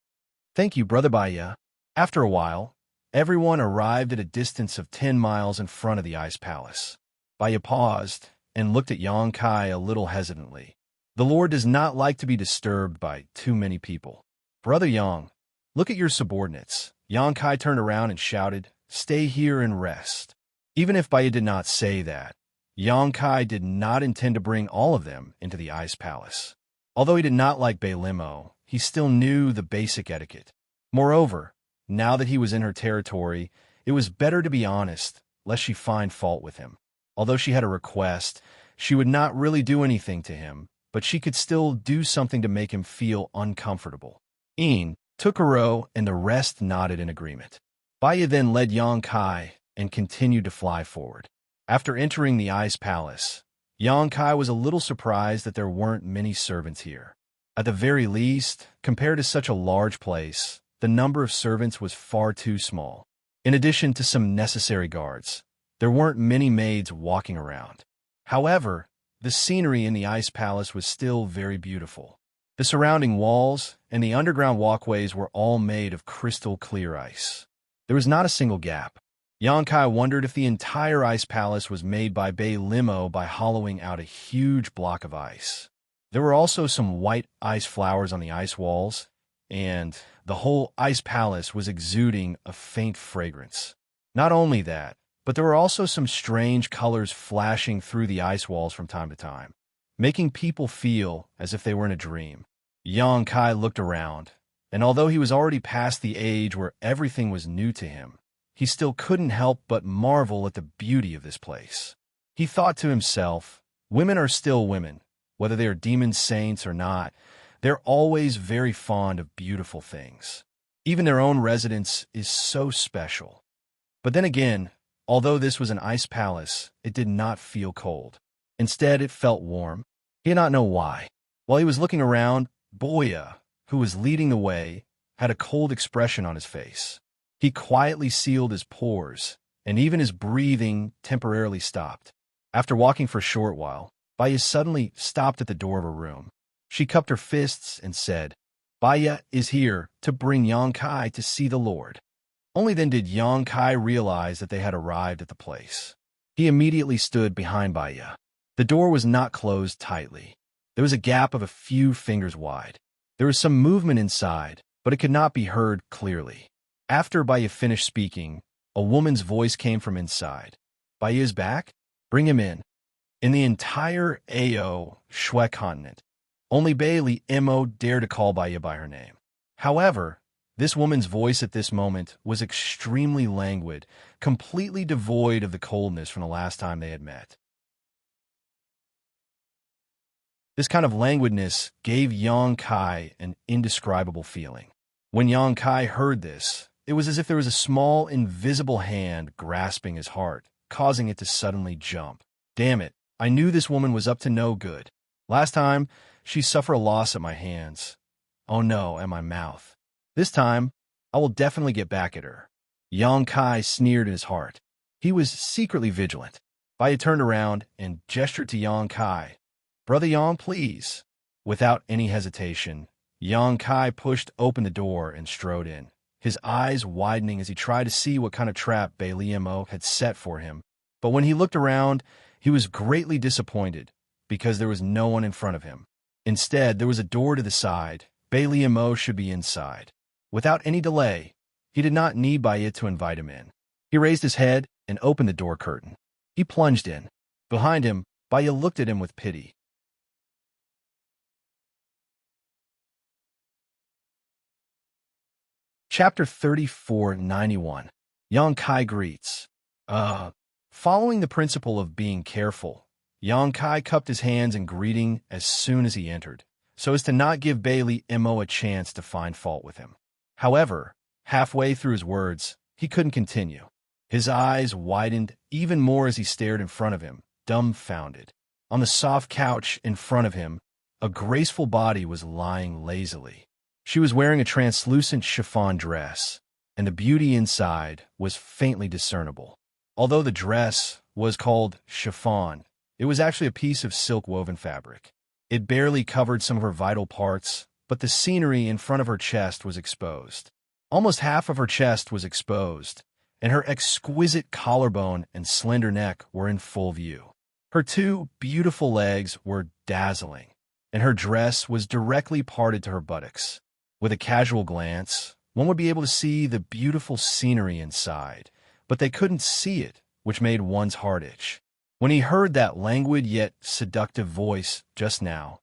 "Thank you, Brother Baya." After a while, everyone arrived at a distance of 10 miles in front of the ice palace. Baya paused and looked at Xianxia a little hesitantly. The Lord does not like to be disturbed by too many people. "Brother Yang, look at your subordinates." Xianxia turned around and shouted, "Stay here and rest." Even if Baya did not say that, Xianxia did not intend to bring all of them into the ice palace. Although he did not like Bei Limo, he still knew the basic etiquette. Moreover, now that he was in her territory, it was better to be honest, lest she find fault with him. Although she had a request, she would not really do anything to him, but she could still do something to make him feel uncomfortable. Een, Tukaro, and the rest nodded in agreement. Baya then led Xianxia and continued to fly forward. After entering the ice palace, Xianxia was a little surprised that there weren't many servants here. At the very least, compared to such a large place, the number of servants was far too small. In addition to some necessary guards, there weren't many maids walking around. However, the scenery in the ice palace was still very beautiful. The surrounding walls and the underground walkways were all made of crystal clear ice. There was not a single gap. Xianxia wondered if the entire ice palace was made by Bei Limo by hollowing out a huge block of ice. There were also some white ice flowers on the ice walls, and the whole ice palace was exuding a faint fragrance. Not only that, but there were also some strange colors flashing through the ice walls from time to time, making people feel as if they were in a dream. Xianxia looked around, and although he was already past the age where everything was new to him, he still couldn't help but marvel at the beauty of this place. He thought to himself, women are still women, whether they are demon saints or not. They're always very fond of beautiful things. Even their own residence is so special. But then again, although this was an ice palace, it did not feel cold. Instead, it felt warm. He did not know why. While he was looking around, Boya, who was leading the way, had a cold expression on his face. He quietly sealed his pores, and even his breathing temporarily stopped. After walking for a short while, Baya suddenly stopped at the door of her room. She cupped her fists and said, "Baya is here to bring Xianxia to see the Lord." Only then did Xianxia realize that they had arrived at the place. He immediately stood behind Baya. The door was not closed tightly. There was a gap of a few fingers wide. There was some movement inside, but it could not be heard clearly. After Baya finished speaking, a woman's voice came from inside. "Baya is back? Bring him in." In the entire Ao Shui continent, only Bei Limo dared to call Baya by her name. However, this woman's voice at this moment was extremely languid, completely devoid of the coldness from the last time they had met. This kind of languidness gave Xianxia an indescribable feeling. When Xianxia heard this, it was as if there was a small, invisible hand grasping his heart, causing it to suddenly jump. Damn it, I knew this woman was up to no good. Last time, she suffered a loss at my hands. Oh no, at my mouth. This time, I will definitely get back at her. Xianxia sneered in his heart. He was secretly vigilant. Baya turned around and gestured to Xianxia. "Brother Yang, please." Without any hesitation, Xianxia pushed open the door and strode in, his eyes widening as he tried to see what kind of trap Bei Limo had set for him. But when he looked around, He was greatly disappointed because there was no one in front of him. Instead, there was a door to the side. Bailey Mo should be inside. Without any delay, he did not need Baya to invite him in. He raised his head and opened the door curtain. He plunged in. Behind him, Baya looked at him with pity. Chapter 3491. Yang Kai greets. Following the principle of being careful, Yang Kai cupped his hands in greeting as soon as he entered, so as to not give Bailey Mo a chance to find fault with him. However, halfway through his words, he couldn't continue. His eyes widened even more as he stared in front of him, dumbfounded. On the soft couch in front of him, a graceful body was lying lazily. She was wearing a translucent chiffon dress, and the beauty inside was faintly discernible. Although the dress was called chiffon, it was actually a piece of silk-woven fabric. It barely covered some of her vital parts, but the scenery in front of her chest was exposed. Almost half of her chest was exposed, and her exquisite collarbone and slender neck were in full view. Her two beautiful legs were dazzling, and her dress was directly parted to her buttocks. With a casual glance, one would be able to see the beautiful scenery inside, but they couldn't see it, which made one's heart itch. When he heard that languid yet seductive voice just now,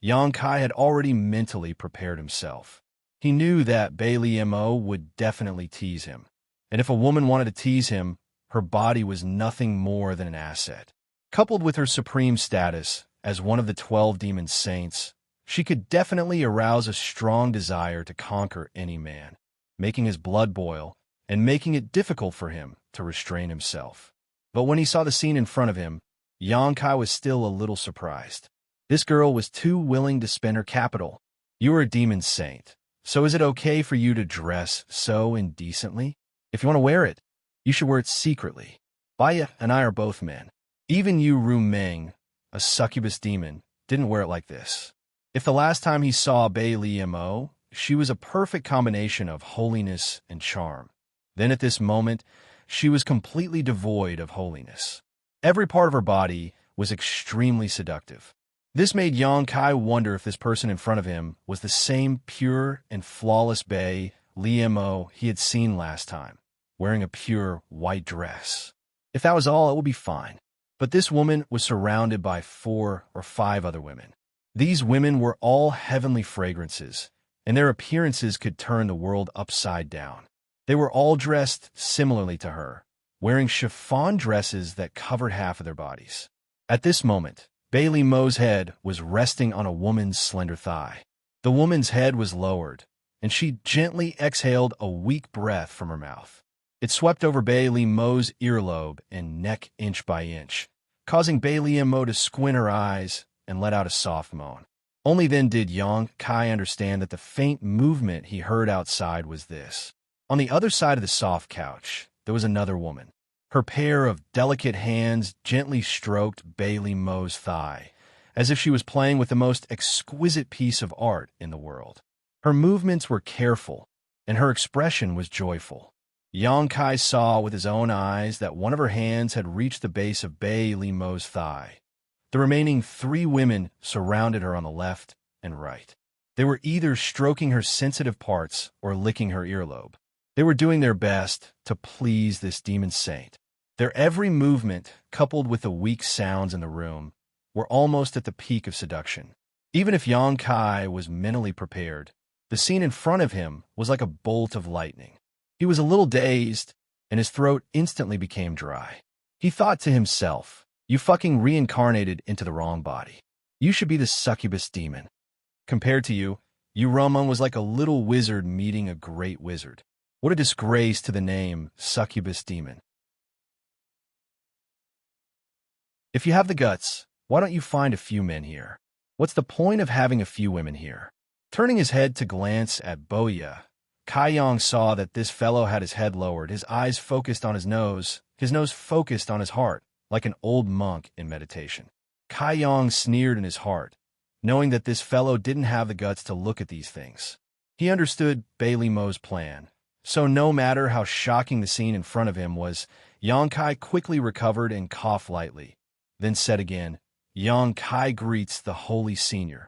Yang Kai had already mentally prepared himself. He knew that Bailey Mo would definitely tease him, and if a woman wanted to tease him, her body was nothing more than an asset. Coupled with her supreme status as one of the 12 demon saints, she could definitely arouse a strong desire to conquer any man, making his blood boil and making it difficult for him to restrain himself. But when he saw the scene in front of him, Yang Kai was still a little surprised. This girl was too willing to spend her capital. You are a demon saint, so is it okay for you to dress so indecently? If you want to wear it, you should wear it secretly. Baya and I are both men. Even you, Ru Meng, a succubus demon, didn't wear it like this. If the last time he saw Bailey Mo, she was a perfect combination of holiness and charm, then at this moment, she was completely devoid of holiness. Every part of her body was extremely seductive. This made Yang Kai wonder if this person in front of him was the same pure and flawless Bae Mo he had seen last time, wearing a pure white dress. If that was all, it would be fine. But this woman was surrounded by 4 or 5 other women. These women were all heavenly fragrances, and their appearances could turn the world upside down. They were all dressed similarly to her, wearing chiffon dresses that covered half of their bodies. At this moment, Bailey Mo's head was resting on a woman's slender thigh. The woman's head was lowered, and she gently exhaled a weak breath from her mouth. It swept over Bailey Mo's earlobe and neck inch by inch, causing Bailey Mo to squint her eyes and let out a soft moan. Only then did Yang Kai understand that the faint movement he heard outside was this. On the other side of the soft couch, there was another woman. Her pair of delicate hands gently stroked Bailey Mo's thigh, as if she was playing with the most exquisite piece of art in the world. Her movements were careful, and her expression was joyful. Yang Kai saw with his own eyes that one of her hands had reached the base of Bailey Mo's thigh. The remaining 3 women surrounded her on the left and right. They were either stroking her sensitive parts or licking her earlobe. They were doing their best to please this demon saint. Their every movement, coupled with the weak sounds in the room, were almost at the peak of seduction. Even if Yang Kai was mentally prepared, the scene in front of him was like a bolt of lightning. He was a little dazed, and his throat instantly became dry. He thought to himself, "You fucking reincarnated into the wrong body. You should be the succubus demon. Compared to you, Roman was like a little wizard meeting a great wizard. What a disgrace to the name succubus demon. If you have the guts, why don't you find a few men here? What's the point of having a few women here?" Turning his head to glance at Boya, Kai Yang saw that this fellow had his head lowered, his eyes focused on his nose focused on his heart, like an old monk in meditation. Kai Yang sneered in his heart, knowing that this fellow didn't have the guts to look at these things. He understood Bailey Mo's plan, so no matter how shocking the scene in front of him was, Yang Kai quickly recovered and coughed lightly, then said again, Yang Kai greets the Holy Senior.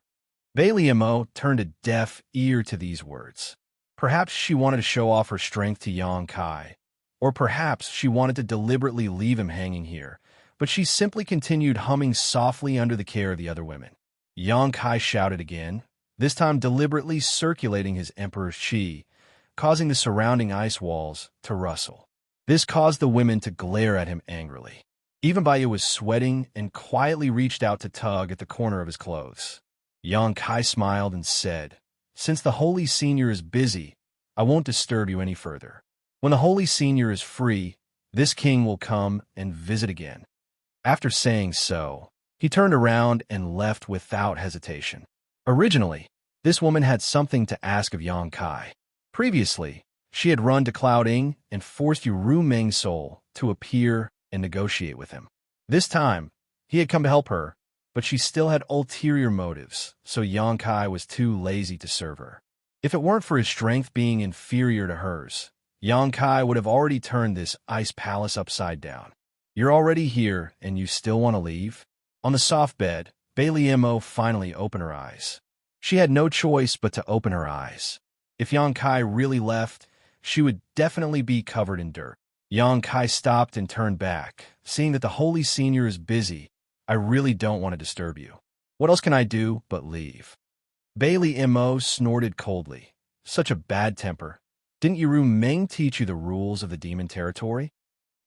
Bailey Mo turned a deaf ear to these words. Perhaps she wanted to show off her strength to Yang Kai, or perhaps she wanted to deliberately leave him hanging here, but she simply continued humming softly under the care of the other women. Yang Kai shouted again, this time deliberately circulating his emperor's qi, causing the surrounding ice walls to rustle. This caused the women to glare at him angrily. Even Baiyu was sweating and quietly reached out to tug at the corner of his clothes. Yang Kai smiled and said, since the Holy Senior is busy, I won't disturb you any further. When the Holy Senior is free, this king will come and visit again. After saying so, he turned around and left without hesitation. Originally, this woman had something to ask of Yang Kai. Previously, she had run to Cloud Ing and forced Ru Mengsol to appear and negotiate with him. This time, he had come to help her, but she still had ulterior motives, so Yang Kai was too lazy to serve her. If it weren't for his strength being inferior to hers, Yang Kai would have already turned this ice palace upside down. You're already here, and you still want to leave? On the soft bed, Bailey Mo finally opened her eyes. She had no choice but to open her eyes. If Yang Kai really left, she would definitely be covered in dirt. Yang Kai stopped and turned back. Seeing that the Holy Senior is busy, I really don't want to disturb you. What else can I do but leave? Bailey Mo snorted coldly. Such a bad temper. Didn't Ru Meng teach you the rules of the demon territory?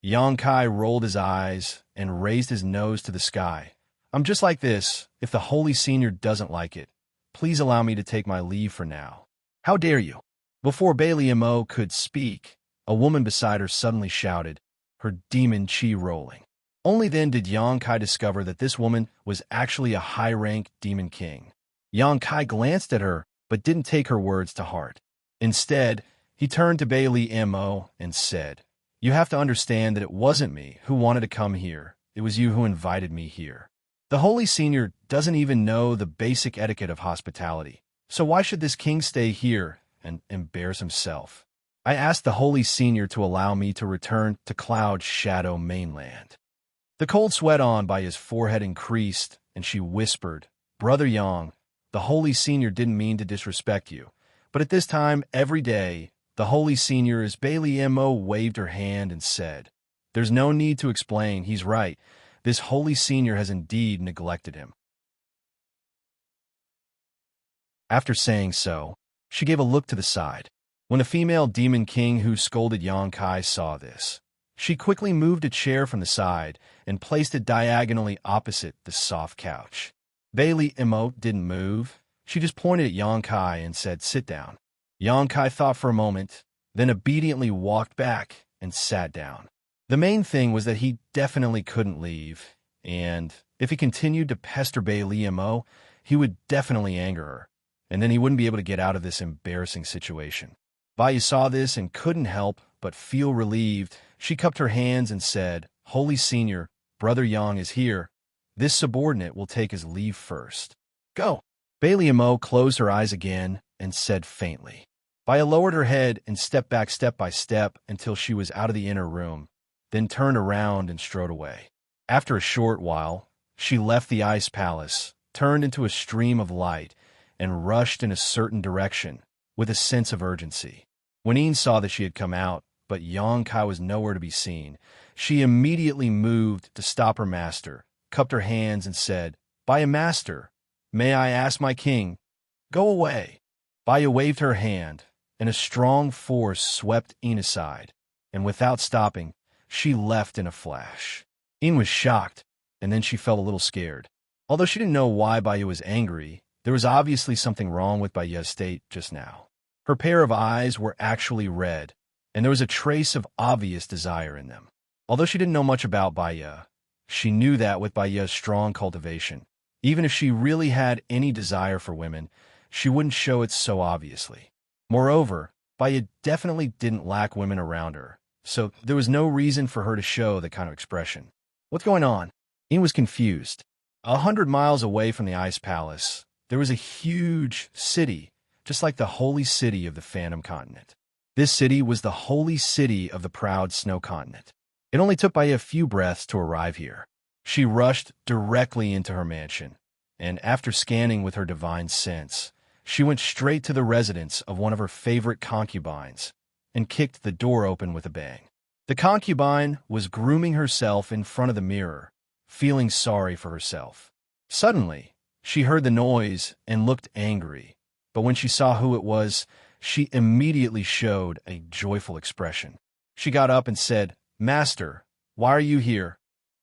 Yang Kai rolled his eyes and raised his nose to the sky. I'm just like this. If the Holy Senior doesn't like it, please allow me to take my leave for now. How dare you? Before Bailey Mo could speak, a woman beside her suddenly shouted, her demon chi rolling. Only then did Yang Kai discover that this woman was actually a high-ranked demon king. Yang Kai glanced at her, but didn't take her words to heart. Instead, he turned to Bailey Mo and said, you have to understand that it wasn't me who wanted to come here. It was you who invited me here. The Holy Senior doesn't even know the basic etiquette of hospitality, so why should this king stay here and embarrass himself? I asked the Holy Senior to allow me to return to Cloud Shadow mainland. The cold sweat on by his forehead increased, and she whispered, Brother Yang, the Holy Senior didn't mean to disrespect you, but at this time every day, the Holy Senior, as Bailey Mo waved her hand and said, there's no need to explain, he's right. This Holy Senior has indeed neglected him. After saying so, she gave a look to the side. When the female demon king who scolded Yang Kai saw this, she quickly moved a chair from the side and placed it diagonally opposite the soft couch. Bailey Mo didn't move. She just pointed at Yang Kai and said, sit down. Yang Kai thought for a moment, then obediently walked back and sat down. The main thing was that he definitely couldn't leave, and if he continued to pester Bailey Mo, he would definitely anger her, and then he wouldn't be able to get out of this embarrassing situation. Baiyu saw this and couldn't help but feel relieved. She cupped her hands and said, Holy Senior, Brother Yang is here. This subordinate will take his leave first. Go. Bailey Mo closed her eyes again and said faintly. Baiyu lowered her head and stepped back step by step until she was out of the inner room, then turned around and strode away. After a short while, she left the ice palace, turned into a stream of light, and rushed in a certain direction with a sense of urgency. When Yin saw that she had come out, but Yang Kai was nowhere to be seen, she immediately moved to stop her master, cupped her hands and said, Baiyu master, may I ask my king? Go away. Baiyu waved her hand, and a strong force swept Yin aside, and without stopping, she left in a flash. Yin was shocked, and then she felt a little scared. Although she didn't know why Baiyu was angry, there was obviously something wrong with Baiyu's state just now. Her pair of eyes were actually red, and there was a trace of obvious desire in them. Although she didn't know much about Baiyu, she knew that with Baiyu's strong cultivation, even if she really had any desire for women, she wouldn't show it so obviously. Moreover, Baiyu definitely didn't lack women around her, so there was no reason for her to show that kind of expression. What's going on? Yin was confused. 100 miles away from the ice palace, there was a huge city, just like the holy city of the Phantom Continent. This city was the holy city of the proud Snow Continent. It only took Baiyu a few breaths to arrive here. She rushed directly into her mansion, and after scanning with her divine sense, she went straight to the residence of one of her favorite concubines and kicked the door open with a bang. The concubine was grooming herself in front of the mirror, feeling sorry for herself. Suddenly, she heard the noise and looked angry, but when she saw who it was, she immediately showed a joyful expression. She got up and said, "Master, why are you here?"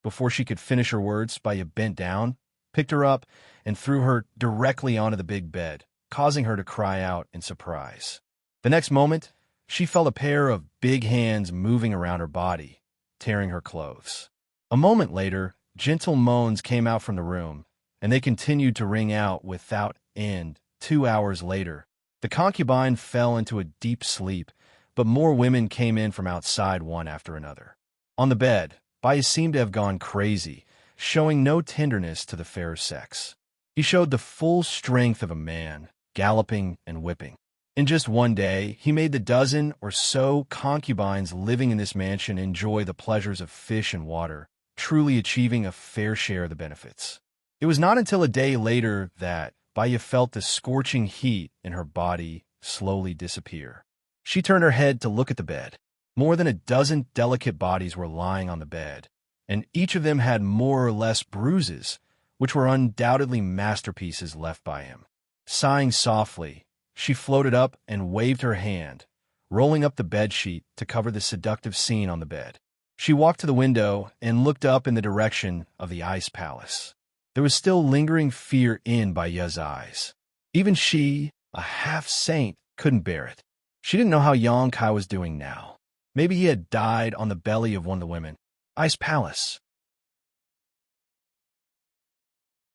Before she could finish her words, Baya bent down, picked her up, and threw her directly onto the big bed, causing her to cry out in surprise. The next moment, she felt a pair of big hands moving around her body, tearing her clothes. A moment later, gentle moans came out from the room, and they continued to ring out without end. 2 hours later, the concubine fell into a deep sleep, but more women came in from outside one after another. On the bed, Baya seemed to have gone crazy, showing no tenderness to the fair sex. He showed the full strength of a man, galloping and whipping. In just one day, he made the dozen or so concubines living in this mansion enjoy the pleasures of fish and water, truly achieving a fair share of the benefits. It was not until a day later that Baya felt the scorching heat in her body slowly disappear. She turned her head to look at the bed. More than a dozen delicate bodies were lying on the bed, and each of them had more or less bruises, which were undoubtedly masterpieces left by him. Sighing softly, she floated up and waved her hand, rolling up the bedsheet to cover the seductive scene on the bed. She walked to the window and looked up in the direction of the ice palace. There was still lingering fear in Baya's eyes. Even she, a half-saint, couldn't bear it. She didn't know how Xianxia was doing now. Maybe he had died on the belly of one of the women. Ice Palace.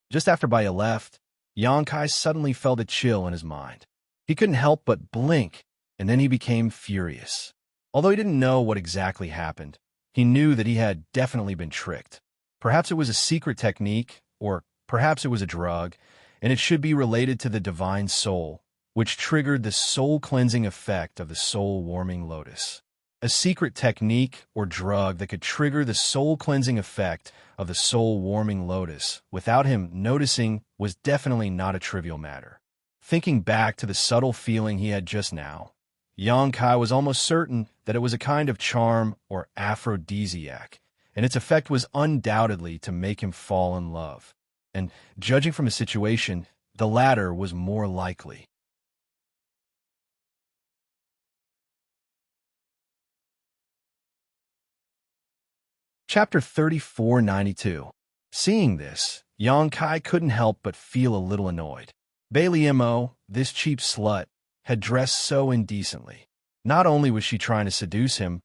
Just after Baya left, Xianxia suddenly felt a chill in his mind. He couldn't help but blink, and then he became furious. Although he didn't know what exactly happened, he knew that he had definitely been tricked. Perhaps it was a secret technique, or perhaps it was a drug, and it should be related to the divine soul, which triggered the soul-cleansing effect of the soul-warming lotus. A secret technique or drug that could trigger the soul-cleansing effect of the soul-warming lotus without him noticing was definitely not a trivial matter. Thinking back to the subtle feeling he had just now, Xianxia was almost certain that it was a kind of charm or aphrodisiac, and its effect was undoubtedly to make him fall in love. And, judging from the situation, the latter was more likely. Chapter 3492. Seeing this, Xianxia couldn't help but feel a little annoyed. Bailey Mo, this cheap slut, had dressed so indecently. Not only was she trying to seduce him,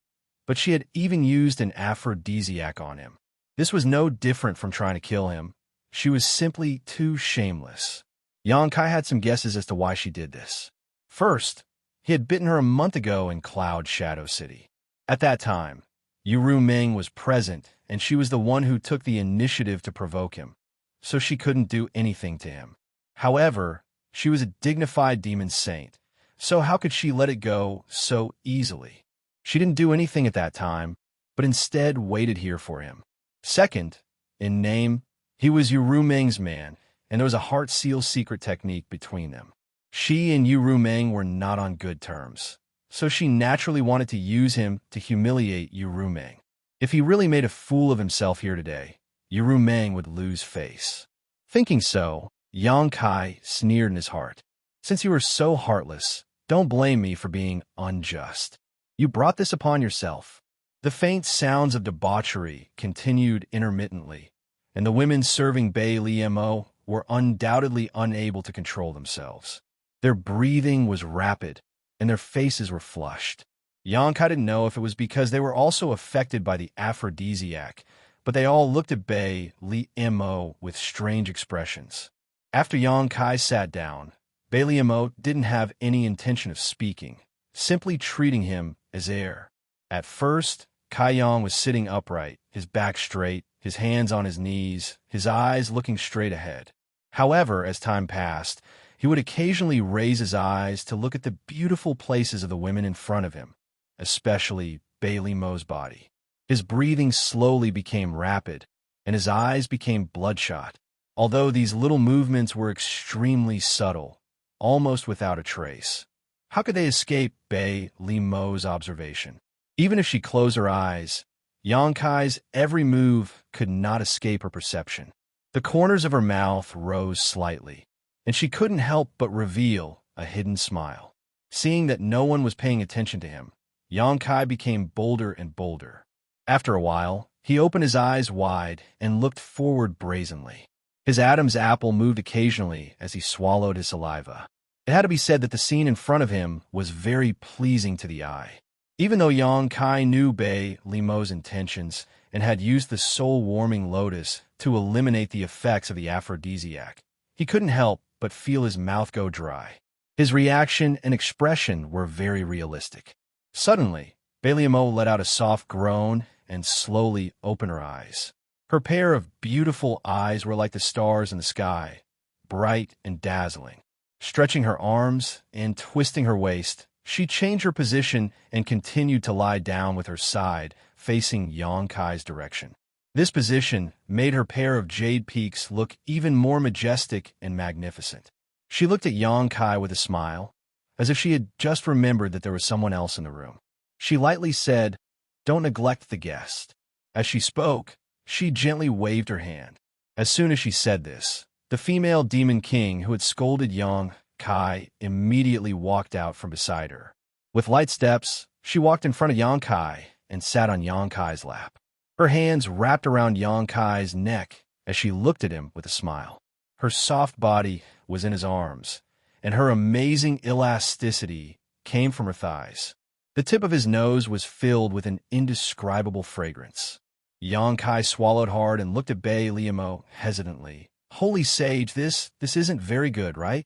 but she had even used an aphrodisiac on him. This was no different from trying to kill him. She was simply too shameless. Xianxia had some guesses as to why she did this. First, he had bitten her a month ago in Cloud Shadow City. At that time, Yuru Ming was present, and she was the one who took the initiative to provoke him, so she couldn't do anything to him. However, she was a dignified demon saint, so how could she let it go so easily? She didn't do anything at that time, but instead waited here for him. Second, in name, he was Yuru Ming's man, and there was a heart seal secret technique between them. She and Yuru Ming were not on good terms, so she naturally wanted to use him to humiliate Yuru Ming. If he really made a fool of himself here today, Yuru Ming would lose face. Thinking so, Xianxia sneered in his heart. Since you are so heartless, don't blame me for being unjust. You brought this upon yourself. The faint sounds of debauchery continued intermittently, and the women serving Bei Liemo were undoubtedly unable to control themselves. Their breathing was rapid, and their faces were flushed. Xianxia didn't know if it was because they were also affected by the aphrodisiac, but they all looked at Bei Liemo with strange expressions. After Xianxia sat down, Bei Liemo didn't have any intention of speaking, simply treating him as heir. At first, Kai Yang was sitting upright, his back straight, his hands on his knees, his eyes looking straight ahead. However, as time passed, he would occasionally raise his eyes to look at the beautiful places of the women in front of him, especially Bei Limo's body. His breathing slowly became rapid, and his eyes became bloodshot. Although these little movements were extremely subtle, almost without a trace. How could they escape Bei Limo's observation? Even if she closed her eyes, Xianxia's every move could not escape her perception. The corners of her mouth rose slightly, and she couldn't help but reveal a hidden smile. Seeing that no one was paying attention to him, Xianxia became bolder and bolder. After a while, he opened his eyes wide and looked forward brazenly. His Adam's apple moved occasionally as he swallowed his saliva. It had to be said that the scene in front of him was very pleasing to the eye. Even though Xianxia knew Bei Limo's intentions and had used the soul-warming lotus to eliminate the effects of the aphrodisiac, he couldn't help but feel his mouth go dry. His reaction and expression were very realistic. Suddenly, Bei Limo let out a soft groan and slowly opened her eyes. Her pair of beautiful eyes were like the stars in the sky, bright and dazzling. Stretching her arms and twisting her waist, she changed her position and continued to lie down with her side facing Xianxia's direction. This position made her pair of jade peaks look even more majestic and magnificent. She looked at Xianxia with a smile, as if she had just remembered that there was someone else in the room. She lightly said, "Don't neglect the guest." As she spoke, she gently waved her hand. As soon as she said this, the female demon king who had scolded Xianxia immediately walked out from beside her. With light steps, she walked in front of Xianxia and sat on Xianxia's lap. Her hands wrapped around Xianxia's neck as she looked at him with a smile. Her soft body was in his arms, and her amazing elasticity came from her thighs. The tip of his nose was filled with an indescribable fragrance. Xianxia swallowed hard and looked at Bei Limo hesitantly. "Holy sage, this isn't very good, right?"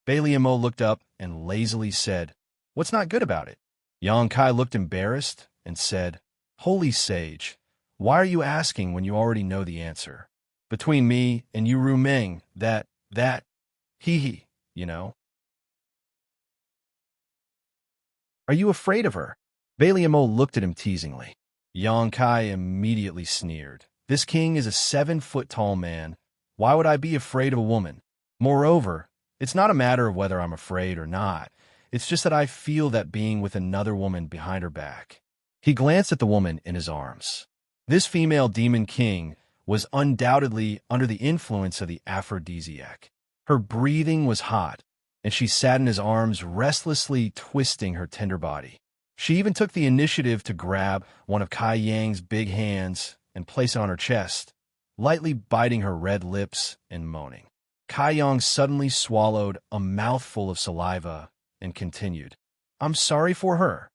Bei Limo looked up and lazily said, "What's not good about it?" Xianxia looked embarrassed and said, "Holy sage, why are you asking when you already know the answer? Between me and you Rumeng, you know. Are you afraid of her?" Bei Limo looked at him teasingly. Xianxia immediately sneered. "This king is a 7-foot-tall man. Why would I be afraid of a woman? Moreover, it's not a matter of whether I'm afraid or not. It's just that I feel that being with another woman behind her back." He glanced at the woman in his arms. This female demon king was undoubtedly under the influence of the aphrodisiac. Her breathing was hot, and she sat in his arms restlessly twisting her tender body. She even took the initiative to grab one of Kai Yang's big hands and place it on her chest, lightly biting her red lips and moaning. Kai Yang suddenly swallowed a mouthful of saliva and continued, "I'm sorry for her."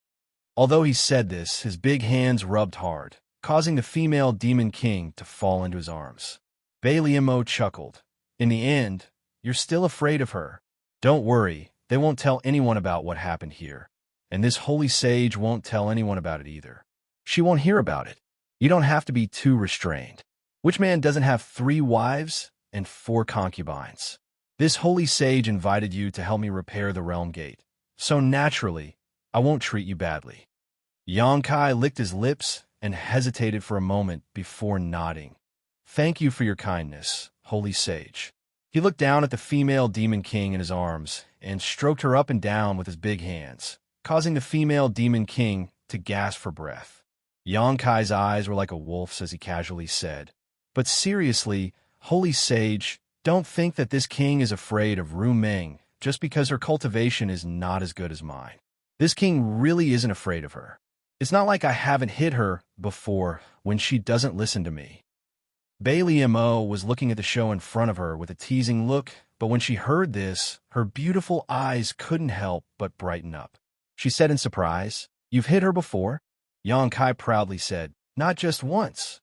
Although he said this, his big hands rubbed hard, causing the female demon king to fall into his arms. Bei Limo chuckled. "In the end, you're still afraid of her. Don't worry, they won't tell anyone about what happened here. And this holy sage won't tell anyone about it either. She won't hear about it. You don't have to be too restrained. Which man doesn't have 3 wives and 4 concubines? This holy sage invited you to help me repair the realm gate. So naturally, I won't treat you badly." Xianxia licked his lips and hesitated for a moment before nodding. "Thank you for your kindness, holy sage." He looked down at the female demon king in his arms and stroked her up and down with his big hands, causing the female demon king to gasp for breath. Xianxia's eyes were like a wolf's as he casually said, "But seriously, holy sage, don't think that this king is afraid of Rumeng just because her cultivation is not as good as mine. This king really isn't afraid of her. It's not like I haven't hit her before when she doesn't listen to me." Bei Limo was looking at the show in front of her with a teasing look, but when she heard this, her beautiful eyes couldn't help but brighten up. She said in surprise, "You've hit her before?" Xianxia proudly said, "Not just once."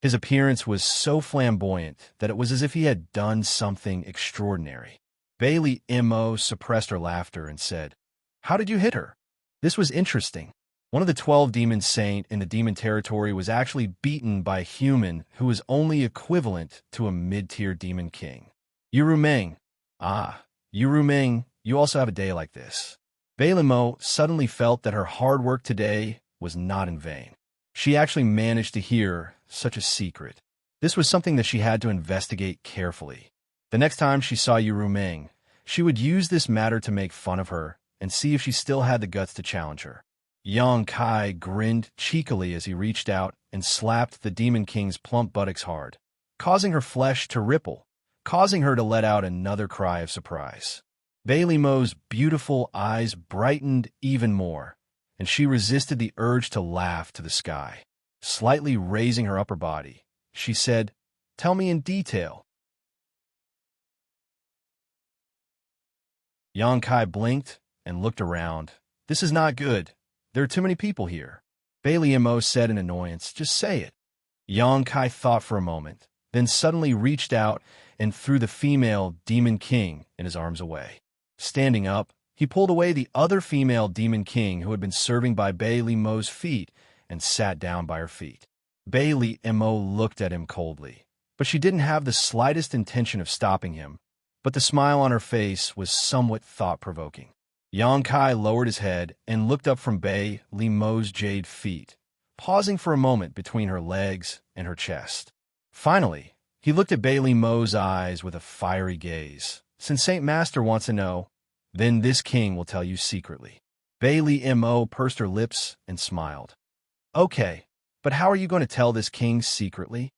His appearance was so flamboyant that it was as if he had done something extraordinary. Bei Limo suppressed her laughter and said, "How did you hit her?" This was interesting. One of the 12 demon saint in the demon territory was actually beaten by a human who was only equivalent to a mid-tier demon king. Yurumeng. "Ah, Yurumeng, you also have a day like this." Bei Limo suddenly felt that her hard work today was not in vain. She actually managed to hear such a secret. This was something that she had to investigate carefully. The next time she saw Yu Ming, she would use this matter to make fun of her and see if she still had the guts to challenge her. Yang Kai grinned cheekily as he reached out and slapped the Demon King's plump buttocks hard, causing her flesh to ripple, causing her to let out another cry of surprise. Bailey Mo's beautiful eyes brightened even more, and she resisted the urge to laugh to the sky. Slightly raising her upper body, she said, "Tell me in detail." Yang Kai blinked and looked around. "This is not good. There are too many people here." Bailey Mo said in annoyance, "Just say it." Yang Kai thought for a moment, then suddenly reached out and threw the female Demon King in his arms away. Standing up, he pulled away the other female Demon King who had been serving by Bailey Mo's feet and sat down by her feet. Bailey Mo looked at him coldly, but she didn't have the slightest intention of stopping him, but the smile on her face was somewhat thought-provoking. Yang Kai lowered his head and looked up from Bailey Mo's jade feet, pausing for a moment between her legs and her chest. Finally, he looked at Bailey Mo's eyes with a fiery gaze. "Since Saint Master wants to know, then this king will tell you secretly." Bailey Mo pursed her lips and smiled. "Okay, but how are you going to tell this king secretly?"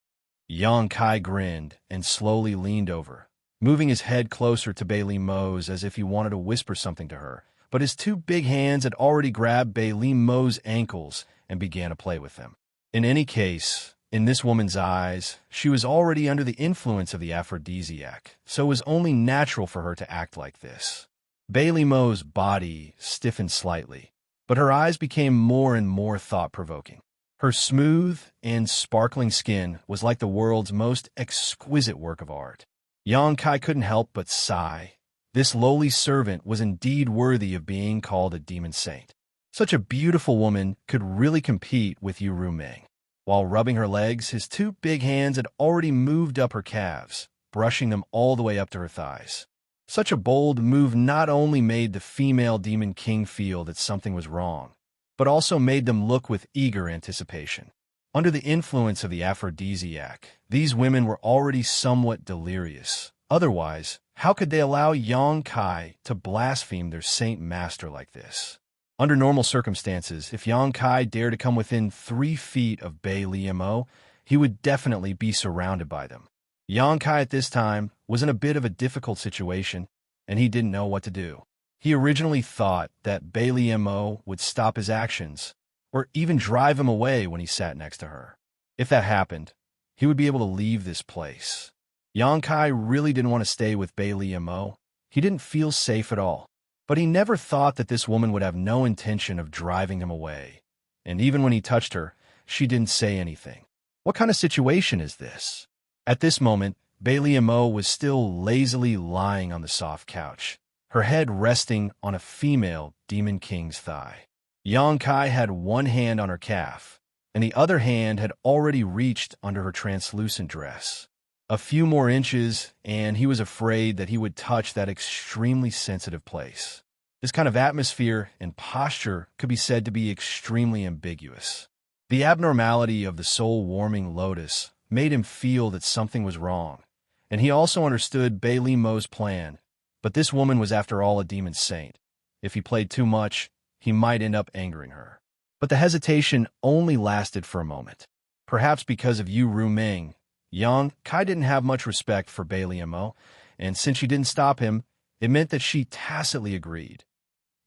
Yang Kai grinned and slowly leaned over, moving his head closer to Bailey Mo's as if he wanted to whisper something to her, but his two big hands had already grabbed Bailey Mo's ankles and began to play with them. In any case, in this woman's eyes, she was already under the influence of the aphrodisiac, so it was only natural for her to act like this. Bailey Mo's body stiffened slightly, but her eyes became more and more thought-provoking. Her smooth and sparkling skin was like the world's most exquisite work of art. Yang Kai couldn't help but sigh. This lowly servant was indeed worthy of being called a demon saint. Such a beautiful woman could really compete with Yu Ming. While rubbing her legs, his two big hands had already moved up her calves, brushing them all the way up to her thighs. Such a bold move not only made the female Demon King feel that something was wrong, but also made them look with eager anticipation. Under the influence of the aphrodisiac, these women were already somewhat delirious. Otherwise, how could they allow Yang Kai to blaspheme their saint master like this? Under normal circumstances, if Yang Kai dared to come within 3 feet of Bailey Mo, he would definitely be surrounded by them. Yang Kai at this time was in a bit of a difficult situation, and he didn't know what to do. He originally thought that Bailey Mo would stop his actions, or even drive him away when he sat next to her. If that happened, he would be able to leave this place. Yang Kai really didn't want to stay with Bailey Mo. He didn't feel safe at all. But he never thought that this woman would have no intention of driving him away. And even when he touched her, she didn't say anything. What kind of situation is this? At this moment, Bailey Mo was still lazily lying on the soft couch, her head resting on a female Demon King's thigh. Yang Kai had one hand on her calf, and the other hand had already reached under her translucent dress. A few more inches, and he was afraid that he would touch that extremely sensitive place. This kind of atmosphere and posture could be said to be extremely ambiguous. The abnormality of the soul-warming lotus made him feel that something was wrong, and he also understood Bailey Mo's plan. But this woman was after all a demon saint. If he played too much, he might end up angering her. But the hesitation only lasted for a moment. Perhaps because of Yu Ming, Yang Kai didn't have much respect for Bailey Mo, and since she didn't stop him, it meant that she tacitly agreed.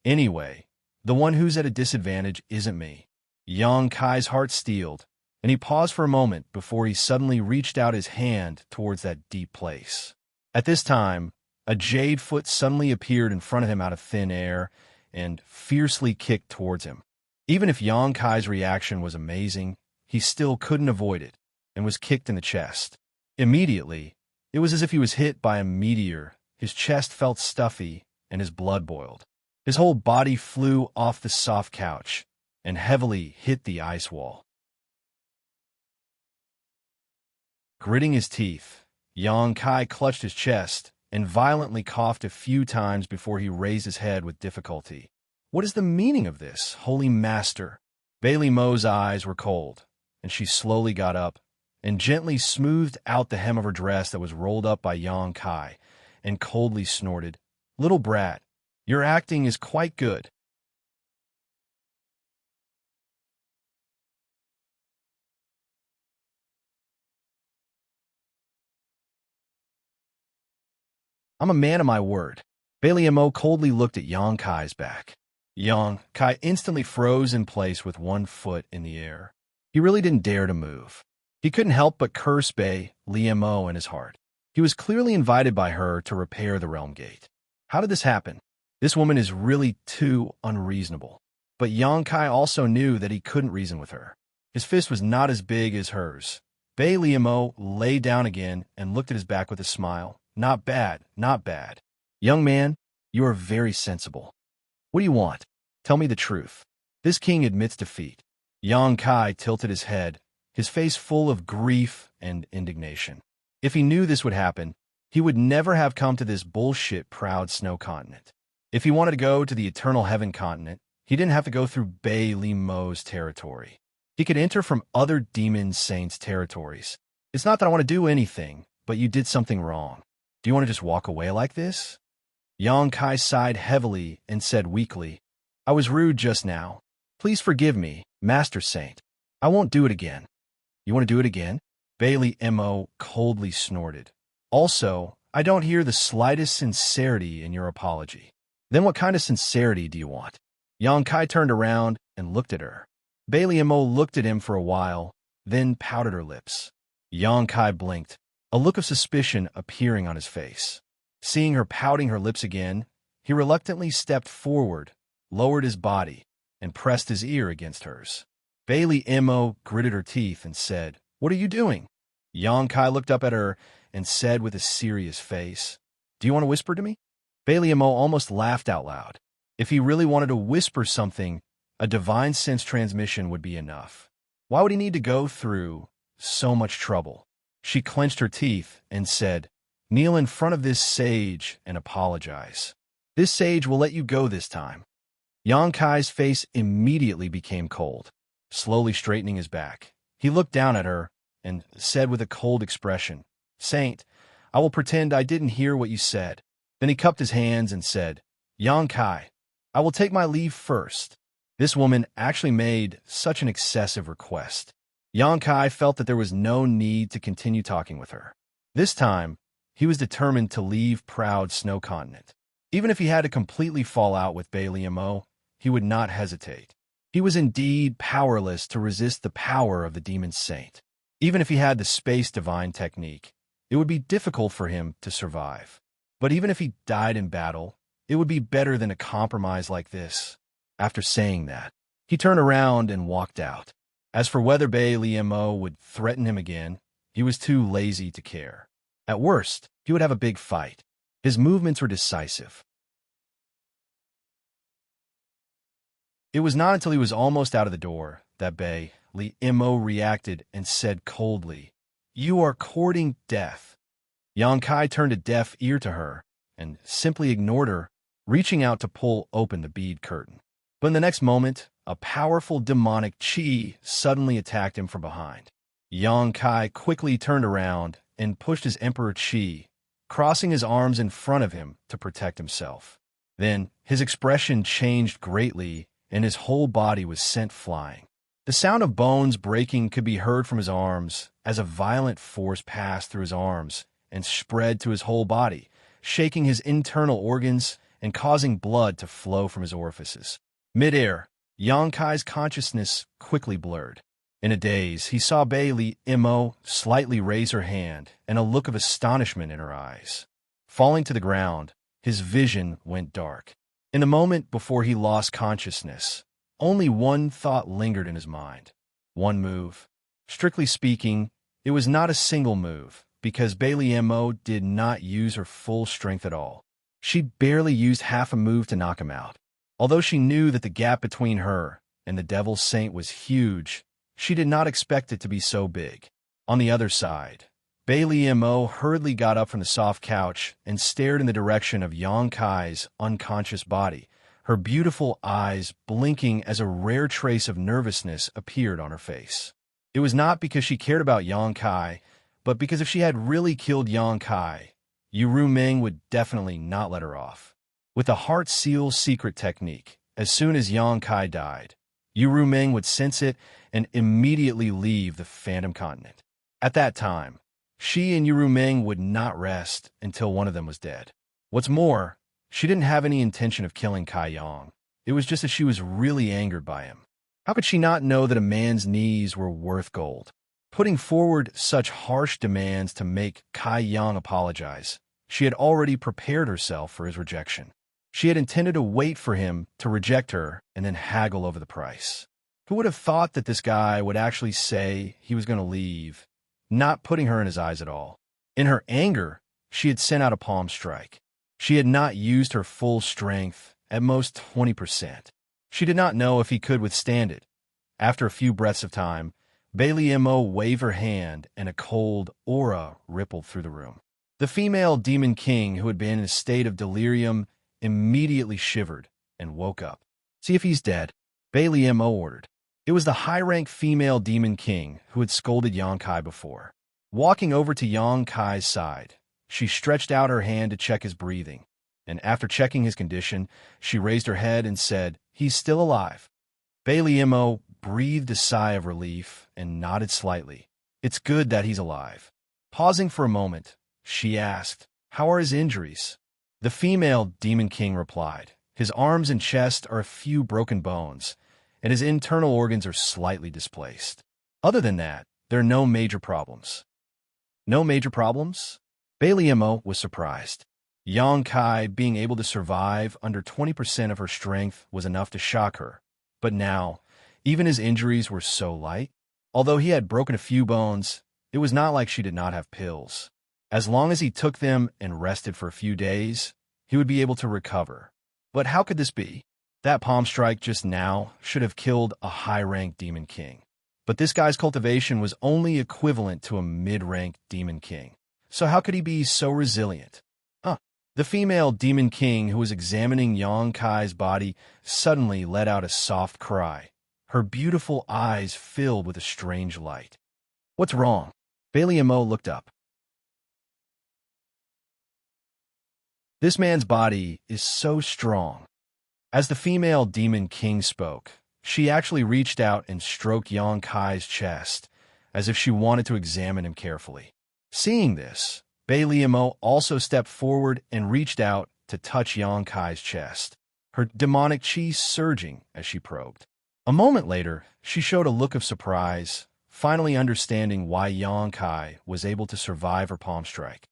Anyway, the one who's at a disadvantage isn't me. Yang Kai's heart steeled, and he paused for a moment before he suddenly reached out his hand towards that deep place. At this time, a jade foot suddenly appeared in front of him out of thin air and fiercely kicked towards him. Even if Yang Kai's reaction was amazing, he still couldn't avoid it, and was kicked in the chest. Immediately, it was as if he was hit by a meteor. His chest felt stuffy, and his blood boiled. His whole body flew off the soft couch and heavily hit the ice wall. Gritting his teeth, Yang Kai clutched his chest and violently coughed a few times before he raised his head with difficulty. What is the meaning of this, Holy Master? Bailey Mo's eyes were cold, and she slowly got up and gently smoothed out the hem of her dress that was rolled up by Xianxia, and coldly snorted, "Little brat, your acting is quite good." "I'm a man of my word." Mo coldly looked at Xianxia's back. Xianxia instantly froze in place with one foot in the air. He really didn't dare to move. He couldn't help but curse Mo in his heart. He was clearly invited by her to repair the realm gate. How did this happen? This woman is really too unreasonable. But Xianxia also knew that he couldn't reason with her. His fist was not as big as hers. Mo lay down again and looked at his back with a smile. "Not bad, not bad. Young man, you are very sensible. What do you want? Tell me the truth." This king admits defeat. Xianxia tilted his head, his face full of grief and indignation. If he knew this would happen, he would never have come to this bullshit proud snow continent. If he wanted to go to the eternal heaven continent, he didn't have to go through Mo's territory. He could enter from other demon saints' territories. "It's not that I want to do anything, but you did something wrong. Do you want to just walk away like this?" Xianxia sighed heavily and said weakly, "I was rude just now. Please forgive me, Master Saint. I won't do it again." "You want to do it again?" Mo coldly snorted. "Also, I don't hear the slightest sincerity in your apology." "Then what kind of sincerity do you want?" Xianxia turned around and looked at her. Mo looked at him for a while, then pouted her lips. Xianxia blinked, a look of suspicion appearing on his face. Seeing her pouting her lips again, he reluctantly stepped forward, lowered his body, and pressed his ear against hers. Mo gritted her teeth and said, "What are you doing?" Xianxia looked up at her and said with a serious face, "Do you want to whisper to me?" Mo almost laughed out loud. If he really wanted to whisper something, a divine sense transmission would be enough. Why would he need to go through so much trouble? She clenched her teeth and said, "Kneel in front of this sage and apologize. This sage will let you go this time." Xianxia's face immediately became cold. Slowly straightening his back, he looked down at her and said with a cold expression, "Saint, I will pretend I didn't hear what you said." Then he cupped his hands and said, "Xianxia, I will take my leave first." This woman actually made such an excessive request. Xianxia felt that there was no need to continue talking with her. This time, he was determined to leave proud Snow Continent. Even if he had to completely fall out with Mo, he would not hesitate. He was indeed powerless to resist the power of the demon saint. Even if he had the space divine technique, it would be difficult for him to survive. But even if he died in battle, it would be better than a compromise like this. After saying that, he turned around and walked out. As for whether Mo would threaten him again, he was too lazy to care. At worst, he would have a big fight. His movements were decisive. It was not until he was almost out of the door that Mo reacted and said coldly, "You are courting death." Xianxia turned a deaf ear to her and simply ignored her, reaching out to pull open the bead curtain. But in the next moment, a powerful demonic chi suddenly attacked him from behind. Xianxia quickly turned around and pushed his emperor chi, crossing his arms in front of him to protect himself. Then, his expression changed greatly, and his whole body was sent flying. The sound of bones breaking could be heard from his arms as a violent force passed through his arms and spread to his whole body, shaking his internal organs and causing blood to flow from his orifices. Mid-air, Xianxia's consciousness quickly blurred. In a daze, he saw Mo slightly raise her hand and a look of astonishment in her eyes. Falling to the ground, his vision went dark. In the moment before he lost consciousness, only one thought lingered in his mind. One move. Strictly speaking, it was not a single move, because Mo did not use her full strength at all. She barely used half a move to knock him out. Although she knew that the gap between her and the Devil's Saint was huge, she did not expect it to be so big. On the other side, Mo hurriedly got up from the soft couch and stared in the direction of Xianxia's unconscious body, her beautiful eyes blinking as a rare trace of nervousness appeared on her face. It was not because she cared about Yang Kai, but because if she had really killed Yang Kai, Yu Rumeng would definitely not let her off. With the Heart Seal secret technique, as soon as Yang Kai died, Yu Rumeng would sense it and immediately leave the Phantom Continent. At that time, she and Yu Rumeng would not rest until one of them was dead. What's more, she didn't have any intention of killing Kai Yang. It was just that she was really angered by him. How could she not know that a man's knees were worth gold? Putting forward such harsh demands to make Kai Yang apologize, she had already prepared herself for his rejection. She had intended to wait for him to reject her and then haggle over the price. Who would have thought that this guy would actually say he was going to leave, not putting her in his eyes at all? In her anger, she had sent out a palm strike. She had not used her full strength, at most 20%. She did not know if he could withstand it. After a few breaths of time, Bailey Mo waved her hand and a cold aura rippled through the room. The female demon king, who had been in a state of delirium, immediately shivered and woke up. "See if he's dead," Bailey Mo ordered. It was the high-ranked female demon king who had scolded Yang Kai before. Walking over to Yang Kai's side, she stretched out her hand to check his breathing, and after checking his condition, she raised her head and said, "He's still alive." Bailey Mo breathed a sigh of relief and nodded slightly. "It's good that he's alive." Pausing for a moment, she asked, "How are his injuries?" The female demon king replied, "His arms and chest are a few broken bones, and his internal organs are slightly displaced. Other than that, there are no major problems." "No major problems?" Bailey Mo was surprised. Yang Kai being able to survive under 20% of her strength was enough to shock her. But now, even his injuries were so light. Although he had broken a few bones, it was not like she did not have pills. As long as he took them and rested for a few days, he would be able to recover. But how could this be? That palm strike just now should have killed a high-ranked demon king. But this guy's cultivation was only equivalent to a mid-ranked demon king. So how could he be so resilient? The female demon king who was examining Yang Kai's body suddenly let out a soft cry. Her beautiful eyes filled with a strange light. "What's wrong?" Bailey Mo looked up. "This man's body is so strong." As the female demon king spoke, she actually reached out and stroked Yang Kai's chest, as if she wanted to examine him carefully. Seeing this, Bailey Mo also stepped forward and reached out to touch Yang Kai's chest, her demonic chi surging as she probed. A moment later, she showed a look of surprise, finally understanding why Yang Kai was able to survive her palm strike.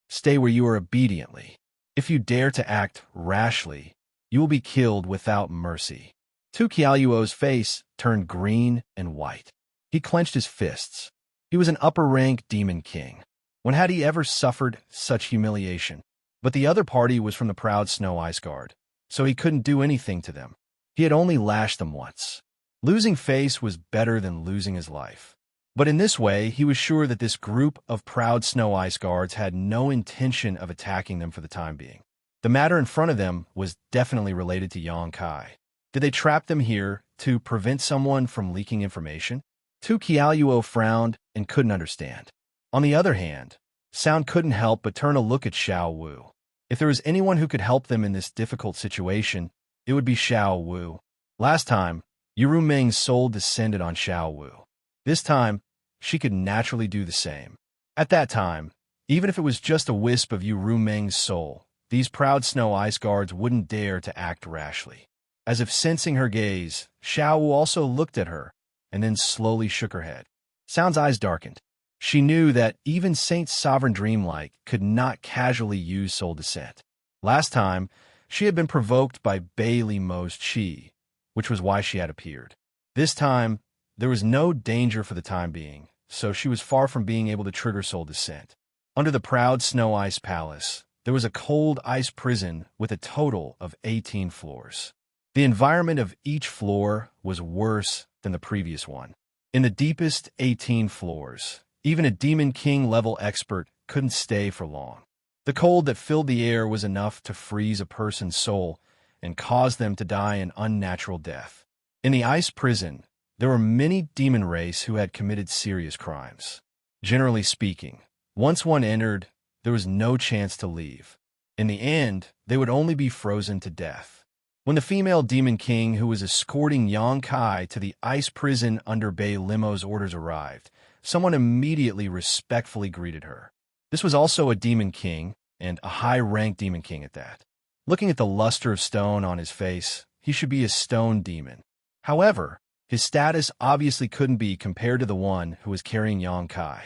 "Stay where you are obediently. If you dare to act rashly, you will be killed without mercy." Tu Qiaoyuo's face turned green and white. He clenched his fists. He was an upper-rank demon king. When had he ever suffered such humiliation? But the other party was from the proud Snow Ice Guard, so he couldn't do anything to them. He had only lashed them once. Losing face was better than losing his life. But in this way, he was sure that this group of proud Snow Ice Guards had no intention of attacking them for the time being. The matter in front of them was definitely related to Yang Kai. Did they trap them here to prevent someone from leaking information? Tu Qiaoyuo frowned and couldn't understand. On the other hand, Sound couldn't help but turn a look at Xiao Wu. If there was anyone who could help them in this difficult situation, it would be Xiao Wu. Last time, Yu Rumeng's soul descended on Xiao Wu. This time, she could naturally do the same. At that time, even if it was just a wisp of Yu Rumeng's soul, these proud Snow Ice Guards wouldn't dare to act rashly. As if sensing her gaze, Xiao Wu also looked at her, and then slowly shook her head. Sound's eyes darkened. She knew that even Saint Sovereign Dreamlight could not casually use soul descent. Last time, she had been provoked by Bailey Mo's chi, which was why she had appeared. This time, there was no danger for the time being, so she was far from being able to trigger soul descent. Under the proud Snow Ice Palace, there was a cold ice prison with a total of 18 floors. The environment of each floor was worse than the previous one. In the deepest 18 floors, even a Demon King-level expert couldn't stay for long. The cold that filled the air was enough to freeze a person's soul and cause them to die an unnatural death. In the ice prison, there were many demon race who had committed serious crimes. Generally speaking, once one entered, there was no chance to leave. In the end, they would only be frozen to death. When the female Demon King who was escorting Xianxia to the ice prison under Bei Limo's orders arrived, someone immediately respectfully greeted her. This was also a Demon King, and a high-ranked Demon King at that. Looking at the luster of stone on his face, he should be a stone demon. However, his status obviously couldn't be compared to the one who was carrying Xianxia.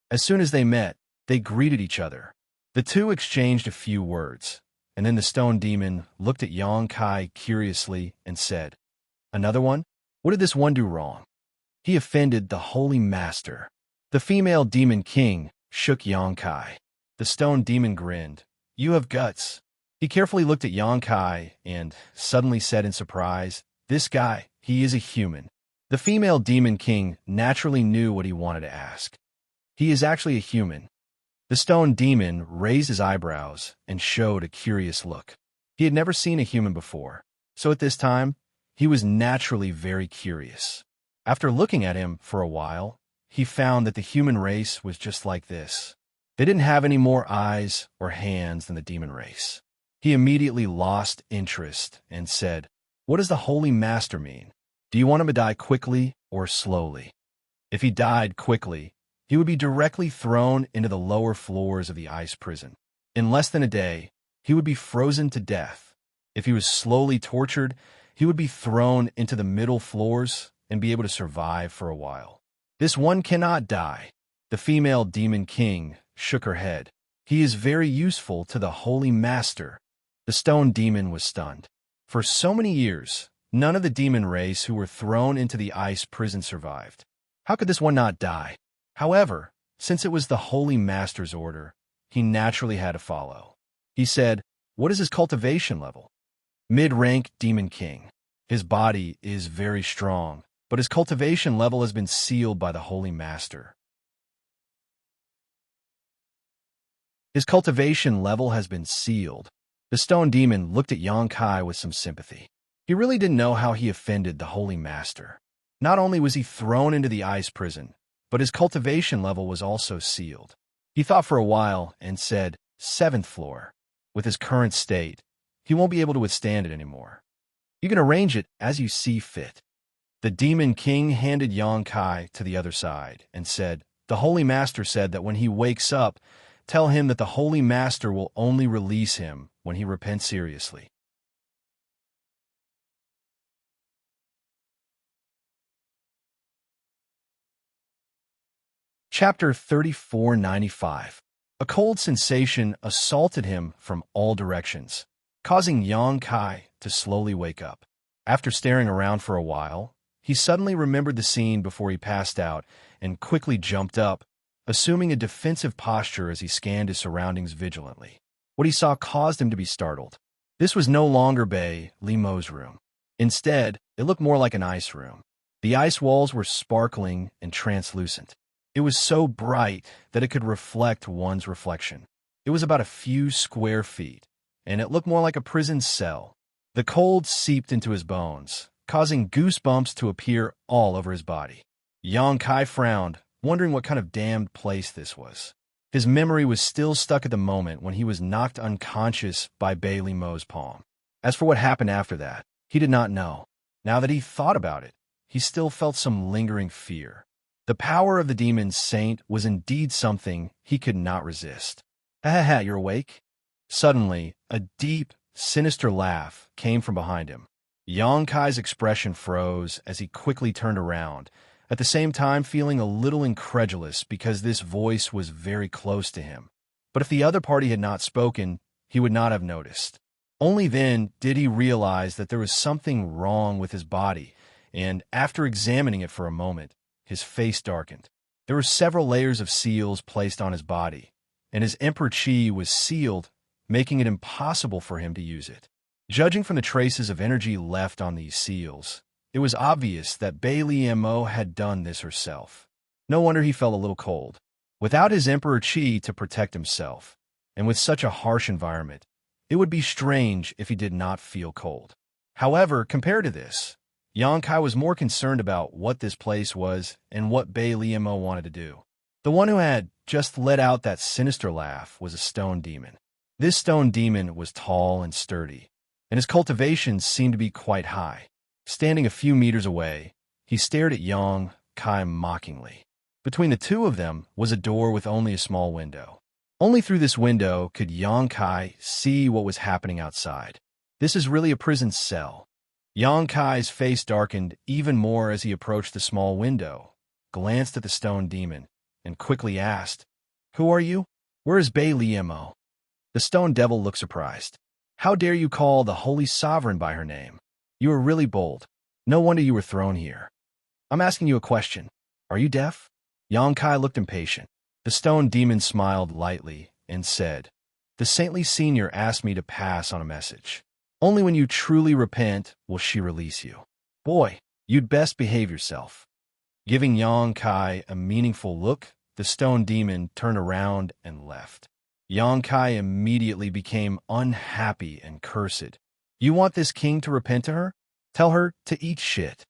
As soon as they met, they greeted each other. The two exchanged a few words, and then the stone demon looked at Xianxia curiously and said, "Another one? What did this one do wrong?" "He offended the Holy Master." The female Demon King shook Xianxia. The stone demon grinned. "You have guts." He carefully looked at Xianxia and suddenly said in surprise, "This guy, he is a human." The female Demon King naturally knew what he wanted to ask. "He is actually a human." The stone demon raised his eyebrows and showed a curious look. He had never seen a human before, so at this time, he was naturally very curious. After looking at him for a while, he found that the human race was just like this. They didn't have any more eyes or hands than the demon race. He immediately lost interest and said, "What does the Holy Master mean? Do you want him to die quickly or slowly?" If he died quickly, he would be directly thrown into the lower floors of the ice prison. In less than a day, he would be frozen to death. If he was slowly tortured, he would be thrown into the middle floors and be able to survive for a while. "This one cannot die." The female Demon King shook her head. "He is very useful to the Holy Master." The stone demon was stunned. For so many years, none of the demon race who were thrown into the ice prison survived. How could this one not die? However, since it was the Holy Master's order, he naturally had to follow. He said, "What is his cultivation level?" "Mid-rank Demon King. His body is very strong, but his cultivation level has been sealed by the Holy Master." His cultivation level has been sealed. The stone demon looked at Xianxia with some sympathy. He really didn't know how he offended the Holy Master. Not only was he thrown into the ice prison, but his cultivation level was also sealed. He thought for a while and said, "7th floor. With his current state, he won't be able to withstand it anymore. You can arrange it as you see fit." The Demon King handed Xianxia to the other side and said, "The Holy Master said that when he wakes up, tell him that the Holy Master will only release him when he repents seriously." Chapter 3495. A cold sensation assaulted him from all directions, causing Xianxia to slowly wake up. After staring around for a while, he suddenly remembered the scene before he passed out and quickly jumped up, assuming a defensive posture as he scanned his surroundings vigilantly. What he saw caused him to be startled. This was no longer Bei Limo's room. Instead, it looked more like an ice room. The ice walls were sparkling and translucent. It was so bright that it could reflect one's reflection. It was about a few square feet, and it looked more like a prison cell. The cold seeped into his bones, causing goosebumps to appear all over his body. Xianxia frowned, wondering what kind of damned place this was. His memory was still stuck at the moment when he was knocked unconscious by Bei Limo's palm. As for what happened after that, he did not know. Now that he thought about it, he still felt some lingering fear. The power of the demon saint was indeed something he could not resist. "Ha ha ha, you're awake?" Suddenly, a deep, sinister laugh came from behind him. Xianxia's expression froze as he quickly turned around, at the same time feeling a little incredulous because this voice was very close to him. But if the other party had not spoken, he would not have noticed. Only then did he realize that there was something wrong with his body, and after examining it for a moment, his face darkened. There were several layers of seals placed on his body, and his Emperor Qi was sealed, making it impossible for him to use it. Judging from the traces of energy left on these seals, It was obvious that Bailey Mo had done this herself. No wonder he felt a little cold. Without his Emperor Qi to protect himself, and with such a harsh environment, it would be strange if he did not feel cold. However, compared to this, Xianxia was more concerned about what this place was and what Bailey Mo wanted to do. The one who had just let out that sinister laugh was a stone demon. This stone demon was tall and sturdy, and his cultivation seemed to be quite high. Standing a few meters away, he stared at Xianxia mockingly. Between the two of them was a door with only a small window. Only through this window could Xianxia see what was happening outside. This is really a prison cell. Xianxia's face darkened even more as he approached the small window, glanced at the stone demon, and quickly asked, "Who are you? Where is Bailey Mo?" The stone devil looked surprised. "How dare you call the Holy Sovereign by her name? You are really bold. No wonder you were thrown here. I'm asking you a question. Are you deaf?" Xianxia looked impatient. The stone demon smiled lightly and said, "The saintly senior asked me to pass on a message. Only when you truly repent will she release you. Boy, you'd best behave yourself." Giving Xianxia a meaningful look, the stone demon turned around and left. Xianxia immediately became unhappy and cursed. "You want this king to repent to her? Tell her to eat shit."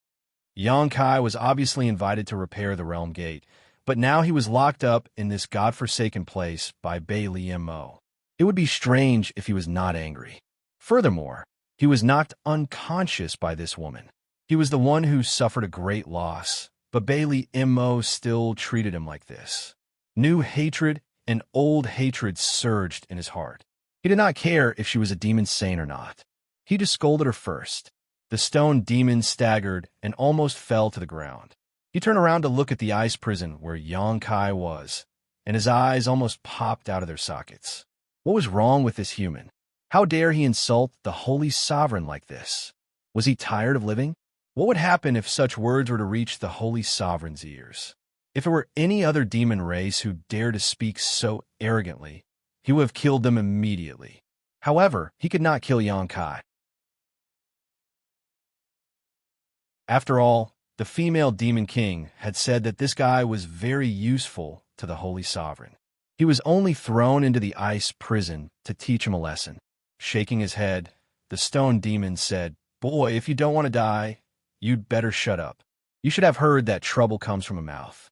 Xianxia was obviously invited to repair the realm gate, but now he was locked up in this godforsaken place by Bailey Mo. It would be strange if he was not angry. Furthermore, he was knocked unconscious by this woman. He was the one who suffered a great loss, but Bailey Mo still treated him like this. New hatred and old hatred surged in his heart. He did not care if she was a demon saint or not. He just scolded her first. The stone demon staggered and almost fell to the ground. He turned around to look at the ice prison where Xianxia was, and his eyes almost popped out of their sockets. What was wrong with this human? How dare he insult the Holy Sovereign like this? Was he tired of living? What would happen if such words were to reach the Holy Sovereign's ears? If it were any other demon race who dared to speak so arrogantly, he would have killed them immediately. However, he could not kill Xianxia. After all, the female demon king had said that this guy was very useful to the Holy Sovereign. He was only thrown into the ice prison to teach him a lesson. Shaking his head, the stone demon said, "Boy, if you don't want to die, you'd better shut up. You should have heard that trouble comes from a mouth."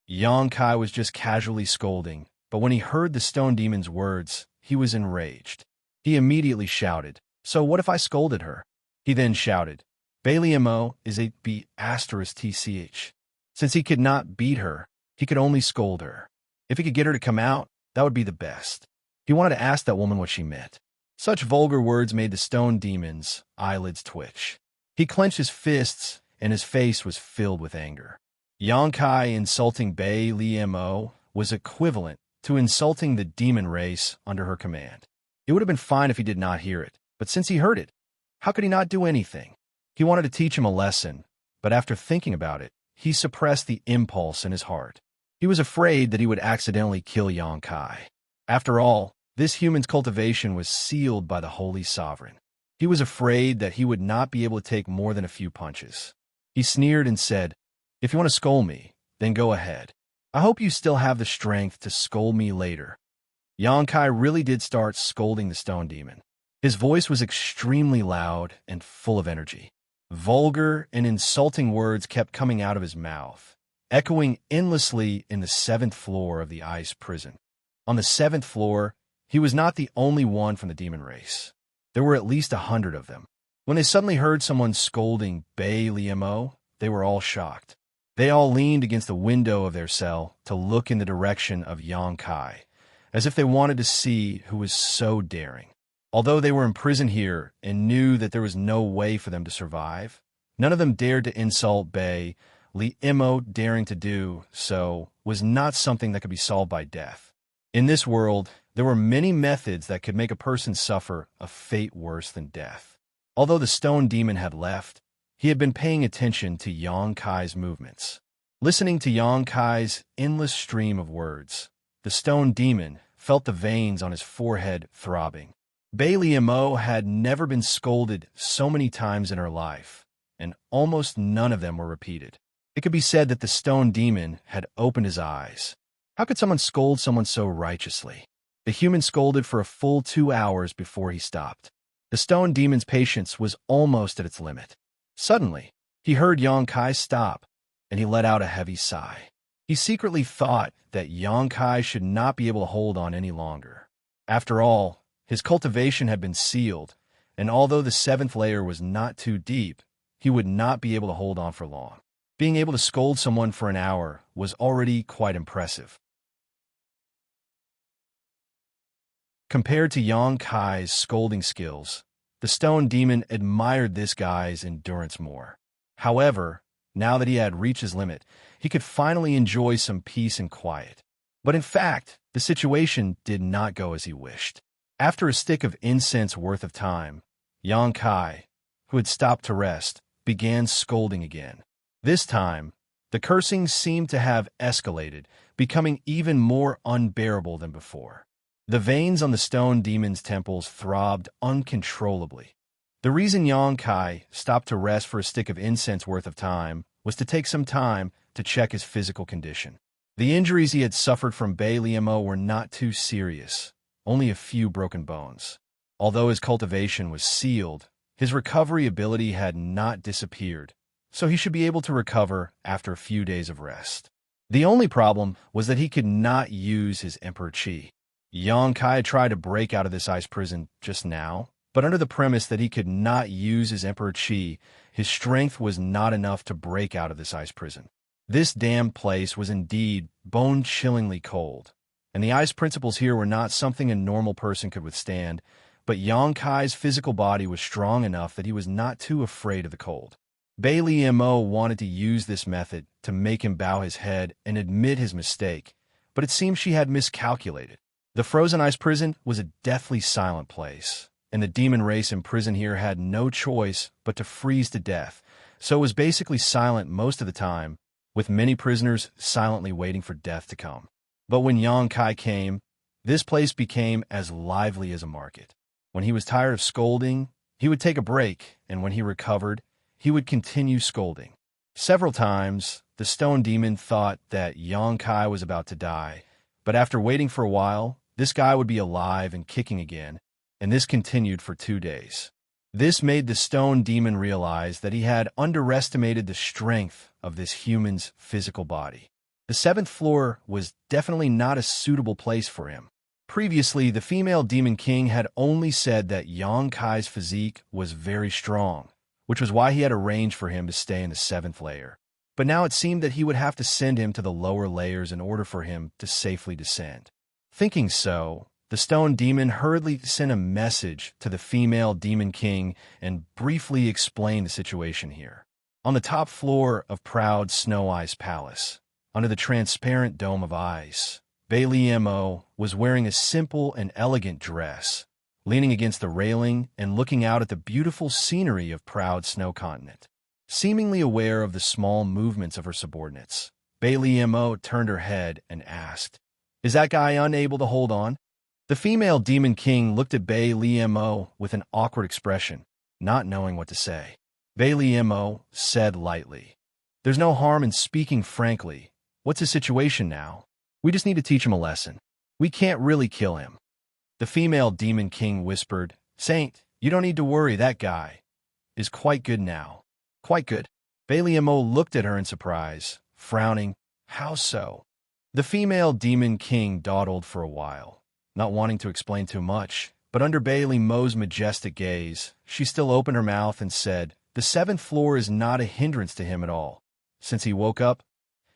Xianxia was just casually scolding, but when he heard the stone demon's words, he was enraged. He immediately shouted, "So what if I scolded her?" He then shouted, "Bailey Mo is a B*TCH. Since he could not beat her, he could only scold her. If he could get her to come out, that would be the best." He wanted to ask that woman what she meant. Such vulgar words made the stone demon's eyelids twitch. He clenched his fists, and his face was filled with anger. Xianxia insulting Bailey Mo was equivalent to insulting the demon race under her command. It would have been fine if he did not hear it, but since he heard it, how could he not do anything? He wanted to teach him a lesson, but after thinking about it, he suppressed the impulse in his heart. He was afraid that he would accidentally kill Xianxia. After all, this human's cultivation was sealed by the Holy Sovereign. He was afraid that he would not be able to take more than a few punches. He sneered and said, "If you want to scold me, then go ahead. I hope you still have the strength to scold me later." Xianxia really did start scolding the stone demon. His voice was extremely loud and full of energy. Vulgar and insulting words kept coming out of his mouth, echoing endlessly in the 7th floor of the ice prison. On the 7th floor, he was not the only one from the demon race. There were at least 100 of them. When they suddenly heard someone scolding Bailey Mo, they were all shocked. They all leaned against the window of their cell to look in the direction of Xianxia, as if they wanted to see who was so daring. Although they were imprisoned here and knew that there was no way for them to survive, none of them dared to insult Bailey Mo. Daring to do so was not something that could be solved by death. In this world, there were many methods that could make a person suffer a fate worse than death. Although the stone demon had left, he had been paying attention to Xianxia's movements. Listening to Xianxia's endless stream of words, the stone demon felt the veins on his forehead throbbing. Bailey Mo had never been scolded so many times in her life, and almost none of them were repeated. It could be said that the stone demon had opened his eyes. How could someone scold someone so righteously? The human scolded for a full 2 hours before he stopped. The stone demon's patience was almost at its limit. Suddenly, he heard Xianxia stop, and he let out a heavy sigh. He secretly thought that Xianxia should not be able to hold on any longer. After all, his cultivation had been sealed, and although the 7th layer was not too deep, he would not be able to hold on for long. Being able to scold someone for an hour was already quite impressive. Compared to Xianxia's scolding skills, the stone demon admired this guy's endurance more. However, now that he had reached his limit, he could finally enjoy some peace and quiet. But in fact, the situation did not go as he wished. After a stick of incense worth of time, Xianxia, who had stopped to rest, began scolding again. This time, the cursing seemed to have escalated, becoming even more unbearable than before. The veins on the stone demon's temples throbbed uncontrollably. The reason Xianxia stopped to rest for a stick of incense worth of time was to take some time to check his physical condition. The injuries he had suffered from Bei Liemo were not too serious, only a few broken bones. Although his cultivation was sealed, his recovery ability had not disappeared, so he should be able to recover after a few days of rest. The only problem was that he could not use his Emperor Qi. Xianxia tried to break out of this ice prison just now, but under the premise that he could not use his Emperor Qi, his strength was not enough to break out of this ice prison. This damned place was indeed bone-chillingly cold, and the ice principles here were not something a normal person could withstand, but Xianxia's physical body was strong enough that he was not too afraid of the cold. Bei Liemo wanted to use this method to make him bow his head and admit his mistake, but it seemed she had miscalculated. The frozen ice prison was a deathly silent place, and the demon race imprisoned here had no choice but to freeze to death, so it was basically silent most of the time, with many prisoners silently waiting for death to come. But when Xianxia came, this place became as lively as a market. When he was tired of scolding, he would take a break, and when he recovered, he would continue scolding. Several times, the stone demon thought that Xianxia was about to die, but after waiting for a while, this guy would be alive and kicking again, and this continued for 2 days. This made the stone demon realize that he had underestimated the strength of this human's physical body. The 7th floor was definitely not a suitable place for him. Previously, the female demon king had only said that Xianxia's physique was very strong, which was why he had arranged for him to stay in the 7th layer. But now it seemed that he would have to send him to the lower layers in order for him to safely descend. Thinking so, the stone demon hurriedly sent a message to the female demon king and briefly explained the situation here. On the top floor of proud Snow Ice Palace, under the transparent dome of ice, Bei Liemo was wearing a simple and elegant dress, leaning against the railing and looking out at the beautiful scenery of proud Snow Continent. Seemingly aware of the small movements of her subordinates, Bei Liemo turned her head and asked, "Is that guy unable to hold on?" The female demon king looked at Bei Liemo with an awkward expression, not knowing what to say. Bei Liemo said lightly, "There's no harm in speaking frankly. What's his situation now? We just need to teach him a lesson. We can't really kill him." The female demon king whispered, "Saint, you don't need to worry, that guy is quite good now." "Quite good?" Bei Liemo looked at her in surprise, frowning. "How so?" The female demon king dawdled for a while, not wanting to explain too much, but under Bei Liemo's majestic gaze, she still opened her mouth and said, "The 7th floor is not a hindrance to him at all. Since he woke up,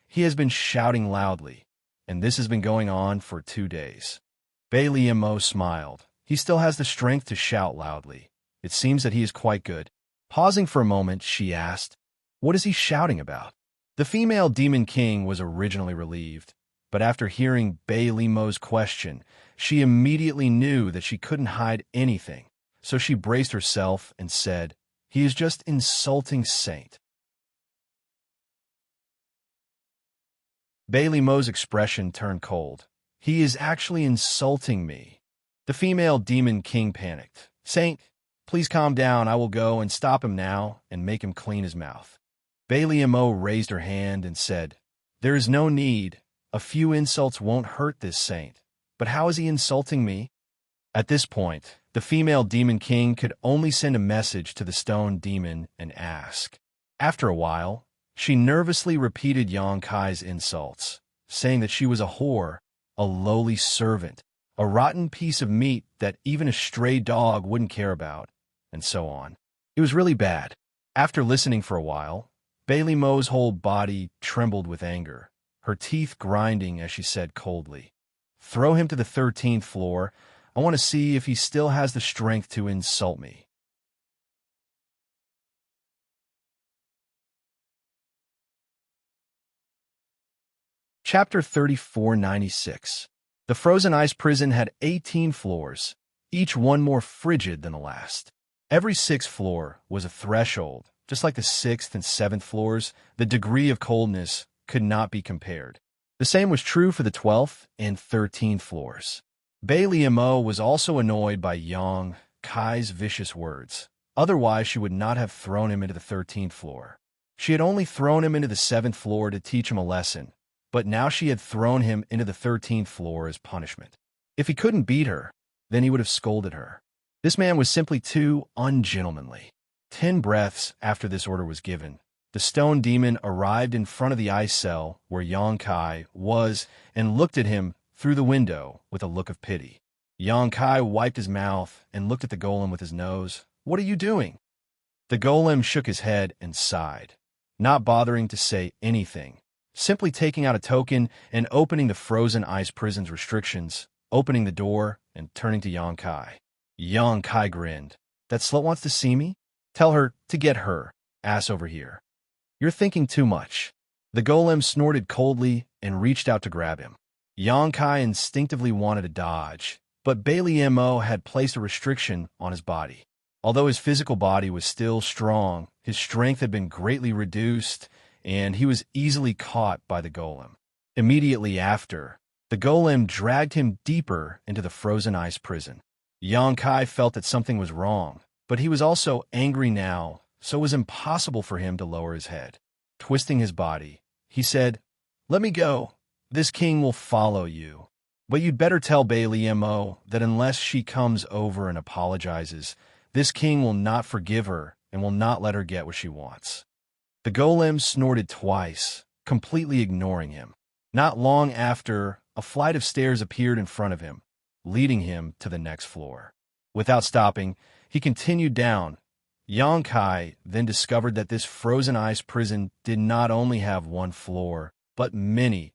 he has been shouting loudly, and this has been going on for 2 days." Bei Liemo smiled. "He still has the strength to shout loudly. It seems that he is quite good." Pausing for a moment, she asked, "What is he shouting about?" The female demon king was originally relieved, but after hearing Bei Liemo's question, she immediately knew that she couldn't hide anything, so she braced herself and said, "He is just insulting Saint." Bei Liemo's expression turned cold. "He is actually insulting me." The female demon king panicked. "Saint, Please calm down. I will go and stop him now and make him clean his mouth. Bailey Mo raised her hand and said, There is no need. A few insults won't hurt this saint. But how is he insulting me? At this point, the female demon king could only send a message to the stone demon and ask. After a while, she nervously repeated Xianxia's insults, saying that she was a whore, a lowly servant, a rotten piece of meat that even a stray dog wouldn't care about, and so on. It was really bad. After listening for a while, Bailey Mo's whole body trembled with anger, her teeth grinding as she said coldly, Throw him to the 13th floor. I want to see if he still has the strength to insult me. Chapter 3496. The frozen ice prison had 18 floors, each one more frigid than the last. Every sixth floor was a threshold. Just like the 6th and 7th floors, the degree of coldness could not be compared. The same was true for the 12th and 13th floors. Bailey Mo was also annoyed by Xianxia's vicious words. Otherwise, she would not have thrown him into the 13th floor. She had only thrown him into the 7th floor to teach him a lesson, but now she had thrown him into the 13th floor as punishment. If he couldn't beat her, then he would have scolded her. This man was simply too ungentlemanly. 10 breaths after this order was given, the stone demon arrived in front of the ice cell where Xianxia was and looked at him through the window with a look of pity. Xianxia wiped his mouth and looked at the golem with his nose. What are you doing? The golem shook his head and sighed, not bothering to say anything, simply taking out a token and opening the frozen ice prison's restrictions, opening the door and turning to Xianxia. Xianxia grinned. That slut wants to see me? Tell her to get her ass over here. You're thinking too much. The golem snorted coldly and reached out to grab him. Xianxia instinctively wanted to dodge, but Bailey Mo had placed a restriction on his body. Although his physical body was still strong, his strength had been greatly reduced, and he was easily caught by the golem. Immediately after, the golem dragged him deeper into the frozen ice prison. Xianxia felt that something was wrong, but he was also angry now, so it was impossible for him to lower his head. Twisting his body, he said, Let me go. This king will follow you. But you'd better tell Bailey Mo that unless she comes over and apologizes, this king will not forgive her and will not let her get what she wants. The golem snorted twice, completely ignoring him. Not long after, a flight of stairs appeared in front of him, leading him to the next floor. Without stopping, he continued down. Xianxia then discovered that this frozen ice prison did not only have one floor, but many,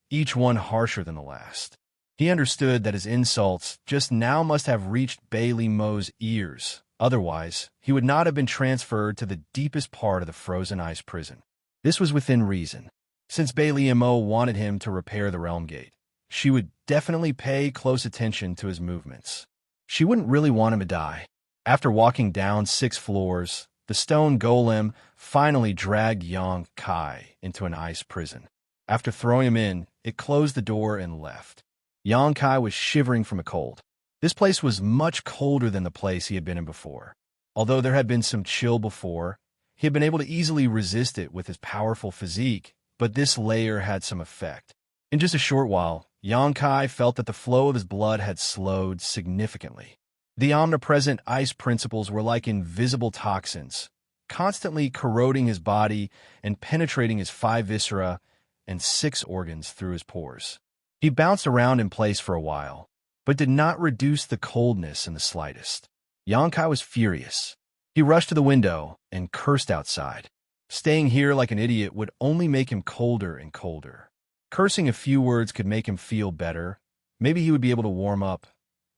each one harsher than the last. He understood that his insults just now must have reached Bailey Mo's ears. Otherwise, he would not have been transferred to the deepest part of the frozen ice prison. This was within reason. Since Bailey Mo wanted him to repair the realm gate, she would definitely pay close attention to his movements. She wouldn't really want him to die. After walking down 6 floors, the stone golem finally dragged Xianxia into an ice prison. After throwing him in, it closed the door and left. Xianxia was shivering from a cold. This place was much colder than the place he had been in before. Although there had been some chill before, he had been able to easily resist it with his powerful physique, but this layer had some effect. In just a short while, Xianxia felt that the flow of his blood had slowed significantly. The omnipresent ice principles were like invisible toxins, constantly corroding his body and penetrating his 5 viscera and 6 organs through his pores. He bounced around in place for a while, but did not reduce the coldness in the slightest. Xianxia was furious. He rushed to the window and cursed outside. Staying here like an idiot would only make him colder and colder. Cursing a few words could make him feel better. Maybe he would be able to warm up.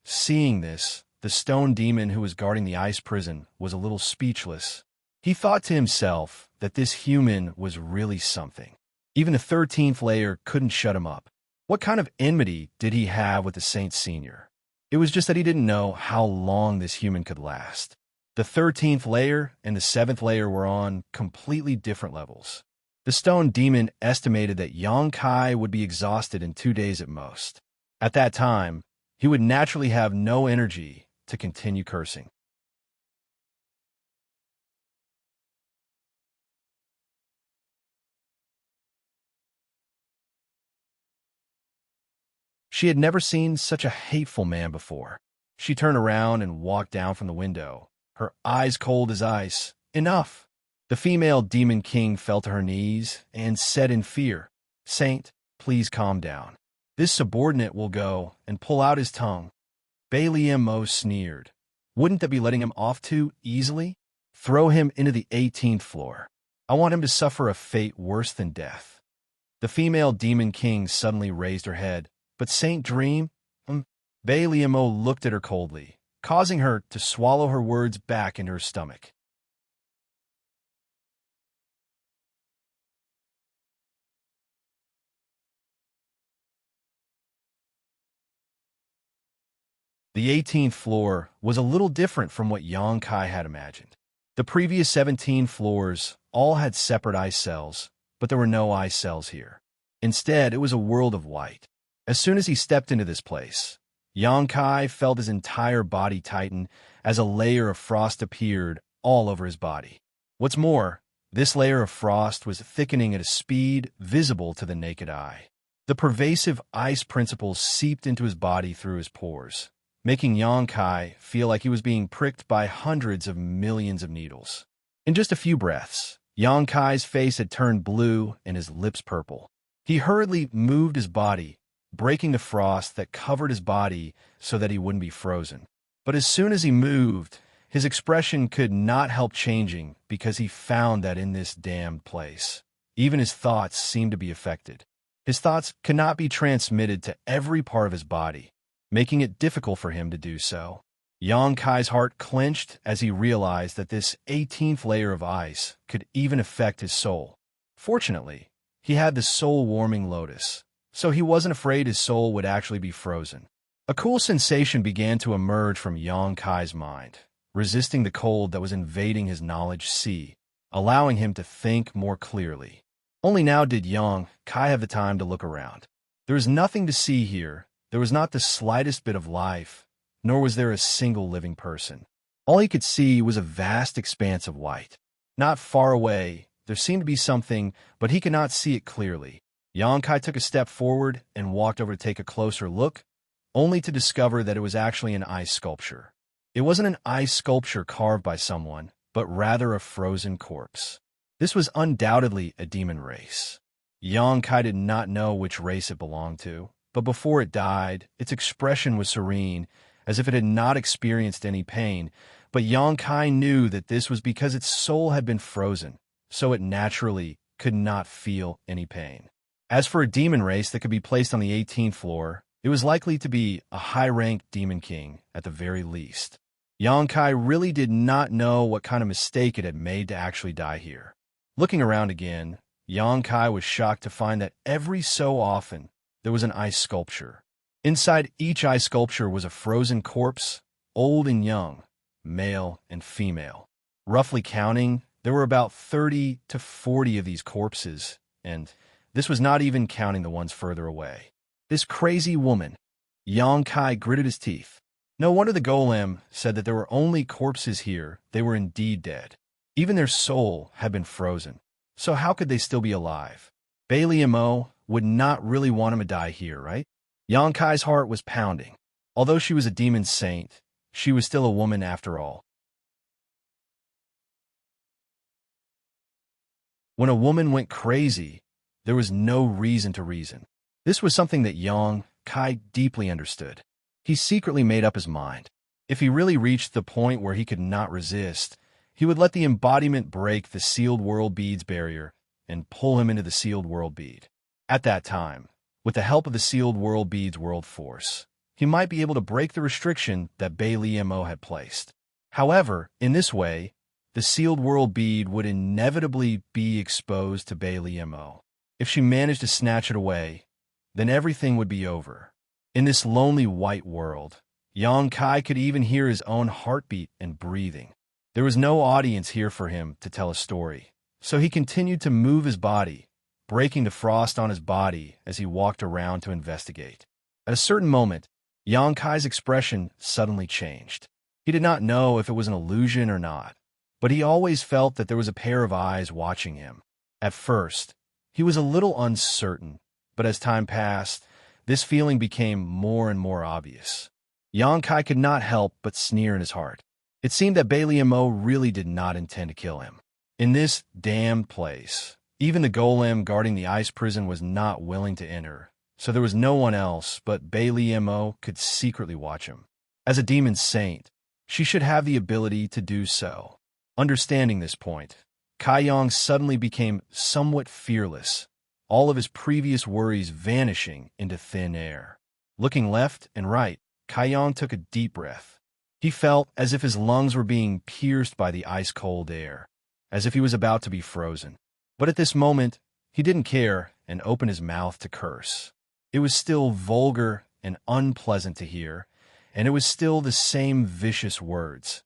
Seeing this, the stone demon who was guarding the ice prison was a little speechless. He thought to himself that this human was really something. Even the 13th layer couldn't shut him up. What kind of enmity did he have with the Saint Senior? It was just that he didn't know how long this human could last. The 13th layer and the 7th layer were on completely different levels. The stone demon estimated that Xianxia would be exhausted in 2 days at most. At that time, he would naturally have no energy to continue cursing. She had never seen such a hateful man before. She turned around and walked down from the window, her eyes cold as ice. Enough! The female demon king fell to her knees and said in fear, "Saint, please calm down. This subordinate will go and pull out his tongue." Mo sneered. "Wouldn't that be letting him off too easily? Throw him into the 18th floor. I want him to suffer a fate worse than death." The female demon king suddenly raised her head. "But Saint Dream?" Mo looked at her coldly, causing her to swallow her words back into her stomach. The 18th floor was a little different from what Yongkai had imagined. The previous 17 floors all had separate ice cells, but there were no ice cells here. Instead, it was a world of white. As soon as he stepped into this place, Yongkai felt his entire body tighten as a layer of frost appeared all over his body. What's more, this layer of frost was thickening at a speed visible to the naked eye. The pervasive ice principles seeped into his body through his pores, making Yongkai feel like he was being pricked by hundreds of millions of needles. In just a few breaths, Yongkai's face had turned blue and his lips purple. He hurriedly moved his body, breaking the frost that covered his body so that he wouldn't be frozen. But as soon as he moved, his expression could not help changing because he found that in this damned place, even his thoughts seemed to be affected. His thoughts could not be transmitted to every part of his body, making it difficult for him to do so. Yongkai's heart clenched as he realized that this 18th layer of ice could even affect his soul. Fortunately, he had the soul-warming lotus, so he wasn't afraid his soul would actually be frozen. A cool sensation began to emerge from Yongkai's mind, resisting the cold that was invading his knowledge sea, allowing him to think more clearly. Only now did Yongkai have the time to look around. There was nothing to see here. There was not the slightest bit of life, nor was there a single living person. All he could see was a vast expanse of white. Not far away, there seemed to be something, but he could not see it clearly. Yongkai took a step forward and walked over to take a closer look, only to discover that it was actually an ice sculpture. It wasn't an ice sculpture carved by someone, but rather a frozen corpse. This was undoubtedly a demon race. Yongkai did not know which race it belonged to, but before it died, its expression was serene, as if it had not experienced any pain. But Yongkai knew that this was because its soul had been frozen, so it naturally could not feel any pain. As for a demon race that could be placed on the 18th floor, it was likely to be a high-ranked demon king at the very least. Yongkai really did not know what kind of mistake it had made to actually die here. Looking around again, Yongkai was shocked to find that every so often, there was an ice sculpture. Inside each ice sculpture was a frozen corpse, old and young, male and female. Roughly counting, there were about 30 to 40 of these corpses, and this was not even counting the ones further away. This crazy woman. Yongkai gritted his teeth. No wonder the golem said that there were only corpses here. They were indeed dead. Even their soul had been frozen. So how could they still be alive? Mo would not really want him to die here, right? Yonkai's heart was pounding. Although she was a demon saint, she was still a woman after all. When a woman went crazy, there was no reason to reason. This was something that Yongkai deeply understood. He secretly made up his mind. If he really reached the point where he could not resist, he would let the embodiment break the sealed world bead's barrier and pull him into the sealed world bead. At that time, with the help of the sealed world bead's world force, he might be able to break the restriction that Mo had placed. However, in this way, the sealed world bead would inevitably be exposed to Mo. If she managed to snatch it away, then everything would be over. In this lonely white world, Yongkai could even hear his own heartbeat and breathing. There was no audience here for him to tell a story, so he continued to move his body, breaking the frost on his body as he walked around to investigate. At a certain moment, Yonkai's expression suddenly changed. He did not know if it was an illusion or not, but he always felt that there was a pair of eyes watching him. At first, he was a little uncertain, but as time passed, This feeling became more and more obvious. Yangkai could not help but sneer in his heart. It seemed that Bailey Mo really did not intend to kill him. In this damned place, even the golem guarding the ice prison was not willing to enter, so there was no one else but Bailey Mo could secretly watch him. As a demon saint, she should have the ability to do so. Understanding this point, Kai Yang suddenly became somewhat fearless, all of his previous worries vanishing into thin air. Looking left and right, Kai Yang took a deep breath. He felt as if his lungs were being pierced by the ice-cold air, as if he was about to be frozen. But at this moment, he didn't care and opened his mouth to curse. It was still vulgar and unpleasant to hear, and it was still the same vicious words.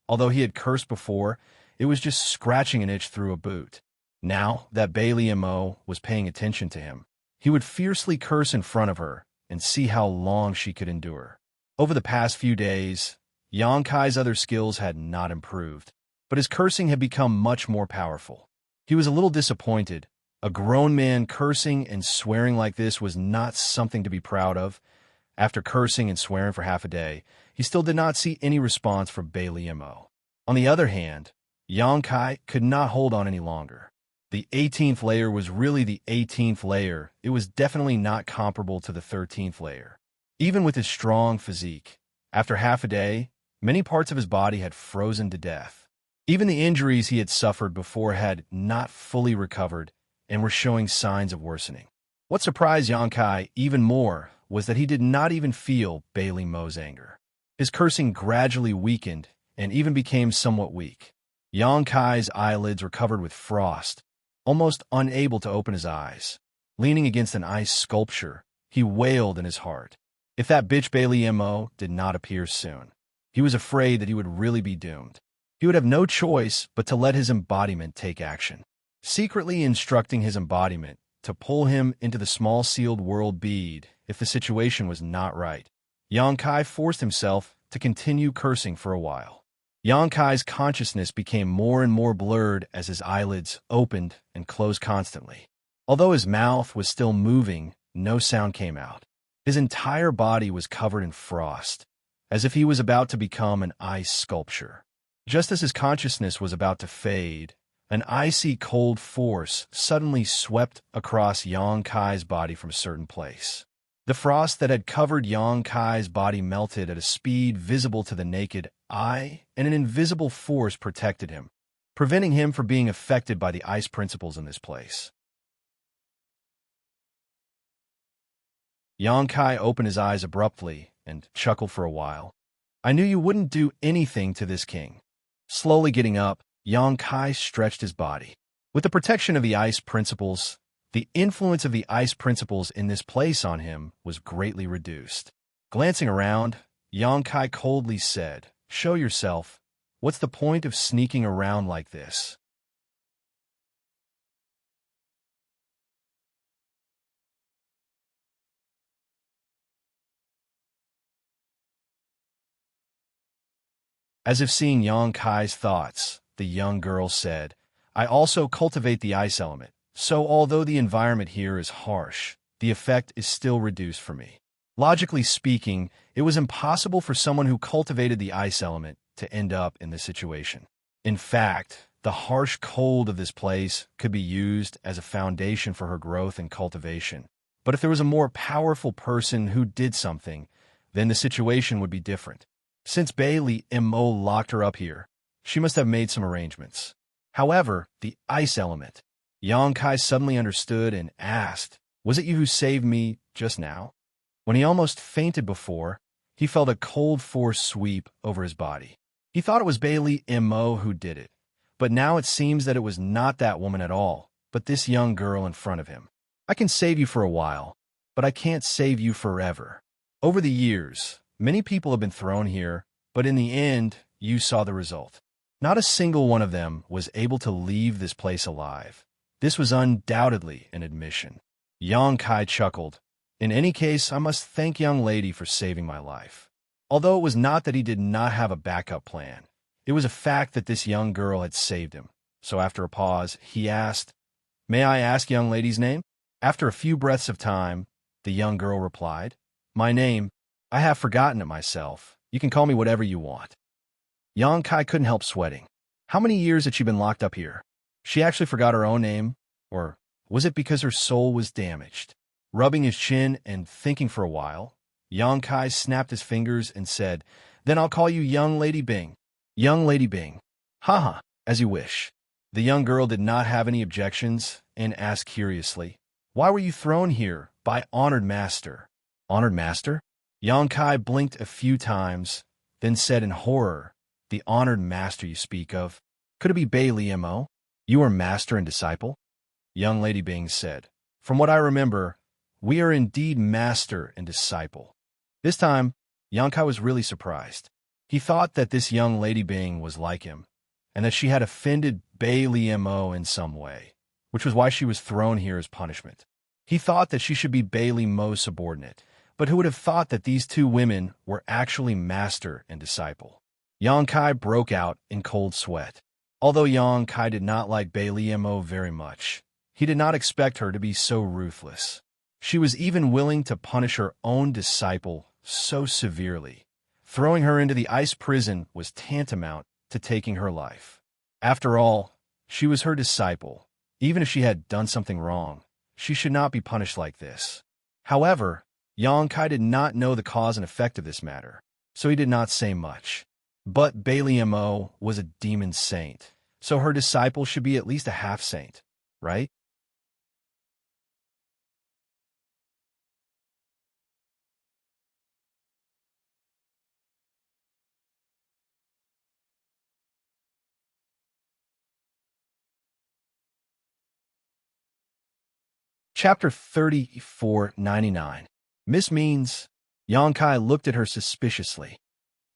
Although he had cursed before, it was just scratching an itch through a boot. Now that Bailey Mo was paying attention to him, he would fiercely curse in front of her and see how long she could endure. Over the past few days, Yangkai's other skills had not improved, but his cursing had become much more powerful. He was a little disappointed. A grown man cursing and swearing like this was not something to be proud of. After cursing and swearing for half a day, he still did not see any response from Bailey Mo. On the other hand, Yangkai could not hold on any longer. The 18th layer was really the 18th layer. It was definitely not comparable to the 13th layer. Even with his strong physique, after half a day, many parts of his body had frozen to death. Even the injuries he had suffered before had not fully recovered and were showing signs of worsening. What surprised Yangkai even more was that he did not even feel Bailey Mo's anger. His cursing gradually weakened and even became somewhat weak. Yangkai's eyelids were covered with frost, almost unable to open his eyes. Leaning against an ice sculpture, he wailed in his heart. If that bitch Bailey Mo did not appear soon, he was afraid that he would really be doomed. He would have no choice but to let his embodiment take action. Secretly instructing his embodiment to pull him into the small sealed world bead if the situation was not right, Yangkai forced himself to continue cursing for a while. Yangkai's consciousness became more and more blurred as his eyelids opened and closed constantly. Although his mouth was still moving, no sound came out. His entire body was covered in frost, as if he was about to become an ice sculpture. Just as his consciousness was about to fade, an icy cold force suddenly swept across Yangkai's body from a certain place. The frost that had covered Yangkai's body melted at a speed visible to the naked eye, and an invisible force protected him, preventing him from being affected by the ice principles in this place. Yangkai opened his eyes abruptly and chuckled for a while. I knew you wouldn't do anything to this king. Slowly getting up, Yangkai stretched his body. With the protection of the ice principles, the influence of the ice principles in this place on him was greatly reduced. Glancing around, Yangkai coldly said, "Show yourself. What's the point of sneaking around like this?" As if seeing Yangkai's thoughts, the young girl said, I also cultivate the ice element, so although the environment here is harsh, the effect is still reduced for me. Logically speaking, it was impossible for someone who cultivated the ice element to end up in this situation. In fact, the harsh cold of this place could be used as a foundation for her growth and cultivation. But if there was a more powerful person who did something, then the situation would be different. Since Bailey Mo locked her up here, she must have made some arrangements. However, the ice element. Yangkai suddenly understood and asked, was it you who saved me just now? When he almost fainted before, he felt a cold force sweep over his body. He thought it was Bailey Mo who did it, but now it seems that it was not that woman at all, but this young girl in front of him. I can save you for a while, but I can't save you forever. Over the years, many people have been thrown here, but in the end, you saw the result. Not a single one of them was able to leave this place alive. This was undoubtedly an admission. Yangkai chuckled. In any case, I must thank young lady for saving my life. Although it was not that he did not have a backup plan, it was a fact that this young girl had saved him. So after a pause, he asked, May I ask young lady's name? After a few breaths of time, the young girl replied. My name, I have forgotten it myself. You can call me whatever you want. Xianxia couldn't help sweating. How many years had she been locked up here? She actually forgot her own name? Or was it because her soul was damaged? Rubbing his chin and thinking for a while, Xianxia snapped his fingers and said, Then I'll call you Young Lady Bing. Young Lady Bing. Haha, as you wish. The young girl did not have any objections and asked curiously, Why were you thrown here by Honored Master? Honored Master? Xianxia blinked a few times, then said in horror, The Honored Master you speak of. Could it be Bei Liemo? You are master and disciple? Young Lady Bing said, From what I remember, we are indeed master and disciple. This time, Xianxia was really surprised. He thought that this young Lady Bing was like him, and that she had offended Bei Liemo in some way, which was why she was thrown here as punishment. He thought that she should be Bei Liemo's subordinate, but who would have thought that these two women were actually master and disciple? Xianxia broke out in cold sweat. Although Xianxia did not like Bei Liemo very much, he did not expect her to be so ruthless. She was even willing to punish her own disciple so severely. Throwing her into the ice prison was tantamount to taking her life. After all, she was her disciple. Even if she had done something wrong, she should not be punished like this. However, Xianxia did not know the cause and effect of this matter, so he did not say much. But Bei Liemo was a demon saint, so her disciple should be at least a half-saint, right? Chapter 3499. Miss means... Xianxia looked at her suspiciously.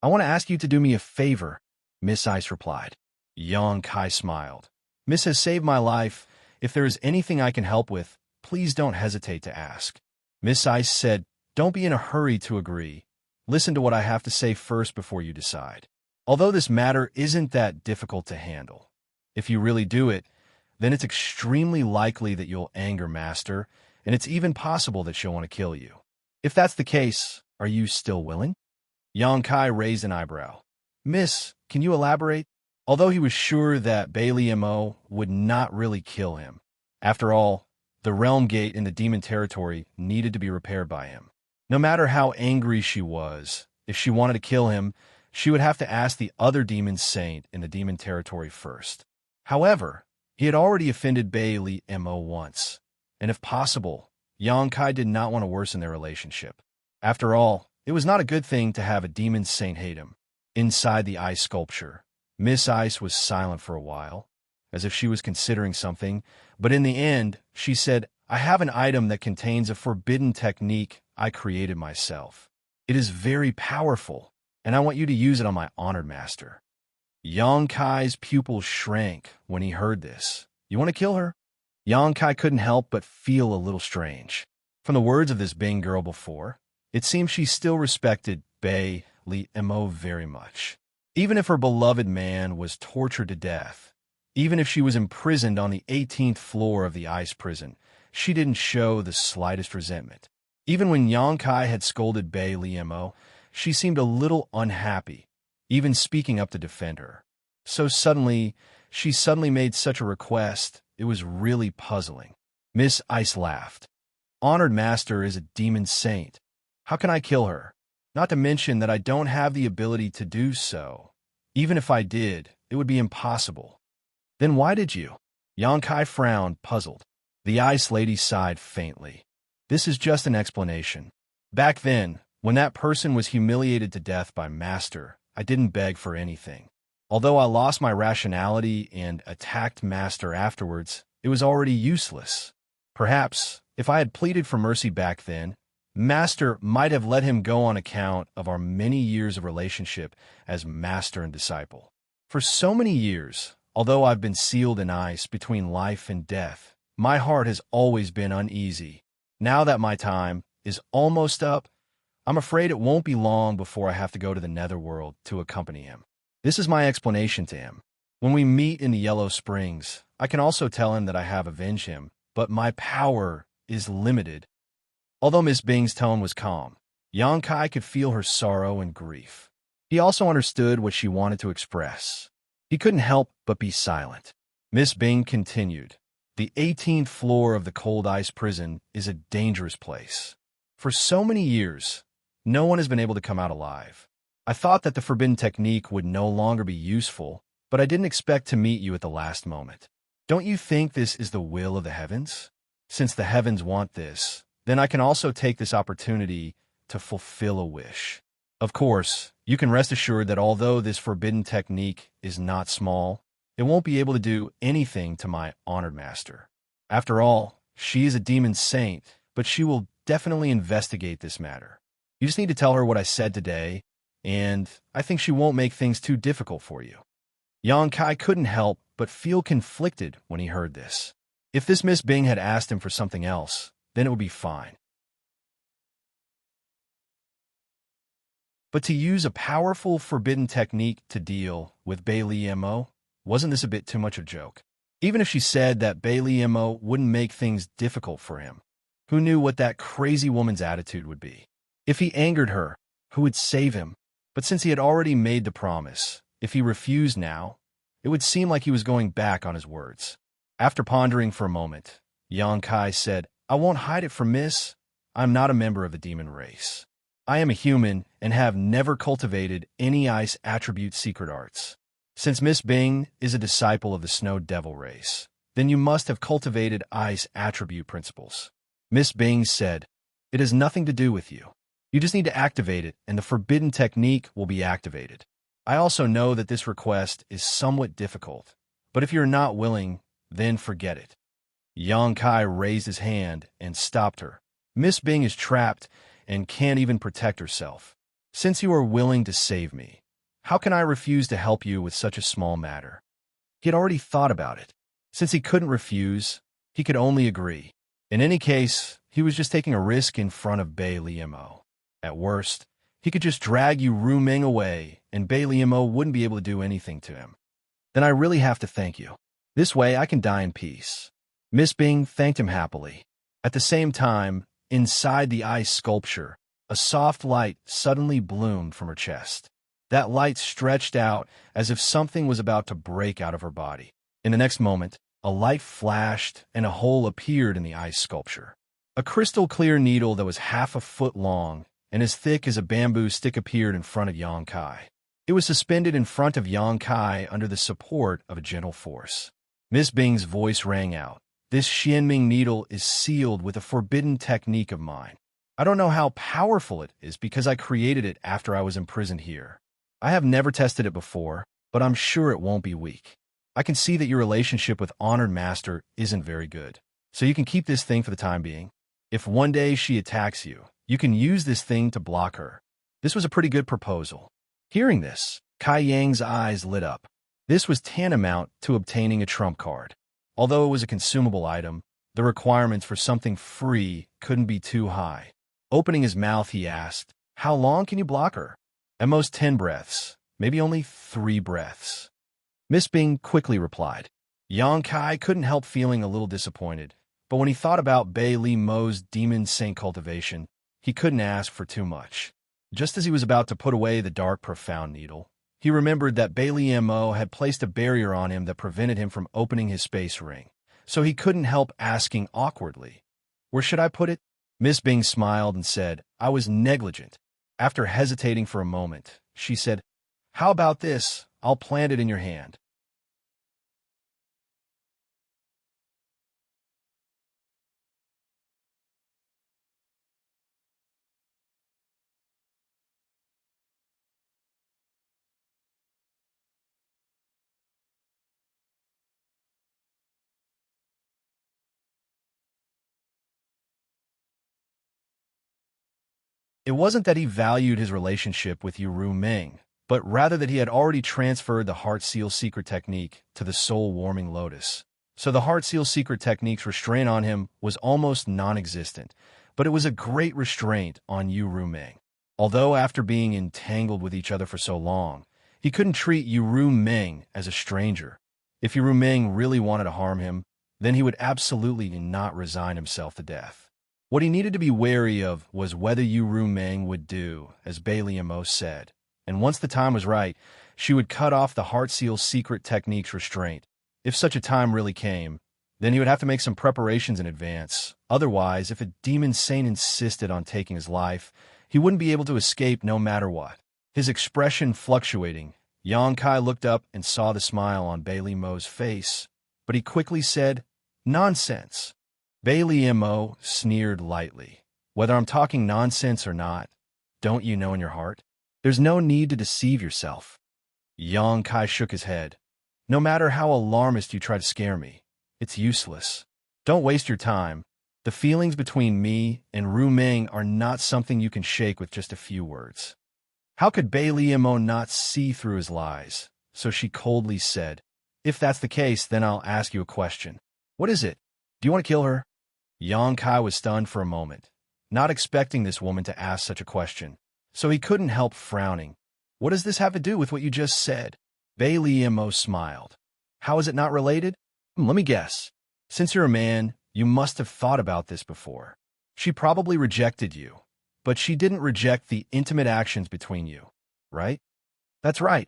I want to ask you to do me a favor, Miss Ice replied. Xianxia smiled. Miss has saved my life. If there is anything I can help with, please don't hesitate to ask. Miss Ice said, Don't be in a hurry to agree. Listen to what I have to say first before you decide. Although this matter isn't that difficult to handle, if you really do it, then it's extremely likely that you'll anger Master, and it's even possible that she'll want to kill you. If that's the case, are you still willing? Xianxia raised an eyebrow. Miss, can you elaborate? Although he was sure that Bei Liemo would not really kill him. After all, the realm gate in the demon territory needed to be repaired by him. No matter how angry she was, if she wanted to kill him, she would have to ask the other demon saint in the demon territory first. However, he had already offended Bei Liemo once, and if possible, Xianxia did not want to worsen their relationship. After all, it was not a good thing to have a demon saint hate him. Inside the ice sculpture, Miss Ice was silent for a while, as if she was considering something, but in the end, she said, I have an item that contains a forbidden technique I created myself. It is very powerful, and I want you to use it on my honored master. Xianxia's pupils shrank when he heard this. You want to kill her? Xianxia couldn't help but feel a little strange. From the words of this Bing girl before, it seemed she still respected Bei Liemo very much. Even if her beloved man was tortured to death, even if she was imprisoned on the 18th floor of the ice prison, she didn't show the slightest resentment. Even when Xianxia had scolded Bei Liemo, she seemed a little unhappy, even speaking up to defend her. So she suddenly made such a request, it was really puzzling. Miss Ice laughed. Honored Master is a demon saint. How can I kill her? Not to mention that I don't have the ability to do so. Even if I did, it would be impossible. Then why did you? Xianxia frowned, puzzled. The Ice Lady sighed faintly. This is just an explanation. Back then, when that person was humiliated to death by Master, I didn't beg for anything. Although I lost my rationality and attacked Master afterwards, it was already useless. Perhaps, if I had pleaded for mercy back then, Master might have let him go on account of our many years of relationship as master and disciple. For so many years, although I've been sealed in ice between life and death, my heart has always been uneasy. Now that my time is almost up, I'm afraid it won't be long before I have to go to the netherworld to accompany him. This is my explanation to him. When we meet in the Yellow Springs, I can also tell him that I have avenged him, but my power is limited. Although Miss Bing's tone was calm, Xianxia could feel her sorrow and grief. He also understood what she wanted to express. He couldn't help but be silent. Miss Bing continued, "The 18th floor of the cold ice prison is a dangerous place. For so many years, no one has been able to come out alive. I thought that the forbidden technique would no longer be useful, but I didn't expect to meet you at the last moment. Don't you think this is the will of the heavens? Since the heavens want this, then I can also take this opportunity to fulfill a wish. Of course, you can rest assured that although this forbidden technique is not small, it won't be able to do anything to my honored master. After all, she is a demon saint, but she will definitely investigate this matter. You just need to tell her what I said today, and I think she won't make things too difficult for you." Xianxia couldn't help but feel conflicted when he heard this. If this Miss Bing had asked him for something else, then it would be fine. But to use a powerful forbidden technique to deal with Bailey Mo, wasn't this a bit too much of a joke? Even if she said that Bailey Mo wouldn't make things difficult for him, who knew what that crazy woman's attitude would be? If he angered her, who would save him? But since he had already made the promise, if he refused now, it would seem like he was going back on his words. After pondering for a moment, Xianxia said, "I won't hide it from Miss. I'm not a member of the demon race. I am a human and have never cultivated any ice attribute secret arts. Since Miss Bing is a disciple of the Snow Devil race, then you must have cultivated ice attribute principles." Miss Bing said, "It has nothing to do with you. You just need to activate it, and the forbidden technique will be activated. I also know that this request is somewhat difficult, but if you're not willing, then forget it." Xianxia raised his hand and stopped her. "Miss Bing is trapped and can't even protect herself. Since you are willing to save me, how can I refuse to help you with such a small matter?" He had already thought about it. Since he couldn't refuse, he could only agree. In any case, he was just taking a risk in front of Bailey Mo. At worst, he could just drag Yu Ruming away, and Bailey Mo wouldn't be able to do anything to him. "Then I really have to thank you. This way I can die in peace." Miss Bing thanked him happily. At the same time, inside the ice sculpture, a soft light suddenly bloomed from her chest. That light stretched out as if something was about to break out of her body. In the next moment, a light flashed and a hole appeared in the ice sculpture. A crystal-clear needle that was half a foot long and as thick as a bamboo stick appeared in front of Xianxia. It was suspended in front of Xianxia under the support of a gentle force. Miss Bing's voice rang out. "This Xianming needle is sealed with a forbidden technique of mine. I don't know how powerful it is because I created it after I was imprisoned here. I have never tested it before, but I'm sure it won't be weak. I can see that your relationship with Honored Master isn't very good, so you can keep this thing for the time being. If one day she attacks you, you can use this thing to block her." This was a pretty good proposal. Hearing this, Kai Yang's eyes lit up. This was tantamount to obtaining a trump card. Although it was a consumable item, the requirements for something free couldn't be too high. Opening his mouth, he asked, "How long can you block her?" "At most 10 breaths, maybe only 3 breaths." Miss Bing quickly replied. Xianxia couldn't help feeling a little disappointed, but when he thought about Bailey Mo's demon saint cultivation, he couldn't ask for too much. Just as he was about to put away the dark, profound needle, he remembered that Bailey Mo had placed a barrier on him that prevented him from opening his space ring, so he couldn't help asking awkwardly, "Where should I put it?" Miss Bing smiled and said, "I was negligent." After hesitating for a moment, she said, "How about this? I'll plant it in your hand." It wasn't that he valued his relationship with Yu Ming, but rather that he had already transferred the Heart Seal secret technique to the soul-warming lotus. So the Heart Seal secret technique's restraint on him was almost non-existent, but it was a great restraint on Yu Ming. Although after being entangled with each other for so long, he couldn't treat Yu Ming as a stranger. If Yu Ming really wanted to harm him, then he would absolutely not resign himself to death. What he needed to be wary of was whether Yu Rumeng would do, as Bailey Mo said, and once the time was right, she would cut off the Heartseal's secret techniques restraint. If such a time really came, then he would have to make some preparations in advance. Otherwise, if a demon saint insisted on taking his life, he wouldn't be able to escape no matter what. His expression fluctuating, Yang Kai looked up and saw the smile on Bailey Mo's face, but he quickly said, "Nonsense." Bailey Mo sneered lightly. "Whether I'm talking nonsense or not, don't you know in your heart? There's no need to deceive yourself." Yang Kai shook his head. "No matter how alarmist you try to scare me, it's useless. Don't waste your time. The feelings between me and Rumeng are not something you can shake with just a few words." How could Bailey Mo not see through his lies? So she coldly said, "If that's the case, then I'll ask you a question. What is it? Do you want to kill her?" Yang Kai was stunned for a moment, not expecting this woman to ask such a question, so he couldn't help frowning. "What does this have to do with what you just said?" Bailey Mo smiled. "How is it not related? Let me guess. Since you're a man, you must have thought about this before. She probably rejected you, but she didn't reject the intimate actions between you, right?" "That's right,"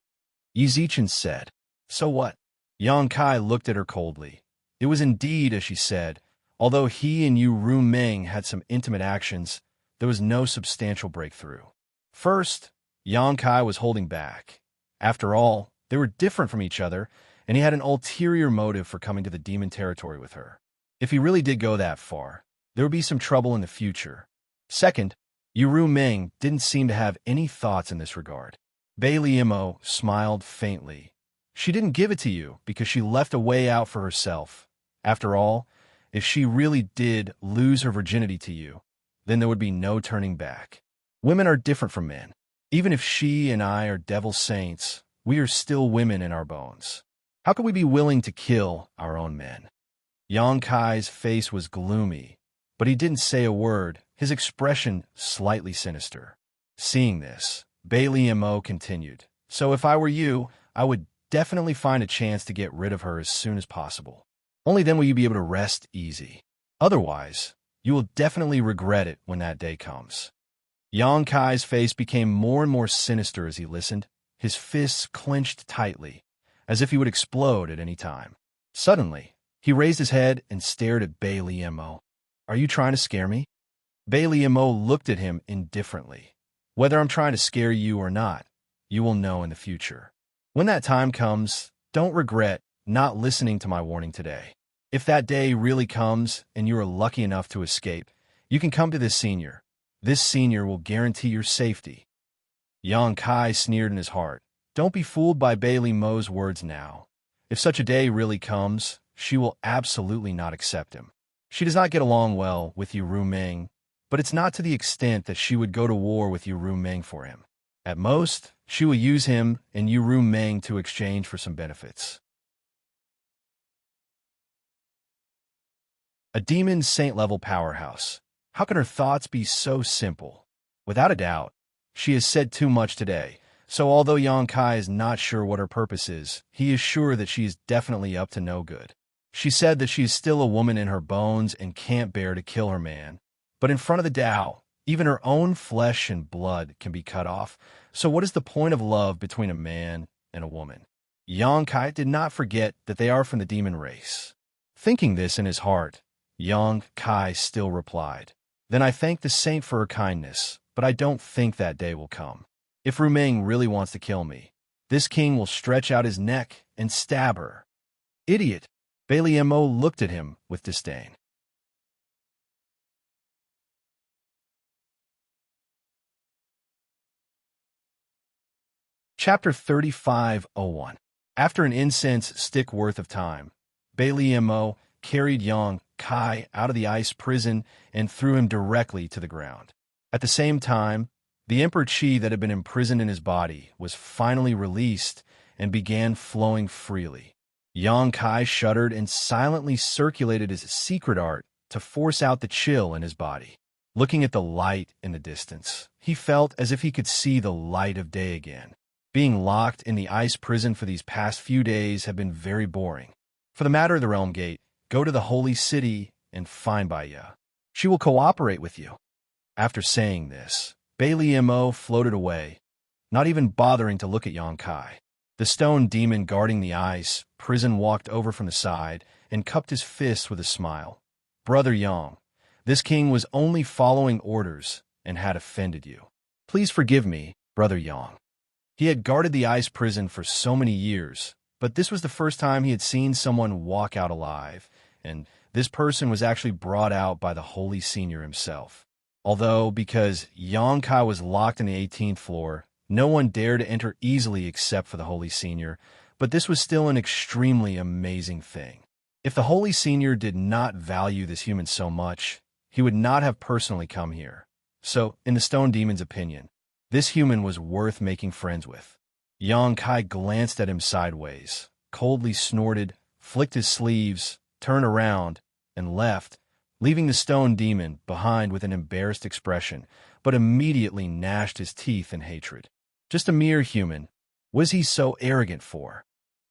Yi Zichen said. "So what?" Yang Kai looked at her coldly. It was indeed as she said. Although he and Yu Rumeng had some intimate actions, there was no substantial breakthrough. First, Yang Kai was holding back. After all, they were different from each other, and he had an ulterior motive for coming to the demon territory with her. If he really did go that far, there would be some trouble in the future. Second, Yu Rumeng didn't seem to have any thoughts in this regard. Bailey Mo smiled faintly. "She didn't give it to you because she left a way out for herself. After all, if she really did lose her virginity to you, then there would be no turning back. Women are different from men. Even if she and I are devil saints, we are still women in our bones. How could we be willing to kill our own men?" Yang Kai's face was gloomy, but he didn't say a word, his expression slightly sinister. Seeing this, Bailey Mo continued, "So if I were you, I would definitely find a chance to get rid of her as soon as possible. Only then will you be able to rest easy. Otherwise, you will definitely regret it when that day comes." Yang Kai's face became more and more sinister as he listened, his fists clenched tightly, as if he would explode at any time. Suddenly, he raised his head and stared at Bailey Mo. "Are you trying to scare me?" Bailey Mo looked at him indifferently. "Whether I'm trying to scare you or not, you will know in the future. When that time comes, don't regret not listening to my warning today. If that day really comes and you are lucky enough to escape, you can come to this senior. This senior will guarantee your safety." Yang Kai sneered in his heart. Don't be fooled by Bailey Mo's words now. If such a day really comes, she will absolutely not accept him. She does not get along well with Yu Rumeng, but it's not to the extent that she would go to war with Yu Rumeng for him. At most, she will use him and Yu Rumeng to exchange for some benefits. A demon saint-level powerhouse. How can her thoughts be so simple? Without a doubt, she has said too much today, so although Yang Kai is not sure what her purpose is, he is sure that she is definitely up to no good. She said that she is still a woman in her bones and can't bear to kill her man. But in front of the Tao, even her own flesh and blood can be cut off, so what is the point of love between a man and a woman? Yang Kai did not forget that they are from the demon race. Thinking this in his heart, Yang Kai still replied, "Then I thank the saint for her kindness, but I don't think that day will come. If Rumeng really wants to kill me, this king will stretch out his neck and stab her." "Idiot!" Bailey Mo looked at him with disdain. Chapter 35:01. After an incense stick worth of time, Bailey Mo carried Yang Kai out of the ice prison and threw him directly to the ground. At the same time, the Emperor Qi that had been imprisoned in his body was finally released and began flowing freely. Yang Kai shuddered and silently circulated his secret art to force out the chill in his body. Looking at the light in the distance, he felt as if he could see the light of day again. Being locked in the ice prison for these past few days had been very boring. For the matter of the Realm Gate, go to the Holy City and find Baiya. She will cooperate with you." After saying this, Bailey Mo floated away, not even bothering to look at Yongkai. The stone demon guarding the ice prison walked over from the side and cupped his fists with a smile. "Brother Yang, this king was only following orders and had offended you. Please forgive me, Brother Yang." He had guarded the ice prison for so many years, but this was the first time he had seen someone walk out alive, and this person was actually brought out by the Holy Senior himself. Although, because Yongkai was locked in the 18th floor, no one dared to enter easily except for the Holy Senior, but this was still an extremely amazing thing. If the Holy Senior did not value this human so much, he would not have personally come here. So, in the Stone Demon's opinion, this human was worth making friends with. Yongkai glanced at him sideways, coldly snorted, flicked his sleeves, turned around, and left, leaving the Stone Demon behind with an embarrassed expression, but immediately gnashed his teeth in hatred. Just a mere human. Was he so arrogant for?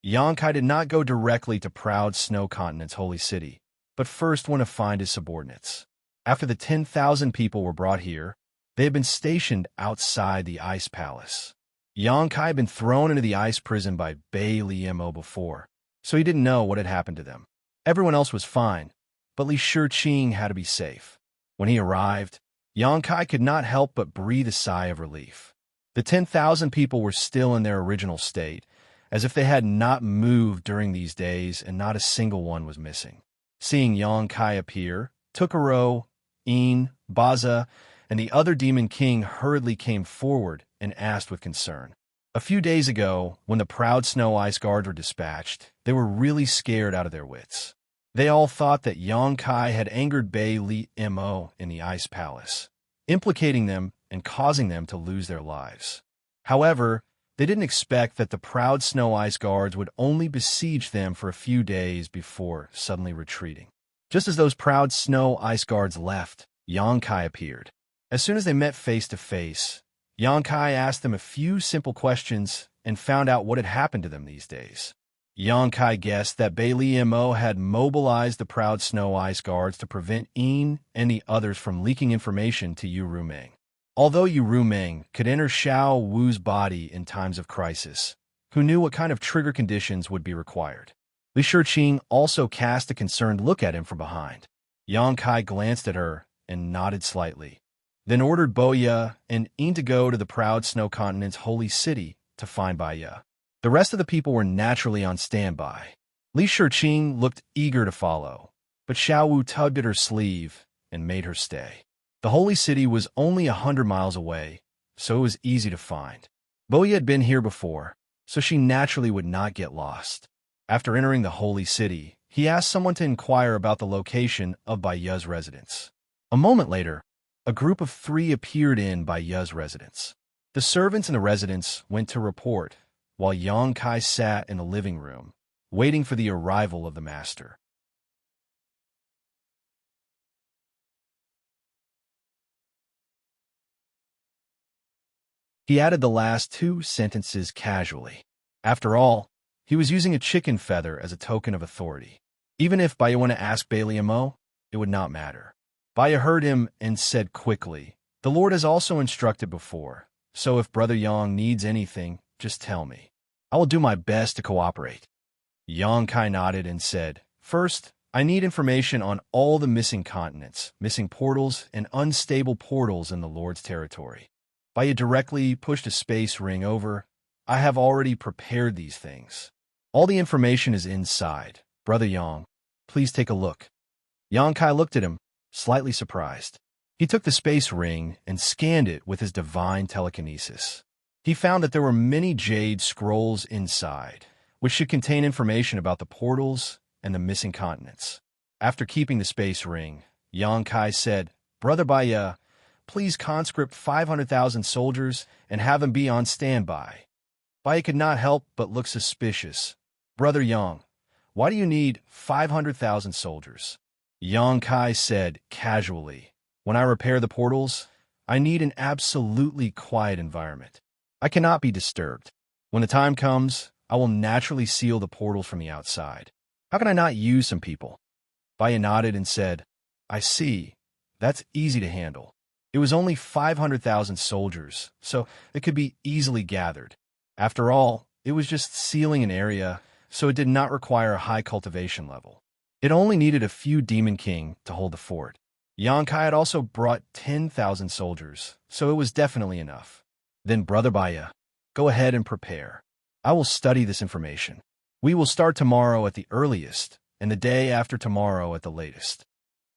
Yongkai did not go directly to proud Snow Continent's holy city, but first went to find his subordinates. After the 10,000 people were brought here, they had been stationed outside the Ice Palace. Yongkai had been thrown into the ice prison by Bailey Mo before, so he didn't know what had happened to them. Everyone else was fine, but Li Shiqing had to be safe. When he arrived, Yongkai could not help but breathe a sigh of relief. The 10,000 people were still in their original state, as if they had not moved during these days and not a single one was missing. Seeing Yongkai appear, Tukaro, In, Baza, and the other Demon King hurriedly came forward and asked with concern. A few days ago, when the proud Snow Ice Guards were dispatched, they were really scared out of their wits. They all thought that Yongkai had angered Bailey Mo in the Ice Palace, implicating them and causing them to lose their lives. However, they didn't expect that the proud Snow Ice Guards would only besiege them for a few days before suddenly retreating. Just as those proud Snow Ice Guards left, Yongkai appeared. As soon as they met face to face, Yongkai asked them a few simple questions and found out what had happened to them these days. Yongkai guessed that Bailey Mo had mobilized the proud Snow Ice Guards to prevent In and the others from leaking information to Yu Rumeng. Although Yu Rumeng could enter Xiao Wu's body in times of crisis, who knew what kind of trigger conditions would be required? Li Shiqing also cast a concerned look at him from behind. Yongkai glanced at her and nodded slightly, then ordered Boya and In to go to the proud Snow Continent's holy city to find Baya. The rest of the people were naturally on standby. Li Shiqing looked eager to follow, but Xiao Wu tugged at her sleeve and made her stay. The holy city was only 100 miles away, so it was easy to find. Boya had been here before, so she naturally would not get lost. After entering the holy city, he asked someone to inquire about the location of Baya's residence. A moment later, a group of 3 appeared in Baya's residence. The servants in the residence went to report, while Yongkai sat in the living room, waiting for the arrival of the master. He added the last 2 sentences casually. After all, he was using a chicken feather as a token of authority. Even if Baya wanted to ask Bailey Mo, it would not matter. Baya heard him and said quickly, "The Lord has also instructed before, so if Brother Yang needs anything, just tell me. I will do my best to cooperate." Yongkai nodded and said, "First, I need information on all the missing continents, missing portals, and unstable portals in the Lord's territory." Baya directly pushed a space ring over. "I have already prepared these things. All the information is inside. Brother Yang, please take a look." Yongkai looked at him, slightly surprised. He took the space ring and scanned it with his divine telekinesis. He found that there were many jade scrolls inside, which should contain information about the portals and the missing continents. After keeping the space ring, Yongkai said, "Brother Baya, please conscript 500,000 soldiers and have them be on standby." Baya could not help but look suspicious. "Brother Yang, why do you need 500,000 soldiers?" Yongkai said casually, "When I repair the portals, I need an absolutely quiet environment. I cannot be disturbed. When the time comes, I will naturally seal the portals from the outside. How can I not use some people?" Baya nodded and said, "I see. That's easy to handle. It was only 500,000 soldiers, so it could be easily gathered. After all, it was just sealing an area, so it did not require a high cultivation level. It only needed a few Demon King to hold the fort. Xianxia had also brought 10,000 soldiers, so it was definitely enough. Then, Brother Baya, go ahead and prepare. I will study this information. We will start tomorrow at the earliest, and the day after tomorrow at the latest.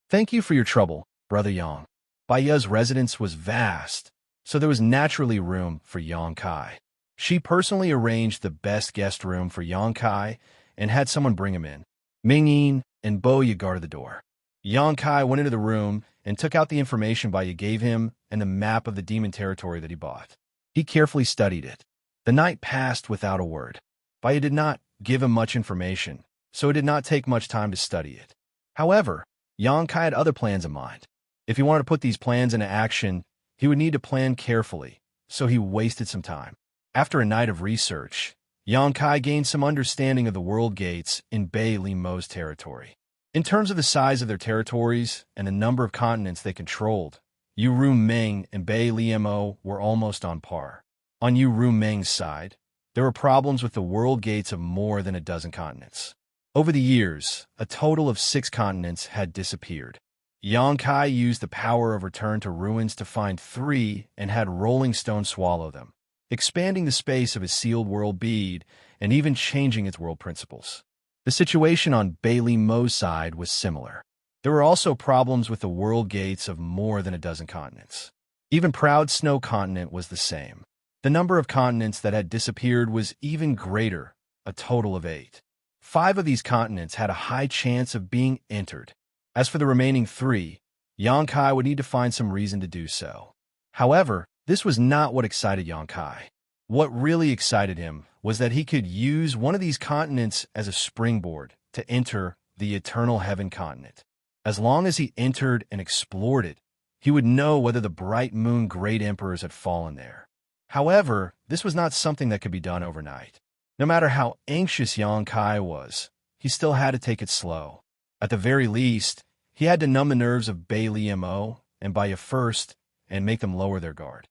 Thank you for your trouble, Brother Yang. Baya's residence was vast, so there was naturally room for Xianxia. She personally arranged the best guest room for Xianxia and had someone bring him in. Mingyin and Boya guarded the door. Xianxia went into the room and took out the information Baya gave him and the map of the demon territory that he bought. He carefully studied it. The night passed without a word. Baya did not give him much information, so it did not take much time to study it. However, Xianxia had other plans in mind. If he wanted to put these plans into action, he would need to plan carefully, so he wasted some time. After a night of research, Xianxia gained some understanding of the world gates in Bei Li Mo's territory. In terms of the size of their territories and the number of continents they controlled, Yu Ru Meng and Bei Li Mo were almost on par. On Yu Ru Meng's side, there were problems with the world gates of more than a dozen continents. Over the years, a total of 6 continents had disappeared. Xianxia used the power of Return to Ruins to find 3 and had Rolling Stone swallow them, expanding the space of his sealed world bead and even changing its world principles. The situation on Bei Li Mo's side was similar. There were also problems with the world gates of more than a dozen continents. Even Proud Snow Continent was the same. The number of continents that had disappeared was even greater, a total of 8. 5 of these continents had a high chance of being entered. As for the remaining 3, Xianxia would need to find some reason to do so. However, this was not what excited Xianxia. What really excited him was that he could use one of these continents as a springboard to enter the Eternal Heaven continent. As long as he entered and explored it, he would know whether the Bright Moon Great Emperors had fallen there. However, this was not something that could be done overnight. No matter how anxious Xianxia was, he still had to take it slow. At the very least, he had to numb the nerves of Bei Li Mo and Baya first and make them lower their guard.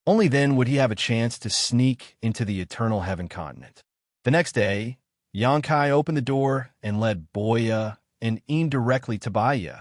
Only then would he have a chance to sneak into the Eternal Heaven continent. The next day, Xianxia opened the door and led Boya and Yin directly to Baya,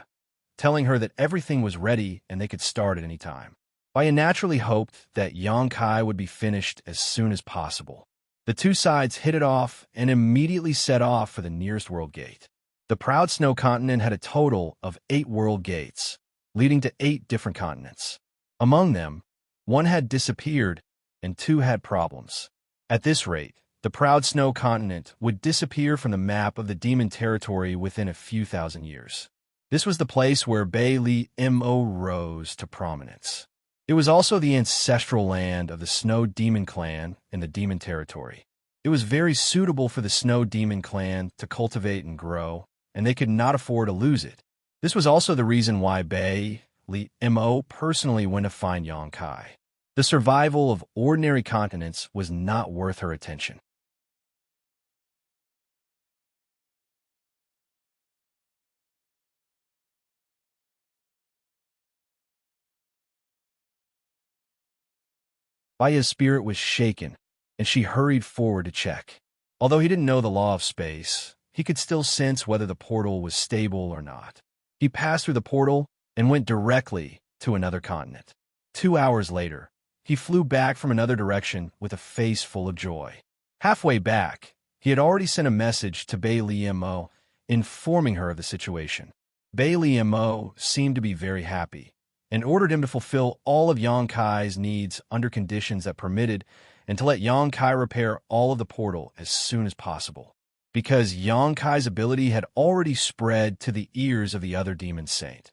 telling her that everything was ready and they could start at any time. Baya naturally hoped that Xianxia would be finished as soon as possible. The two sides hit it off and immediately set off for the nearest world gate. The Proud Snow Continent had a total of 8 world gates, leading to 8 different continents. Among them, 1 had disappeared and 2 had problems. At this rate, the Proud Snow Continent would disappear from the map of the Demon Territory within a few thousand years. This was the place where Bei Li Mo rose to prominence. It was also the ancestral land of the Snow Demon Clan in the Demon Territory. It was very suitable for the Snow Demon Clan to cultivate and grow, and they could not afford to lose it. This was also the reason why Bei Li Mo personally went to find Xianxia. The survival of ordinary continents was not worth her attention. Baya's spirit was shaken, and she hurried forward to check. Although he didn't know the law of space, he could still sense whether the portal was stable or not. He passed through the portal and went directly to another continent. 2 hours later, he flew back from another direction with a face full of joy. Halfway back, he had already sent a message to Bei Li Mo, informing her of the situation. Bei Li Mo seemed to be very happy, and ordered him to fulfill all of Xianxia's needs under conditions that permitted, and to let Xianxia repair all of the portal as soon as possible, because Xianxia's ability had already spread to the ears of the other demon saint.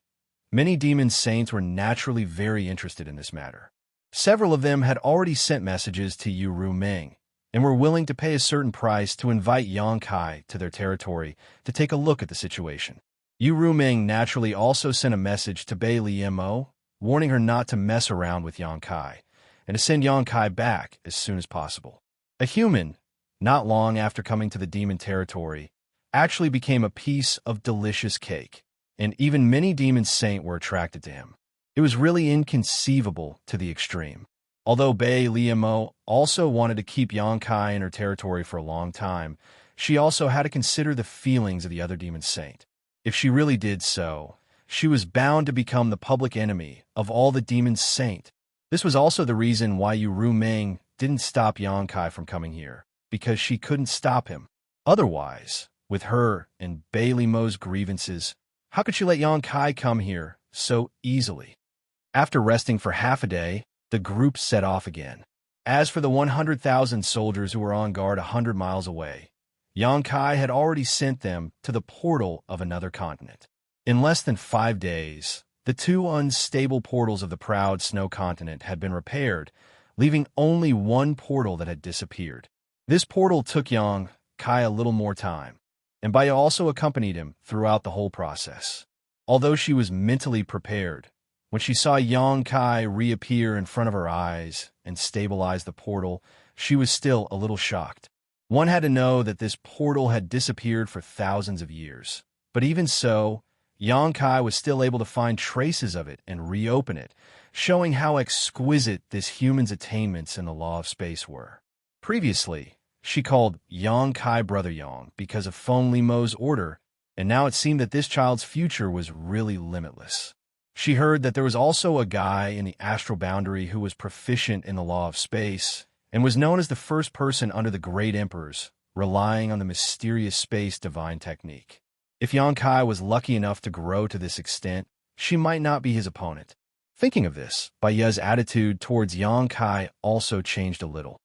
Many demon saints were naturally very interested in this matter. Several of them had already sent messages to Yu Ru Meng, and were willing to pay a certain price to invite Xianxia to their territory to take a look at the situation. Yu Ru Meng naturally also sent a message to Bei Li Mo, warning her not to mess around with Xianxia, and to send Xianxia back as soon as possible. A human, not long after coming to the demon territory, actually became a piece of delicious cake, and even many demon saints were attracted to him. It was really inconceivable to the extreme. Although Bei Liamo also wanted to keep Yangkai in her territory for a long time, she also had to consider the feelings of the other demon saint. If she really did so, she was bound to become the public enemy of all the demon saint. This was also the reason why Yu Rumeng didn't stop Yangkai from coming here, because she couldn't stop him. Otherwise, with her and Bei Liamo's grievances, how could she let Yangkai come here so easily? After resting for half a day, the group set off again. As for the 100,000 soldiers who were on guard 100 miles away, Yangkai had already sent them to the portal of another continent. In less than 5 days, the 2 unstable portals of the proud snow continent had been repaired, leaving only one portal that had disappeared. This portal took Yangkai a little more time, and Baya also accompanied him throughout the whole process. Although she was mentally prepared, when she saw Yangkai reappear in front of her eyes and stabilize the portal, she was still a little shocked. One had to know that this portal had disappeared for thousands of years. But even so, Yangkai was still able to find traces of it and reopen it, showing how exquisite this human's attainments in the law of space were. Previously, she called Yangkai Brother Yang because of Feng Limo's order, and now it seemed that this child's future was really limitless. She heard that there was also a guy in the astral boundary who was proficient in the law of space and was known as the first person under the great emperors, relying on the mysterious space divine technique. If Yangkai was lucky enough to grow to this extent, she might not be his opponent. Thinking of this, Baya's attitude towards Yangkai also changed a little.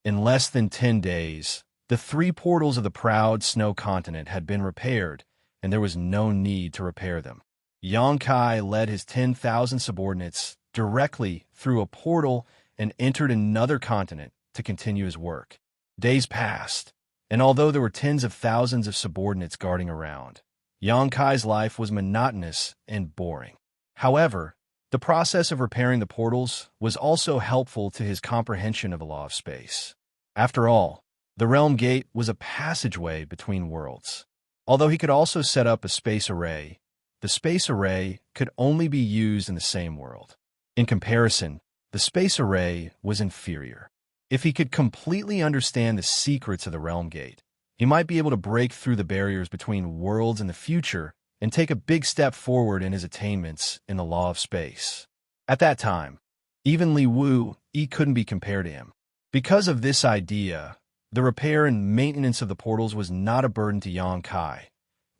In less than 10 days, the 3 portals of the proud snow continent had been repaired, and there was no need to repair them. Yangkai led his 10,000 subordinates directly through a portal and entered another continent to continue his work. Days passed, and although there were tens of thousands of subordinates guarding around, Yangkai's life was monotonous and boring. However, the process of repairing the portals was also helpful to his comprehension of the law of space. After all, the realm gate was a passageway between worlds. Although he could also set up a space array, the space array could only be used in the same world. In comparison, the space array was inferior. If he could completely understand the secrets of the realm gate, he might be able to break through the barriers between worlds in the future and take a big step forward in his attainments in the law of space. At that time, even Li Wu couldn't be compared to him. Because of this idea, the repair and maintenance of the portals was not a burden to Yangkai,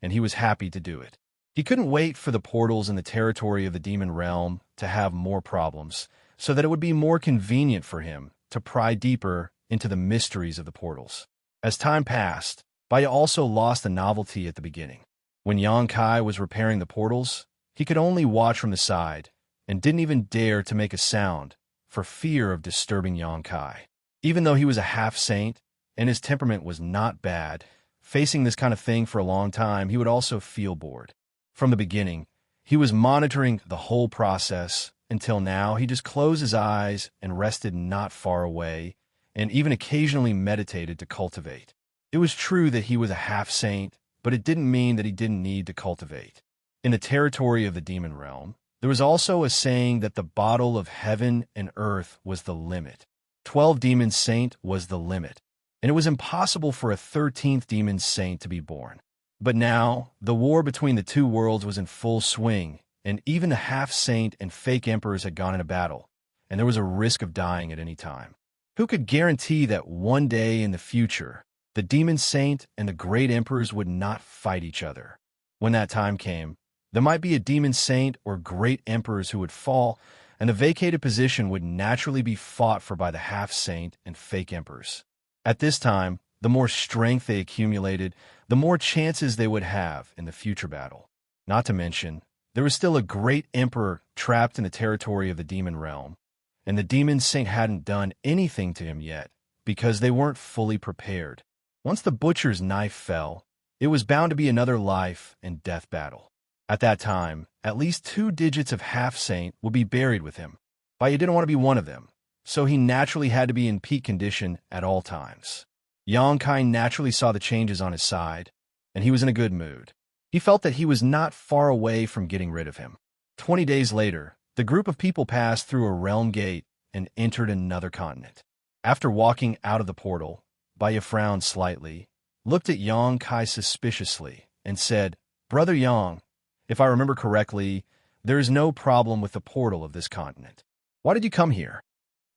and he was happy to do it. He couldn't wait for the portals in the territory of the demon realm to have more problems, so that it would be more convenient for him to pry deeper into the mysteries of the portals. As time passed, Baya also lost the novelty at the beginning. When Yangkai was repairing the portals, he could only watch from the side and didn't even dare to make a sound for fear of disturbing Yangkai. Even though he was a half-saint and his temperament was not bad, facing this kind of thing for a long time, he would also feel bored. From the beginning, he was monitoring the whole process. Until now, he just closed his eyes and rested not far away, and even occasionally meditated to cultivate. It was true that he was a half-saint, but it didn't mean that he didn't need to cultivate. In the territory of the demon realm, there was also a saying that the bottle of heaven and earth was the limit. 12 demon saint was the limit, and it was impossible for a 13th demon saint to be born. But now, the war between the 2 worlds was in full swing, and even the half-saint and fake emperors had gone into battle, and there was a risk of dying at any time. Who could guarantee that one day in the future, the demon saint and the great emperors would not fight each other? When that time came, there might be a demon saint or great emperors who would fall, and the vacated position would naturally be fought for by the half-saint and fake emperors. At this time, the more strength they accumulated, the more chances they would have in the future battle. Not to mention, there was still a great emperor trapped in the territory of the demon realm, and the demon saint hadn't done anything to him yet because they weren't fully prepared. Once the butcher's knife fell, it was bound to be another life and death battle. At that time, at least 2 digits of half-saint would be buried with him. Baya didn't want to be one of them, so he naturally had to be in peak condition at all times. Yangkai naturally saw the changes on his side, and he was in a good mood. He felt that he was not far away from getting rid of him. 20 days later, the group of people passed through a realm gate and entered another continent. After walking out of the portal, Baya frowned slightly, looked at Yang Kai suspiciously, and said, "Brother Yang, if I remember correctly, there is no problem with the portal of this continent. Why did you come here?"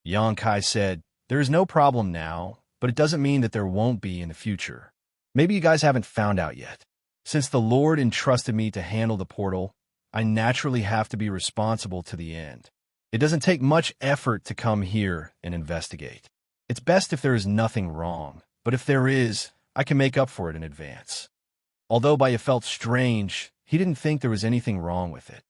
Yang Kai said, "There is no problem now, but it doesn't mean that there won't be in the future. Maybe you guys haven't found out yet. Since the Lord entrusted me to handle the portal, I naturally have to be responsible to the end. It doesn't take much effort to come here and investigate. It's best if there is nothing wrong, but if there is, I can make up for it in advance." Although Baya felt strange, he didn't think there was anything wrong with it.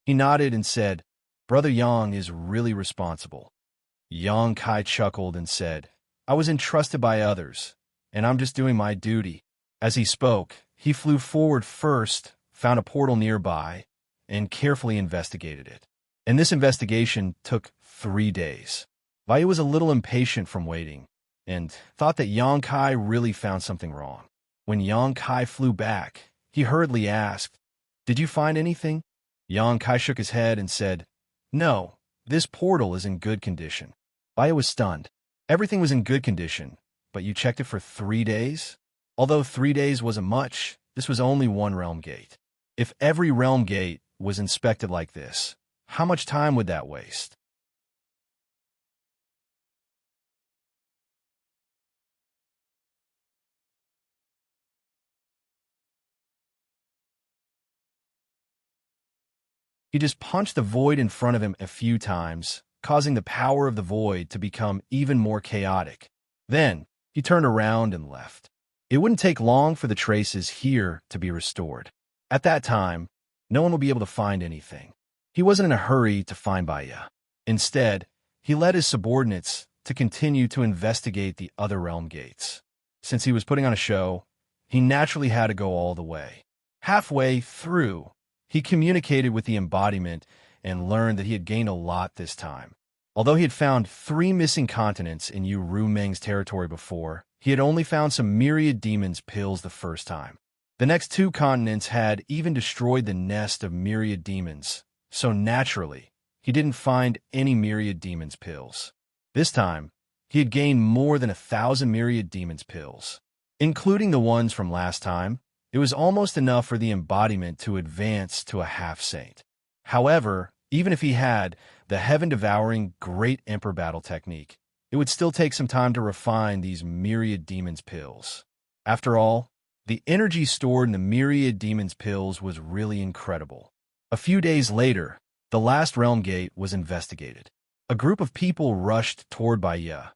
He nodded and said, "Brother Yang is really responsible." Yang Kai chuckled and said, "I was entrusted by others, and I'm just doing my duty." As he spoke, he flew forward first, found a portal nearby, and carefully investigated it. And this investigation took 3 days. Baya was a little impatient from waiting, and thought that Yang Kai really found something wrong. When Yang Kai flew back, he hurriedly asked, "Did you find anything?" Yang Kai shook his head and said, "No, this portal is in good condition." Baya was stunned. Everything was in good condition, but you checked it for 3 days? Although 3 days wasn't much, this was only one realm gate. If every realm gate was inspected like this, how much time would that waste? He just punched the void in front of him a few times, causing the power of the void to become even more chaotic. Then, he turned around and left. It wouldn't take long for the traces here to be restored. At that time, no one would be able to find anything. He wasn't in a hurry to find Baya. Instead, he led his subordinates to continue to investigate the other realm gates. Since he was putting on a show, he naturally had to go all the way. Halfway through, he communicated with the embodiment and learned that he had gained a lot this time. Although he had found 3 missing continents in Yu Rumeng's territory before, he had only found some myriad demons pills the first time. The next 2 continents had even destroyed the nest of myriad demons, so naturally, he didn't find any myriad demons pills. This time, he had gained more than 1,000 myriad demons pills. Including the ones from last time, it was almost enough for the embodiment to advance to a half-saint. However, even if he had the heaven-devouring Great Emperor battle technique, it would still take some time to refine these myriad demons pills. After all, the energy stored in the myriad demons pills was really incredible. A few days later, the last realm gate was investigated. A group of people rushed toward Baya,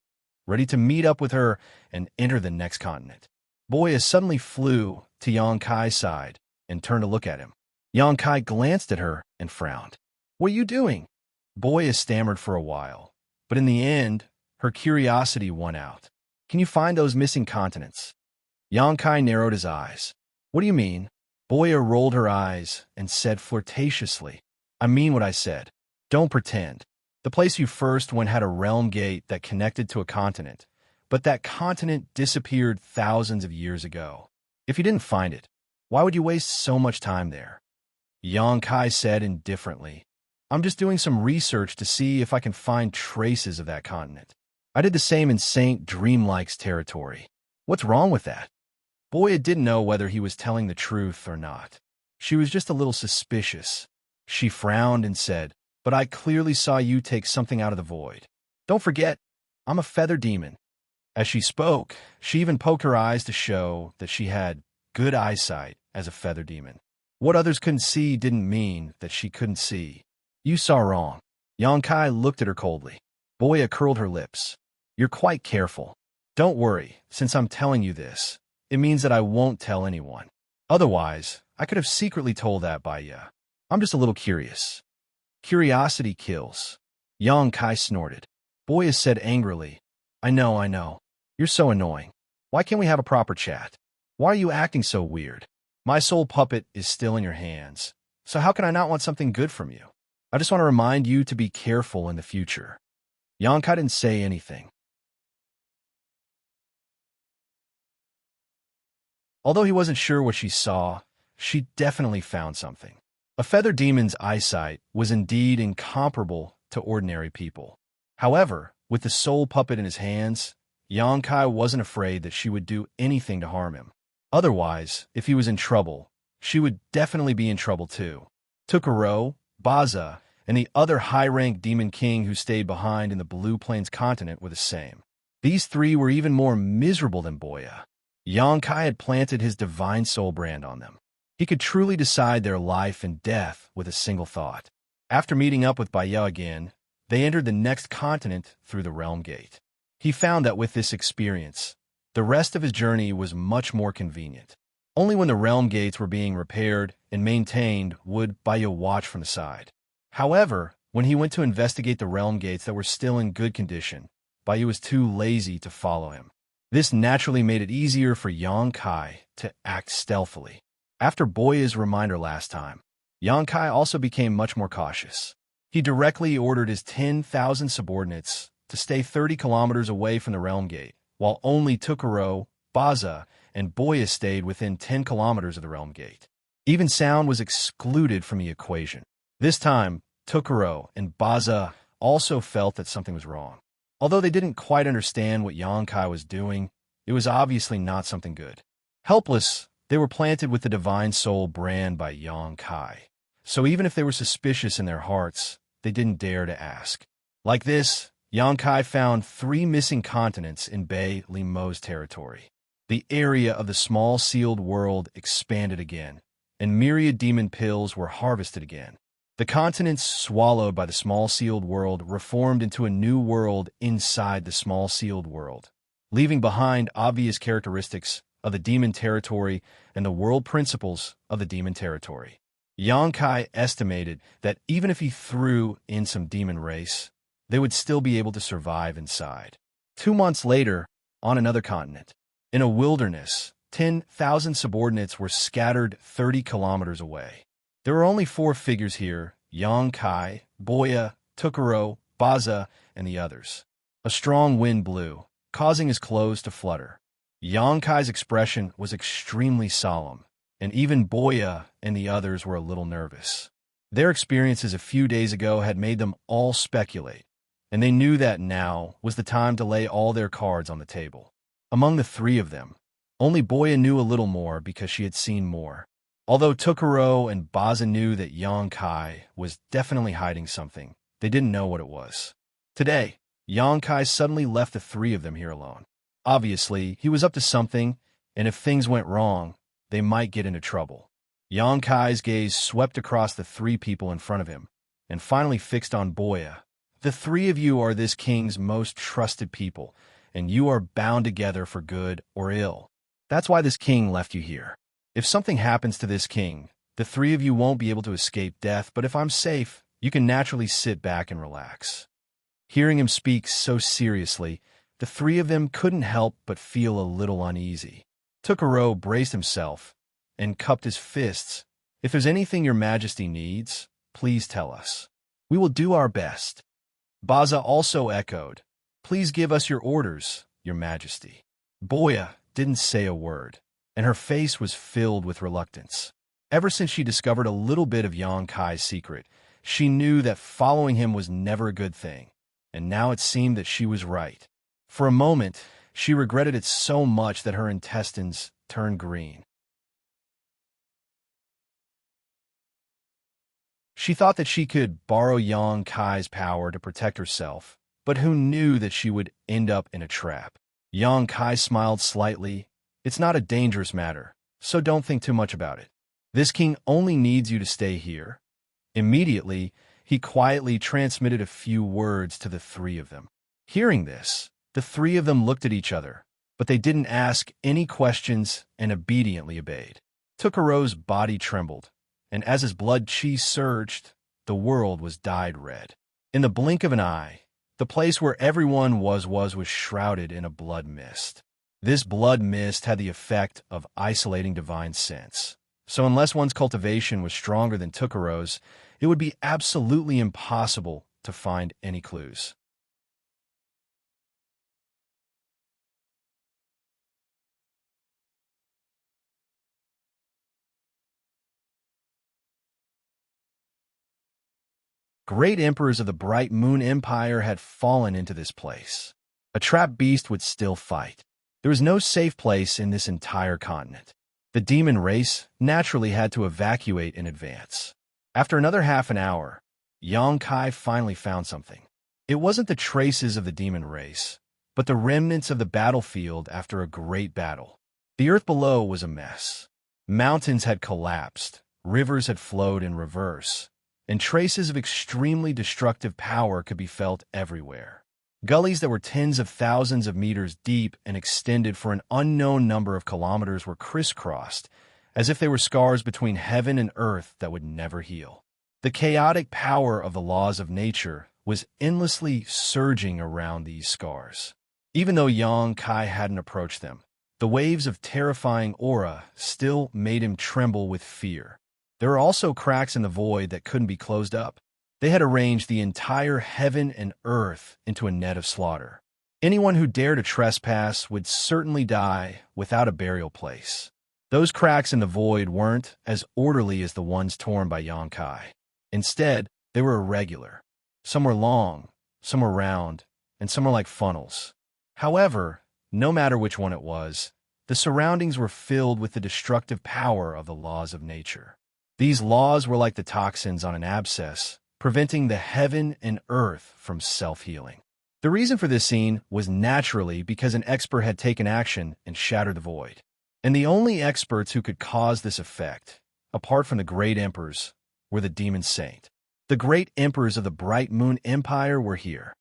ready to meet up with her and enter the next continent. Boya suddenly flew to Yang Kai's side and turned to look at him. Yang Kai glanced at her and frowned. "What are you doing?" Boya stammered for a while, but in the end, her curiosity won out. "Can you find those missing continents?" Yang Kai narrowed his eyes. "What do you mean?" Boya rolled her eyes and said flirtatiously, "I mean what I said. Don't pretend. The place you first went had a realm gate that connected to a continent, but that continent disappeared thousands of years ago. If you didn't find it, why would you waste so much time there?" Yang Kai said indifferently, "I'm just doing some research to see if I can find traces of that continent. I did the same in Saint Dreamlike's territory. What's wrong with that?" Boya didn't know whether he was telling the truth or not. She was just a little suspicious. She frowned and said, "But I clearly saw you take something out of the void. Don't forget, I'm a feather demon." As she spoke, she even poked her eyes to show that she had good eyesight as a feather demon. What others couldn't see didn't mean that she couldn't see. "You saw wrong." Yang Kai looked at her coldly. Boya curled her lips. "You're quite careful. Don't worry, since I'm telling you this, it means that I won't tell anyone. Otherwise, I could have secretly told that by you. I'm just a little curious." "Curiosity kills." Yang Kai snorted. Boya said angrily, I know. You're so annoying. Why can't we have a proper chat? Why are you acting so weird? My soul puppet is still in your hands, So how can I not want something good from you? I just want to remind you to be careful in the future. Xianxia didn't say anything. Although he wasn't sure what she saw, she definitely found something. A feather demon's eyesight was indeed incomparable to ordinary people. However, with the soul puppet in his hands, Xianxia wasn't afraid that she would do anything to harm him. Otherwise, if he was in trouble, she would definitely be in trouble too. Tukaro, Baza, and the other high-ranked demon king who stayed behind in the Blue Plains continent were the same. These three were even more miserable than Boya. Xianxia had planted his divine soul brand on them. He could truly decide their life and death with a single thought. After meeting up with Baya again, they entered the next continent through the Realm Gate. He found that with this experience, the rest of his journey was much more convenient. Only when the Realm Gates were being repaired and maintained would Baya watch from the side. However, when he went to investigate the Realm Gates that were still in good condition, Baya was too lazy to follow him. This naturally made it easier for Xianxia to act stealthily. After Boya's reminder last time, Xianxia also became much more cautious. He directly ordered his 10,000 subordinates to stay 30 kilometers away from the Realm Gate, while only Tukaro, Baza, and Boya stayed within 10 kilometers of the Realm Gate. Even sound was excluded from the equation. This time, Tukaro and Baza also felt that something was wrong. Although they didn't quite understand what Xianxia was doing, it was obviously not something good. Helpless, they were planted with the Divine Soul brand by Xianxia. So even if they were suspicious in their hearts, they didn't dare to ask. Like this, Xianxia found 3 missing continents in Bei Limo's territory. The area of the small sealed world expanded again, and myriad demon pills were harvested again. The continents swallowed by the small sealed world reformed into a new world inside the small sealed world, leaving behind obvious characteristics of the demon territory and the world principles of the demon territory. Xianxia estimated that even if he threw in some demon race, they would still be able to survive inside. 2 months later, on another continent, in a wilderness, 10,000 subordinates were scattered 30 kilometers away. There were only 4 figures here: Xianxia, Boya, Tukaro, Baza, and the others. A strong wind blew, causing his clothes to flutter. Xianxia's expression was extremely solemn, and even Boya and the others were a little nervous. Their experiences a few days ago had made them all speculate, and they knew that now was the time to lay all their cards on the table. Among the 3 of them, only Boya knew a little more because she had seen more. Although Tukaro and Baza knew that Xianxia was definitely hiding something, they didn't know what it was. Today, Xianxia suddenly left the 3 of them here alone. Obviously, he was up to something, and if things went wrong, they might get into trouble. Xianxia's gaze swept across the 3 people in front of him, and finally fixed on Boya. The 3 of you are this king's most trusted people, and you are bound together for good or ill. That's why this king left you here. If something happens to this king, the 3 of you won't be able to escape death, but if I'm safe, you can naturally sit back and relax. Hearing him speak so seriously, the 3 of them couldn't help but feel a little uneasy. Tukaro braced himself and cupped his fists. If there's anything your majesty needs, please tell us. We will do our best. Baza also echoed, please give us your orders, your majesty. Boya didn't say a word, and her face was filled with reluctance. Ever since she discovered a little bit of Xianxia's secret, she knew that following him was never a good thing, and now it seemed that she was right. For a moment, she regretted it so much that her intestines turned green. She thought that she could borrow Xianxia's power to protect herself, but who knew that she would end up in a trap? Xianxia smiled slightly. It's not a dangerous matter, so don't think too much about it. This king only needs you to stay here. Immediately, he quietly transmitted a few words to the 3 of them. Hearing this, the 3 of them looked at each other, but they didn't ask any questions and obediently obeyed. Tukaro's body trembled, and as his blood chi surged, the world was dyed red. In the blink of an eye, the place where everyone was shrouded in a blood mist. This blood mist had the effect of isolating divine sense, So unless one's cultivation was stronger than Tukaro's, it would be absolutely impossible to find any clues. Great emperors of the Bright Moon Empire had fallen into this place. A trapped beast would still fight. There was no safe place in this entire continent. The demon race naturally had to evacuate in advance. After another half an hour, Xianxia finally found something. It wasn't the traces of the demon race, but the remnants of the battlefield after a great battle. The earth below was a mess. Mountains had collapsed, rivers had flowed in reverse, and traces of extremely destructive power could be felt everywhere. Gullies that were tens of thousands of meters deep and extended for an unknown number of kilometers were crisscrossed, as if they were scars between heaven and earth that would never heal. The chaotic power of the laws of nature was endlessly surging around these scars. Even though Xianxia hadn't approached them, the waves of terrifying aura still made him tremble with fear. There were also cracks in the void that couldn't be closed up. They had arranged the entire heaven and earth into a net of slaughter. Anyone who dared to trespass would certainly die without a burial place. Those cracks in the void weren't as orderly as the ones torn by Xianxia. Instead, they were irregular. Some were long, some were round, and some were like funnels. However, no matter which one it was, the surroundings were filled with the destructive power of the laws of nature. These laws were like the toxins on an abscess, preventing the heaven and earth from self-healing. The reason for this scene was naturally because an expert had taken action and shattered the void. And the only experts who could cause this effect, apart from the great emperors, were the demon saint. The great emperors of the Bright Moon Empire were here.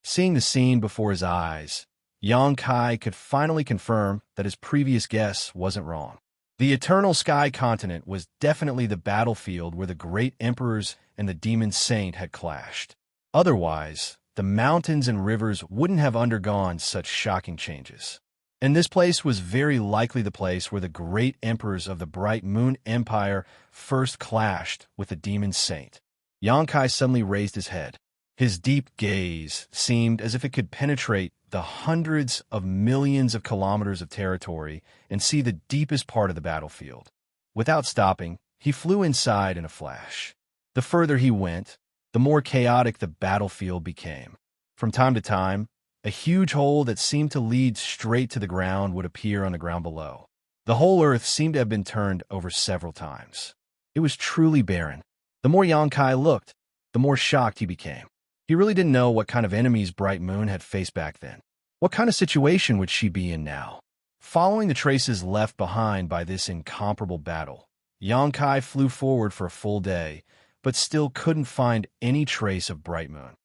Seeing the scene before his eyes, Xianxia could finally confirm that his previous guess wasn't wrong. The Eternal Sky Continent was definitely the battlefield where the great emperors and the demon saint had clashed. Otherwise, the mountains and rivers wouldn't have undergone such shocking changes. And this place was very likely the place where the great emperors of the Bright Moon Empire first clashed with the demon saint. Xianxia suddenly raised his head. His deep gaze seemed as if it could penetrate the hundreds of millions of kilometers of territory and see the deepest part of the battlefield. Without stopping, he flew inside in a flash. The further he went, the more chaotic the battlefield became. From time to time, a huge hole that seemed to lead straight to the ground would appear on the ground below. The whole earth seemed to have been turned over several times. It was truly barren. The more Xianxia looked, the more shocked he became. He really didn't know what kind of enemies Bright Moon had faced back then. What kind of situation would she be in now? Following the traces left behind by this incomparable battle, Xianxia flew forward for a full day, but still couldn't find any trace of Bright Moon.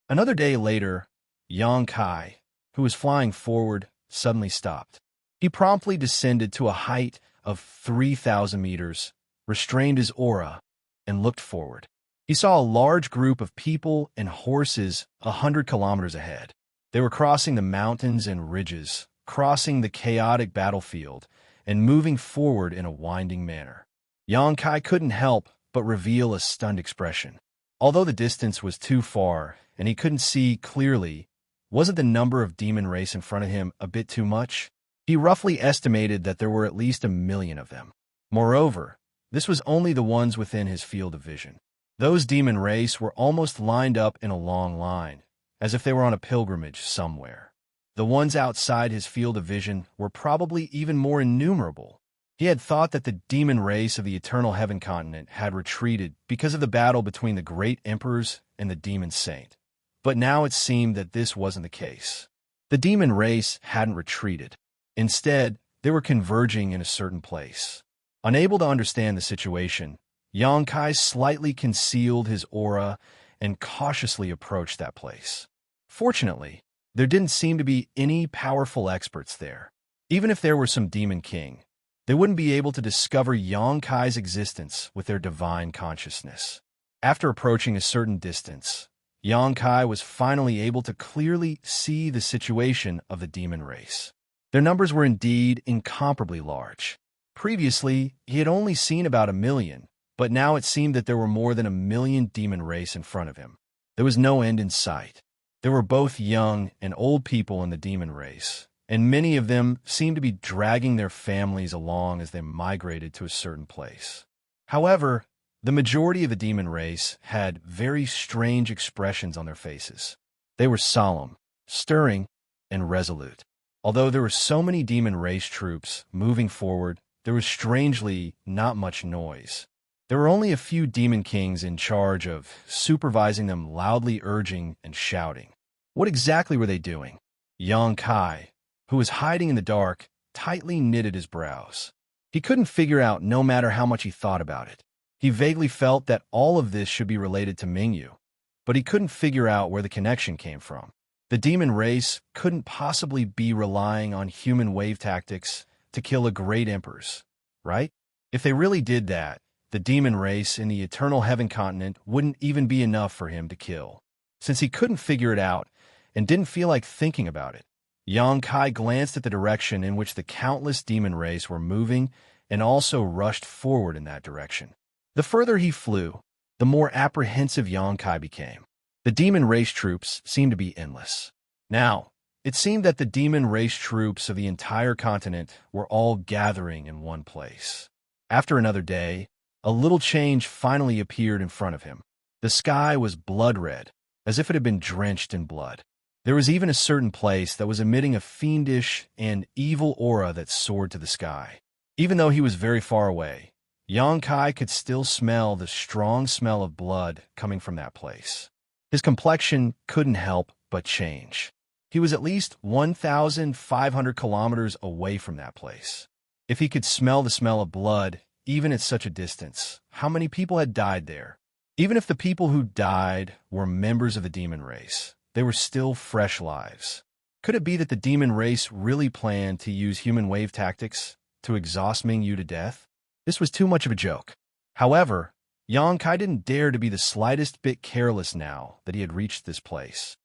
Another day later, Xianxia, who was flying forward, suddenly stopped. He promptly descended to a height of 3,000 meters, restrained his aura, and looked forward. He saw a large group of people and horses 100 kilometers ahead. They were crossing the mountains and ridges, crossing the chaotic battlefield, and moving forward in a winding manner. Xianxia couldn't help but reveal a stunned expression. Although the distance was too far and he couldn't see clearly, wasn't the number of demon race in front of him a bit too much? He roughly estimated that there were at least 1 million of them. Moreover, this was only the ones within his field of vision. Those demon race were almost lined up in a long line, as if they were on a pilgrimage somewhere. The ones outside his field of vision were probably even more innumerable. He had thought that the demon race of the Eternal Heaven Continent had retreated because of the battle between the great emperors and the demon saint. But now it seemed that this wasn't the case. The demon race hadn't retreated. Instead, they were converging in a certain place. Unable to understand the situation, Xianxia slightly concealed his aura and cautiously approached that place. Fortunately, there didn't seem to be any powerful experts there. Even if there were some demon king, they wouldn't be able to discover Xianxia's existence with their divine consciousness. After approaching a certain distance, Xianxia was finally able to clearly see the situation of the demon race. Their numbers were indeed incomparably large. Previously, he had only seen about 1,000,000, but now it seemed that there were more than 1,000,000 demon race in front of him. There was no end in sight. There were both young and old people in the demon race, and many of them seemed to be dragging their families along as they migrated to a certain place. However, the majority of the demon race had very strange expressions on their faces. They were solemn, stirring, and resolute. Although there were so many demon race troops moving forward, there was strangely not much noise. There were only a few demon kings in charge of supervising them, loudly urging and shouting. What exactly were they doing? Xianxia, who was hiding in the dark, tightly knitted his brows. He couldn't figure out no matter how much he thought about it. He vaguely felt that all of this should be related to Mingyu, but he couldn't figure out where the connection came from. The demon race couldn't possibly be relying on human wave tactics to kill a great emperors, right? If they really did that, the demon race in the Eternal Heaven continent wouldn't even be enough for him to kill. Since he couldn't figure it out and didn't feel like thinking about it, Xianxia glanced at the direction in which the countless demon race were moving and also rushed forward in that direction. The further he flew, the more apprehensive Xianxia became. The demon race troops seemed to be endless. Now, it seemed that the demon race troops of the entire continent were all gathering in one place. After another day, a little change finally appeared in front of him. The sky was blood red, as if it had been drenched in blood. There was even a certain place that was emitting a fiendish and evil aura that soared to the sky. Even though he was very far away, Xianxia could still smell the strong smell of blood coming from that place. His complexion couldn't help but change. He was at least 1,500 kilometers away from that place. If he could smell the smell of blood, even at such a distance, how many people had died there? Even if the people who died were members of the demon race, they were still fresh lives. Could it be that the demon race really planned to use human wave tactics to exhaust Mingyu to death? This was too much of a joke. However, Xianxia didn't dare to be the slightest bit careless now that he had reached this place.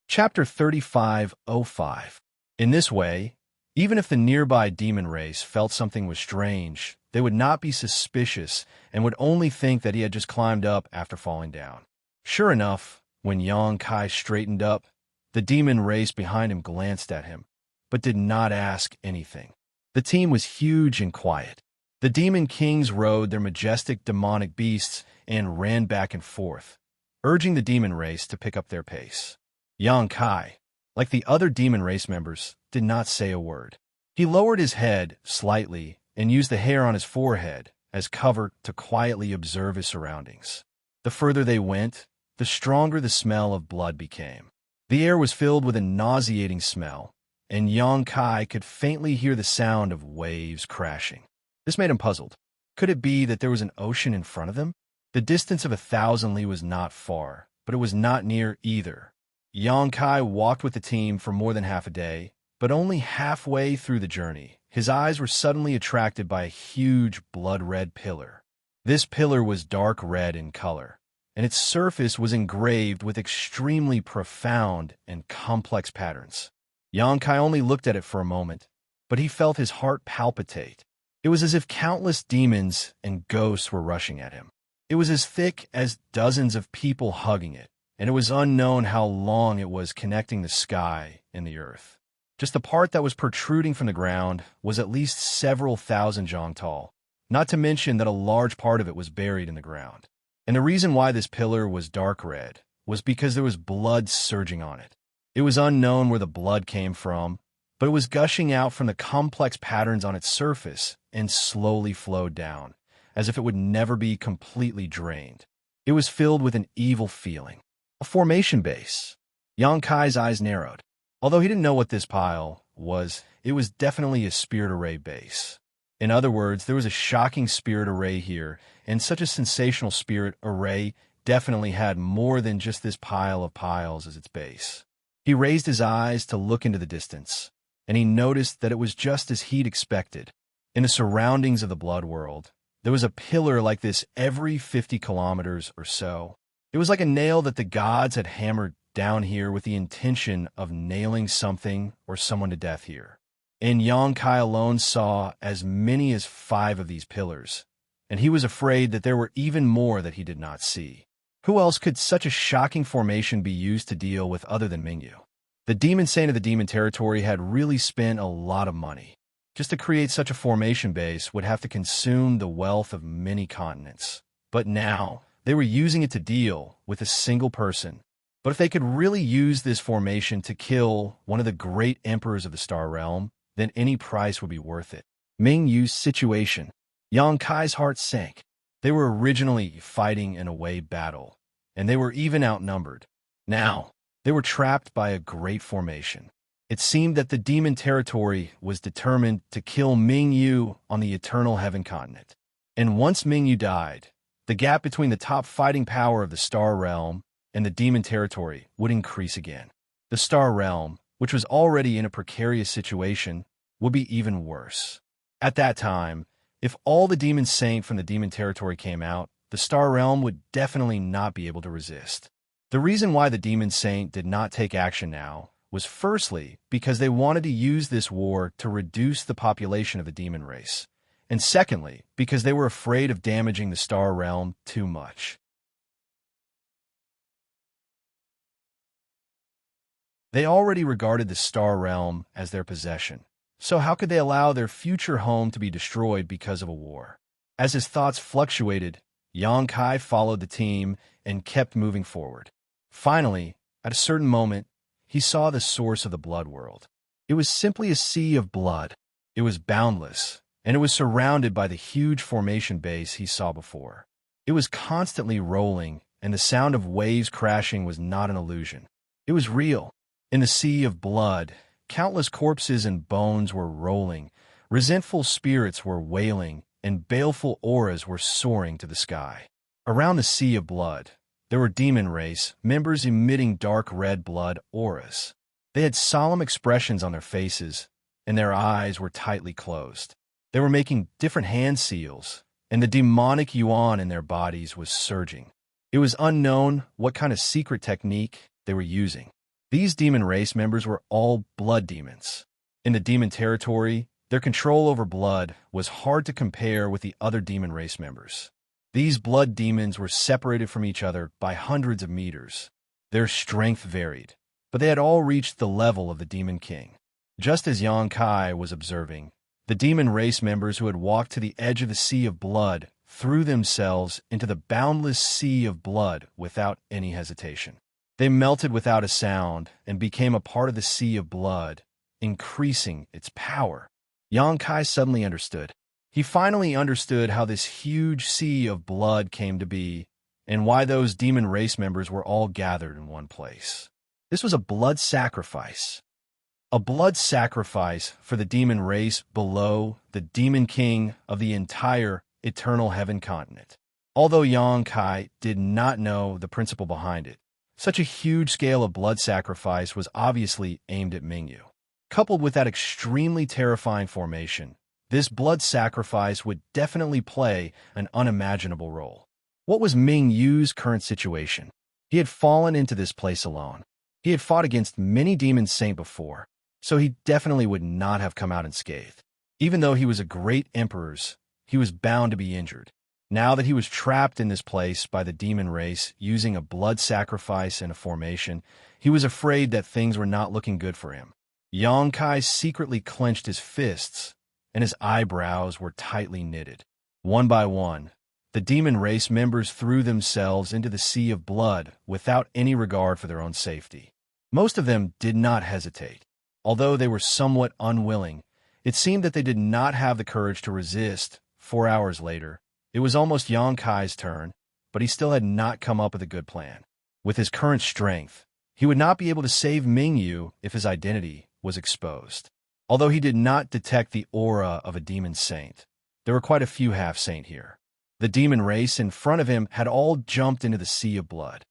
Chapter 35:05. In this way, even if the nearby demon race felt something was strange, they would not be suspicious and would only think that he had just climbed up after falling down. Sure enough, when Xianxia straightened up, the demon race behind him glanced at him, but did not ask anything. The team was huge and quiet. The demon kings rode their majestic demonic beasts and ran back and forth, urging the demon race to pick up their pace. Xianxia, like the other demon race members, did not say a word. He lowered his head slightly and used the hair on his forehead as cover to quietly observe his surroundings. The further they went, the stronger the smell of blood became. The air was filled with a nauseating smell, and Xianxia could faintly hear the sound of waves crashing. This made him puzzled. Could it be that there was an ocean in front of them? The distance of 1,000 li was not far, but it was not near either. Xianxia walked with the team for more than half a day, but only halfway through the journey, his eyes were suddenly attracted by a huge blood-red pillar. This pillar was dark red in color, and its surface was engraved with extremely profound and complex patterns. Xianxia only looked at it for a moment, but he felt his heart palpitate. It was as if countless demons and ghosts were rushing at him. It was as thick as dozens of people hugging it, and it was unknown how long it was connecting the sky and the earth. Just the part that was protruding from the ground was at least several thousand zhang tall, not to mention that a large part of it was buried in the ground. And the reason why this pillar was dark red was because there was blood surging on it. It was unknown where the blood came from, but it was gushing out from the complex patterns on its surface and slowly flowed down, as if it would never be completely drained. It was filled with an evil feeling. A formation base. Xianxia's eyes narrowed. Although he didn't know what this pile was, it was definitely a spirit array base. In other words, there was a shocking spirit array here, and such a sensational spirit array definitely had more than just this pile of piles as its base. He raised his eyes to look into the distance, and he noticed that it was just as he'd expected. In the surroundings of the blood world, there was a pillar like this every 50 kilometers or so. It was like a nail that the gods had hammered down here with the intention of nailing something or someone to death here. And Xianxia alone saw as many as 5 of these pillars, and he was afraid that there were even more that he did not see. Who else could such a shocking formation be used to deal with other than Mingyu? The demon saint of the demon territory had really spent a lot of money. Just to create such a formation base would have to consume the wealth of many continents. But now, they were using it to deal with a single person. But if they could really use this formation to kill one of the great emperors of the Star Realm, then any price would be worth it. Mingyu's situation. Xianxia's heart sank. They were originally fighting an away battle, and they were even outnumbered. Now, they were trapped by a great formation. It seemed that the demon territory was determined to kill Mingyu on the Eternal Heaven continent. And once Mingyu died, the gap between the top fighting power of the Star Realm and the demon territory would increase again. The Star Realm, which was already in a precarious situation, would be even worse. At that time, if all the demon saint from the demon territory came out, the Star Realm would definitely not be able to resist. The reason why the demon saint did not take action now was firstly because they wanted to use this war to reduce the population of the demon race, and secondly because they were afraid of damaging the Star Realm too much. They already regarded the Star Realm as their possession, so how could they allow their future home to be destroyed because of a war? As his thoughts fluctuated, Xianxia followed the team and kept moving forward. Finally, at a certain moment, he saw the source of the blood world. It was simply a sea of blood. It was boundless, and it was surrounded by the huge formation base he saw before. It was constantly rolling, and the sound of waves crashing was not an illusion. It was real. In the sea of blood, countless corpses and bones were rolling, resentful spirits were wailing, and baleful auras were soaring to the sky. Around the sea of blood, there were demon race members emitting dark red blood auras. They had solemn expressions on their faces, and their eyes were tightly closed. They were making different hand seals, and the demonic yuan in their bodies was surging. It was unknown what kind of secret technique they were using. These demon race members were all blood demons. In the demon territory, their control over blood was hard to compare with the other demon race members. These blood demons were separated from each other by hundreds of meters. Their strength varied, but they had all reached the level of the Demon King. Just as Xianxia was observing, the demon race members who had walked to the edge of the sea of blood threw themselves into the boundless sea of blood without any hesitation. They melted without a sound and became a part of the sea of blood, increasing its power. Xianxia suddenly understood. He finally understood how this huge sea of blood came to be and why those demon race members were all gathered in one place. This was a blood sacrifice. A blood sacrifice for the demon race below the demon king of the entire Eternal Heaven continent. Although Xianxia did not know the principle behind it, such a huge scale of blood sacrifice was obviously aimed at Mingyu. Coupled with that extremely terrifying formation, this blood sacrifice would definitely play an unimaginable role. What was Mingyu's current situation? He had fallen into this place alone. He had fought against many demon saints before, so he definitely would not have come out unscathed. Even though he was a great emperor, he was bound to be injured. Now that he was trapped in this place by the demon race using a blood sacrifice and a formation, he was afraid that things were not looking good for him. Xianxia secretly clenched his fists, and his eyebrows were tightly knitted. One by one, the demon race members threw themselves into the sea of blood without any regard for their own safety. Most of them did not hesitate. Although they were somewhat unwilling, it seemed that they did not have the courage to resist. 4 hours later, it was almost Xianxia's turn, but he still had not come up with a good plan. With his current strength, he would not be able to save Mingyu if his identity was exposed. Although he did not detect the aura of a demon saint, there were quite a few half-saint here. The demon race in front of him had all jumped into the sea of blood.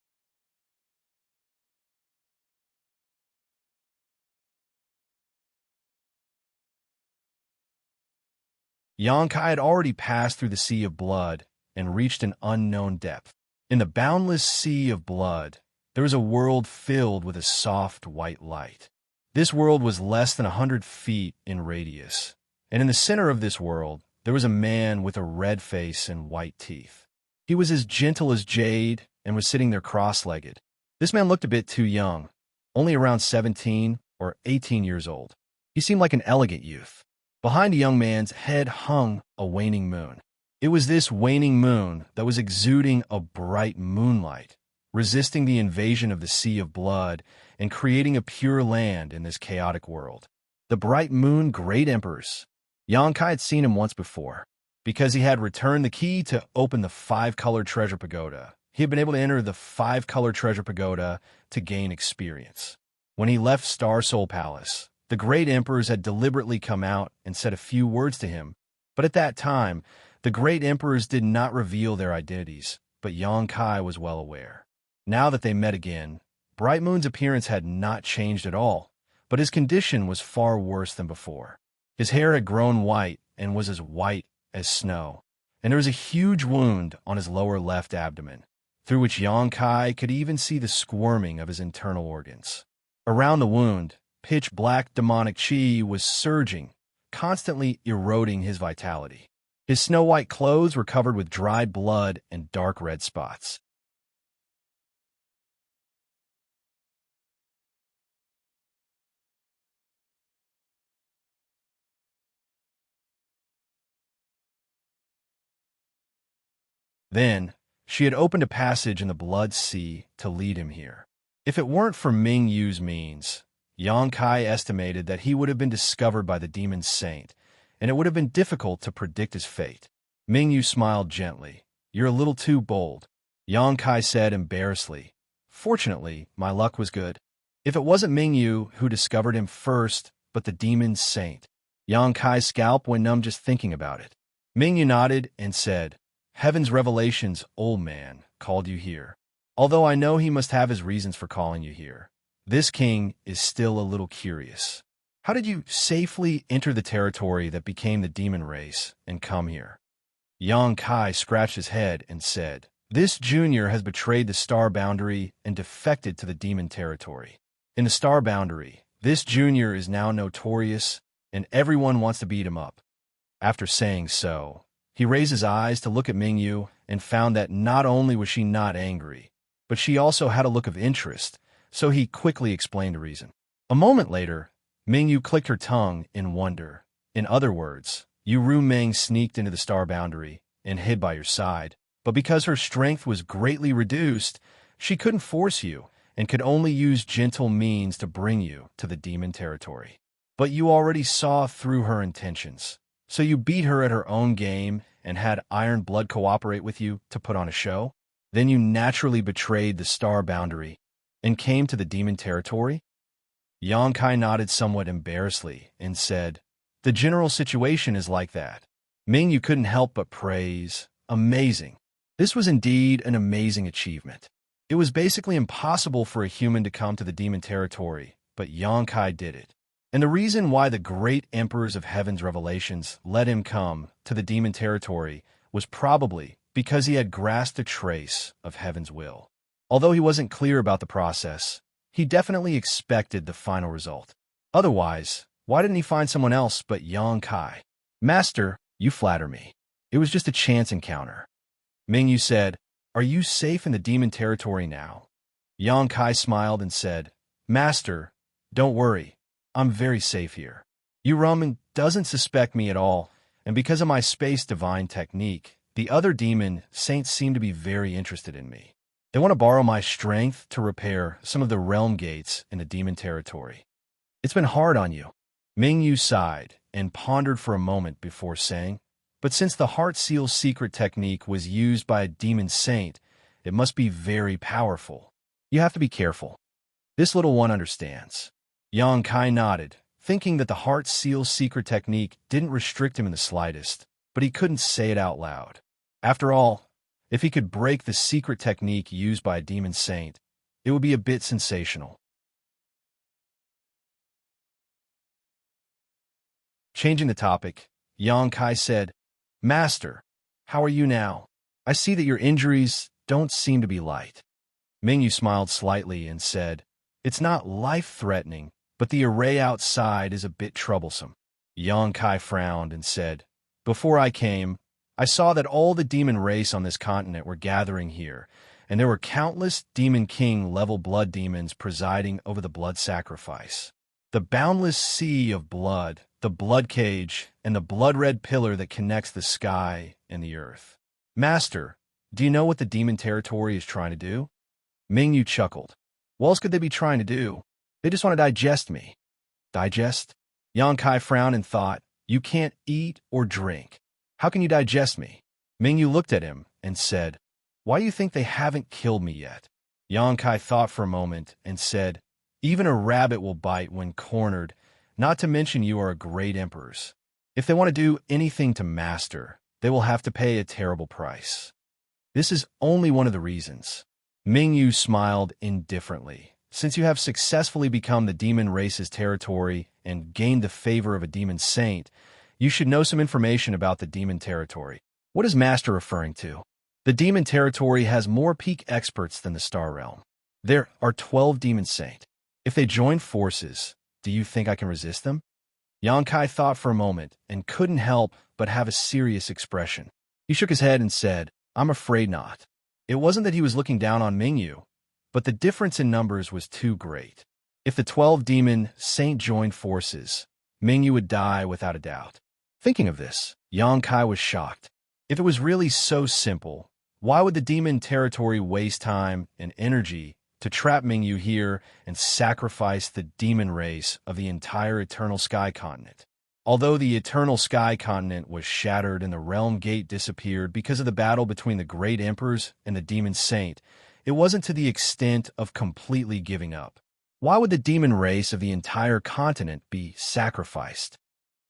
Xianxia had already passed through the sea of blood and reached an unknown depth. In the boundless sea of blood, there was a world filled with a soft white light. This world was less than 100 feet in radius, and in the center of this world, there was a man with a red face and white teeth. He was as gentle as jade and was sitting there cross-legged. This man looked a bit too young, only around 17 or 18 years old. He seemed like an elegant youth. Behind the young man's head hung a waning moon. It was this waning moon that was exuding a bright moonlight, resisting the invasion of the sea of blood and creating a pure land in this chaotic world. The bright moon great emperors. Xianxia had seen him once before. Because he had returned the key to open the 5-color treasure pagoda, he had been able to enter the 5-color treasure pagoda to gain experience. When he left Star Soul Palace, the great emperors had deliberately come out and said a few words to him, but at that time, the great emperors did not reveal their identities, but Xianxia was well aware. Now that they met again, Bright Moon's appearance had not changed at all, but his condition was far worse than before. His hair had grown white and was as white as snow, and there was a huge wound on his lower left abdomen, through which Xianxia could even see the squirming of his internal organs. Around the wound, pitch-black demonic chi was surging, constantly eroding his vitality. His snow-white clothes were covered with dried blood and dark red spots. Then, she had opened a passage in the blood sea to lead him here. If it weren't for Ming Yu's means, Xianxia estimated that he would have been discovered by the demon saint, and it would have been difficult to predict his fate. Ming Yu smiled gently. "You're a little too bold," Xianxia said embarrassedly. "Fortunately, my luck was good. If it wasn't Ming Yu who discovered him first, but the demon saint." Xianxia's scalp went numb just thinking about it. Ming Yu nodded and said, "Heaven's revelations, old man, called you here. Although I know he must have his reasons for calling you here, this king is still a little curious. How did you safely enter the territory that became the demon race and come here?" Xianxia scratched his head and said, "This junior has betrayed the star boundary and defected to the demon territory. In the star boundary, this junior is now notorious, and everyone wants to beat him up." After saying so, he raised his eyes to look at Ming Yu and found that not only was she not angry, but she also had a look of interest, so he quickly explained the reason. A moment later, Ming Yu clicked her tongue in wonder. In other words, Yu Ru Meng sneaked into the star boundary and hid by your side, but because her strength was greatly reduced, she couldn't force you and could only use gentle means to bring you to the demon territory. But you already saw through her intentions, so you beat her at her own game and had Iron Blood cooperate with you to put on a show? Then you naturally betrayed the star boundary and came to the demon territory? Xianxia nodded somewhat embarrassedly and said, "The general situation is like that." Ming Yu couldn't help but praise, "Amazing." This was indeed an amazing achievement. It was basically impossible for a human to come to the demon territory, but Xianxia did it. And the reason why the great emperors of heaven's revelations let him come to the demon territory was probably because he had grasped a trace of heaven's will. Although he wasn't clear about the process, he definitely expected the final result. Otherwise, why didn't he find someone else but Xianxia? "Master, you flatter me. It was just a chance encounter." Ming Yu said, "Are you safe in the demon territory now?" Xianxia smiled and said, "Master, don't worry. I'm very safe here. Yu Rumeng doesn't suspect me at all, and because of my space divine technique, the other demon saints seem to be very interested in me. They want to borrow my strength to repair some of the realm gates in the demon territory. It's been hard on you." Ming Yu sighed and pondered for a moment before saying, "But since the Heart Seal secret technique was used by a demon saint, it must be very powerful. You have to be careful. This little one understands." Xianxia nodded, thinking that the Heart Seal secret technique didn't restrict him in the slightest, but he couldn't say it out loud. After all, if he could break the secret technique used by a demon saint, it would be a bit sensational. Changing the topic, Xianxia said, "Master, how are you now? I see that your injuries don't seem to be light." Mingyu smiled slightly and said, "It's not life-threatening, but the array outside is a bit troublesome." Xianxia frowned and said, "Before I came, I saw that all the demon race on this continent were gathering here, and there were countless Demon King-level blood demons presiding over the blood sacrifice. The boundless sea of blood, the blood cage, and the blood-red pillar that connects the sky and the earth. Master, do you know what the demon territory is trying to do?" Mingyu chuckled. "What else could they be trying to do? They just want to digest me." "Digest?" Xianxia frowned and thought, "You can't eat or drink. How can you digest me?" Mingyu looked at him and said, "Why do you think they haven't killed me yet?" Xianxia thought for a moment and said, "Even a rabbit will bite when cornered, not to mention you are a great emperors. If they want to do anything to Master, they will have to pay a terrible price. This is only one of the reasons." Mingyu smiled indifferently. "Since you have successfully become the demon race's territory and gained the favor of a demon saint, you should know some information about the demon territory." "What is Master referring to?" "The demon territory has more peak experts than the Star Realm. There are 12 demon saints. If they join forces, do you think I can resist them?" Xianxia thought for a moment and couldn't help but have a serious expression. He shook his head and said, "I'm afraid not." It wasn't that he was looking down on Mingyu, but the difference in numbers was too great. If the 12 demon saint joined forces, Mingyu would die without a doubt. Thinking of this, Xianxia was shocked. If it was really so simple, why would the demon territory waste time and energy to trap Mingyu here and sacrifice the demon race of the entire Eternal Sky Continent? Although the Eternal Sky Continent was shattered and the Realm Gate disappeared because of the battle between the Great Emperors and the Demon Saint, it wasn't to the extent of completely giving up. Why would the demon race of the entire continent be sacrificed?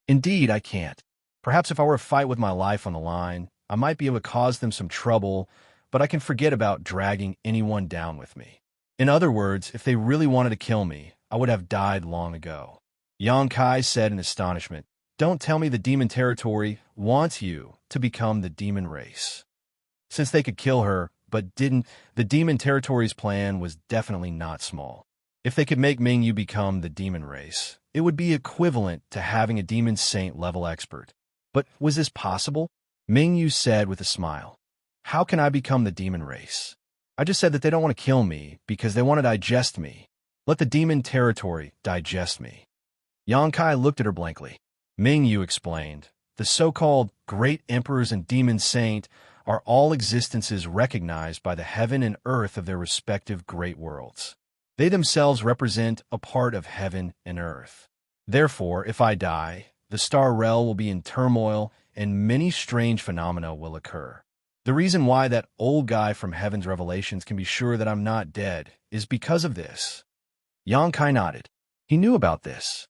Indeed, I can't. Perhaps if I were to fight with my life on the line, I might be able to cause them some trouble, but I can forget about dragging anyone down with me. In other words, if they really wanted to kill me, I would have died long ago." Xianxia said in astonishment, "Don't tell me the demon territory wants you to become the demon race." Since they could kill her, but didn't, the demon territory's plan was definitely not small. If they could make Mingyu become the demon race, it would be equivalent to having a demon saint level expert. But was this possible? Mingyu said with a smile, "How can I become the demon race? I just said that they don't want to kill me because they want to digest me. Let the demon territory digest me." Xianxia looked at her blankly. Mingyu explained, "The so-called Great Emperors and Demon Saint are all existences recognized by the heaven and earth of their respective great worlds. They themselves represent a part of heaven and earth. Therefore, if I die, the star realm will be in turmoil and many strange phenomena will occur. The reason why that old guy from Heaven's Revelations can be sure that I'm not dead is because of this." Xianxia nodded. He knew about this.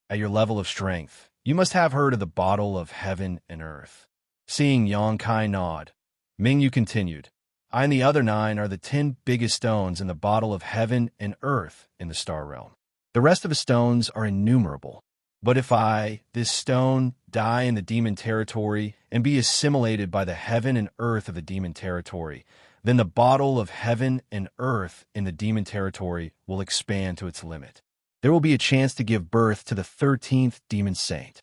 "At your level of strength, you must have heard of the bottle of heaven and earth." Seeing Xianxia nod, Mingyu continued, "I and the other 9 are the 10 biggest stones in the bottle of heaven and earth in the star realm. The rest of the stones are innumerable. But if I, this stone, die in the demon territory and be assimilated by the heaven and earth of the demon territory, then the bottle of heaven and earth in the demon territory will expand to its limit. There will be a chance to give birth to the 13th demon saint."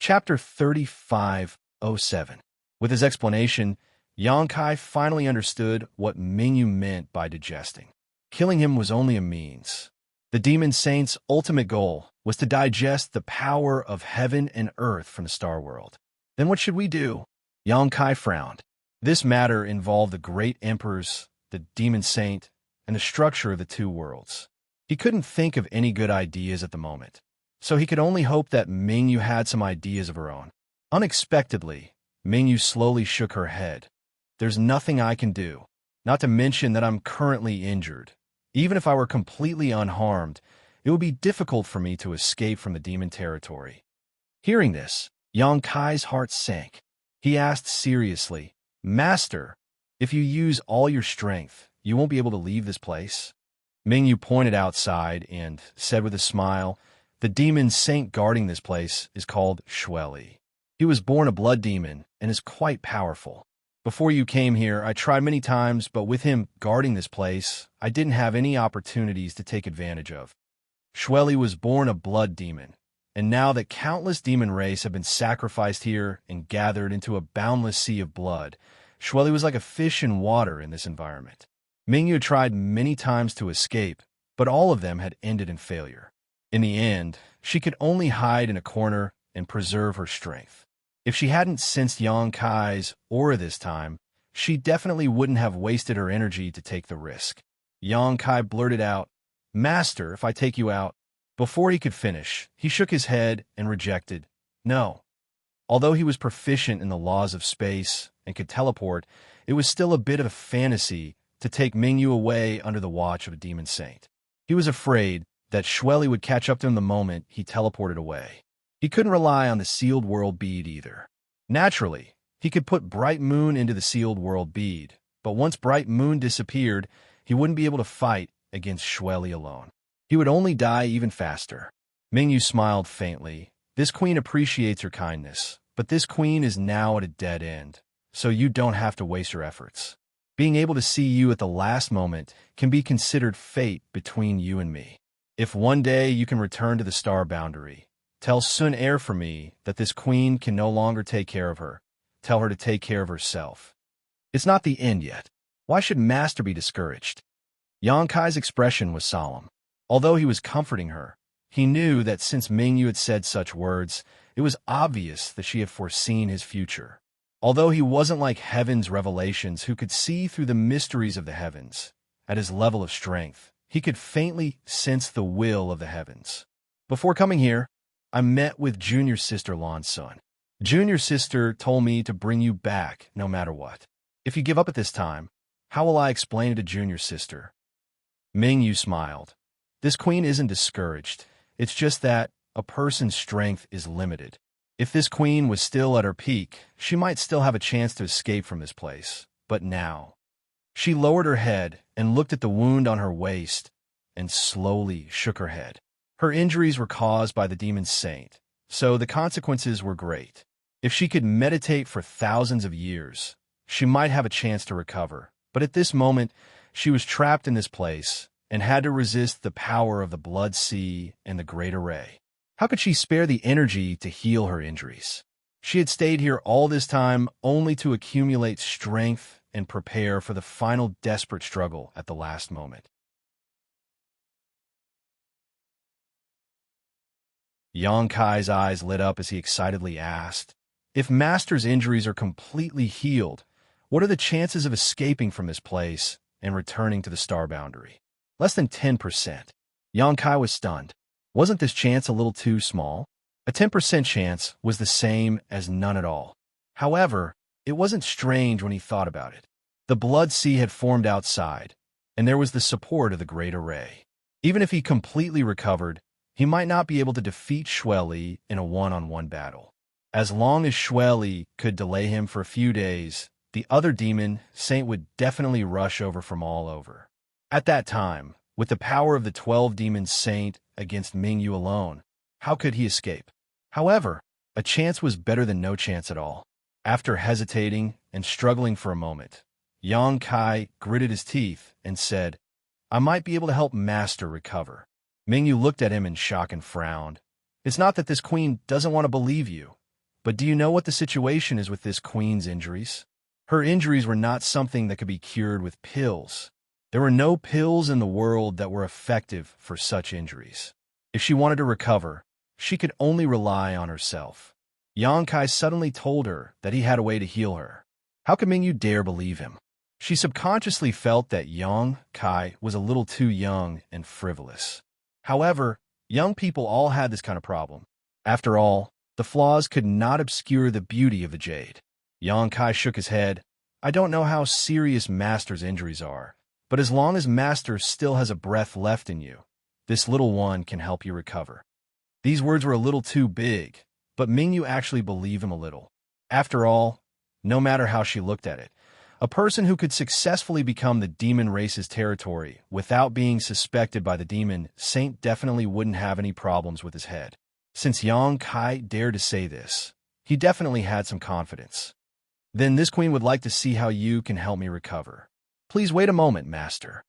Chapter 3507. With his explanation, Xianxia finally understood what Mingyu meant by digesting. Killing him was only a means. The demon saint's ultimate goal was to digest the power of heaven and earth from the star world. "Then what should we do?" Xianxia frowned. This matter involved the great emperors, the demon saint, and the structure of the two worlds. He couldn't think of any good ideas at the moment, so he could only hope that Mingyu had some ideas of her own. Unexpectedly, Mingyu slowly shook her head. "There's nothing I can do, not to mention that I'm currently injured. Even if I were completely unharmed, it would be difficult for me to escape from the demon territory." Hearing this, Xianxia's heart sank. He asked seriously, "Master, if you use all your strength, you won't be able to leave this place?" Mingyu pointed outside and said with a smile, "The demon saint guarding this place is called Xueli. He was born a blood demon and is quite powerful. Before you came here, I tried many times, but with him guarding this place, I didn't have any opportunities to take advantage of. Xueli was born a blood demon, and now that countless demon race have been sacrificed here and gathered into a boundless sea of blood, Xueli was like a fish in water in this environment. Mingyu tried many times to escape, but all of them had ended in failure. In the end, she could only hide in a corner and preserve her strength. If she hadn't sensed Yang Kai's aura this time, she definitely wouldn't have wasted her energy to take the risk. Yang Kai blurted out, "Master, if I take you out..." Before he could finish, he shook his head and rejected, "No." Although he was proficient in the laws of space and could teleport, it was still a bit of a fantasy to take Mingyu away under the watch of a demon saint. He was afraid that Xueli would catch up to him the moment he teleported away. He couldn't rely on the sealed world bead either. Naturally, he could put Bright Moon into the sealed world bead, but once Bright Moon disappeared, he wouldn't be able to fight against Xueli alone. He would only die even faster. Mingyu smiled faintly. "This queen appreciates your kindness, but this queen is now at a dead end, so you don't have to waste your efforts. Being able to see you at the last moment can be considered fate between you and me. If one day you can return to the star boundary, tell Sun Air for me that this queen can no longer take care of her. Tell her to take care of herself. It's not the end yet. Why should Master be discouraged?" Yang Kai's expression was solemn. Although he was comforting her, he knew that since Mingyu had said such words, it was obvious that she had foreseen his future. Although he wasn't like Heaven's revelations who could see through the mysteries of the heavens, at his level of strength, he could faintly sense the will of the heavens. "Before coming here, I met with Junior Sister Lan's son. Junior Sister told me to bring you back no matter what. If you give up at this time, how will I explain it to Junior Sister?" Mingyu smiled. This queen isn't discouraged. It's just that a person's strength is limited. If this queen was still at her peak, she might still have a chance to escape from this place. But now... She lowered her head and looked at the wound on her waist and slowly shook her head. Her injuries were caused by the demon saint, so the consequences were great. If she could meditate for thousands of years, she might have a chance to recover. But at this moment, she was trapped in this place and had to resist the power of the blood sea and the great array. How could she spare the energy to heal her injuries? She had stayed here all this time only to accumulate strength and prepare for the final desperate struggle at the last moment. Yang Kai's eyes lit up as he excitedly asked, "If Master's injuries are completely healed, what are the chances of escaping from this place and returning to the star boundary?" "Less than 10%. Yang Kai was stunned. Wasn't this chance a little too small? A 10% chance was the same as none at all. However, it wasn't strange when he thought about it. The blood sea had formed outside, and there was the support of the great array. Even if he completely recovered, he might not be able to defeat Xueli in a one-on-one battle. As long as Xueli could delay him for a few days, the other demon saint would definitely rush over from all over. At that time, with the power of the 12 demon saint against Mingyu alone, how could he escape? However, a chance was better than no chance at all. After hesitating and struggling for a moment, Yang Kai gritted his teeth and said, "I might be able to help Master recover." Mingyu looked at him in shock and frowned. "It's not that this queen doesn't want to believe you, but do you know what the situation is with this queen's injuries? Her injuries were not something that could be cured with pills. There were no pills in the world that were effective for such injuries. If she wanted to recover, she could only rely on herself." Yang Kai suddenly told her that he had a way to heal her. How could Mingyu dare believe him? She subconsciously felt that Yang Kai was a little too young and frivolous. However, young people all had this kind of problem. After all, the flaws could not obscure the beauty of the jade. Yang Kai shook his head. "I don't know how serious Master's injuries are, but as long as Master still has a breath left in you, this little one can help you recover." These words were a little too big, but Mingyu actually believed him a little. After all, no matter how she looked at it. A person who could successfully become the demon race's territory without being suspected by the demon saint definitely wouldn't have any problems with his head. Since Yang Kai dared to say this, he definitely had some confidence. Then this queen would like to see how you can help me recover. Please wait a moment, master.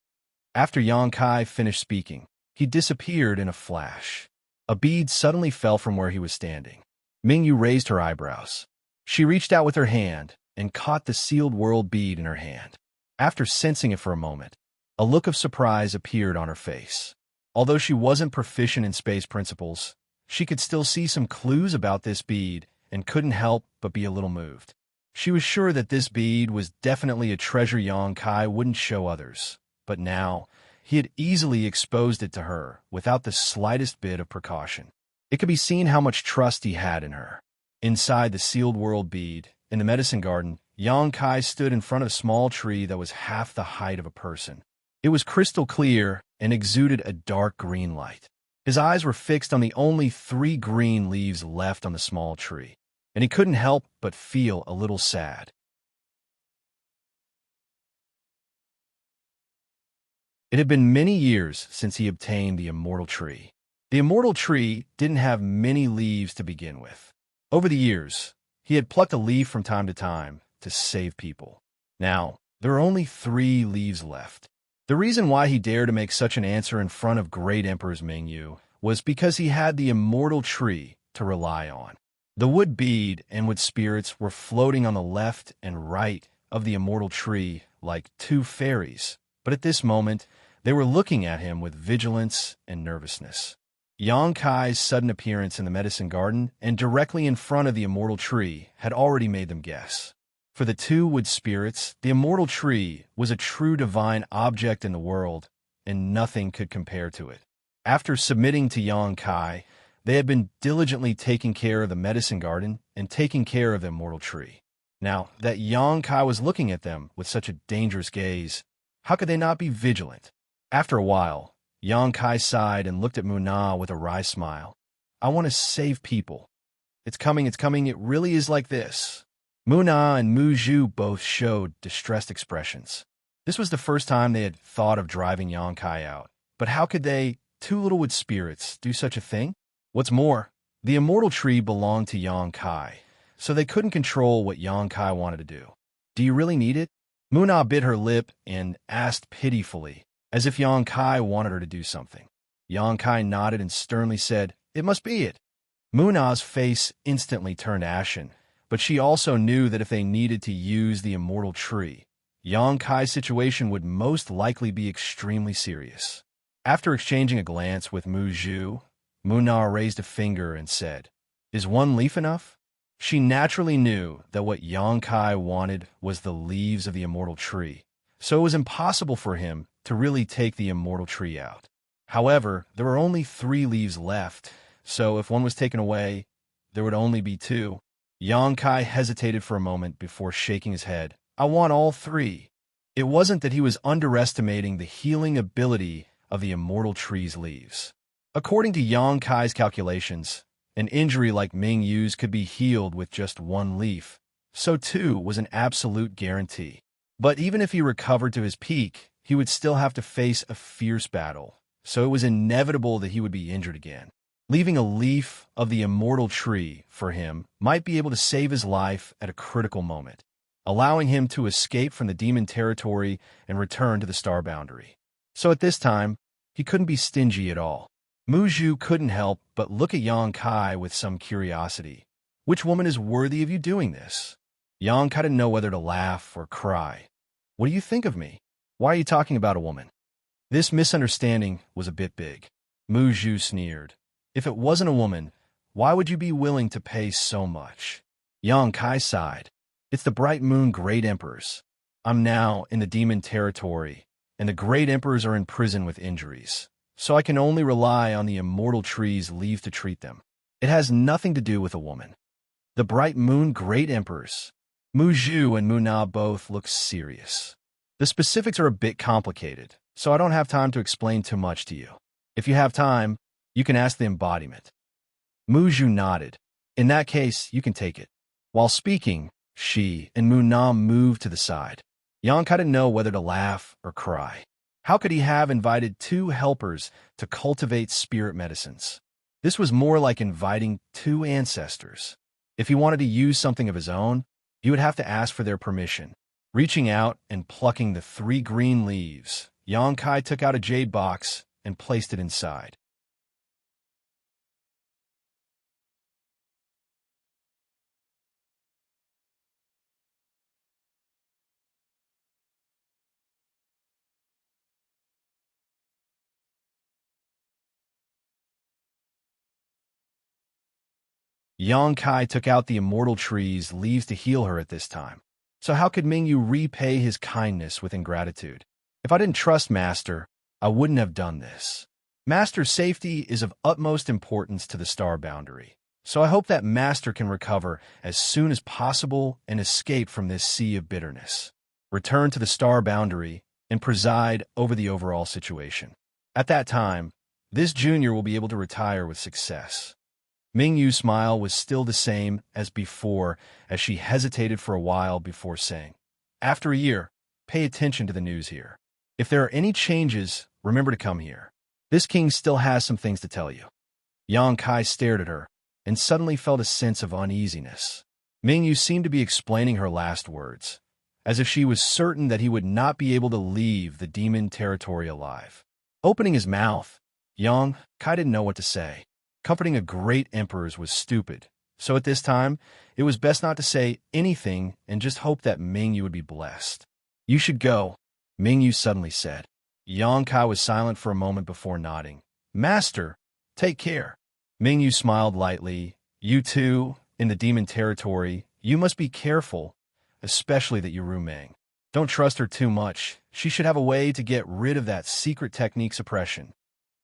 After Yang Kai finished speaking, he disappeared in a flash. A bead suddenly fell from where he was standing. Mingyu raised her eyebrows. She reached out with her hand and caught the sealed world bead in her hand. After sensing it for a moment, a look of surprise appeared on her face. Although she wasn't proficient in space principles, she could still see some clues about this bead and couldn't help but be a little moved. She was sure that this bead was definitely a treasure Yang Kai wouldn't show others, but now he had easily exposed it to her without the slightest bit of precaution. It could be seen how much trust he had in her. Inside the sealed world bead, in the medicine garden, Yang Kai stood in front of a small tree that was half the height of a person. It was crystal clear and exuded a dark green light. His eyes were fixed on the only 3 green leaves left on the small tree, and he couldn't help but feel a little sad. It had been many years since he obtained the immortal tree. The immortal tree didn't have many leaves to begin with. Over the years, he had plucked a leaf from time to time to save people. Now, there are only 3 leaves left. The reason why he dared to make such an answer in front of great Emperor Mingyu was because he had the immortal tree to rely on. The wood bead and wood spirits were floating on the left and right of the immortal tree like 2 fairies, but at this moment, they were looking at him with vigilance and nervousness. Yang Kai's sudden appearance in the medicine garden and directly in front of the immortal tree had already made them guess. For the 2 wood spirits, the immortal tree was a true divine object in the world, and nothing could compare to it. After submitting to Yang Kai, they had been diligently taking care of the medicine garden and taking care of the immortal tree. Now that Yang Kai was looking at them with such a dangerous gaze, how could they not be vigilant? After a while, Yang Kai sighed and looked at Muna with a wry smile. I want to save people. It's coming, it really is like this. Muna and Mu Zhu both showed distressed expressions. This was the first time they had thought of driving Yang Kai out. But how could they, 2 little wood spirits, do such a thing? What's more, the immortal tree belonged to Yang Kai, so they couldn't control what Yang Kai wanted to do. Do you really need it? Muna bit her lip and asked pitifully, as if Yang Kai wanted her to do something. Yang Kai nodded and sternly said, It must be it. Muna's face instantly turned ashen, but she also knew that if they needed to use the immortal tree, Yang Kai's situation would most likely be extremely serious. After exchanging a glance with Mu Zhu, Muna raised a finger and said, Is 1 leaf enough? She naturally knew that what Yang Kai wanted was the leaves of the immortal tree, so it was impossible for him to really take the immortal tree out. However, there were only 3 leaves left, so if 1 was taken away, there would only be 2. Yang Kai hesitated for a moment before shaking his head. I want all 3. It wasn't that he was underestimating the healing ability of the immortal tree's leaves. According to Yang Kai's calculations, an injury like Ming Yu's could be healed with just 1 leaf, so 2 was an absolute guarantee. But even if he recovered to his peak, he would still have to face a fierce battle, so it was inevitable that he would be injured again. Leaving a leaf of the immortal tree for him might be able to save his life at a critical moment, allowing him to escape from the demon territory and return to the star boundary. So at this time, he couldn't be stingy at all. Mu Zhu couldn't help but look at Yang Kai with some curiosity. Which woman is worthy of you doing this? Yang Kai didn't know whether to laugh or cry. What do you think of me? Why are you talking about a woman? This misunderstanding was a bit big. Mu Zhu sneered. If it wasn't a woman, why would you be willing to pay so much? Yang Kai sighed. It's the bright moon great emperors. I'm now in the demon territory, and the great emperors are in prison with injuries, so I can only rely on the immortal tree's leave to treat them. It has nothing to do with a woman. The bright moon great emperors. Mu Zhu and Muna both look serious. The specifics are a bit complicated, so I don't have time to explain too much to you. If you have time, you can ask the embodiment. Mu Zhu nodded. In that case, you can take it. While speaking, She and Munam moved to the side. Yang Kai didn't know whether to laugh or cry. How could he have invited two helpers to cultivate spirit medicines? This was more like inviting two ancestors. If he wanted to use something of his own, he would have to ask for their permission. Reaching out and plucking the 3 green leaves, Yang Kai took out a jade box and placed it inside. Yang Kai took out the immortal tree's leaves to heal her at this time. So how could Mingyu repay his kindness with ingratitude? If I didn't trust Master, I wouldn't have done this. Master's safety is of utmost importance to the star boundary, so I hope that Master can recover as soon as possible and escape from this sea of bitterness. Return to the star boundary and preside over the overall situation. At that time, this junior will be able to retire with success. Mingyu's smile was still the same as before as she hesitated for a while before saying, "After a year, pay attention to the news here. If there are any changes, remember to come here. This king still has some things to tell you." Yang Kai stared at her and suddenly felt a sense of uneasiness. Mingyu seemed to be explaining her last words, as if she was certain that he would not be able to leave the demon territory alive. Opening his mouth, Yang Kai didn't know what to say. Comforting a great emperor was stupid, so at this time, it was best not to say anything and just hope that Mingyu would be blessed. "You should go," Mingyu suddenly said. Yang Kai was silent for a moment before nodding. "Master, take care." Mingyu smiled lightly. "You too, in the demon territory, you must be careful, especially that Yurumeng. Don't trust her too much. She should have a way to get rid of that secret technique suppression."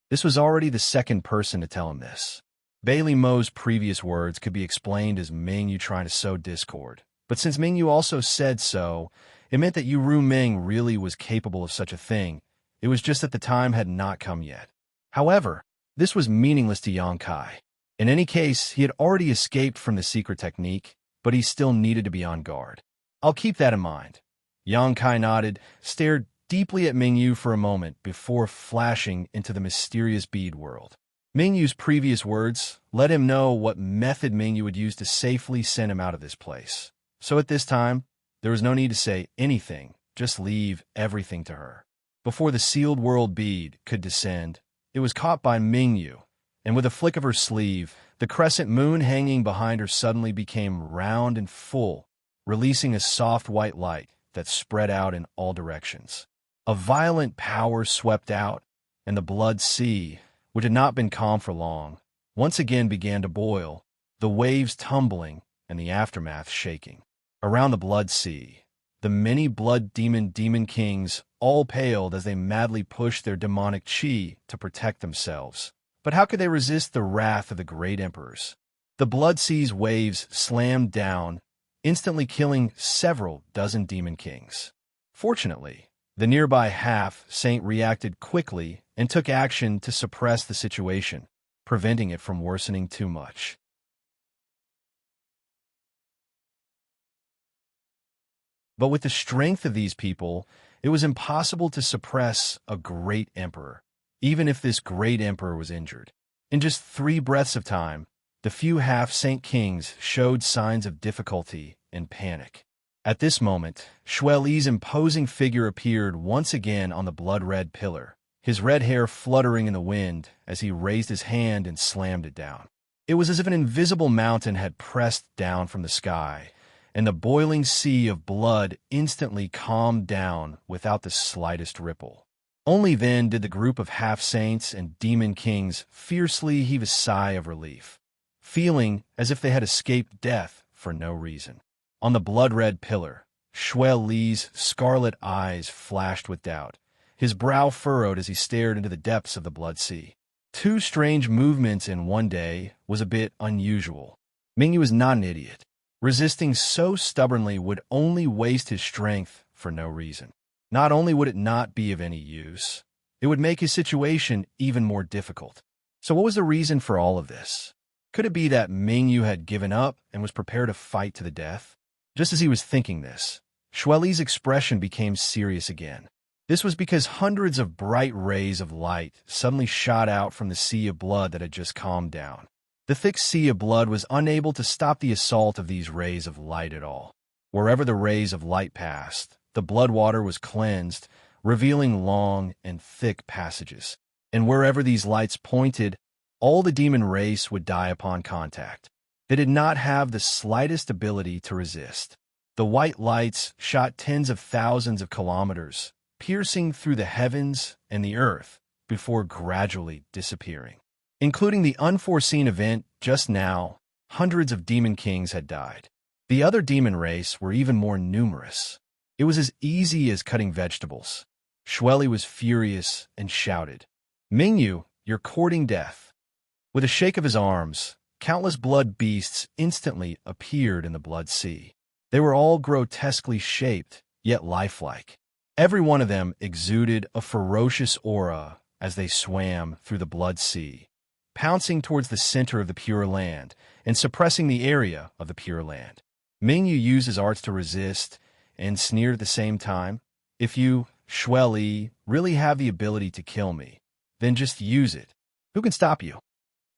This was already the second person to tell him this. Bailey Mo's previous words could be explained as Mingyu trying to sow discord. But since Mingyu also said so, it meant that Yu Ming really was capable of such a thing. It was just that the time had not come yet. However, this was meaningless to Yang Kai. In any case, he had already escaped from the secret technique, but he still needed to be on guard. "I'll keep that in mind." Yang Kai nodded, stared deeply at Mingyu for a moment before flashing into the mysterious bead world. Mingyu's previous words let him know what method Mingyu would use to safely send him out of this place. So at this time, there was no need to say anything, just leave everything to her. Before the sealed world bead could descend, it was caught by Mingyu, and with a flick of her sleeve, the crescent moon hanging behind her suddenly became round and full, releasing a soft white light that spread out in all directions. A violent power swept out, and the blood sea, which had not been calm for long, once again began to boil, the waves tumbling and the aftermath shaking. Around the blood sea, the many blood demon kings all paled as they madly pushed their demonic chi to protect themselves. But how could they resist the wrath of the great emperors? The blood sea's waves slammed down, instantly killing several dozen demon kings. Fortunately, the nearby half-saint reacted quickly and took action to suppress the situation, preventing it from worsening too much. But with the strength of these people, it was impossible to suppress a great emperor, even if this great emperor was injured. In just 3 breaths of time, the few half-saint kings showed signs of difficulty and panic. At this moment, Xue Li's imposing figure appeared once again on the blood-red pillar, his red hair fluttering in the wind as he raised his hand and slammed it down. It was as if an invisible mountain had pressed down from the sky, and the boiling sea of blood instantly calmed down without the slightest ripple. Only then did the group of half-saints and demon kings fiercely heave a sigh of relief, feeling as if they had escaped death for no reason. On the blood-red pillar, Xue Li's scarlet eyes flashed with doubt, his brow furrowed as he stared into the depths of the blood sea. 2 strange movements in one day was a bit unusual. Mingyu was not an idiot. Resisting so stubbornly would only waste his strength for no reason. Not only would it not be of any use, it would make his situation even more difficult. So what was the reason for all of this? Could it be that Mingyu had given up and was prepared to fight to the death? Just as he was thinking this, Xueli's expression became serious again. This was because hundreds of bright rays of light suddenly shot out from the sea of blood that had just calmed down. The thick sea of blood was unable to stop the assault of these rays of light at all. Wherever the rays of light passed, the blood water was cleansed, revealing long and thick passages. And wherever these lights pointed, all the demon race would die upon contact. They did not have the slightest ability to resist. The white lights shot tens of thousands of kilometers, piercing through the heavens and the earth before gradually disappearing. Including the unforeseen event just now, hundreds of demon kings had died. The other demon race were even more numerous. It was as easy as cutting vegetables. Xueli was furious and shouted, "Mingyu, you're courting death." With a shake of his arms, countless blood beasts instantly appeared in the blood sea. They were all grotesquely shaped, yet lifelike. Every one of them exuded a ferocious aura as they swam through the blood sea, pouncing towards the center of the Pure Land and suppressing the area of the Pure Land. Mingyu used his arts to resist and sneered at the same time. "If you, Xueli, really have the ability to kill me, then just use it. Who can stop you?"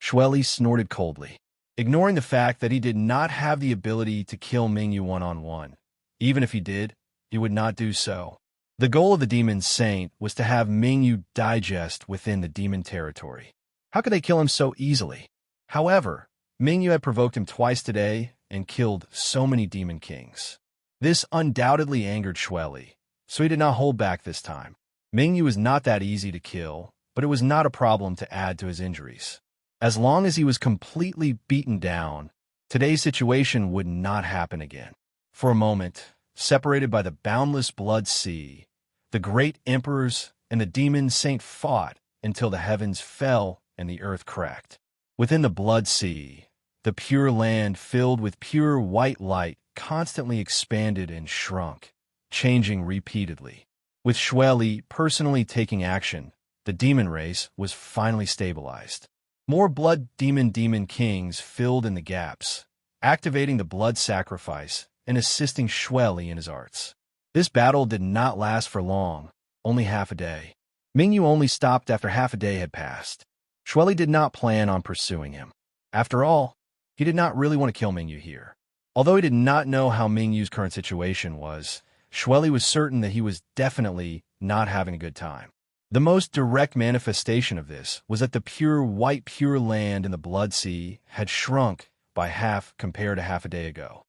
Xueli snorted coldly, ignoring the fact that he did not have the ability to kill Mingyu one-on-one. Even if he did, he would not do so. The goal of the demon saint was to have Mingyu digest within the demon territory. How could they kill him so easily? However, Mingyu had provoked him twice today and killed so many demon kings. This undoubtedly angered Xueli, so he did not hold back this time. Mingyu was not that easy to kill, but it was not a problem to add to his injuries. As long as he was completely beaten down, today's situation would not happen again. For a moment, separated by the boundless blood sea, the great emperors and the demon saint fought until the heavens fell and the earth cracked. Within the blood sea, the Pure Land filled with pure white light constantly expanded and shrunk, changing repeatedly. With Xueli personally taking action, the demon race was finally stabilized. More blood demon kings filled in the gaps, activating the blood sacrifice and assisting Xueli in his arts. This battle did not last for long, only half a day. Mingyu only stopped after half a day had passed. Xueli did not plan on pursuing him. After all, he did not really want to kill Mingyu here. Although he did not know how Mingyu's current situation was, Xueli was certain that he was definitely not having a good time. The most direct manifestation of this was that the pure white Pure Land in the blood sea had shrunk by half compared to half a day ago.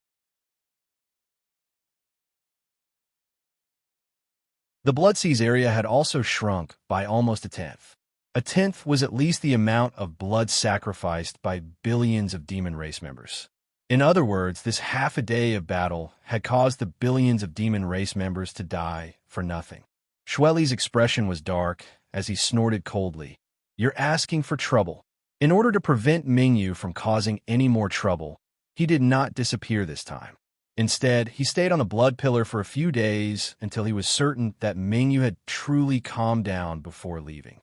The blood sea's area had also shrunk by almost a tenth. A tenth was at least the amount of blood sacrificed by billions of demon race members. In other words, this half a day of battle had caused the billions of demon race members to die for nothing. Xueli's expression was dark as he snorted coldly. "You're asking for trouble." In order to prevent Mingyu from causing any more trouble, he did not disappear this time. Instead, he stayed on the blood pillar for a few days until he was certain that Mingyu had truly calmed down before leaving.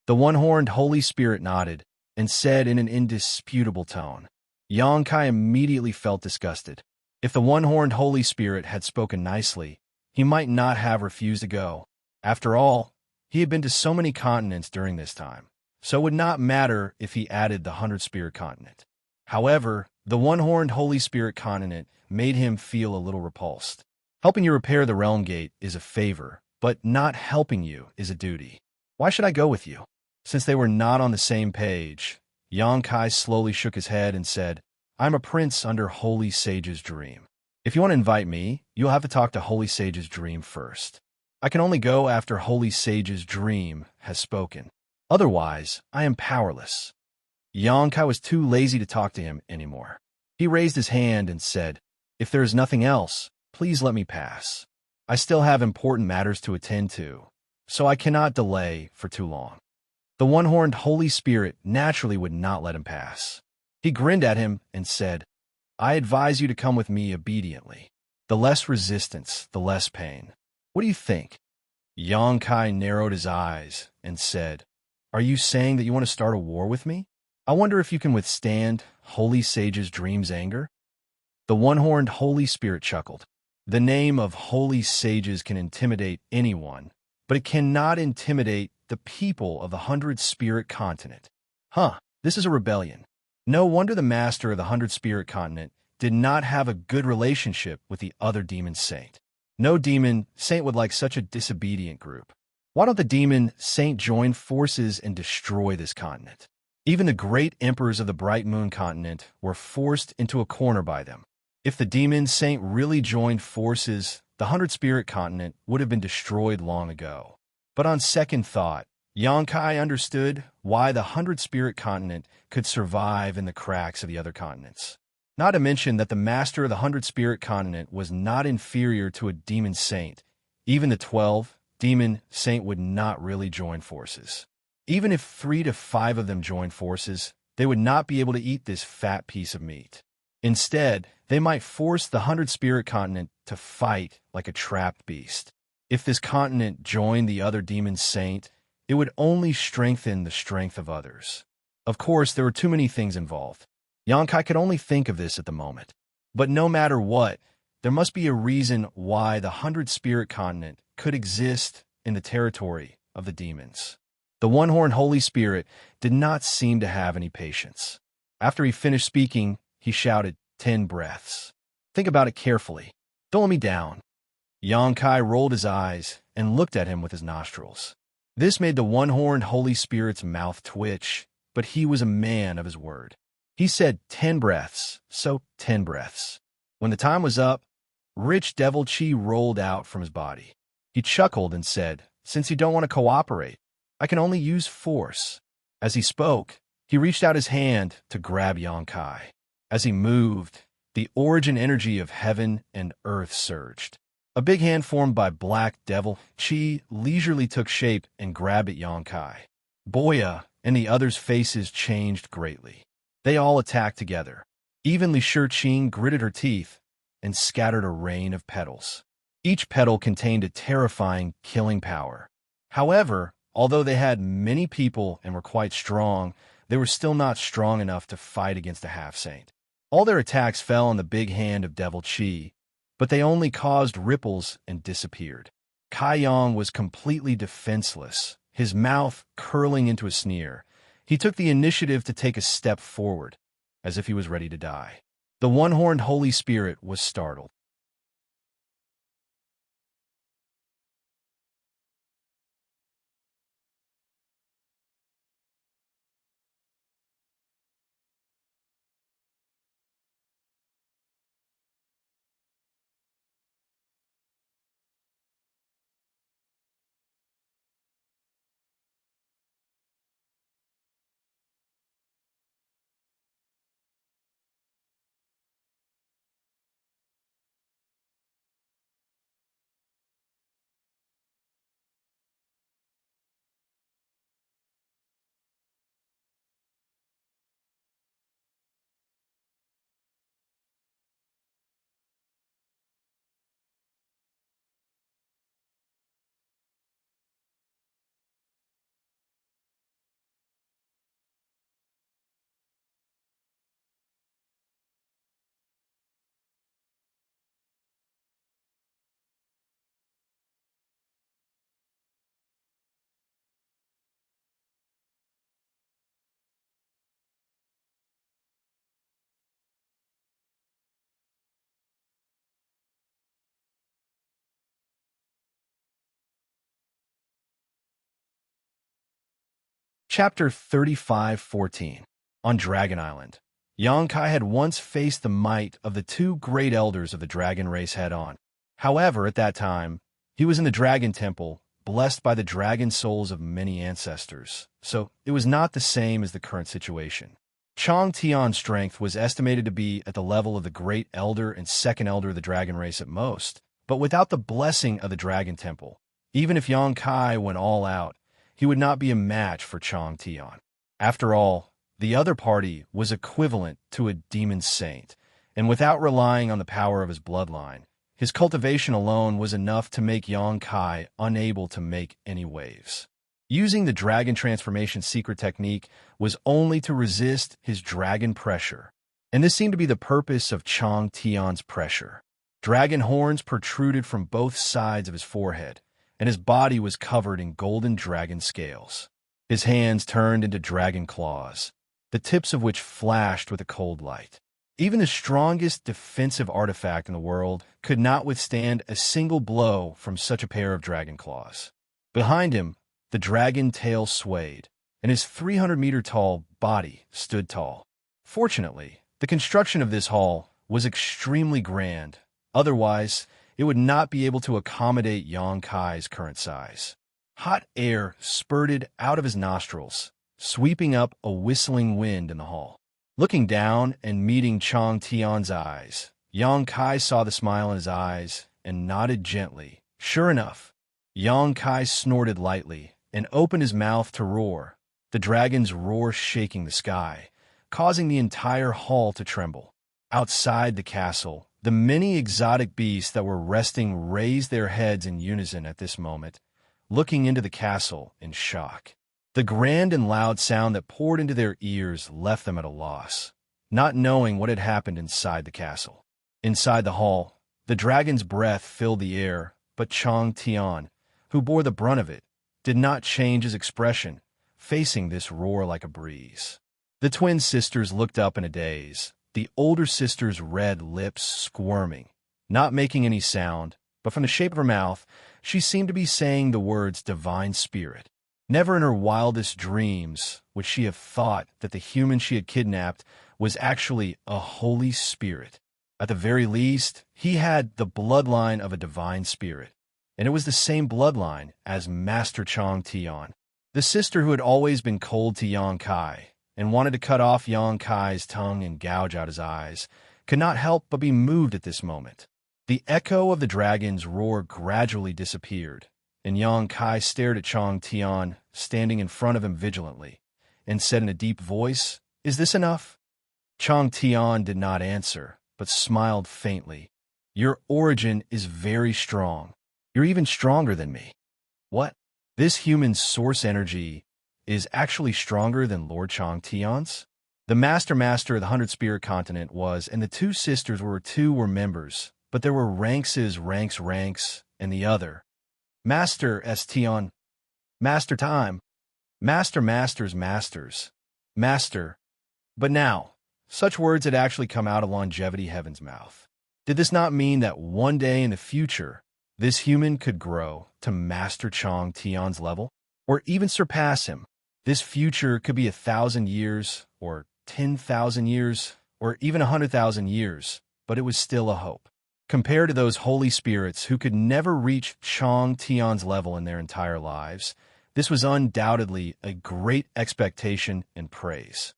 The one-horned Holy Spirit nodded and said in an indisputable tone. Xianxia immediately felt disgusted. If the one-horned Holy Spirit had spoken nicely, he might not have refused to go. After all, he had been to so many continents during this time, so it would not matter if he added the 100-spirit continent. However, the one-horned Holy Spirit continent made him feel a little repulsed. Helping you repair the realm gate is a favor, but not helping you is a duty. Why should I go with you? Since they were not on the same page, Xianxia slowly shook his head and said, "I'm a prince under Holy Sage's dream. If you want to invite me, you'll have to talk to Holy Sage's dream first. I can only go after Holy Sage's dream has spoken. Otherwise, I am powerless. Xianxia was too lazy to talk to him anymore. He raised his hand and said, "If there is nothing else, please let me pass. I still have important matters to attend to, so I cannot delay for too long." The one-horned Holy Spirit naturally would not let him pass. He grinned at him and said, "I advise you to come with me obediently. The less resistance, the less pain. What do you think?" Xianxia narrowed his eyes and said, "Are you saying that you want to start a war with me? I wonder if you can withstand Holy Sage's dream's anger?" The one-horned Holy Spirit chuckled. The name of Holy Sages can intimidate anyone, but it cannot intimidate the people of the 100-Spirit continent. This is a rebellion. No wonder the master of the 100-Spirit continent did not have a good relationship with the other demon saint. No demon saint would like such a disobedient group. Why don't the demon saint join forces and destroy this continent? Even the great emperors of the Bright Moon continent were forced into a corner by them. If the demon saint really joined forces, the 100-Spirit continent would have been destroyed long ago. But on second thought, Xianxia understood why the 100-Spirit continent could survive in the cracks of the other continents. Not to mention that the master of the 100-Spirit continent was not inferior to a demon saint. Even the 12 demon saint would not really join forces. Even if 3 to 5 of them joined forces, they would not be able to eat this fat piece of meat. Instead, they might force the 100-Spirit continent to fight like a trapped beast. If this continent joined the other demon saint, it would only strengthen the strength of others. Of course, there were too many things involved. Xianxia could only think of this at the moment. But no matter what, there must be a reason why the 100-Spirit continent could exist in the territory of the demons. The one-horned Holy Spirit did not seem to have any patience. After he finished speaking, he shouted, 10 breaths. Think about it carefully. Don't let me down. Xianxia rolled his eyes and looked at him with his nostrils. This made the one-horned Holy Spirit's mouth twitch, but he was a man of his word. He said 10 breaths, so 10 breaths. When the time was up, rich devil chi rolled out from his body. He chuckled and said, "Since you don't want to cooperate, I can only use force." As he spoke, he reached out his hand to grab Xianxia. As he moved, the origin energy of heaven and earth surged. A big hand formed by black devil chi leisurely took shape and grabbed at Xianxia. Boya and the others' faces changed greatly. They all attacked together. Even Li Shiqing gritted her teeth and scattered a rain of petals. Each petal contained a terrifying, killing power. However, although they had many people and were quite strong, they were still not strong enough to fight against a half-saint. All their attacks fell on the big hand of Devil Chi, but they only caused ripples and disappeared. Kai Yang was completely defenseless, his mouth curling into a sneer. He took the initiative to take a step forward, as if he was ready to die. The one-horned Holy Spirit was startled. Chapter 35:14 On Dragon Island. Yangkai had once faced the might of the two great elders of the dragon race head-on. However, at that time, he was in the Dragon Temple, blessed by the dragon souls of many ancestors, so it was not the same as the current situation. Chang Tian's strength was estimated to be at the level of the Great Elder and Second Elder of the Dragon race at most, but without the blessing of the Dragon Temple, even if Yangkai went all out, he would not be a match for Chang Tian. After all, the other party was equivalent to a demon saint, and without relying on the power of his bloodline, his cultivation alone was enough to make Yangkai unable to make any waves. Using the dragon transformation secret technique was only to resist his dragon pressure, and this seemed to be the purpose of Chang Tian's pressure. Dragon horns protruded from both sides of his forehead, and his body was covered in golden dragon scales. His hands turned into dragon claws, the tips of which flashed with a cold light. Even the strongest defensive artifact in the world could not withstand a single blow from such a pair of dragon claws. Behind him, the dragon tail swayed, and his 300-meter-tall body stood tall. Fortunately, the construction of this hall was extremely grand. Otherwise, it would not be able to accommodate Yangkai's current size. Hot air spurted out of his nostrils, sweeping up a whistling wind in the hall. Looking down and meeting Chang Tian's eyes, Yangkai saw the smile in his eyes and nodded gently. Sure enough, Yangkai snorted lightly and opened his mouth to roar, the dragon's roar shaking the sky, causing the entire hall to tremble. Outside the castle, the many exotic beasts that were resting raised their heads in unison at this moment, looking into the castle in shock. The grand and loud sound that poured into their ears left them at a loss, not knowing what had happened inside the castle. Inside the hall, the dragon's breath filled the air, but Chang Tian, who bore the brunt of it, did not change his expression, facing this roar like a breeze. The twin sisters looked up in a daze, the older sister's red lips squirming, not making any sound, but from the shape of her mouth, she seemed to be saying the words divine spirit. Never in her wildest dreams would she have thought that the human she had kidnapped was actually a holy spirit. At the very least, he had the bloodline of a divine spirit, and it was the same bloodline as Master Chang Tian. The sister who had always been cold to Yangkai and wanted to cut off Yangkai's tongue and gouge out his eyes, could not help but be moved at this moment. The echo of the dragon's roar gradually disappeared, and Yangkai stared at Chang Tian, standing in front of him vigilantly, and said in a deep voice, "Is this enough?" Chang Tian did not answer, but smiled faintly. "Your origin is very strong. You're even stronger than me." "What? This human source energy is actually stronger than Lord Chang Tian's?" The Master of the 100 Spirit Continent was, and the two sisters were members, but there were ranks, and the other. Master Tian. Master Time. Masters. Master. But now, such words had actually come out of Longevity Heaven's mouth. Did this not mean that one day in the future, this human could grow to Master Chang Tian's level, or even surpass him? This future could be 1,000 years, or 10,000 years, or even 100,000 years, but it was still a hope. Compared to those holy spirits who could never reach Chang Tian's level in their entire lives, this was undoubtedly a great expectation and praise.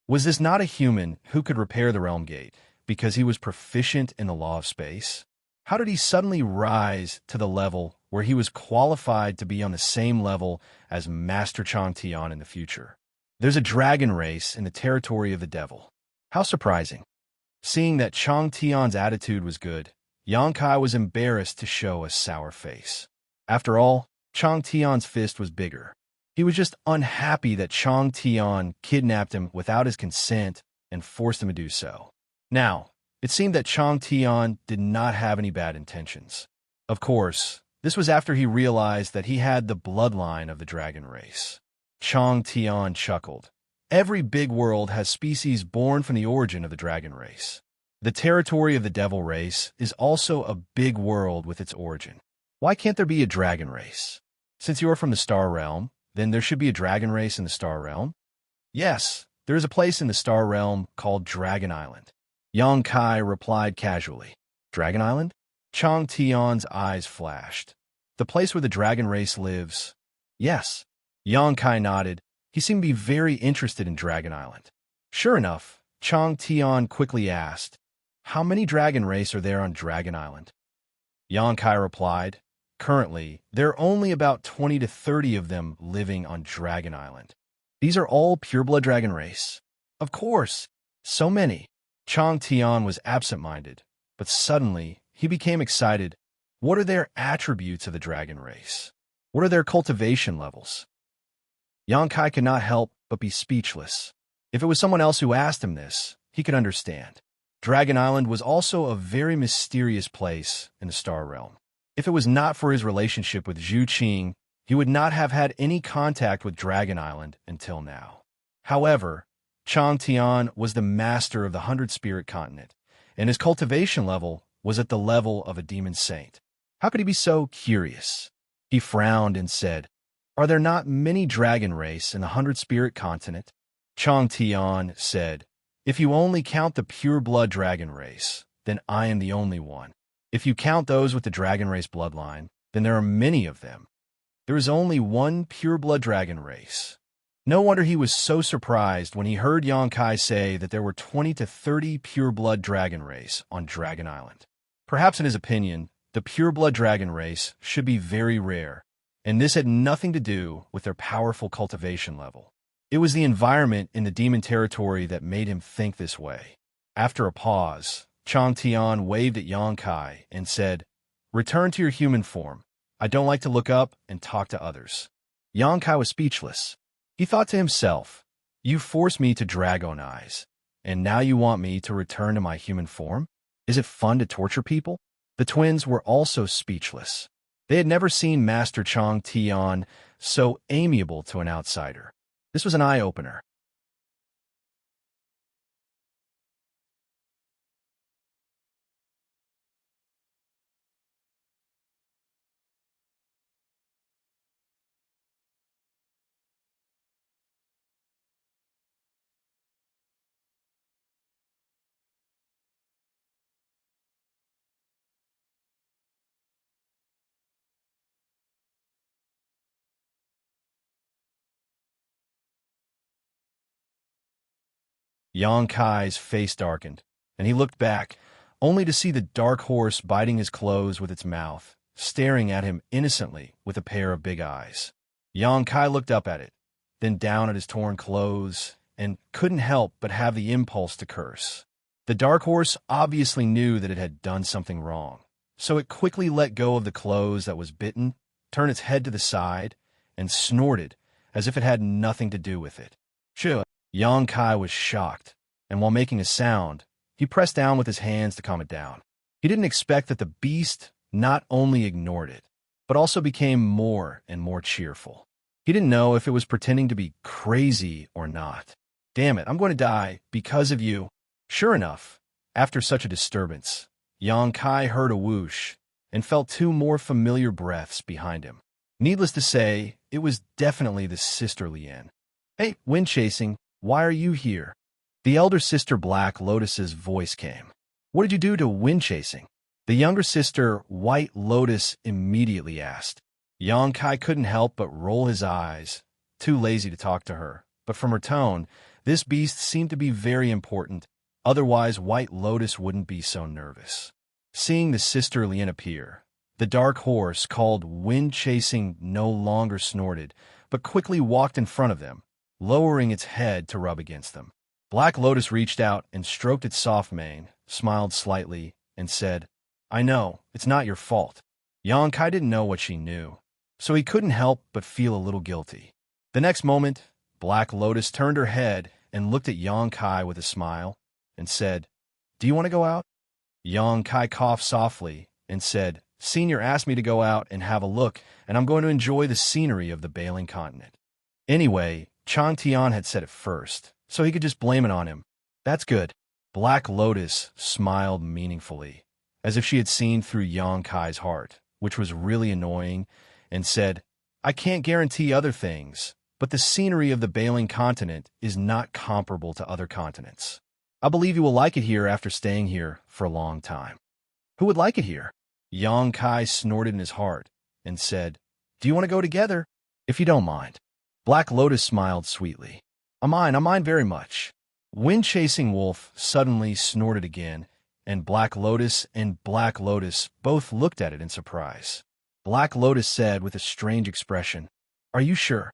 Was this not a human who could repair the Realm Gate because he was proficient in the law of space? How did he suddenly rise to the level where he was qualified to be on the same level as Master Chang Tian in the future? There's a dragon race in the territory of the devil. How surprising. Seeing that Chang Tian's attitude was good, Yangkai was embarrassed to show a sour face. After all, Chang Tian's fist was bigger. He was just unhappy that Chang Tian kidnapped him without his consent and forced him to do so. Now, it seemed that Chang Tian did not have any bad intentions. Of course, this was after he realized that he had the bloodline of the dragon race. Chang Tian chuckled. Every big world has species born from the origin of the dragon race. The territory of the devil race is also a big world with its origin. Why can't there be a dragon race? Since you are from the star realm, then there should be a dragon race in the Star Realm? Yes, there is a place in the Star Realm called Dragon Island. Yang Kai replied casually. Dragon Island? Chang Tian's eyes flashed. The place where the dragon race lives? Yes. Yang Kai nodded. He seemed to be very interested in Dragon Island. Sure enough, Chang Tian quickly asked, how many dragon race are there on Dragon Island? Yang Kai replied, currently, there are only about 20 to 30 of them living on Dragon Island. These are all pureblood dragon race. Of course, so many. Chang Tian was absent-minded, but suddenly he became excited. What are their attributes of the dragon race? What are their cultivation levels? Yang Kai could not help but be speechless. If it was someone else who asked him this, he could understand. Dragon Island was also a very mysterious place in the Star Realm. If it was not for his relationship with Zhu Qing, he would not have had any contact with Dragon Island until now. However, Chang Tian was the master of the 100-spirit continent, and his cultivation level was at the level of a demon saint. How could he be so curious? He frowned and said, are there not many dragon race in the 100-spirit continent? Chang Tian said, if you only count the pure-blood dragon race, then I am the only one. If you count those with the dragon race bloodline, then there are many of them. There is only one pure-blood dragon race. No wonder he was so surprised when he heard Yang Kai say that there were 20 to 30 pure-blood dragon race on Dragon Island. Perhaps in his opinion, the pure-blood dragon race should be very rare, and this had nothing to do with their powerful cultivation level. It was the environment in the demon territory that made him think this way. After a pause, Chang Tian waved at Yang Kai and said, return to your human form. I don't like to look up and talk to others. Yang Kai was speechless. He thought to himself, you forced me to dragonize, and now you want me to return to my human form? Is it fun to torture people? The twins were also speechless. They had never seen Master Chang Tian so amiable to an outsider. This was an eye-opener. Yang Kai's face darkened, and he looked back, only to see the dark horse biting his clothes with its mouth, staring at him innocently with a pair of big eyes. Yang Kai looked up at it, then down at his torn clothes, and couldn't help but have the impulse to curse. The dark horse obviously knew that it had done something wrong, so it quickly let go of the clothes that was bitten, turned its head to the side, and snorted as if it had nothing to do with it. Shoo! Yang Kai was shocked, and while making a sound, he pressed down with his hands to calm it down. He didn't expect that the beast not only ignored it, but also became more and more cheerful. He didn't know if it was pretending to be crazy or not. Damn it, I'm going to die because of you. Sure enough, after such a disturbance, Yang Kai heard a whoosh and felt two more familiar breaths behind him. Needless to say, it was definitely the sister Lian. Hey, wind chasing, why are you here? The elder sister Black Lotus's voice came. What did you do to wind chasing? The younger sister White Lotus immediately asked. Yang Kai couldn't help but roll his eyes, too lazy to talk to her, but from her tone, this beast seemed to be very important, otherwise White Lotus wouldn't be so nervous. Seeing the sister Lian appear, the dark horse called Wind Chasing no longer snorted, but quickly walked in front of them, lowering its head to rub against them. Black Lotus reached out and stroked its soft mane, smiled slightly, and said, I know, it's not your fault. Yang Kai didn't know what she knew, so he couldn't help but feel a little guilty. The next moment, Black Lotus turned her head and looked at Yang Kai with a smile, and said, Do you want to go out? Yang Kai coughed softly and said, Senior asked me to go out and have a look, and I'm going to enjoy the scenery of the Bailing Continent. Anyway, Chang Tian had said it first, so he could just blame it on him. That's good. Black Lotus smiled meaningfully, as if she had seen through Yang Kai's heart, which was really annoying, and said, I can't guarantee other things, but the scenery of the Bailing continent is not comparable to other continents. I believe you will like it here after staying here for a long time. Who would like it here? Yang Kai snorted in his heart and said, Do you want to go together? If you don't mind. Black Lotus smiled sweetly. I mind very much. Wind-chasing wolf suddenly snorted again, and Black Lotus both looked at it in surprise. Black Lotus said with a strange expression, Are you sure?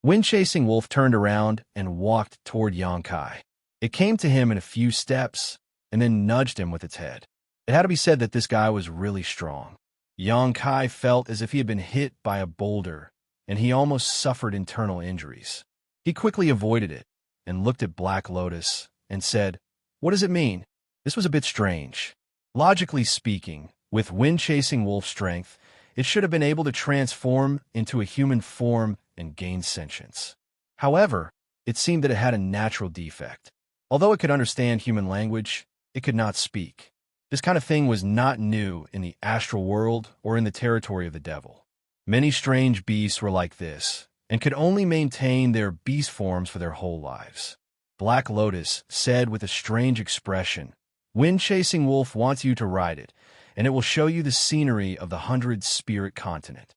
Wind-chasing wolf turned around and walked toward Yang Kai. It came to him in a few steps and then nudged him with its head. It had to be said that this guy was really strong. Yang Kai felt as if he had been hit by a boulder, and he almost suffered internal injuries. He quickly avoided it and looked at Black Lotus and said, What does it mean? This was a bit strange. Logically speaking, with wind-chasing wolf strength, it should have been able to transform into a human form and gain sentience. However, it seemed that it had a natural defect. Although it could understand human language, it could not speak. This kind of thing was not new in the astral world or in the territory of the devil. Many strange beasts were like this, and could only maintain their beast forms for their whole lives. Black Lotus said with a strange expression, Wind-chasing wolf wants you to ride it, and it will show you the scenery of the 100-spirit continent.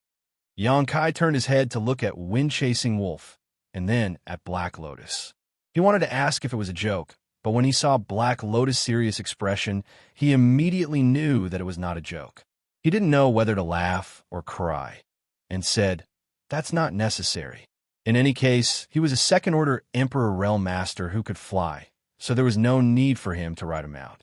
Yang Kai turned his head to look at Wind-chasing wolf, and then at Black Lotus. He wanted to ask if it was a joke, but when he saw Black Lotus' serious expression, he immediately knew that it was not a joke. He didn't know whether to laugh or cry, and said, That's not necessary. In any case, he was a second-order Emperor Realm Master who could fly, so there was no need for him to ride him out.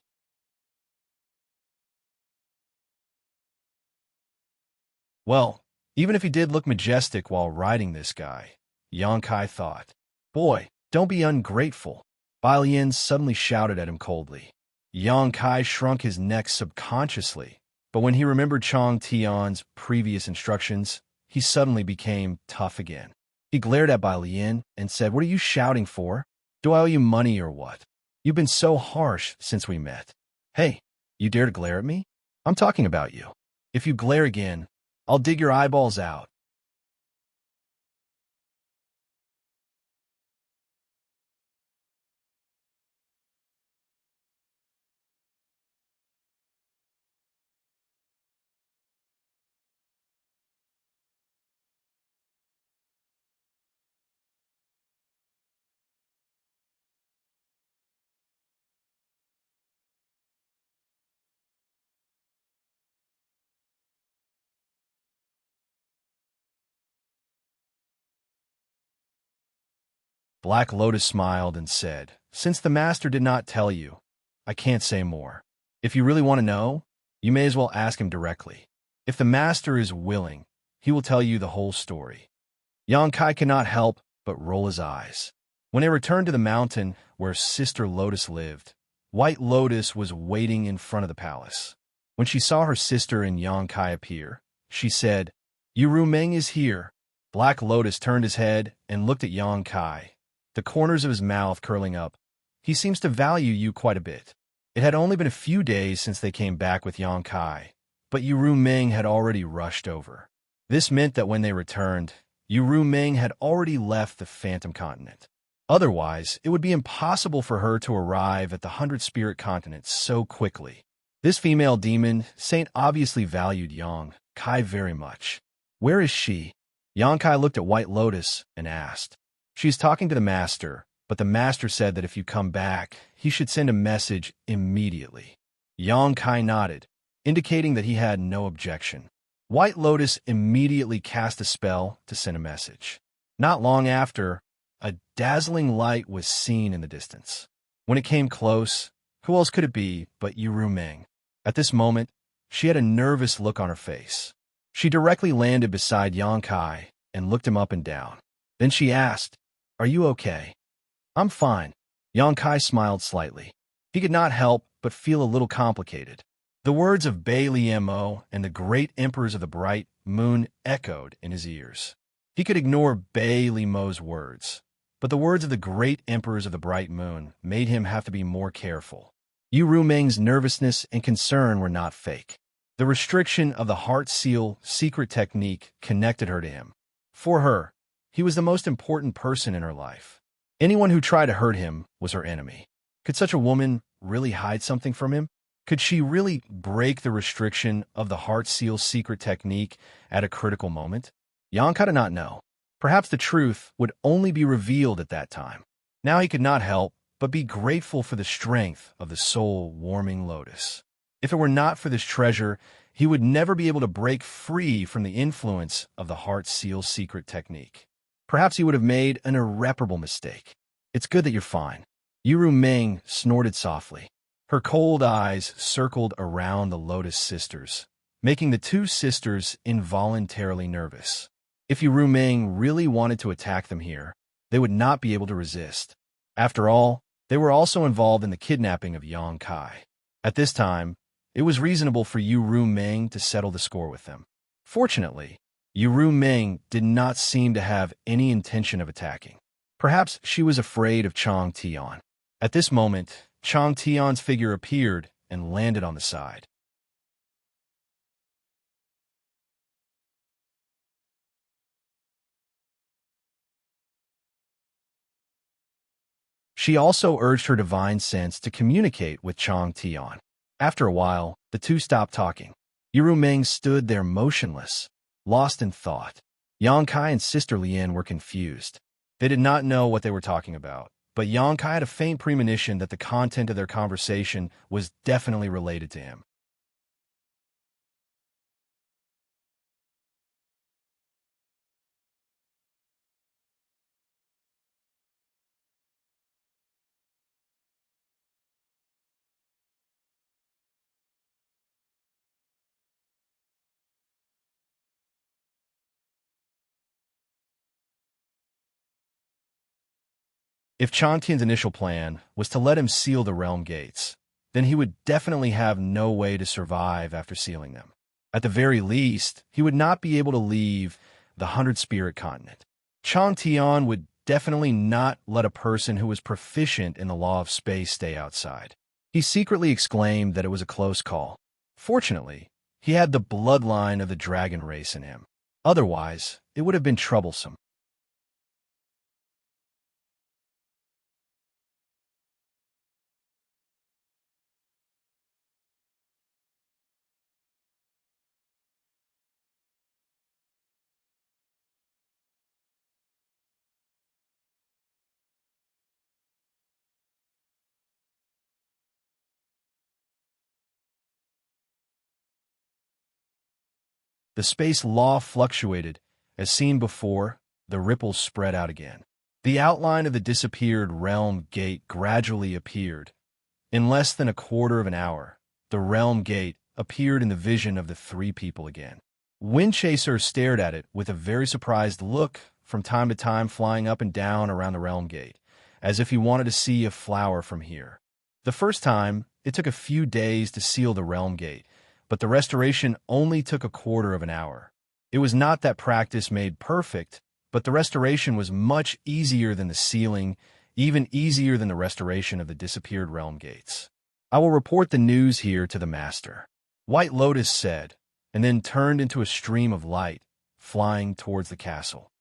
Well, even if he did look majestic while riding this guy, Yang Kai thought, Boy, don't be ungrateful. Bai Lian suddenly shouted at him coldly. Yang Kai shrunk his neck subconsciously, but when he remembered Chang Tian's previous instructions, he suddenly became tough again. He glared at Bai Lian and said, What are you shouting for? Do I owe you money or what? You've been so harsh since we met. Hey, you dare to glare at me? I'm talking about you. If you glare again, I'll dig your eyeballs out. Black Lotus smiled and said, Since the master did not tell you, I can't say more. If you really want to know, you may as well ask him directly. If the master is willing, he will tell you the whole story. Yang Kai cannot help but roll his eyes. When they returned to the mountain where Sister Lotus lived, White Lotus was waiting in front of the palace. When she saw her sister and Yang Kai appear, she said, Yu Meng is here. Black Lotus turned his head and looked at Yang Kai, the corners of his mouth curling up. He seems to value you quite a bit. It had only been a few days since they came back with Yang Kai, but Yu Meng had already rushed over. This meant that when they returned, Yu Meng had already left the Phantom Continent. Otherwise, it would be impossible for her to arrive at the 100-spirit continent so quickly. This female demon saint obviously valued Yang Kai very much. Where is she? Yang Kai looked at White Lotus and asked. She's talking to the master, but the master said that if you come back, he should send a message immediately. Yang Kai nodded, indicating that he had no objection. White Lotus immediately cast a spell to send a message. Not long after, a dazzling light was seen in the distance. When it came close, who else could it be but Yu Meng? At this moment, she had a nervous look on her face. She directly landed beside Yang Kai and looked him up and down. Then she asked, Are you okay? I'm fine. Yang Kai smiled slightly. He could not help but feel a little complicated. The words of Bai Liemo and the great emperors of the bright moon echoed in his ears. He could ignore Bai Liemo's words, but the words of the great emperors of the bright moon made him have to be more careful. Yu Meng's nervousness and concern were not fake. The restriction of the heart seal secret technique connected her to him. For her, he was the most important person in her life. Anyone who tried to hurt him was her enemy. Could such a woman really hide something from him? Could she really break the restriction of the heart seal secret technique at a critical moment? Xianxia did not know. Perhaps the truth would only be revealed at that time. Now he could not help but be grateful for the strength of the soul-warming lotus. If it were not for this treasure, he would never be able to break free from the influence of the heart seal secret technique. Perhaps he would have made an irreparable mistake. It's good that you're fine. Yuru Ming snorted softly. Her cold eyes circled around the Lotus sisters, making the two sisters involuntarily nervous. If Yuru Ming really wanted to attack them here, they would not be able to resist. After all, they were also involved in the kidnapping of Yang Kai. At this time, it was reasonable for Yuru Ming to settle the score with them. Fortunately, Yuru Ming did not seem to have any intention of attacking. Perhaps she was afraid of Chang Tian. At this moment, Chang Tian's figure appeared and landed on the side. She also urged her divine sense to communicate with Chang Tian. After a while, the two stopped talking. Yuru Ming stood there motionless, lost in thought. Yang Kai and Sister Lian were confused. They did not know what they were talking about, but Yang Kai had a faint premonition that the content of their conversation was definitely related to him. If Chang Tian's initial plan was to let him seal the realm gates, then he would definitely have no way to survive after sealing them. At the very least, he would not be able to leave the 100-spirit continent. Chang Tian would definitely not let a person who was proficient in the law of space stay outside. He secretly exclaimed that it was a close call. Fortunately, he had the bloodline of the dragon race in him. Otherwise, it would have been troublesome. The space law fluctuated. As seen before, the ripples spread out again. The outline of the disappeared realm gate gradually appeared. In less than a quarter of an hour, the realm gate appeared in the vision of the three people again. Windchaser stared at it with a very surprised look, from time to time flying up and down around the realm gate, as if he wanted to see a flower from here. The first time, it took a few days to seal the realm gate, but the restoration only took a quarter of an hour. It was not that practice made perfect, but the restoration was much easier than the sealing, even easier than the restoration of the disappeared realm gates. I will report the news here to the master, White Lotus said, and then turned into a stream of light, flying towards the castle.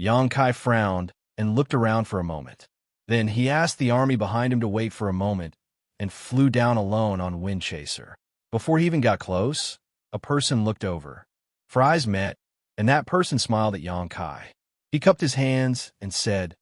Xianxia frowned and looked around for a moment. Then he asked the army behind him to wait for a moment and flew down alone on Wind Chaser. Before he even got close, a person looked over. For eyes met, and that person smiled at Xianxia. He cupped his hands and said,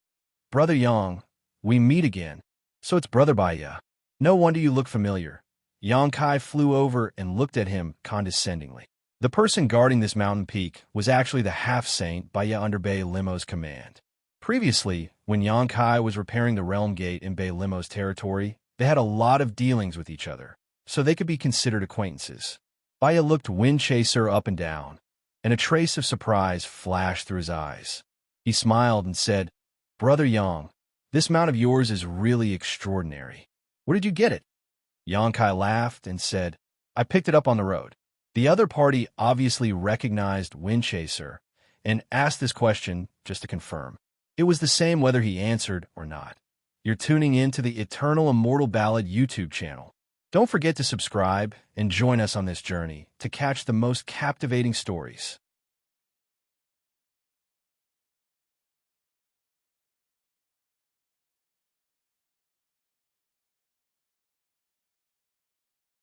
"Brother Yang, we meet again. So it's Brother Baya. No wonder you look familiar." Xianxia flew over and looked at him condescendingly. The person guarding this mountain peak was actually the half-saint Baya under Bei Limo's command. Previously, when Xianxia was repairing the Realm Gate in Bei Limo's territory, they had a lot of dealings with each other, so they could be considered acquaintances. Baya looked Wind Chaser up and down, and a trace of surprise flashed through his eyes. He smiled and said, "Brother Yang, this mount of yours is really extraordinary. Where did you get it?" Xianxia laughed and said, "I picked it up on the road." The other party obviously recognized Wind Chaser and asked this question just to confirm. It was the same whether he answered or not. You're tuning in to the Eternal Immortal Ballad YouTube channel. Don't forget to subscribe and join us on this journey to catch the most captivating stories.